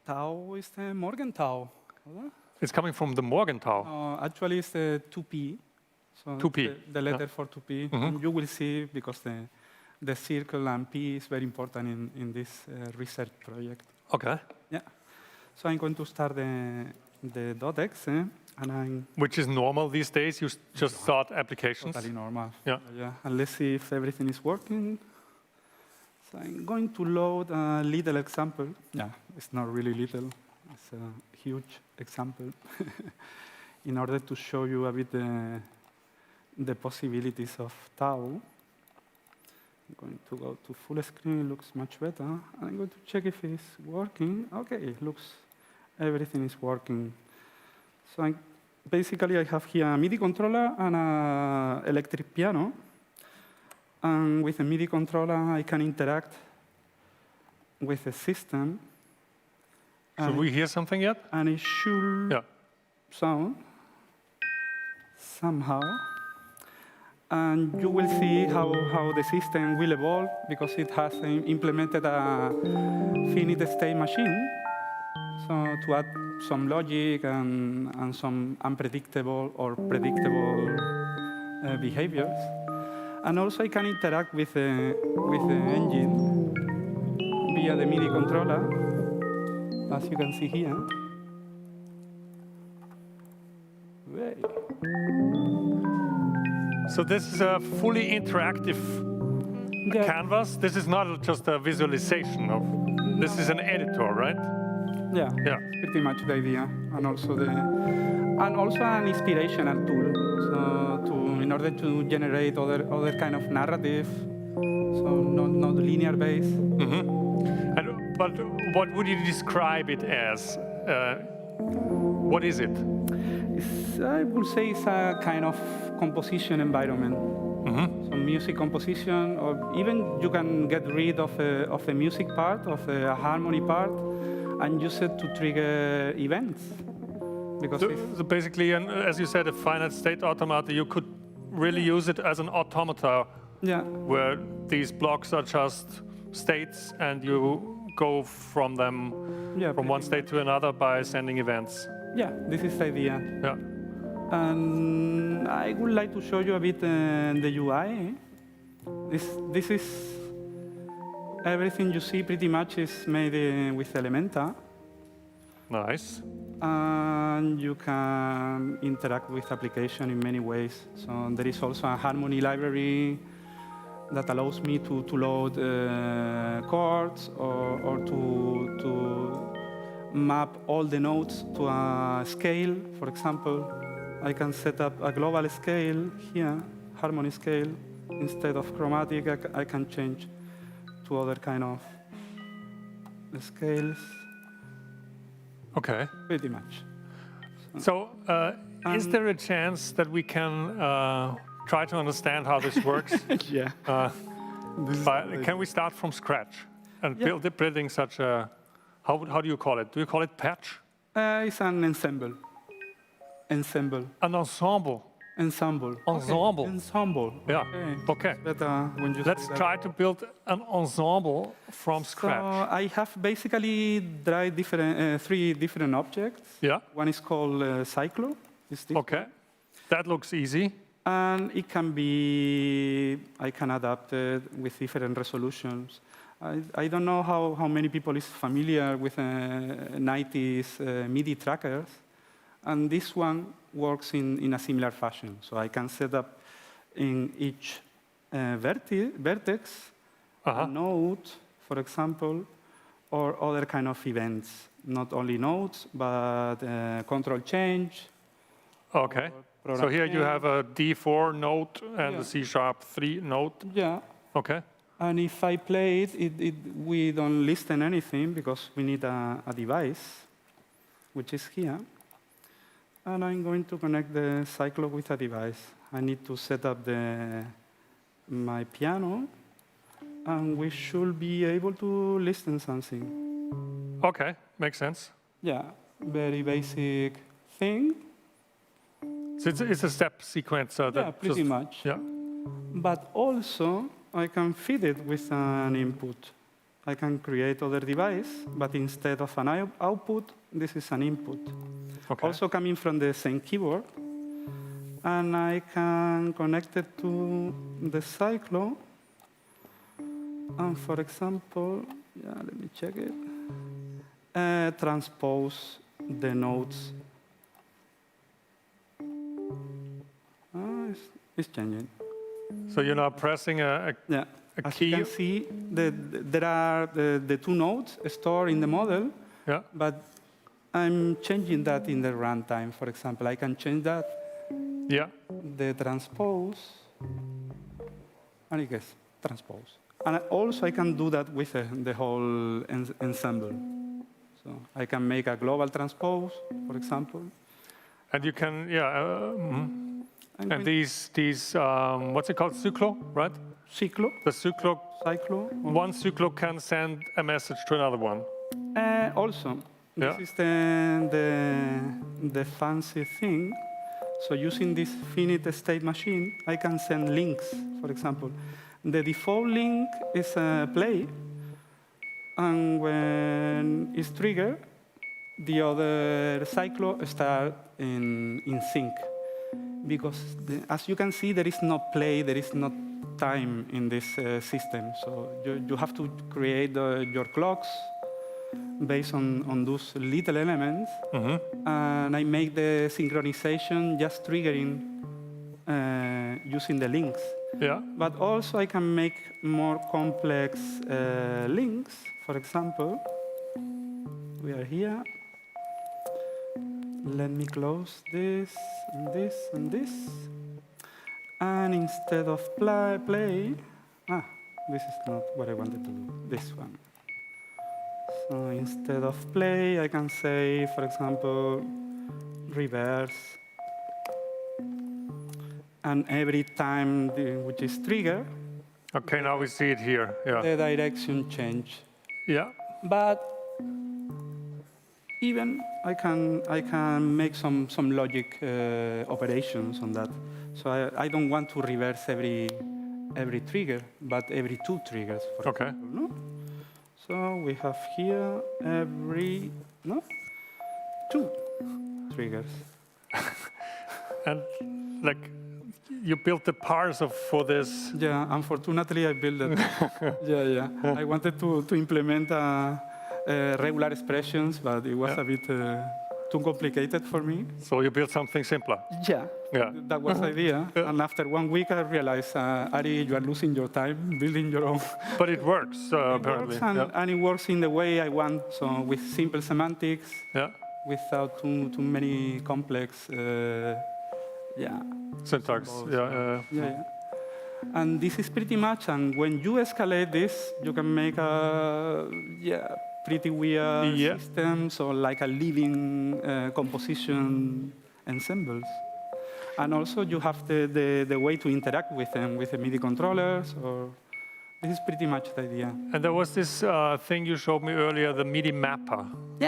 Tau is the Morgenthau. It's coming from the Morgenthau. Actually, it's the 2P. So 2P. The letter for 2P. And you will see, because the circle and P is very important in this research project. Okay. Yeah. So I'm going to start the .exe, which is normal these days. You just start applications. Totally normal. Yeah. Yeah. And let's see if everything is working. So I'm going to load a little example. Yeah, it's not really little. It's a huge example in order to show you a bit the possibilities of Tau. I'm going to go to full screen. It looks much better. I'm going to check if it's working. OK, it looks everything is working. So basically, I have here a MIDI controller and an electric piano. And with a MIDI controller, I can interact with the system. Should we hear something yet? And it should sound somehow. And you will see how the system will evolve, because it has implemented a finite state machine. So to add some logic and some unpredictable or predictable behaviors. And also I can interact with the engine via the MIDI controller, as you can see here. So this is a fully interactive canvas. This is not just a visualization of. This is an editor, right? Yeah. Yeah. Pretty much the idea, and also an inspirational tool. So in order to generate other kind of narrative, so not linear based. But what would you describe it as? What is it? I would say it's a kind of composition environment. So music composition, or even you can get rid of the music part, of the harmony part, and use it to trigger events. Because so basically, as you said, a finite state automata, you could really use it as an automata, where these blocks are just states, and you go from them from one state to another by sending events. Yeah, this is the idea. Yeah. And I would like to show you a bit the UI. This is everything you see pretty much is made with Elementa. Nice. And you can interact with application in many ways. So there is also a harmony library that allows me to load chords or to map all the notes to a scale. For example, I can set up a global scale here, harmony scale. Instead of chromatic, I can change to other kind of scales. Okay. Pretty much. So is there a chance that we can try to understand how this works? Yeah. Can we start from scratch and building such a, how do you call it? Do you call it patch? It's an ensemble. Ensemble. An ensemble. Ensemble. Ensemble. Okay. Ensemble. Yeah. Okay. Better when you Let's try to build an ensemble from scratch. So I have basically three different objects. Yeah. One is called Cyclo. Okay. That looks easy. And it can be, I can adapt it with different resolutions. I don't know how many people is familiar with 90s MIDI trackers. And this one works in a similar fashion. So I can set up in each vertex a node, for example, or other kind of events. Not only nodes, but control change. Okay. So here you have a D4 note and a C#3 note. Yeah. Okay. And if I play it, we don't listen anything because we need a device, which is here. And I'm going to connect the Cyclo with a device. I need to set up my piano, and we should be able to listen something. Okay, makes sense. Yeah, very basic thing. So it's a step sequencer. Yeah, pretty much. Yeah. But also, I can feed it with an input. I can create other device, but instead of an output, this is an input. Okay. Also coming from the same keyboard. And I can connect it to the cyclo. And for example, let me check it. Transpose the nodes. It's changing. So you're now pressing a As key. you can see, there are the two nodes stored in the model, but I'm changing that in the runtime. For example, I can change that. The transpose, and it gets transpose. And also I can do that with the whole ensemble. So I can make a global transpose, for example. And you can, and these what's it called, cyclo, right? Cyclo. The cyclo. Cyclo. One cyclo can send a message to another one. Also, this is the fancy thing. So using this finite state machine, I can send links, for example. The default link is play, and when it's triggered, the other cyclo start in sync. Because as you can see, there is no play, there is no time in this system. So you have to create your clocks based on those little elements. And I make the synchronization just triggering using the links. But also I can make more complex links. For example, we are here. Let me close this, and this, and this. And instead of play, this is not what I wanted to do, this one. So instead of play, I can say, for example, reverse. And every time which is trigger, okay, now we see it here. The direction change. But even I can make some logic operations on that. So I don't want to reverse every trigger, but every 2 triggers, for example. No? So we have here 2 triggers. And like you built the parser for this. Yeah, unfortunately I built it. I wanted to implement regular expressions, but it was a bit too complicated for me. So you built something simpler. Yeah. That was the idea. And after 1 week, I realized, Ari, you are losing your time building your own. But it works, apparently. And it works in the way I want, so with simple semantics, without too many complex syntax. And this is pretty much, and when you escalate this, you can make a pretty weird systems or like a living composition ensembles. And also you have the way to interact with them, with the MIDI controllers, or this is pretty much the idea. And there was this thing you showed me earlier, the MIDI mapper,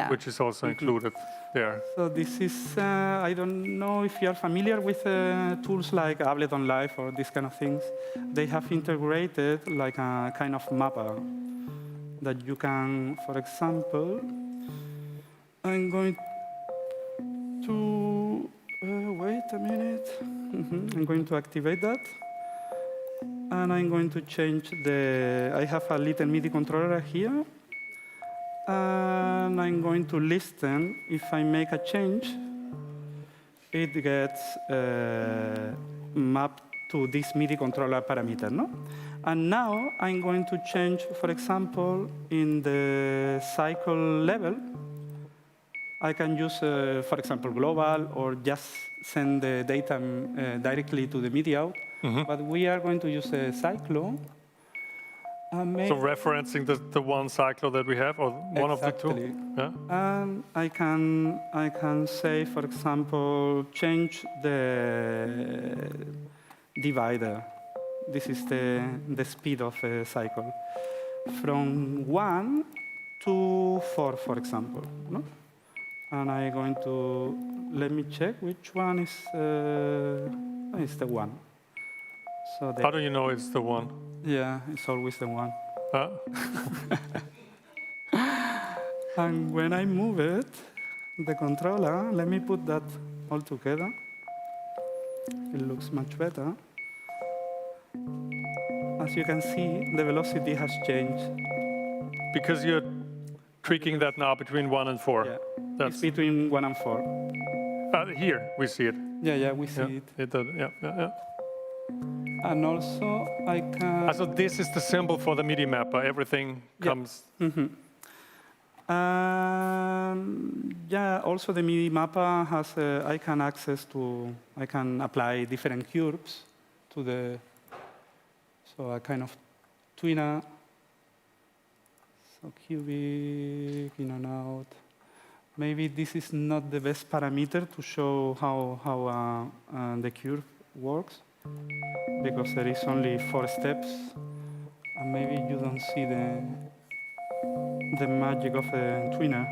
which is also included there. So this is, I don't know if you are familiar with tools like Ableton Live or these kind of things. They have integrated like a kind of mapper that you can, for example, I'm going to, wait a minute. I'm going to activate that. And I'm going to change I have a little MIDI controller here. And I'm going to listen. If I make a change, it gets mapped to this MIDI controller parameter, no? And now I'm going to change, for example, in the cycle level, I can use, for example, global or just send the data directly to the MIDI out. But we are going to use a cyclo. So referencing the one cyclo that we have, or one of the two. And I can say, for example, change the divider. This is the speed of a cycle. From 1 to 4, for example. No? And I'm going to, let me check which one is the 1. So how do you know it's the one? Yeah, it's always the 1. And when I move it, the controller, let me put that all together. It looks much better. As you can see, the velocity has changed. Because you're tweaking that now between 1 and 4. Yeah, That's it's between 1 and 4. Here, we see it. Yeah, we see it. Yeah. And also, I can... So this is the symbol for the MIDI mapper. Everything comes... Yeah, also the MIDI mapper has, I can apply different curves to the, so a kind of twinner, so cubic, in and out. Maybe this is not the best parameter to show how the curve works, because there is only 4 steps, and maybe you don't see the magic of the twinner.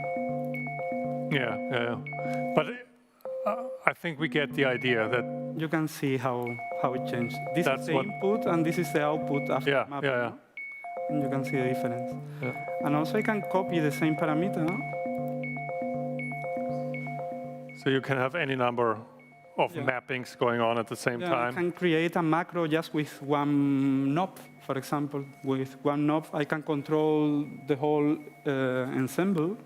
Yeah. But I think we get the idea that you can see how it changed. This is the input, and this is the output after the map. Yeah. And you can see the difference. Yeah. And also, I can copy the same parameter. So you can have any number of mappings going on at the same time. I can create a macro just with one knob, for example. With one knob, I can control the whole ensemble.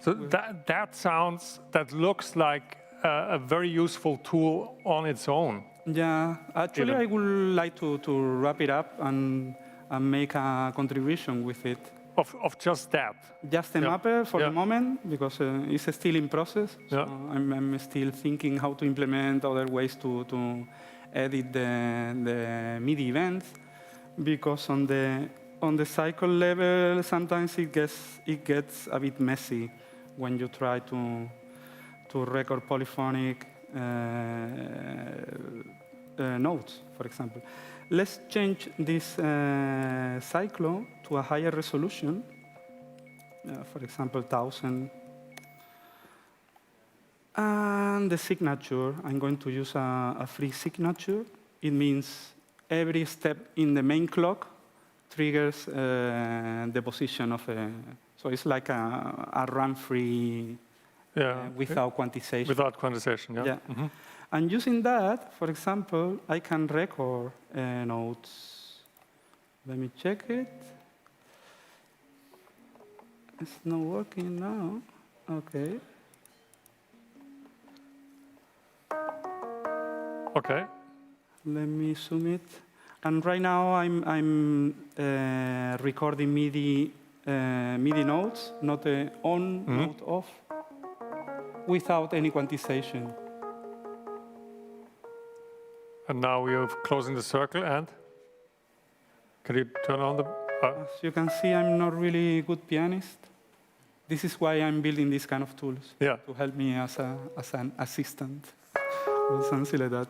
So that looks like a very useful tool on its own. Yeah, actually, I would like to wrap it up and make a contribution with it. Of just that? Just the mapper for the moment, because it's still in process. So I'm still thinking how to implement other ways to edit the MIDI events, because on the cycle level, sometimes it gets a bit messy when you try to record polyphonic notes, for example. Let's change this cyclo to a higher resolution, for example, 1000. And the signature, I'm going to use a free signature. It means every step in the main clock triggers the position of a... So it's like a run-free without quantization. Without quantization, yeah. Mm-hmm. And using that, for example, I can record notes. Let me check it. It's not working now. Okay. Okay. Let me zoom it. And right now I'm recording MIDI notes, not the on, not off, without any quantization. And now we are closing the circle, and can you turn on the... As you can see, I'm not really good pianist. This is why I'm building these kind of tools, to help me as an assistant, or something like that.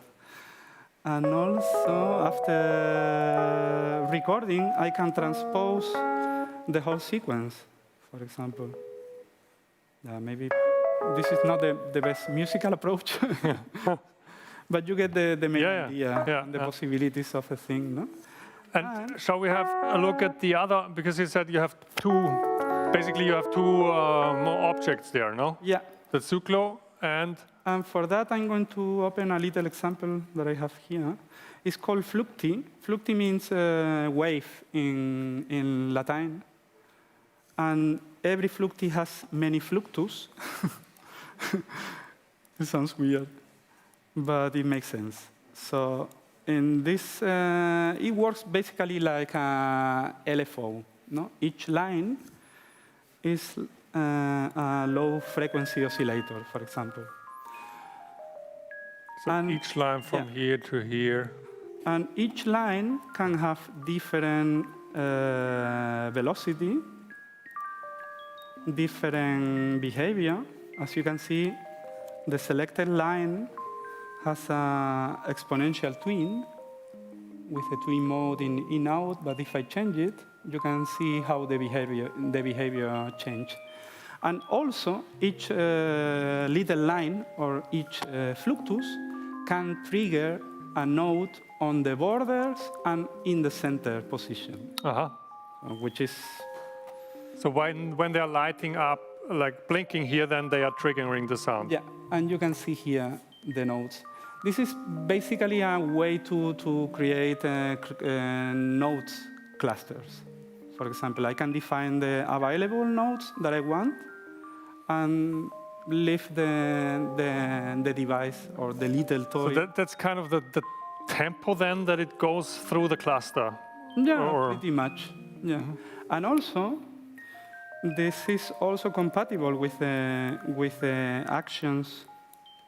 And also, after recording, I can transpose the whole sequence, for example. Maybe this is not the best musical approach, but you get the main idea and the possibilities of a thing, no? And shall we have a look at the other, because you said you have basically you have two objects there, no? Yeah. The cyclo and... And for that, I'm going to open a little example that I have here. It's called flucti. Flucti means wave in Latin. And every flucti has many fluctus. It sounds weird, but it makes sense. So in this, it works basically like a LFO. No? Each line is a low-frequency oscillator, for example. So and each line from here to here. And each line can have different velocity, different behavior. As you can see, the selected line has an exponential twin with a twin mode in out, but if I change it, you can see how the behavior change. And also, each little line or each fluctus can trigger a node on the borders and in the center position. which is... So when they're lighting up, like blinking here, then they are triggering the sound. Yeah, and you can see here the nodes. This is basically a way to create nodes clusters. For example, I can define the available nodes that I want and leave the device or the little toy. So that's kind of the tempo then that it goes through the cluster? Yeah, pretty much. Yeah. And also, this is also compatible with the actions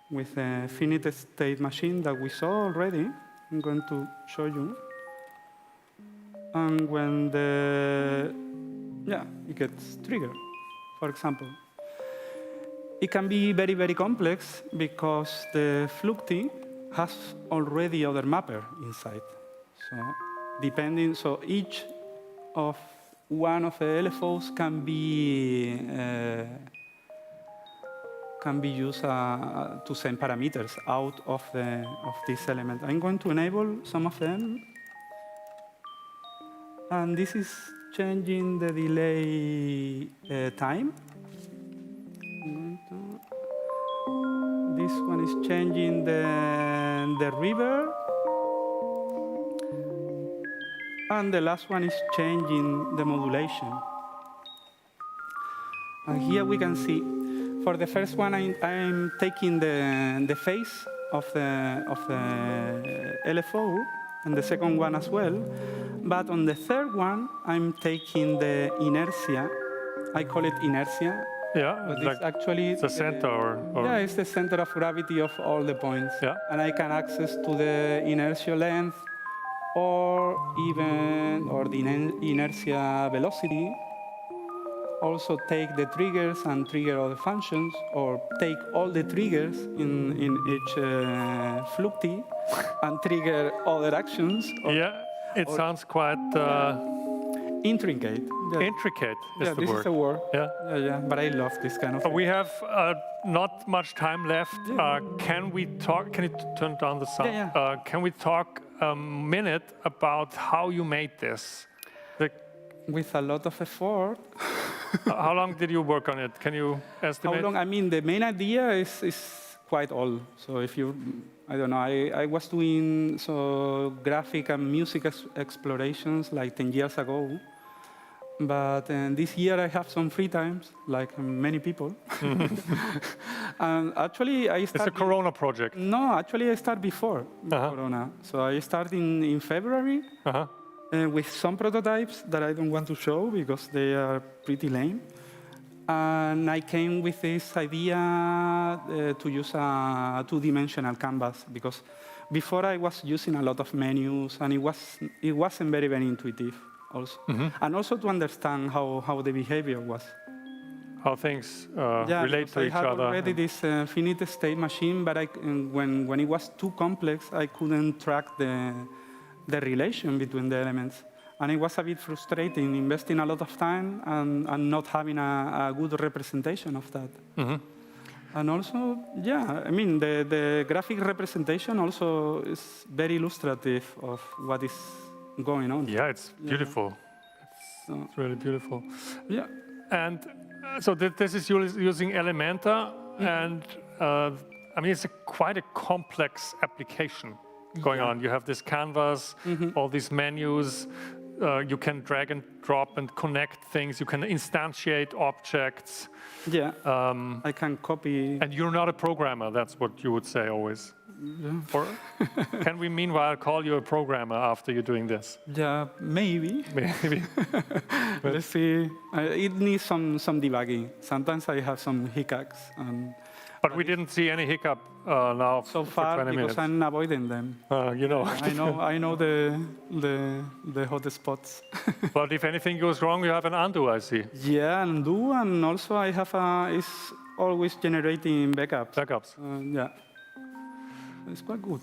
with the finite state machine that we saw already. I'm going to show you. And when it gets triggered, for example. It can be very, very complex because the Flucti has already other mapper inside. So each of one of the LFOs can be used to send parameters out of this element. I'm going to enable some of them. And this is changing the delay time. This one is changing the reverb. And the last one is changing the modulation. And here we can see, for the first one, I'm taking the phase of the LFO, and the second one as well. But on the third one, I'm taking the inertia. I call it inertia. Yeah, but like it's actually the center or... Yeah, it's the center of gravity of all the points. Yeah. And I can access to the inertia length or the inertia velocity. Also take the triggers and trigger other functions, or take all the triggers in each Flucti and trigger other actions. It sounds quite... intricate. Yeah. Intricate is the word. This is a word. Yeah. But I love this kind of thing. We have not much time left. Can we talk? Can you turn down the sound? Yeah. Can we talk a minute about how you made this? With a lot of effort. How long did you work on it? Can you estimate? How long? I mean, the main idea is quite old. So if you, I don't know, I was doing graphic and music explorations like 10 years ago. But this year I have some free times, like many people. And actually I started... It's a Corona project. No, actually I started before Corona. So I started in February with some prototypes that I don't want to show because they are pretty lame. And I came with this idea to use a two-dimensional canvas because before I was using a lot of menus and it wasn't very, very intuitive. Also. And also to understand how the behavior was. How things relate to each other. I had already this finite state machine, but when it was too complex, I couldn't track the relation between the elements. And it was a bit frustrating, investing a lot of time and not having a good representation of that. And also, I mean, the graphic representation also is very illustrative of what is going on. Yeah, it's beautiful. It's really beautiful. Yeah. And so this is using Elementa, and I mean, it's quite a complex application going on. You have this canvas, all these menus. You can drag and drop and connect things. You can instantiate objects. Yeah, I can copy. And you're not a programmer, that's what you would say always. Yeah. Or can we meanwhile call you a programmer after you're doing this? Yeah, maybe. Maybe. Let's see. It needs some debugging. Sometimes I have some hiccups. But we didn't see any hiccup now so for far 20 because minutes. I'm avoiding them. You know. I know the hot spots. But if anything goes wrong, you have an undo, I see. Yeah, undo, and also I have it's always generating backups. Yeah, it's quite good.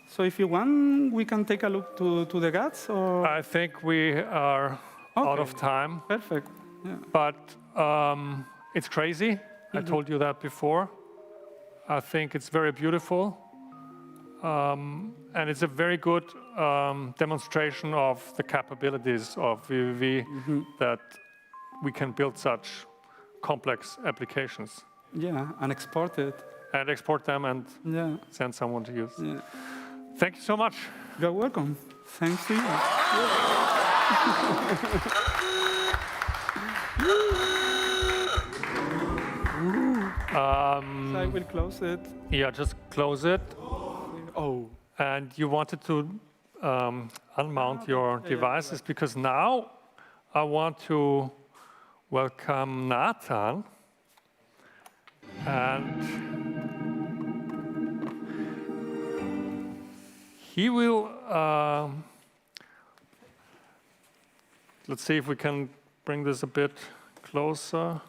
So if you want, we can take a look to the guts, or I think we are out of time. Perfect. Yeah. But it's crazy. I told you that before. I think it's very beautiful. and it's a very good demonstration of the capabilities of VVV that we can build such complex applications. Yeah, and export it. And export them and send someone to use. Yeah. Thank you so much. You're welcome. Thanks to you. So I will close it. Yeah, just close it. Oh. And you wanted to unmount your devices because now I want to welcome Nathan. And he will, let's see if we can bring this a bit closer.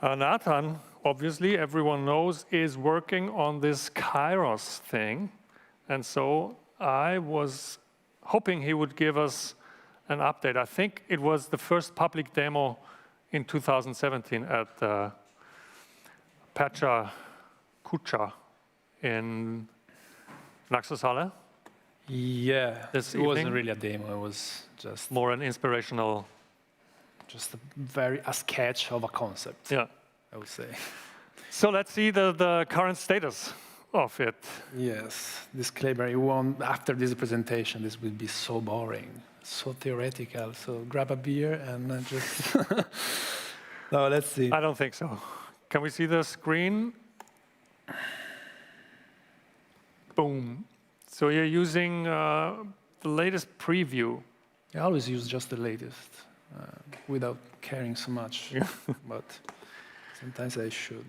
Nathan, obviously, everyone knows, is working on this Kairos thing. And so I was hoping he would give us an update. I think it was the first public demo in 2017 at Pacha Kucha in Naxxushalle. Yeah, this it wasn't really a demo. It was just more an inspirational, just a sketch of a concept. Yeah, I would say. So let's see the current status of it. Yes, disclaimer: after this presentation, this will be so boring, so theoretical. So grab a beer and just. No, let's see. I don't think so. Can we see the screen? Boom. So you're using the latest preview. I always use just the latest, without caring so much. But sometimes I should.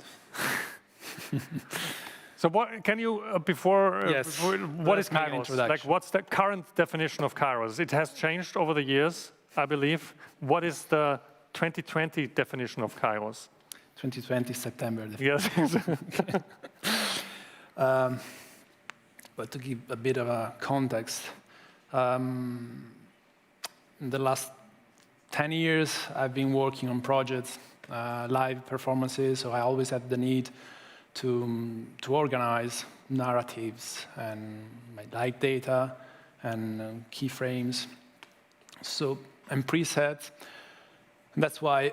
So what can you before what is Kairos? Like, what's the current definition of Kairos? It has changed over the years, I believe. What is the 2020 definition of Kairos? 2020 September. Yes. But to give a bit of a context, in the last 10 years, I've been working on projects, live performances, so I always had the need to organize narratives and my live data and keyframes. So, and presets. And that's why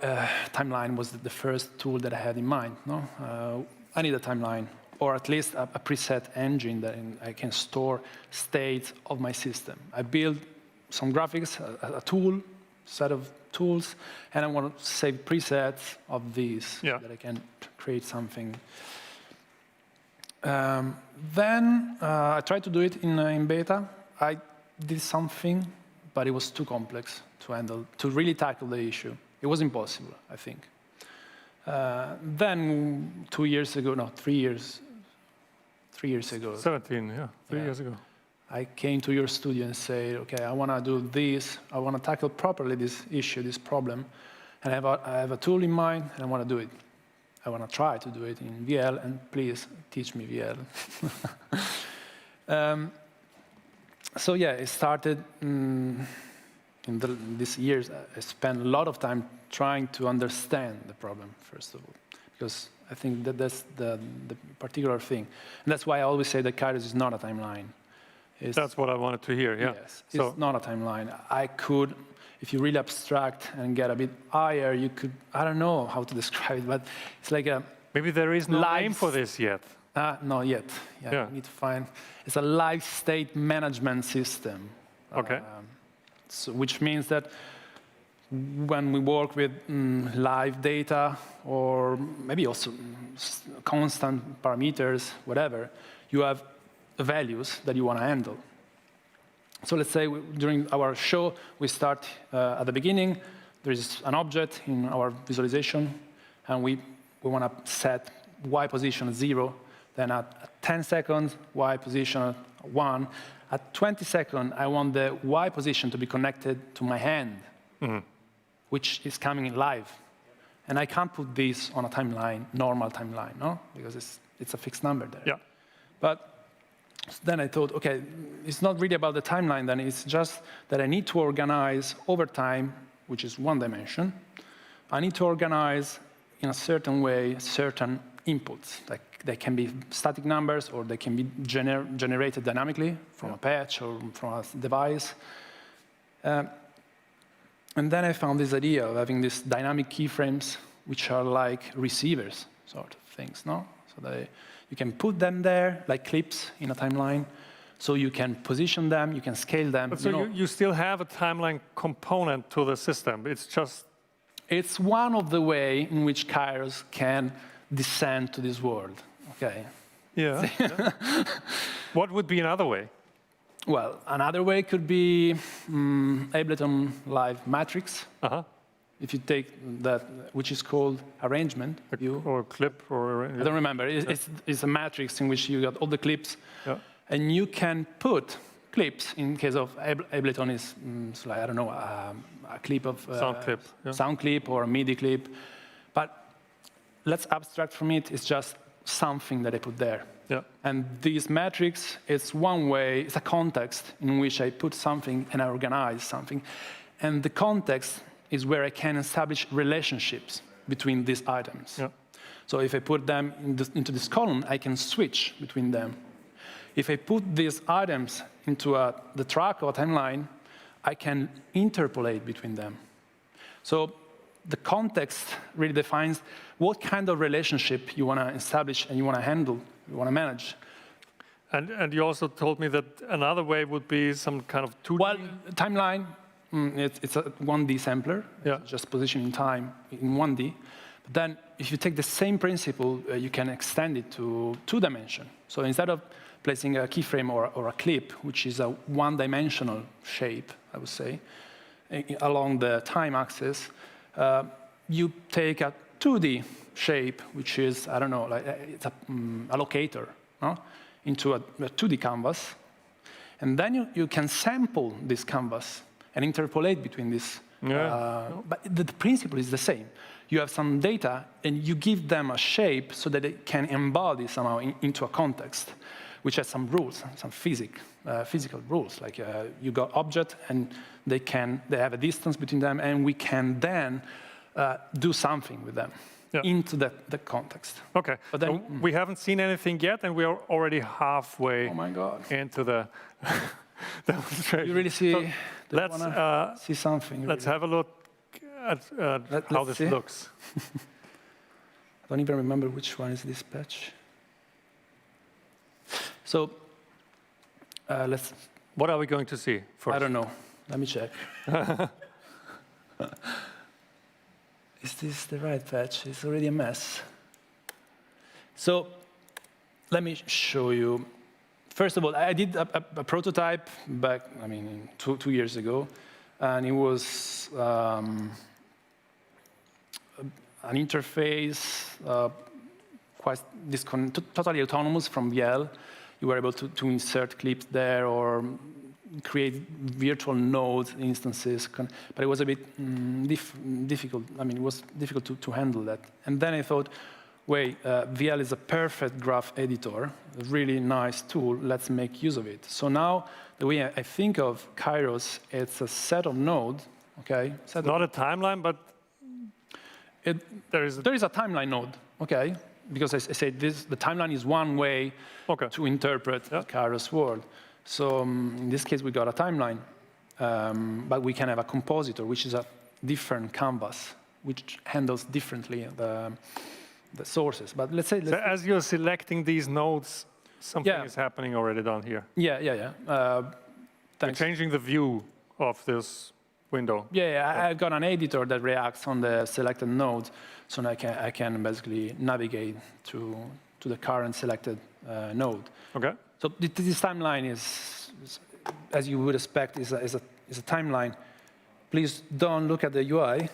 timeline was the first tool that I had in mind. No? I need a timeline, or at least a preset engine that I can store states of my system. I build some graphics, a tool, set of tools, and I want to save presets of these that I can create something. Then I tried to do it in beta. I did something, but it was too complex to handle, to really tackle the issue. It was impossible, I think. Then 3 years ago. 17, yeah, 3 years ago. I came to your studio and said, okay, I want to do this. I want to tackle properly this issue, this problem. And I have a tool in mind, and I want to do it. I want to try to do it in VL, and please teach me VL. So yeah, it started in these years. I spent a lot of time trying to understand the problem, first of all, because I think that's the particular thing. And that's why I always say that Kairos is not a timeline. That's what I wanted to hear, yeah. Yes, it's not a timeline. I could, if you really abstract and get a bit higher, you could, I don't know how to describe it, but it's like a... Maybe there is no name for this yet. Not yet. Yeah, I need to find... It's a live state management system. Okay. So, which means that when we work with live data, or maybe also constant parameters, whatever, you have values that you want to handle. So let's say during our show, we start at the beginning. There is an object in our visualization, and we want to set Y position at 0. Then at 10 seconds, Y position at 1. At 20 seconds, I want the Y position to be connected to my hand, which is coming in live. And I can't put this on a timeline, normal timeline, no? Because it's a fixed number there. Yeah. But then I thought, okay, it's not really about the timeline then, it's just that I need to organize over time, which is one dimension. I need to organize in a certain way certain inputs. Like they can be static numbers, or they can be generated dynamically from a patch or from a device. And then I found this idea of having these dynamic keyframes, which are like receivers sort of things, no? So you can put them there like clips in a timeline. So you can position them, you can scale them. But so you still have a timeline component to the system. It's just... It's one of the ways in which Kairos can descend to this world, okay? Yeah. What would be another way? Well, another way could be Ableton Live matrix. If you take that, which is called arrangement view. Or clip, or... I don't remember. It's a matrix in which you got all the clips. And you can put clips. In case of Ableton, is like, I don't know, a clip of sound clip or a MIDI clip. But let's abstract from it. It's just something that I put there. And this matrix is one way. It's a context in which I put something and I organize something. And the context is where I can establish relationships between these items. So if I put them into this column, I can switch between them. If I put these items into the track or timeline, I can interpolate between them. So the context really defines what kind of relationship you want to establish and you want to handle, you want to manage. And you also told me that another way would be some kind of 2D? Well, timeline, it's a 1D sampler, just positioning time in 1D. But then if you take the same principle, you can extend it to 2-dimension. So instead of placing a keyframe or a clip, which is a 1-dimensional shape, I would say, along the time axis, you take a 2D shape, which is, I don't know, like it's a locator, no? Into a 2D canvas. And then you can sample this canvas and interpolate between this. But the principle is the same. You have some data, and you give them a shape so that it can embody somehow into a context, which has some rules, some physical rules. Like you got object, and they have a distance between them, and we can then do something with them into the context. Okay, but then, so we haven't seen anything yet, and we are already halfway into the demonstration. You really see? So let's see something. Let's have a look at how this looks. I don't even remember which one is this patch. So let's... What are we going to see first? I don't know. Let me check. Is this the right patch? It's already a mess. So let me show you. First of all, I did a prototype back, I mean, two years ago. And it was an interface, quite totally autonomous from VL. You were able to insert clips there or create virtual node instances, but it was a bit difficult. I mean, it was difficult to handle that. And then I thought, wait, VL is a perfect graph editor, a really nice tool. Let's make use of it. So now the way I think of Kairos, it's a set of nodes. Okay, not a timeline, but there is a timeline node. Okay. Because I said the timeline is one way to interpret Kairos world. So in this case, we got a timeline, but we can have a compositor, which is a different canvas, which handles differently the sources. But let's say... So as you're selecting these nodes, something is happening already down here. Yeah. You're changing the view of this window. I've got an editor that reacts on the selected node, so I can basically navigate to the current selected node. Okay. So this timeline is, as you would expect, is a timeline. Please don't look at the UI.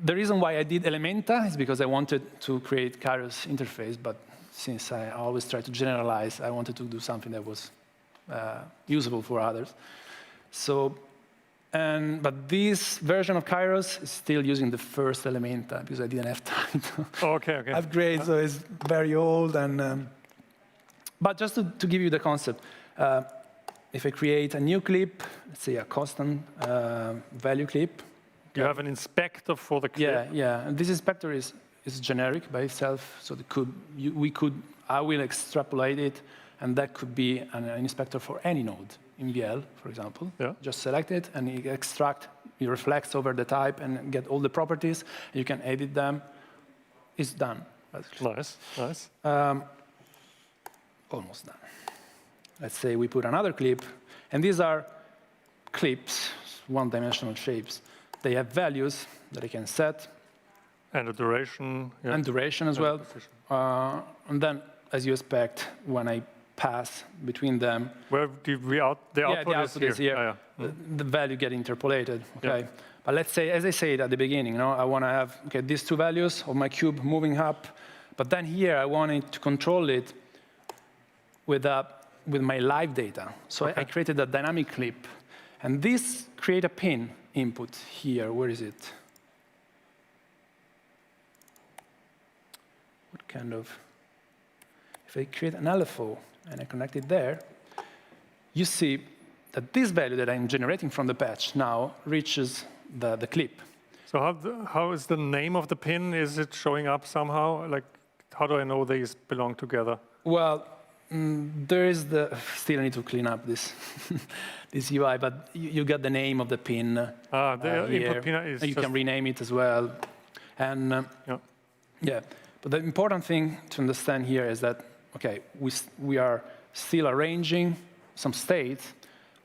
The reason why I did Elementa is because I wanted to create Kairos interface, but since I always try to generalize, I wanted to do something that was usable for others. So, but this version of Kairos is still using the first Elementa because I didn't have time to upgrade, so it's very old. And but just to give you the concept, if I create a new clip, let's say a custom value clip. You have an inspector for the clip. Yeah. And this inspector is is generic by itself, so I will extrapolate it, and that could be an inspector for any node in VL, for example. Yeah. Just select it, and you extract, you reflex over the type, and get all the properties. You can edit them. It's done. Basically. Nice, nice. Almost done. Let's say we put another clip, and these are clips, one-dimensional shapes. They have values that I can set. And the duration. Yeah. And duration as well. And then, as you expect, when I pass between them. Where the output is here. The value get interpolated. Okay. Yeah. But let's say, as I said at the beginning, I want to have these two values of my cube moving up. But then here, I wanted to control it with my live data. So I created a dynamic clip. And this create a pin input here. Where is it? What kind of... If I create an LFO and I connect it there, you see that this value that I'm generating from the patch now reaches the clip. So how is the name of the pin? Is it showing up somehow? Like, how do I know these belong together? Well, there is still I need to clean up this this UI, but you got the name of the pin. The input pin is you can rename it as well. And but the important thing to understand here is that we are still arranging some states.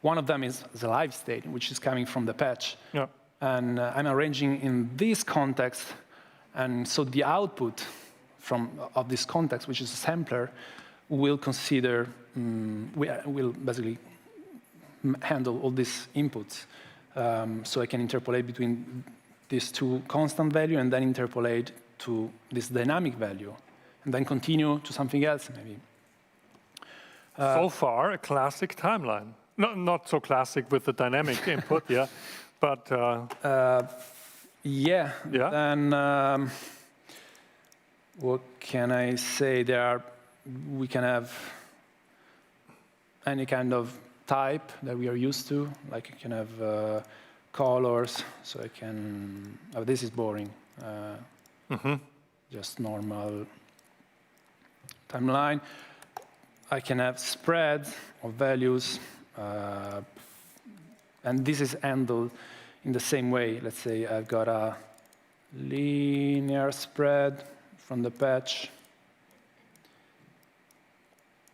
One of them is the live state, which is coming from the patch. Yeah. And I'm arranging in this context, and so the output of this context, which is a sampler, will consider, will basically handle all these inputs. So I can interpolate between these two constant value and then interpolate to this dynamic value, and then continue to something else maybe. So far, a classic timeline. Not so classic with the dynamic input, yeah, but... yeah, then what can I say? We can have any kind of type that we are used to, like you can have colors, so I can, this is boring, just normal timeline. I can have spread of values, and this is handled in the same way. Let's say I've got a linear spread from the patch.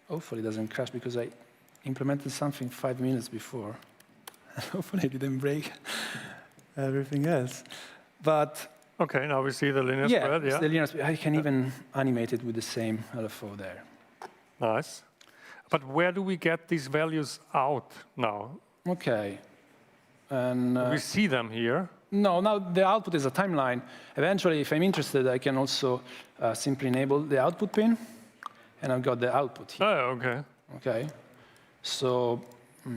Hopefully it doesn't crash because I implemented something 5 minutes before. Hopefully I didn't break everything else. But okay, now we see the linear spread. Yeah, the linear spread. I can even animate it with the same LFO there. Nice. But where do we get these values out now? Okay. And we see them here. No, now the output is a timeline. Eventually, if I'm interested, I can also simply enable the output pin, and I've got the output here. Oh, okay. Okay. So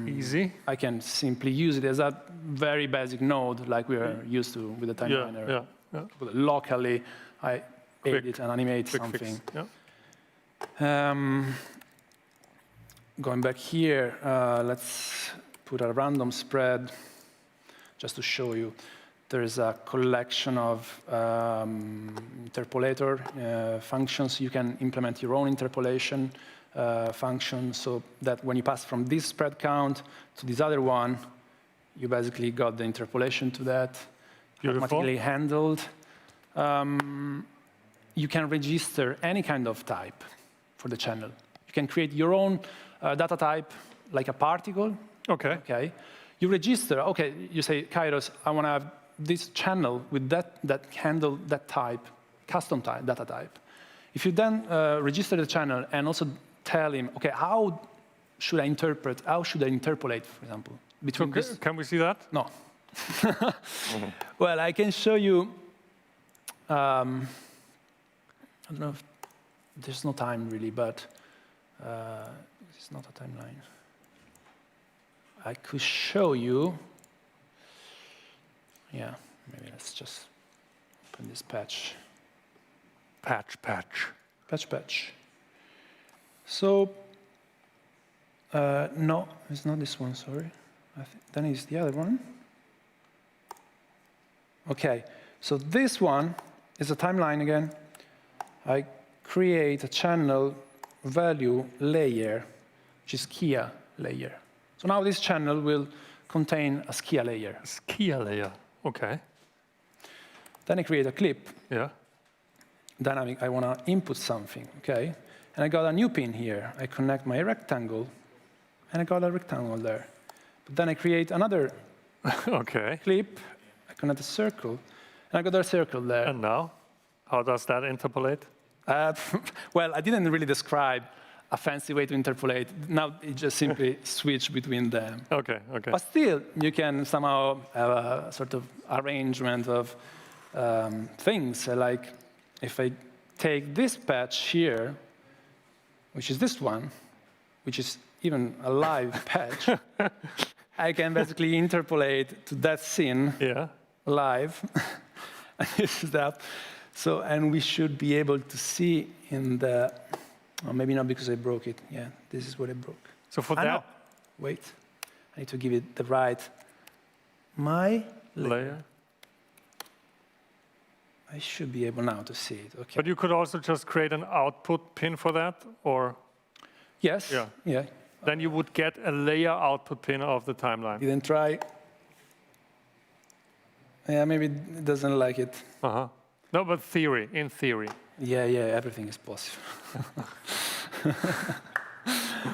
easy. I can simply use it as a very basic node, like we are used to with the timeliner. But locally, I edit and animate something. Going back here, let's put a random spread just to show you. There is a collection of interpolator functions. You can implement your own interpolation function so that when you pass from this spread count to this other one, you basically got the interpolation to that. Beautiful. Automatically handled. You can register any kind of type for the channel. You can create your own data type, like a particle. Okay. You register, you say, Kairos, I want to have this channel with that handle that type, custom type, data type. If you then register the channel and also tell him, how should I interpolate, for example, between this? Can we see that? No. Well, I can show you, I don't know if there's no time really, but it's not a timeline. I could show you, maybe let's just open this patch. Patch. So, no, it's not this one, sorry. Then it's the other one. Okay, so this one is a timeline again. I create a channel value layer, which is Skia layer. So now this channel will contain a Skia layer. Skia layer, okay. Then I create a clip. Yeah. Dynamic, I want to input something, okay? And I got a new pin here. I connect my rectangle, and I got a rectangle there. But then I create another okay. clip. I connect a circle, and I got a circle there. And now, how does that interpolate? Well, I didn't really describe a fancy way to interpolate. Now it just simply switch between them. Okay, okay. But still, you can somehow have a sort of arrangement of things. Like if I take this patch here, which is this one, which is even a live patch, I can basically interpolate to that scene live. This is that. So, and we should be able to see in the, or maybe not because I broke it. Yeah, this is what I broke. So for that, wait, I need to give it the right, my layer. I should be able now to see it, okay. But you could also just create an output pin for that, or? Yes, yeah. Then you would get a layer output pin of the timeline. Didn't try. Yeah, maybe it doesn't like it. Uh-huh. No, but theory, in theory. Yeah, everything is possible.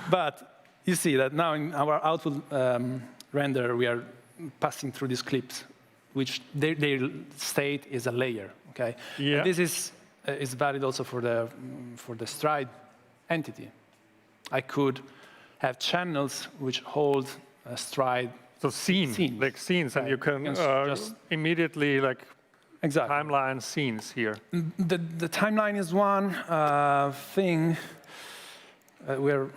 But you see that now in our output render, we are passing through these clips, which their state is a layer, okay? Yeah. And this is valid also for the stride entity. I could have channels which hold a stride. So scenes, and you can just immediately timeline scenes here. The timeline is one thing we're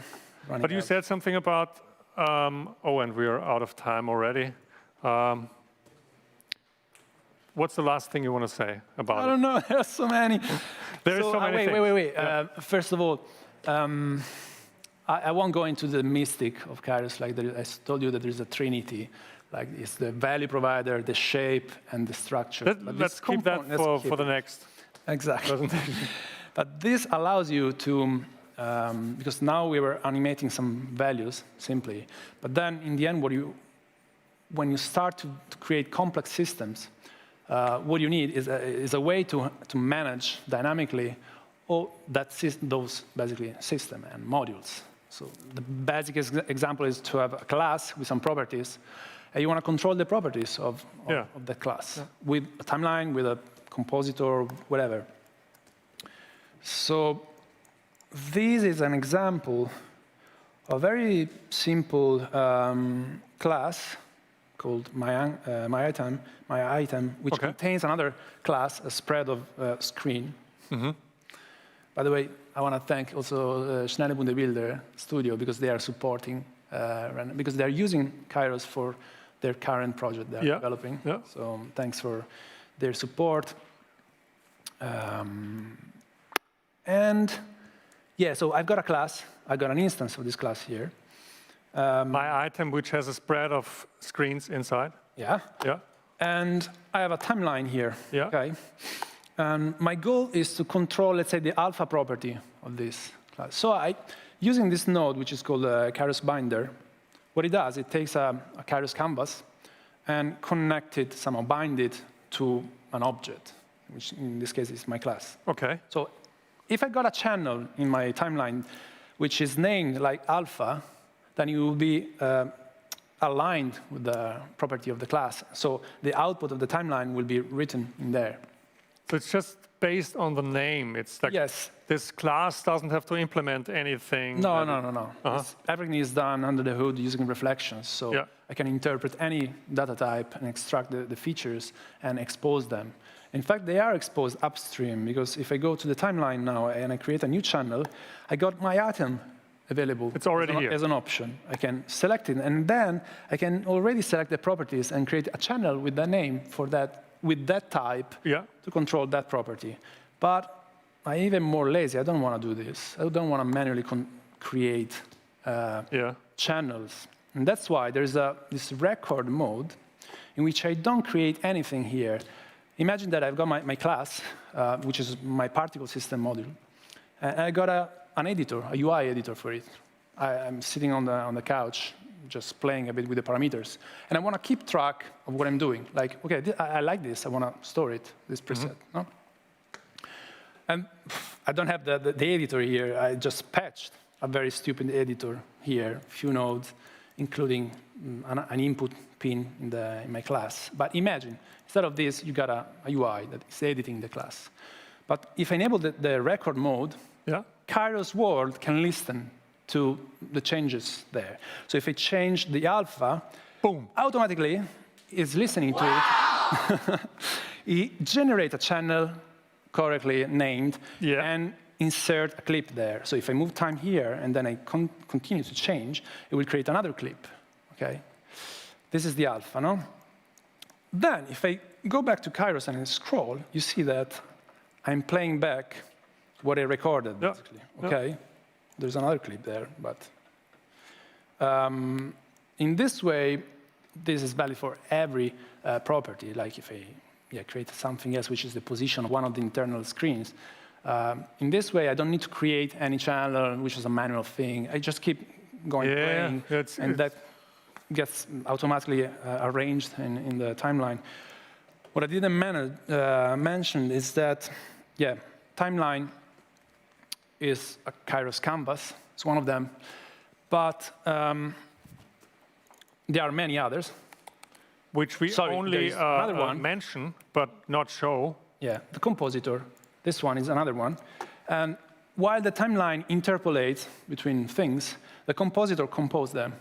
running. But you said something about, and we're out of time already. What's the last thing you want to say about it? I don't know, there's so many. There's so many things. Wait. Yeah. First of all, I won't go into the mystic of Kairos. Like I told you that there's a trinity. Like it's the value provider, the shape, and the structure. Let's keep that for the next. Exactly. But this allows you to, because now we were animating some values simply. But then in the end, when you start to create complex systems, what you need is a way to manage dynamically all those basically system and modules. So the basic example is to have a class with some properties, and you want to control the properties of the class with a timeline, with a compositor, whatever. So this is an example of a very simple class called my item, which contains another class, a spread of screen. Mm-hmm. By the way, I want to thank also Schnelle Bundebilder Studio because they are supporting, because they are using Kairos for their current project they are developing. Yeah. So thanks for their support. And yeah, so I've got a class. I've got an instance of this class here. My item, which has a spread of screens inside. Yeah. And I have a timeline here. Yeah. Okay. And my goal is to control, let's say, the alpha property of this class. So using this node, which is called a Kairos binder, what it does, it takes a Kairos canvas and somehow bind it to an object, which in this case is my class. Okay. So if I got a channel in my timeline which is named like alpha, then it will be aligned with the property of the class. So the output of the timeline will be written in there. So it's just based on the name. It's like this class doesn't have to implement anything. No. Everything is done under the hood using reflections. So I can interpret any data type and extract the features and expose them. In fact, they are exposed upstream because if I go to the timeline now and I create a new channel, I got my item available. It's already here. As an option. I can select it, and then I can already select the properties and create a channel with the name for that, with that type to control that property. But I'm even more lazy. I don't want to do this. I don't want to manually create channels. And that's why there's this record mode in which I don't create anything here. Imagine that I've got my class, which is my particle system module, and I got an editor, a UI editor for it. I'm sitting on the couch, just playing a bit with the parameters, and I want to keep track of what I'm doing. Like, okay, I like this. I want to store it, this preset. No? And I don't have the editor here. I just patched a very stupid editor here, few nodes, including an input pin in my class. But imagine, instead of this, you got a UI that is editing the class. But if I enable the record mode, Kairos World can listen to the changes there. So if I change the alpha, boom, automatically it's listening to it. It generates a channel correctly named and insert a clip there. So if I move time here and then I continue to change, it will create another clip. Okay, this is the alpha, no? Then if I go back to Kairos and I scroll, you see that I'm playing back what I recorded, basically. Okay, there's another clip there, but in this way, this is valid for every property. Like if I create something else, which is the position of one of the internal screens. In this way, I don't need to create any channel, which is a manual thing. I just keep going playing, and that gets automatically arranged in the timeline. What I didn't mention is that, timeline is a Kairos canvas. It's one of them. But there are many others. Which we only mention, but not show. Yeah, the compositor. This one is another one. And while the timeline interpolates between things, the compositor composed them,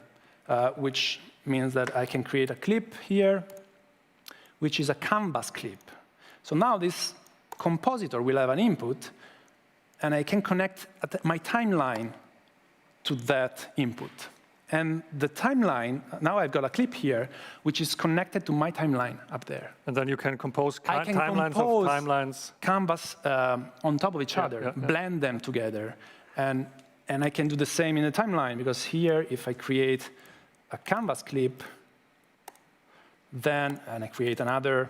which means that I can create a clip here, which is a canvas clip. So now this compositor will have an input, and I can connect my timeline to that input. And the timeline, now I've got a clip here, which is connected to my timeline up there. And then you can compose timelines of timelines. Canvas on top of each other, blend them together. And I can do the same in the timeline, because here, if I create a canvas clip, and I create another.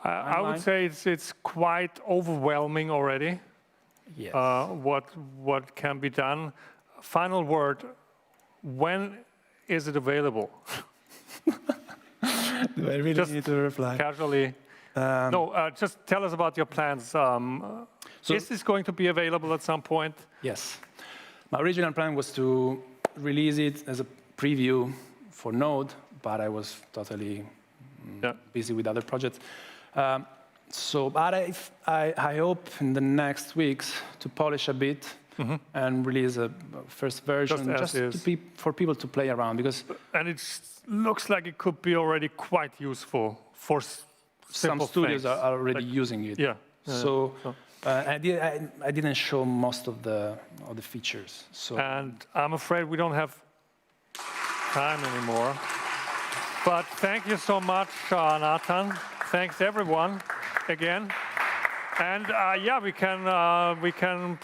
I would say it's quite overwhelming already. Yes. What can be done. Final word, when is it available? Do I really need to reply? Casually. Just tell us about your plans. Is this going to be available at some point? Yes. My original plan was to release it as a preview for Node, but I was totally busy with other projects. But I hope in the next weeks to polish a bit and release a first version just for people to play around. And it looks like it could be already quite useful for some studios are already using it. I didn't show most of the features. And I'm afraid we don't have time anymore. But thank you so much, Nathan. Thanks everyone again. And we can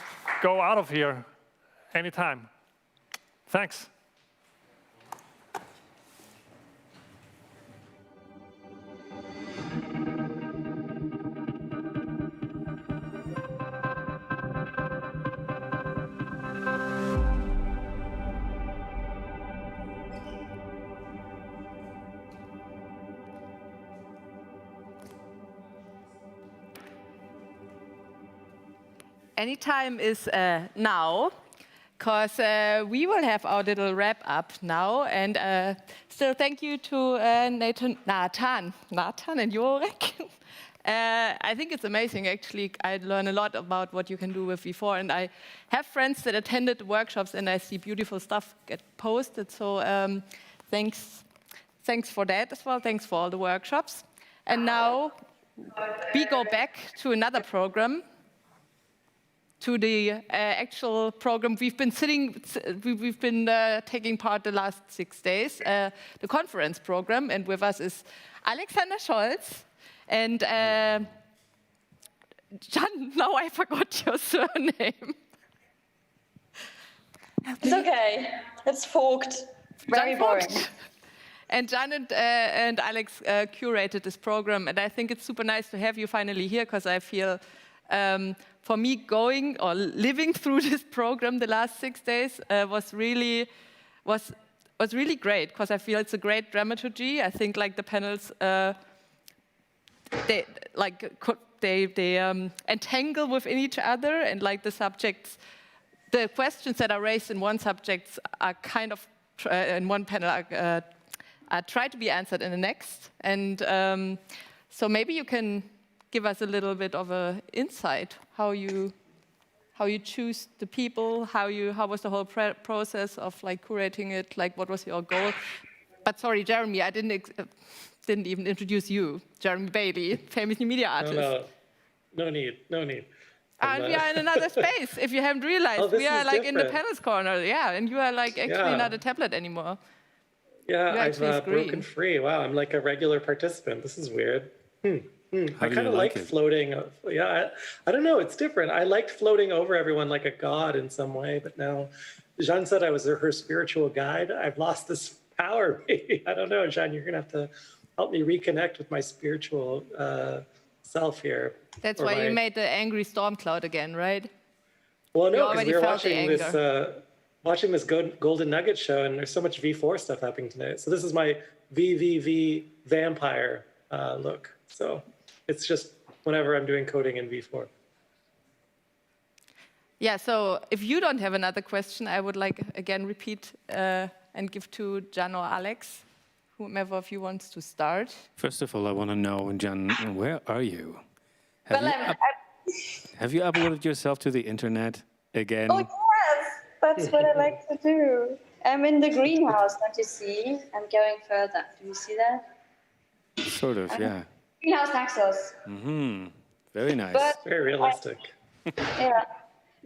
go out of here anytime. Thanks. Anytime is now, because we will have our little wrap up now. And still thank you to Nathan and Jorek. I think it's amazing, actually. I learn a lot about what you can do with V4. And I have friends that attended workshops, and I see beautiful stuff get posted. So thanks for that as well. Thanks for all the workshops. And now we go back to another program, to the actual program we've been taking part the last 6 days, the conference program, and with us is Alexander Scholz and Jan. Now I forgot your surname. It's okay. It's Vogt. Very boring. And Jan and Alex curated this program, and I think it's super nice to have you finally here, because I feel, for me, going or living through this program the last 6 days was really great, because I feel it's a great dramaturgy. I think like the panels, they entangle within each other, and like the subjects, the questions that are raised in one subject are kind of in one panel are try to be answered in the next. And so maybe you can give us a little bit of an insight how you choose the people, how was the whole process of like curating it, like what was your goal? But sorry, Jeremy, I didn't even introduce you, Jeremy Bailey, famous new media artist. No need. And we are in another space. If you haven't realized, we are like in the panels corner, yeah. And you are like actually not a tablet anymore. Yeah, I've broken free. Wow, I'm like a regular participant. This is weird. I kind of like floating. Yeah, I don't know. It's different. I liked floating over everyone like a god in some way, but now Jeanne said I was her spiritual guide. I've lost this power. Maybe I don't know, Jeanne. You're gonna have to help me reconnect with my spiritual self here. That's why you made the angry storm cloud again, right? Well, no, because we were watching this Golden Nugget show, and there's so much V4 stuff happening tonight. So this is my VVV vampire look. So it's just whenever I'm doing coding in V4. Yeah, so if you don't have another question, I would like, again, repeat and give to Jan or Alex, whomever of you wants to start. First of all, I want to know, Jan, where are you? Have you uploaded yourself to the internet again? Oh, yes, that's what I like to do. I'm in the greenhouse, don't you see? I'm going further. Do you see that? Sort of, yeah. Greenhouse Naxos. Mm-hmm. Very nice. But very realistic. Yeah.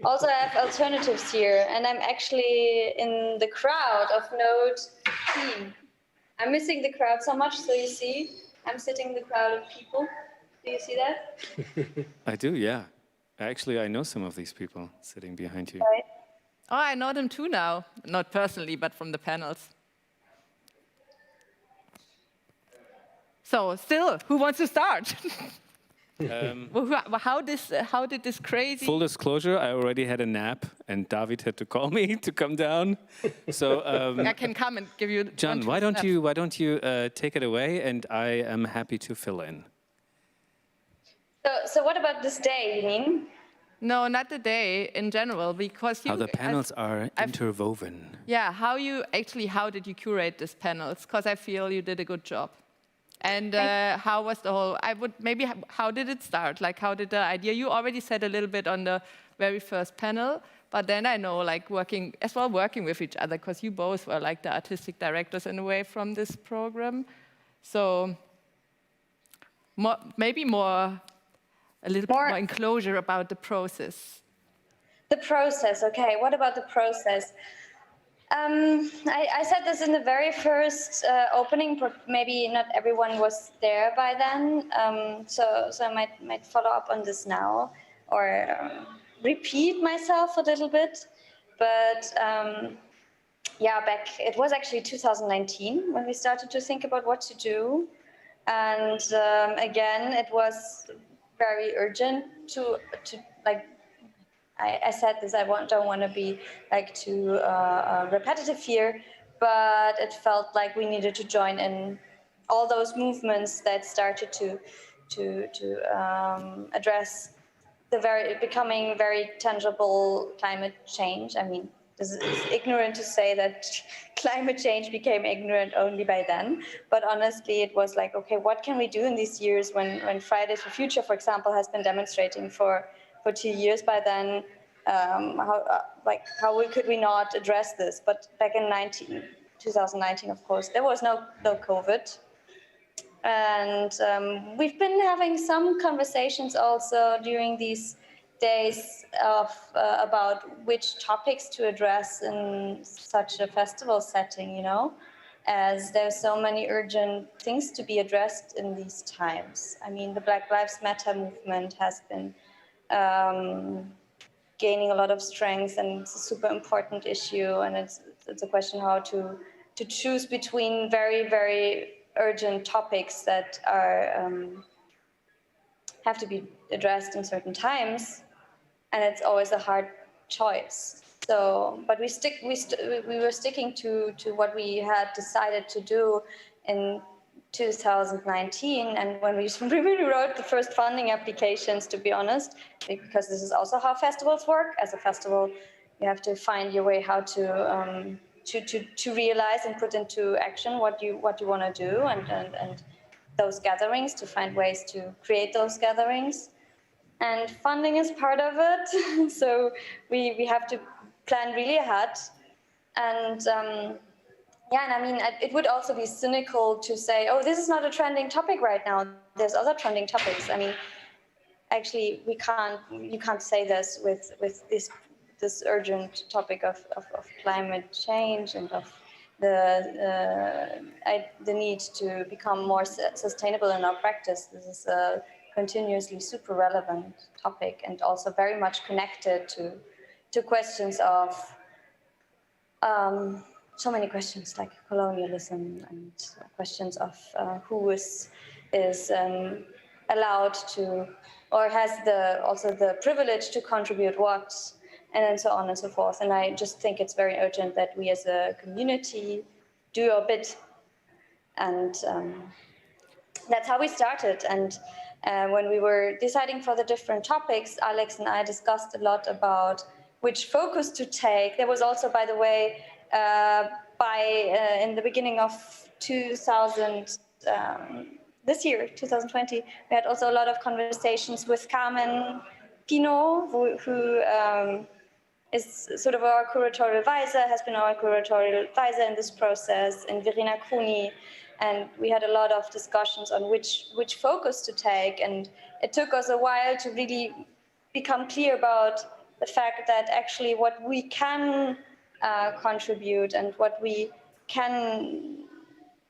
Also, I have alternatives here, and I'm actually in the crowd of NODE20. I'm missing the crowd so much, so you see, I'm sitting in the crowd of people. Do you see that? I do, yeah. Actually, I know some of these people sitting behind you. Right. Oh, I know them too now. Not personally, but from the panels. So, still, who wants to start? How did this crazy... Full disclosure, I already had a nap, and David had to call me to come down. So I can come and give you... John, why don't you take it away, and I am happy to fill in. So what about this day, you mean? No, not the day in general, because you... How the panels are interwoven. Yeah, how did you curate these panels? Because I feel you did a good job. And how was the whole, how did it start? Like, how did the idea, you already said a little bit on the very first panel, but then I know, like, working with each other, because you both were like the artistic directors in a way from this program. So maybe a little bit more enclosure about the process. The process, okay. What about the process? I said this in the very first opening, but maybe not everyone was there by then. So I might follow up on this now or repeat myself a little bit. But yeah, it was actually 2019 when we started to think about what to do. And again, it was very urgent to like, I said this, I don't want to be like too repetitive here, but it felt like we needed to join in all those movements that started to address the becoming very tangible climate change. I mean, this is ignorant to say that climate change became ignorant only by then, but honestly, it was like, okay, what can we do in these years when Fridays for Future, for example, has been demonstrating for 2 years by then? How could we not address this? But back in 2019, of course, there was no COVID. And we've been having some conversations also during these days about which topics to address in such a festival setting, you know, as there's so many urgent things to be addressed in these times. I mean, the Black Lives Matter movement has been gaining a lot of strength, and it's a super important issue, and it's a question how to to choose between very, very urgent topics that are have to be addressed in certain times, and it's always a hard choice. So, but we were sticking to what we had decided to do in 2019, and when we really wrote the first funding applications, to be honest, because this is also how festivals work. As a festival, you have to find your way how to realize and put into action what you want to do, and those gatherings, to find ways to create those gatherings. And funding is part of it, so we have to plan really ahead. And yeah, and I mean, it would also be cynical to say, oh, this is not a trending topic right now. There's other trending topics. I mean, actually, you can't say this with this urgent topic of climate change and of the need to become more sustainable in our practice. This is a continuously super relevant topic, and also very much connected to questions of so many questions like colonialism, and questions of who is allowed to, or has also the privilege to contribute what, and then so on and so forth. And I just think it's very urgent that we as a community do our bit. And that's how we started. And when we were deciding for the different topics, Alex and I discussed a lot about which focus to take. There was also, by the way, in the beginning of 2000, this year, 2020, we had also a lot of conversations with Carmen Pino, who is sort of our curatorial advisor, has been our curatorial advisor in this process, and Verena Kuni. And we had a lot of discussions on which focus to take. And it took us a while to really become clear about the fact that actually what we can contribute and what we can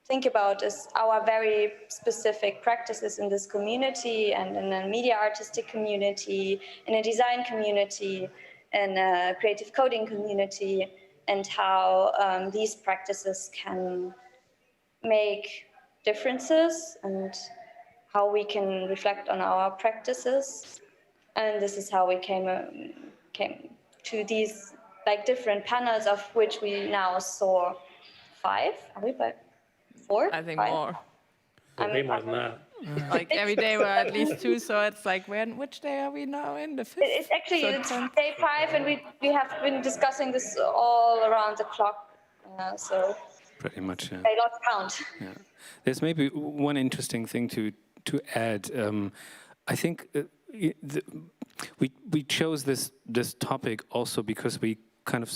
think about is our very specific practices in this community, and in a media artistic community, in a design community, in a creative coding community, and how these practices can make differences, and how we can reflect on our practices. And this is how we came to these like different panels, of which we now saw 5. Are we by 4? I think 5? more. Way more than that. Like every day we're at least 2, so it's like, which day are we now in? The 5th? It's actually it's day 5, and we have been discussing this all around the clock. So pretty much, yeah. I lost count. Yeah. There's maybe one interesting thing to add. I think we chose this topic also because we kind of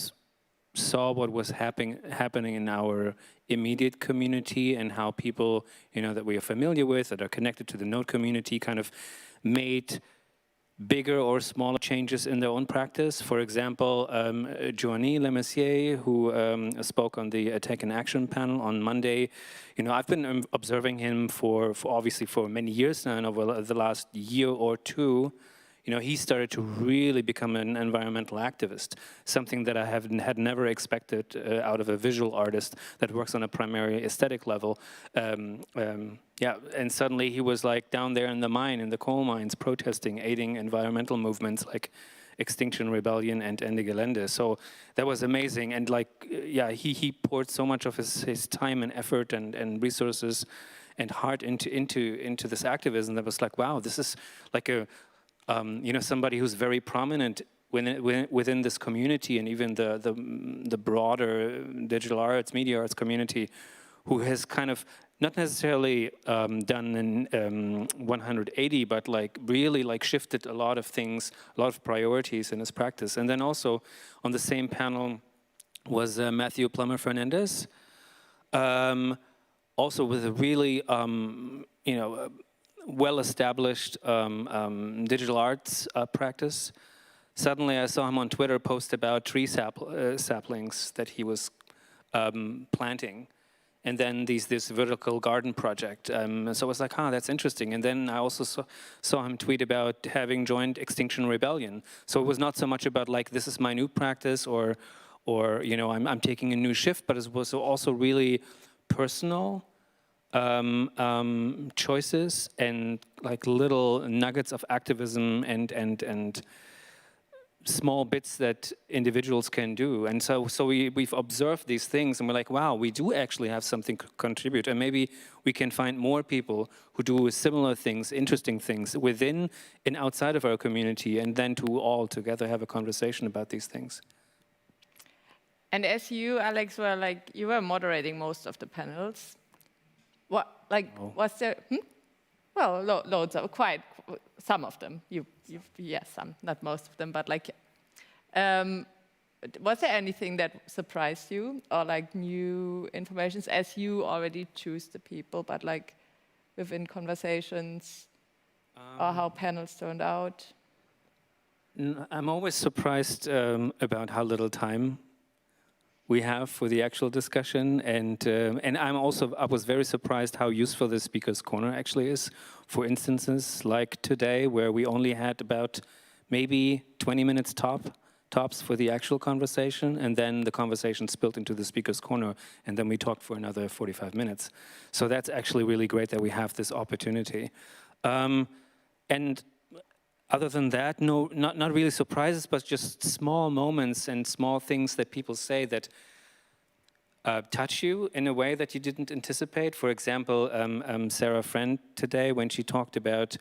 saw what was happening in our immediate community, and how people, that we are familiar with, that are connected to the NODE community, kind of made bigger or smaller changes in their own practice. For example, Joanie Lemessier, who spoke on the Attack in Action panel on Monday, I've been observing him for obviously for many years now, and over the last year or two, he started to really become an environmental activist, something that I had never expected out of a visual artist that works on a primary aesthetic level. Yeah, and suddenly he was like down there in the mine, in the coal mines, protesting, aiding environmental movements like Extinction, Rebellion, and Ende Gelände. So that was amazing, and he poured so much of his time and effort and resources and heart into this activism. That was like, wow, this is like a somebody who's very prominent within this community, and even the broader digital arts, media arts community, who has kind of not necessarily done an 180, but like really like shifted a lot of things, a lot of priorities in his practice. And then also on the same panel was Matthew Plummer Fernandez, also with a really well-established digital arts practice. Suddenly I saw him on Twitter post about tree saplings that he was planting, and then this vertical garden project. So I was like, that's interesting. And then I also saw him tweet about having joined Extinction Rebellion. So it was not so much about like, this is my new practice, or or I'm taking a new shift, but it was also really personal choices and like little nuggets of activism and small bits that individuals can do. And so we've observed these things and we're like, wow, we do actually have something to contribute. And maybe we can find more people who do similar things, interesting things within and outside of our community, and then to all together have a conversation about these things. And as you, Alex, were you were moderating most of the panels. What, was there, well, loads of, quite, some of them. Yes, some, not most of them, but was there anything that surprised you or new informations as you already choose the people, but within conversations or how panels turned out? I'm always surprised about how little time we have for the actual discussion, and I was very surprised how useful the Speaker's Corner actually is. For instances like today, where we only had about maybe 20 minutes tops for the actual conversation, and then the conversation spilled into the Speaker's Corner, and then we talked for another 45 minutes. So that's actually really great that we have this opportunity. And other than that, no, not really surprises, but just small moments and small things that people say that touch you in a way that you didn't anticipate. For example, Sarah Friend today, when she talked about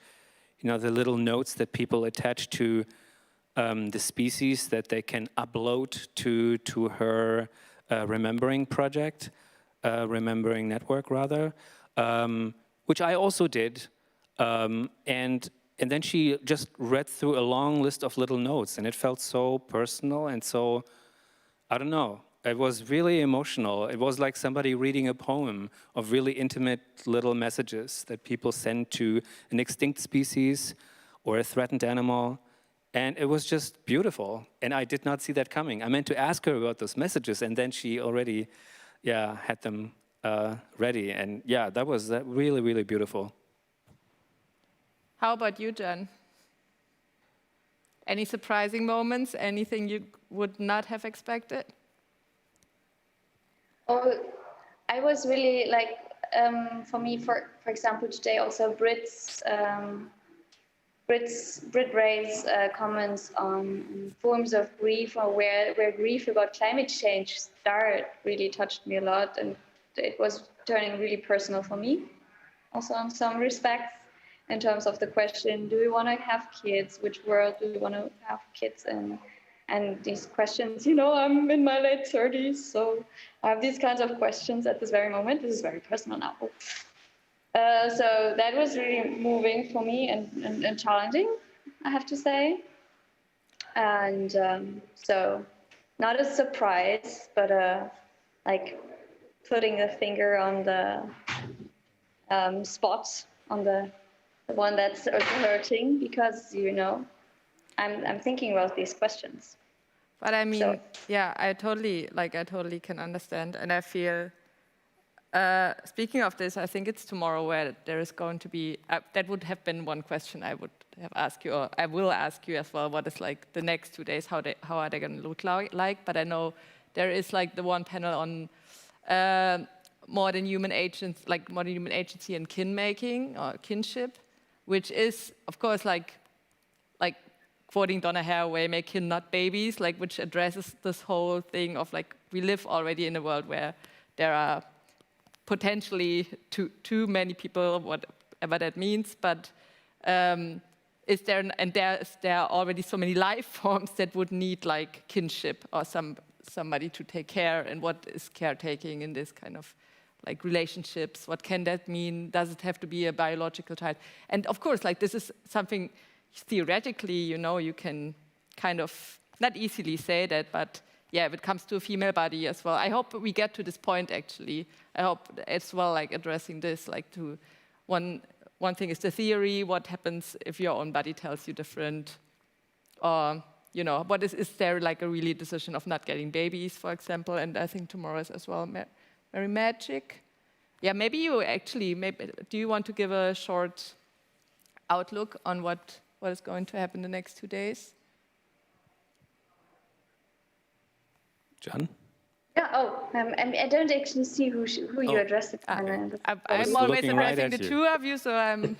the little notes that people attach to the species that they can upload to her remembering project, remembering network rather, which I also did, and then she just read through a long list of little notes, and it felt so personal and so, I don't know, it was really emotional. It was like somebody reading a poem of really intimate little messages that people send to an extinct species or a threatened animal, and it was just beautiful, and I did not see that coming. I meant to ask her about those messages, and then she already, had them ready, and that was really, really beautiful. How about you, Jen? Any surprising moments? Anything you would not have expected? Oh, I was really for me, for example, today also Brit Ray's comments on forms of grief or where grief about climate change started really touched me a lot, and it was turning really personal for me, also in some respects. In terms of the question, do we want to have kids? Which world do we want to have kids in? And these questions, I'm in my late 30s, so I have these kinds of questions at this very moment. This is very personal now. So that was really moving for me and challenging, I have to say. And so not a surprise, but putting the finger on the spot, on the one that's hurting, because I'm thinking about these questions. But I mean, I totally can understand, and I feel. Speaking of this, I think it's tomorrow where there is going to be. That would have been one question I would have asked you, or I will ask you as well. What is the next 2 days? How are they going to look like? But I know there is the one panel on modern human agents, modern human agency and kin making or kinship, which is, of course, like quoting Donna Haraway, make kin not babies, which addresses this whole thing of we live already in a world where there are potentially too many people, whatever that means, but there are already so many life forms that would need kinship or somebody to take care, and what is caretaking in this kind of relationships? What can that mean? Does it have to be a biological child? And of course, this is something theoretically, you can kind of not easily say that, but if it comes to a female body as well. I hope we get to this point, actually. I hope as well, addressing this, to one thing is the theory, what happens if your own body tells you different, or, what is there a really decision of not getting babies, for example, and I think tomorrow is as well very magic. Yeah, maybe you actually, do you want to give a short outlook on what is going to happen the next 2 days? John? Yeah, I don't actually see who you addressed. I'm always addressing the two of you, so I'm...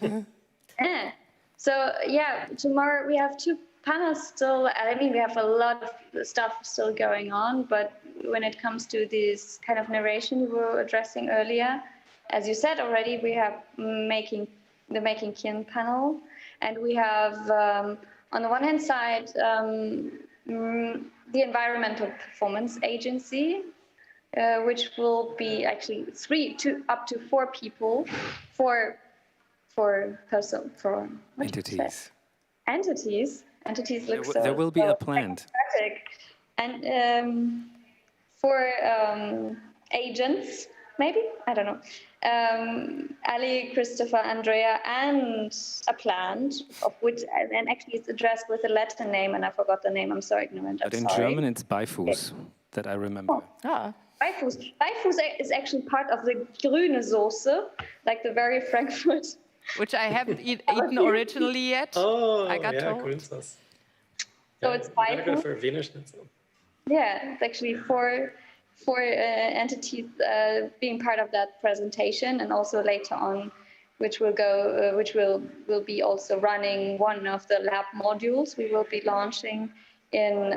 So yeah, tomorrow we have 2 panels still. I mean, we have a lot of stuff still going on, but when it comes to this kind of narration we were addressing earlier, as you said already, we have the Making Kin panel, and we have, on the one hand side, the Environmental Performance Agency, which will be actually up to 4 people, for entities. Entities look so. There will be a plant. And for agents, maybe, I don't know. Ali, Christopher, Andrea, and a plant, of which, and actually it's addressed with a Latin name, and I forgot the name. I'm so ignorant. But in German, it's Beifuß, that I remember. Beifuß. Beifuß is actually part of the grüne Soße, like the very Frankfurt. Which I haven't eaten originally yet. Oh, I got told. Grünsoße. So it's Beifuß. Gotta go for a Wiener Schnitzel. Yeah, it's actually four entities being part of that presentation, and also later on, which will be also running one of the lab modules we will be launching in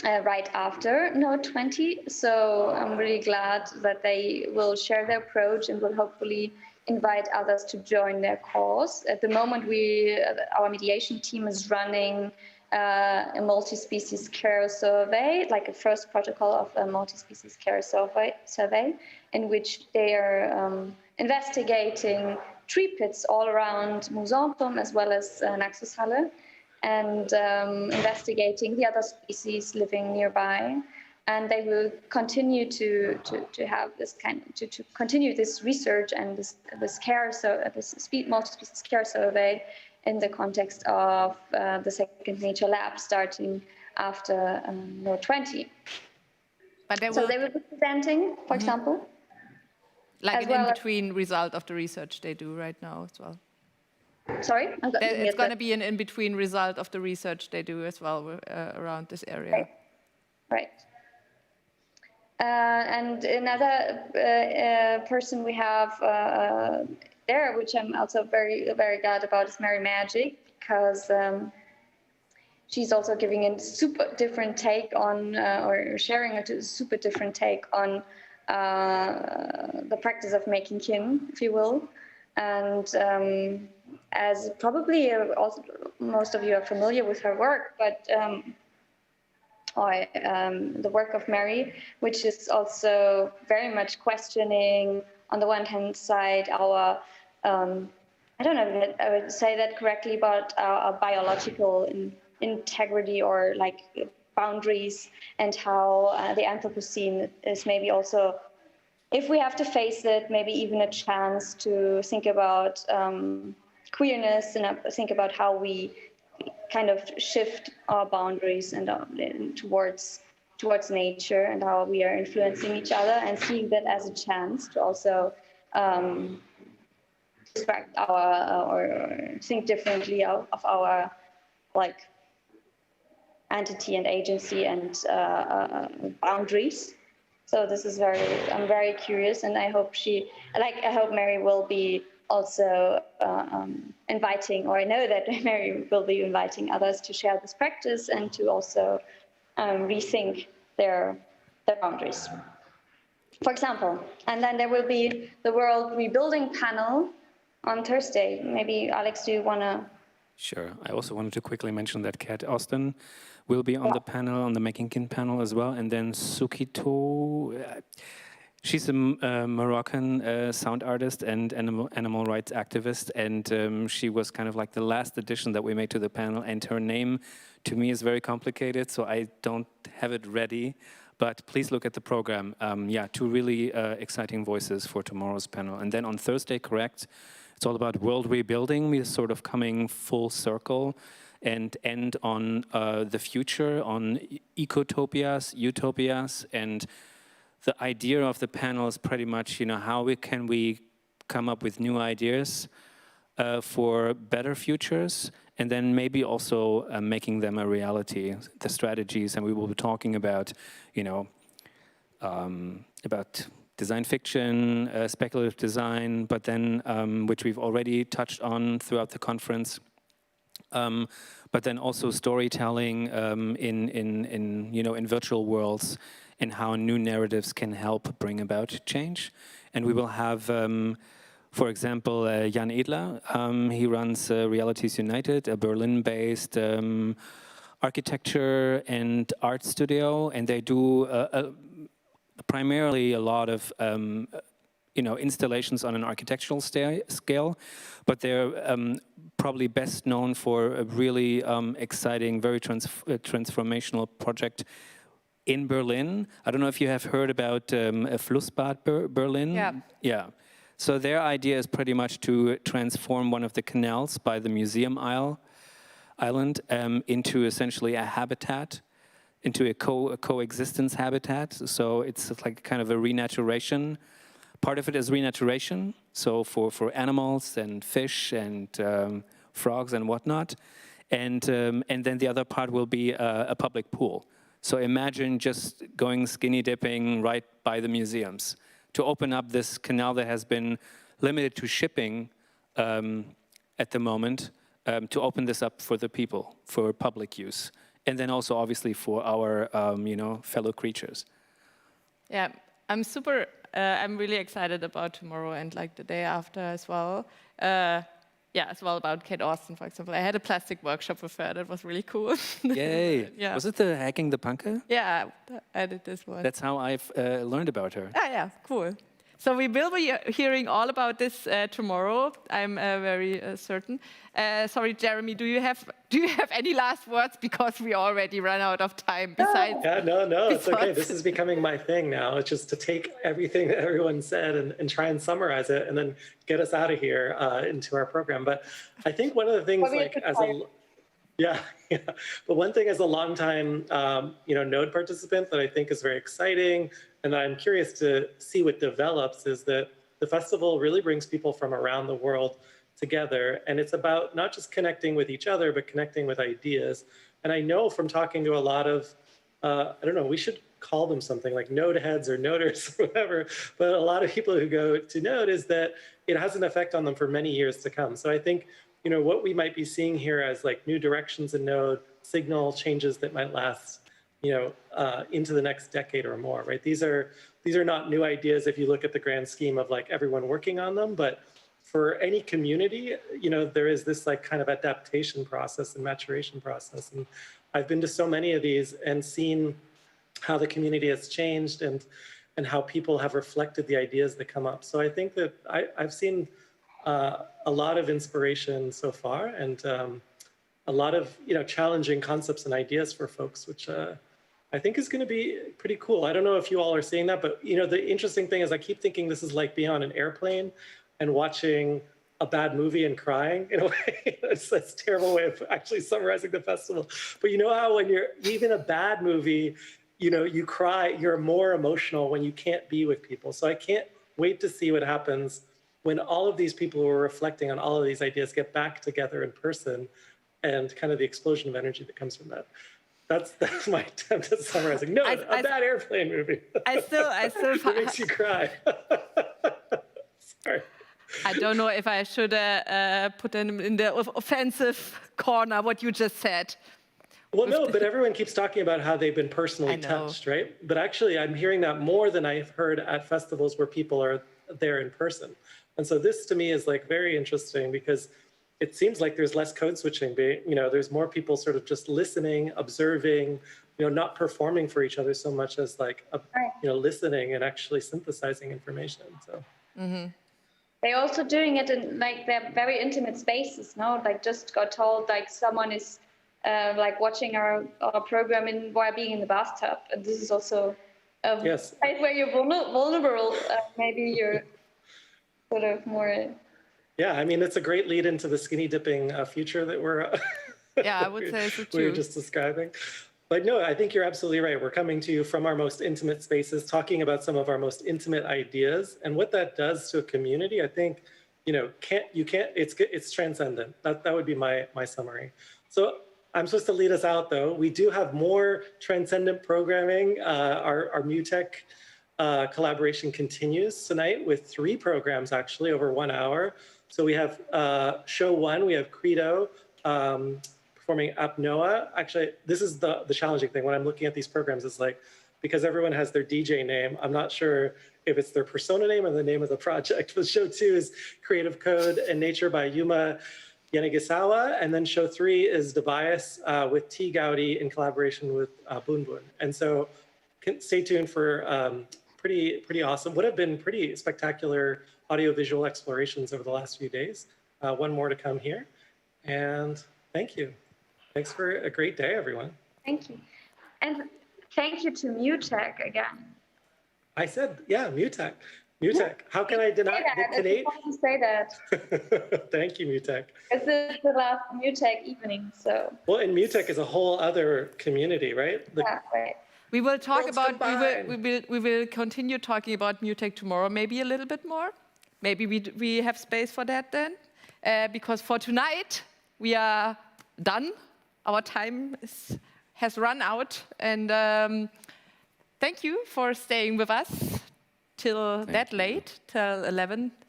right after NODE20. So I'm really glad that they will share their approach and will hopefully invite others to join their cause. At the moment, our mediation team is running a multi-species care survey, like a first protocol of a multi-species care survey, in which they are investigating tree pits all around Musantum as well as Naxxushalle, and investigating the other species living nearby. And they will continue to have this to continue this research and this care, so this multi-species care survey in the context of the Second Nature Lab starting after NODE20. But they will be presenting, for example, like an in-between result of the research they do right now as well. Sorry? It's going to be an in-between result of the research they do as well around this area. Right. And another person we have there, which I'm also very, very glad about, is Mary Magic, because she's also giving a super different take on, or sharing a super different take on the practice of making kin, if you will. And as probably also most of you are familiar with her work, but the work of Mary, which is also very much questioning, on the one hand side, our, I don't know if I would say that correctly, but our biological integrity or like boundaries, and how the Anthropocene is maybe also, if we have to face it, maybe even a chance to think about queerness and think about how we kind of shift our boundaries and towards nature, and how we are influencing each other, and seeing that as a chance to also respect or think differently of our like entity and agency and boundaries. So this is I'm very curious, and I hope I hope Mary will be also inviting, or I know that Mary will be inviting others to share this practice and to also rethink their boundaries, for example. And then there will be the World Rebuilding panel on Thursday. Maybe, Alex, do you want to? Sure. I also wanted to quickly mention that Kat Austin will be on the panel, on the Making Kin panel as well. And then Sukito, she's a Moroccan sound artist and animal rights activist. And she was kind of like the last addition that we made to the panel. And her name, to me, is very complicated, so I don't have it ready. But please look at the program. Yeah, 2 really exciting voices for tomorrow's panel. And then on Thursday, correct, it's all about world rebuilding. We're sort of coming full circle and end on the future, on ecotopias, utopias. And the idea of the panel is pretty much, how can we come up with new ideas for better futures, and then maybe also making them a reality, the strategies, and we will be talking about, about design fiction, speculative design, but then, which we've already touched on throughout the conference, but then also storytelling in virtual worlds, and how new narratives can help bring about change. And we will have, for example, Jan Edler. He runs Realities United, a Berlin-based architecture and art studio, and they do primarily a lot of installations on an architectural scale, but they're probably best known for a really exciting, very transformational project in Berlin. I don't know if you have heard about Flussbad Berlin. Yeah. Yeah. So their idea is pretty much to transform one of the canals by the museum island into essentially a habitat, into a coexistence habitat. So it's like kind of a renaturation. Part of it is renaturation, so for animals and fish and frogs and whatnot. And then the other part will be a public pool. So imagine just going skinny dipping right by the museums to open up this canal that has been limited to shipping at the moment, to open this up for the people, for public use. And then also obviously for our fellow creatures. Yeah, I'm really excited about tomorrow and like the day after as well. As well about Kate Austin, for example. I had a plastic workshop with her. That was really cool. Yay! Yeah. Was it the Hacking the Punker? Yeah, I did this one. That's how I've learned about her. Yeah, cool. So we will be hearing all about this tomorrow. I'm very certain. Sorry, Jeremy, do you have any last words, because we already ran out of time? Besides, no, it's okay. This is becoming my thing now. It's just to take everything that everyone said and try and summarize it, and then get us out of here into our program. But I think one of the things, but one thing as a longtime NODE participant that I think is very exciting, and I'm curious to see what develops, is that the festival really brings people from around the world together, and it's about not just connecting with each other, but connecting with ideas. And I know from talking to a lot of, I don't know, we should call them something like node heads or noders or whatever, but a lot of people who go to Node is that it has an effect on them for many years to come. So I think, what we might be seeing here as like new directions in Node, signal changes that might last, into the next decade or more, right? These are not new ideas if you look at the grand scheme of like everyone working on them, but for any community, there is this like kind of adaptation process and maturation process. And I've been to so many of these and seen how the community has changed and how people have reflected the ideas that come up. So I think that I've seen a lot of inspiration so far, and a lot of challenging concepts and ideas for folks, which I think is going to be pretty cool. I don't know if you all are seeing that, but the interesting thing is I keep thinking this is like being on an airplane and watching a bad movie and crying in a way. That's a terrible way of actually summarizing the festival. But you know how when you're even a bad movie, you cry, you're more emotional when you can't be with people. So I can't wait to see what happens when all of these people who are reflecting on all of these ideas get back together in person, and kind of the explosion of energy that comes from that. That's my attempt at summarizing. No, a bad airplane movie. I still it makes you cry. Sorry. I don't know if I should put them in the offensive corner, what you just said. Well, no, but everyone keeps talking about how they've been personally touched, right? But actually, I'm hearing that more than I've heard at festivals where people are there in person. And so this, to me, is like very interesting, because it seems like there's less code switching. There's more people sort of just listening, observing, not performing for each other so much as like, listening and actually synthesizing information. So. Mm-hmm. They're also doing it in like their very intimate spaces. No, like just got told like someone is like watching our program while being in the bathtub, and this is also a place where you're vulnerable. Maybe you're sort of more. Yeah, I mean, it's a great lead into the skinny dipping future that we're I would say so too. We were just describing. But no, I think you're absolutely right. We're coming to you from our most intimate spaces, talking about some of our most intimate ideas. And what that does to a community, I think, it's transcendent. That would be my summary. So I'm supposed to lead us out, though. We do have more transcendent programming. Our MUTEK collaboration continues tonight with 3 programs, actually, over 1 hour. So we have show 1, we have Credo performing Apnoa. Actually, this is the challenging thing when I'm looking at these programs, is like, because everyone has their DJ name, I'm not sure if it's their persona name or the name of the project. But show 2 is Creative Code and Nature by Yuma Yanagisawa. And then show 3 is Device with T. Gowdy in collaboration with Boon Boon. And so stay tuned for pretty awesome, would have been pretty spectacular audiovisual explorations over the last few days. 1 more to come here. And thank you. Thanks for a great day, everyone. Thank you. And thank you to MUTEK again. I said, yeah, MUTEK. MUTEK. How can I deny I just want to say that. Thank you, MUTEK. This is the last MUTEK evening, so. Well, and MUTEK is a whole other community, right? Yeah, right. We will talk about, we will continue talking about MUTEK tomorrow, maybe a little bit more. Maybe we have space for that then. Because for tonight, we are done. Our time has run out. And thank you for staying with us till that late, till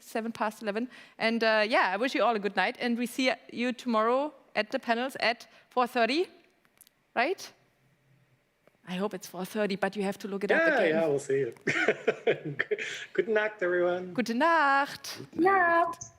7 past 11. And yeah, I wish you all a good night. And we see you tomorrow at the panels at 4:30, right? I hope it's 4:30, but you have to look it up again. Yeah, we'll see you. Good Nacht, everyone. Gute Nacht. Gute Nacht.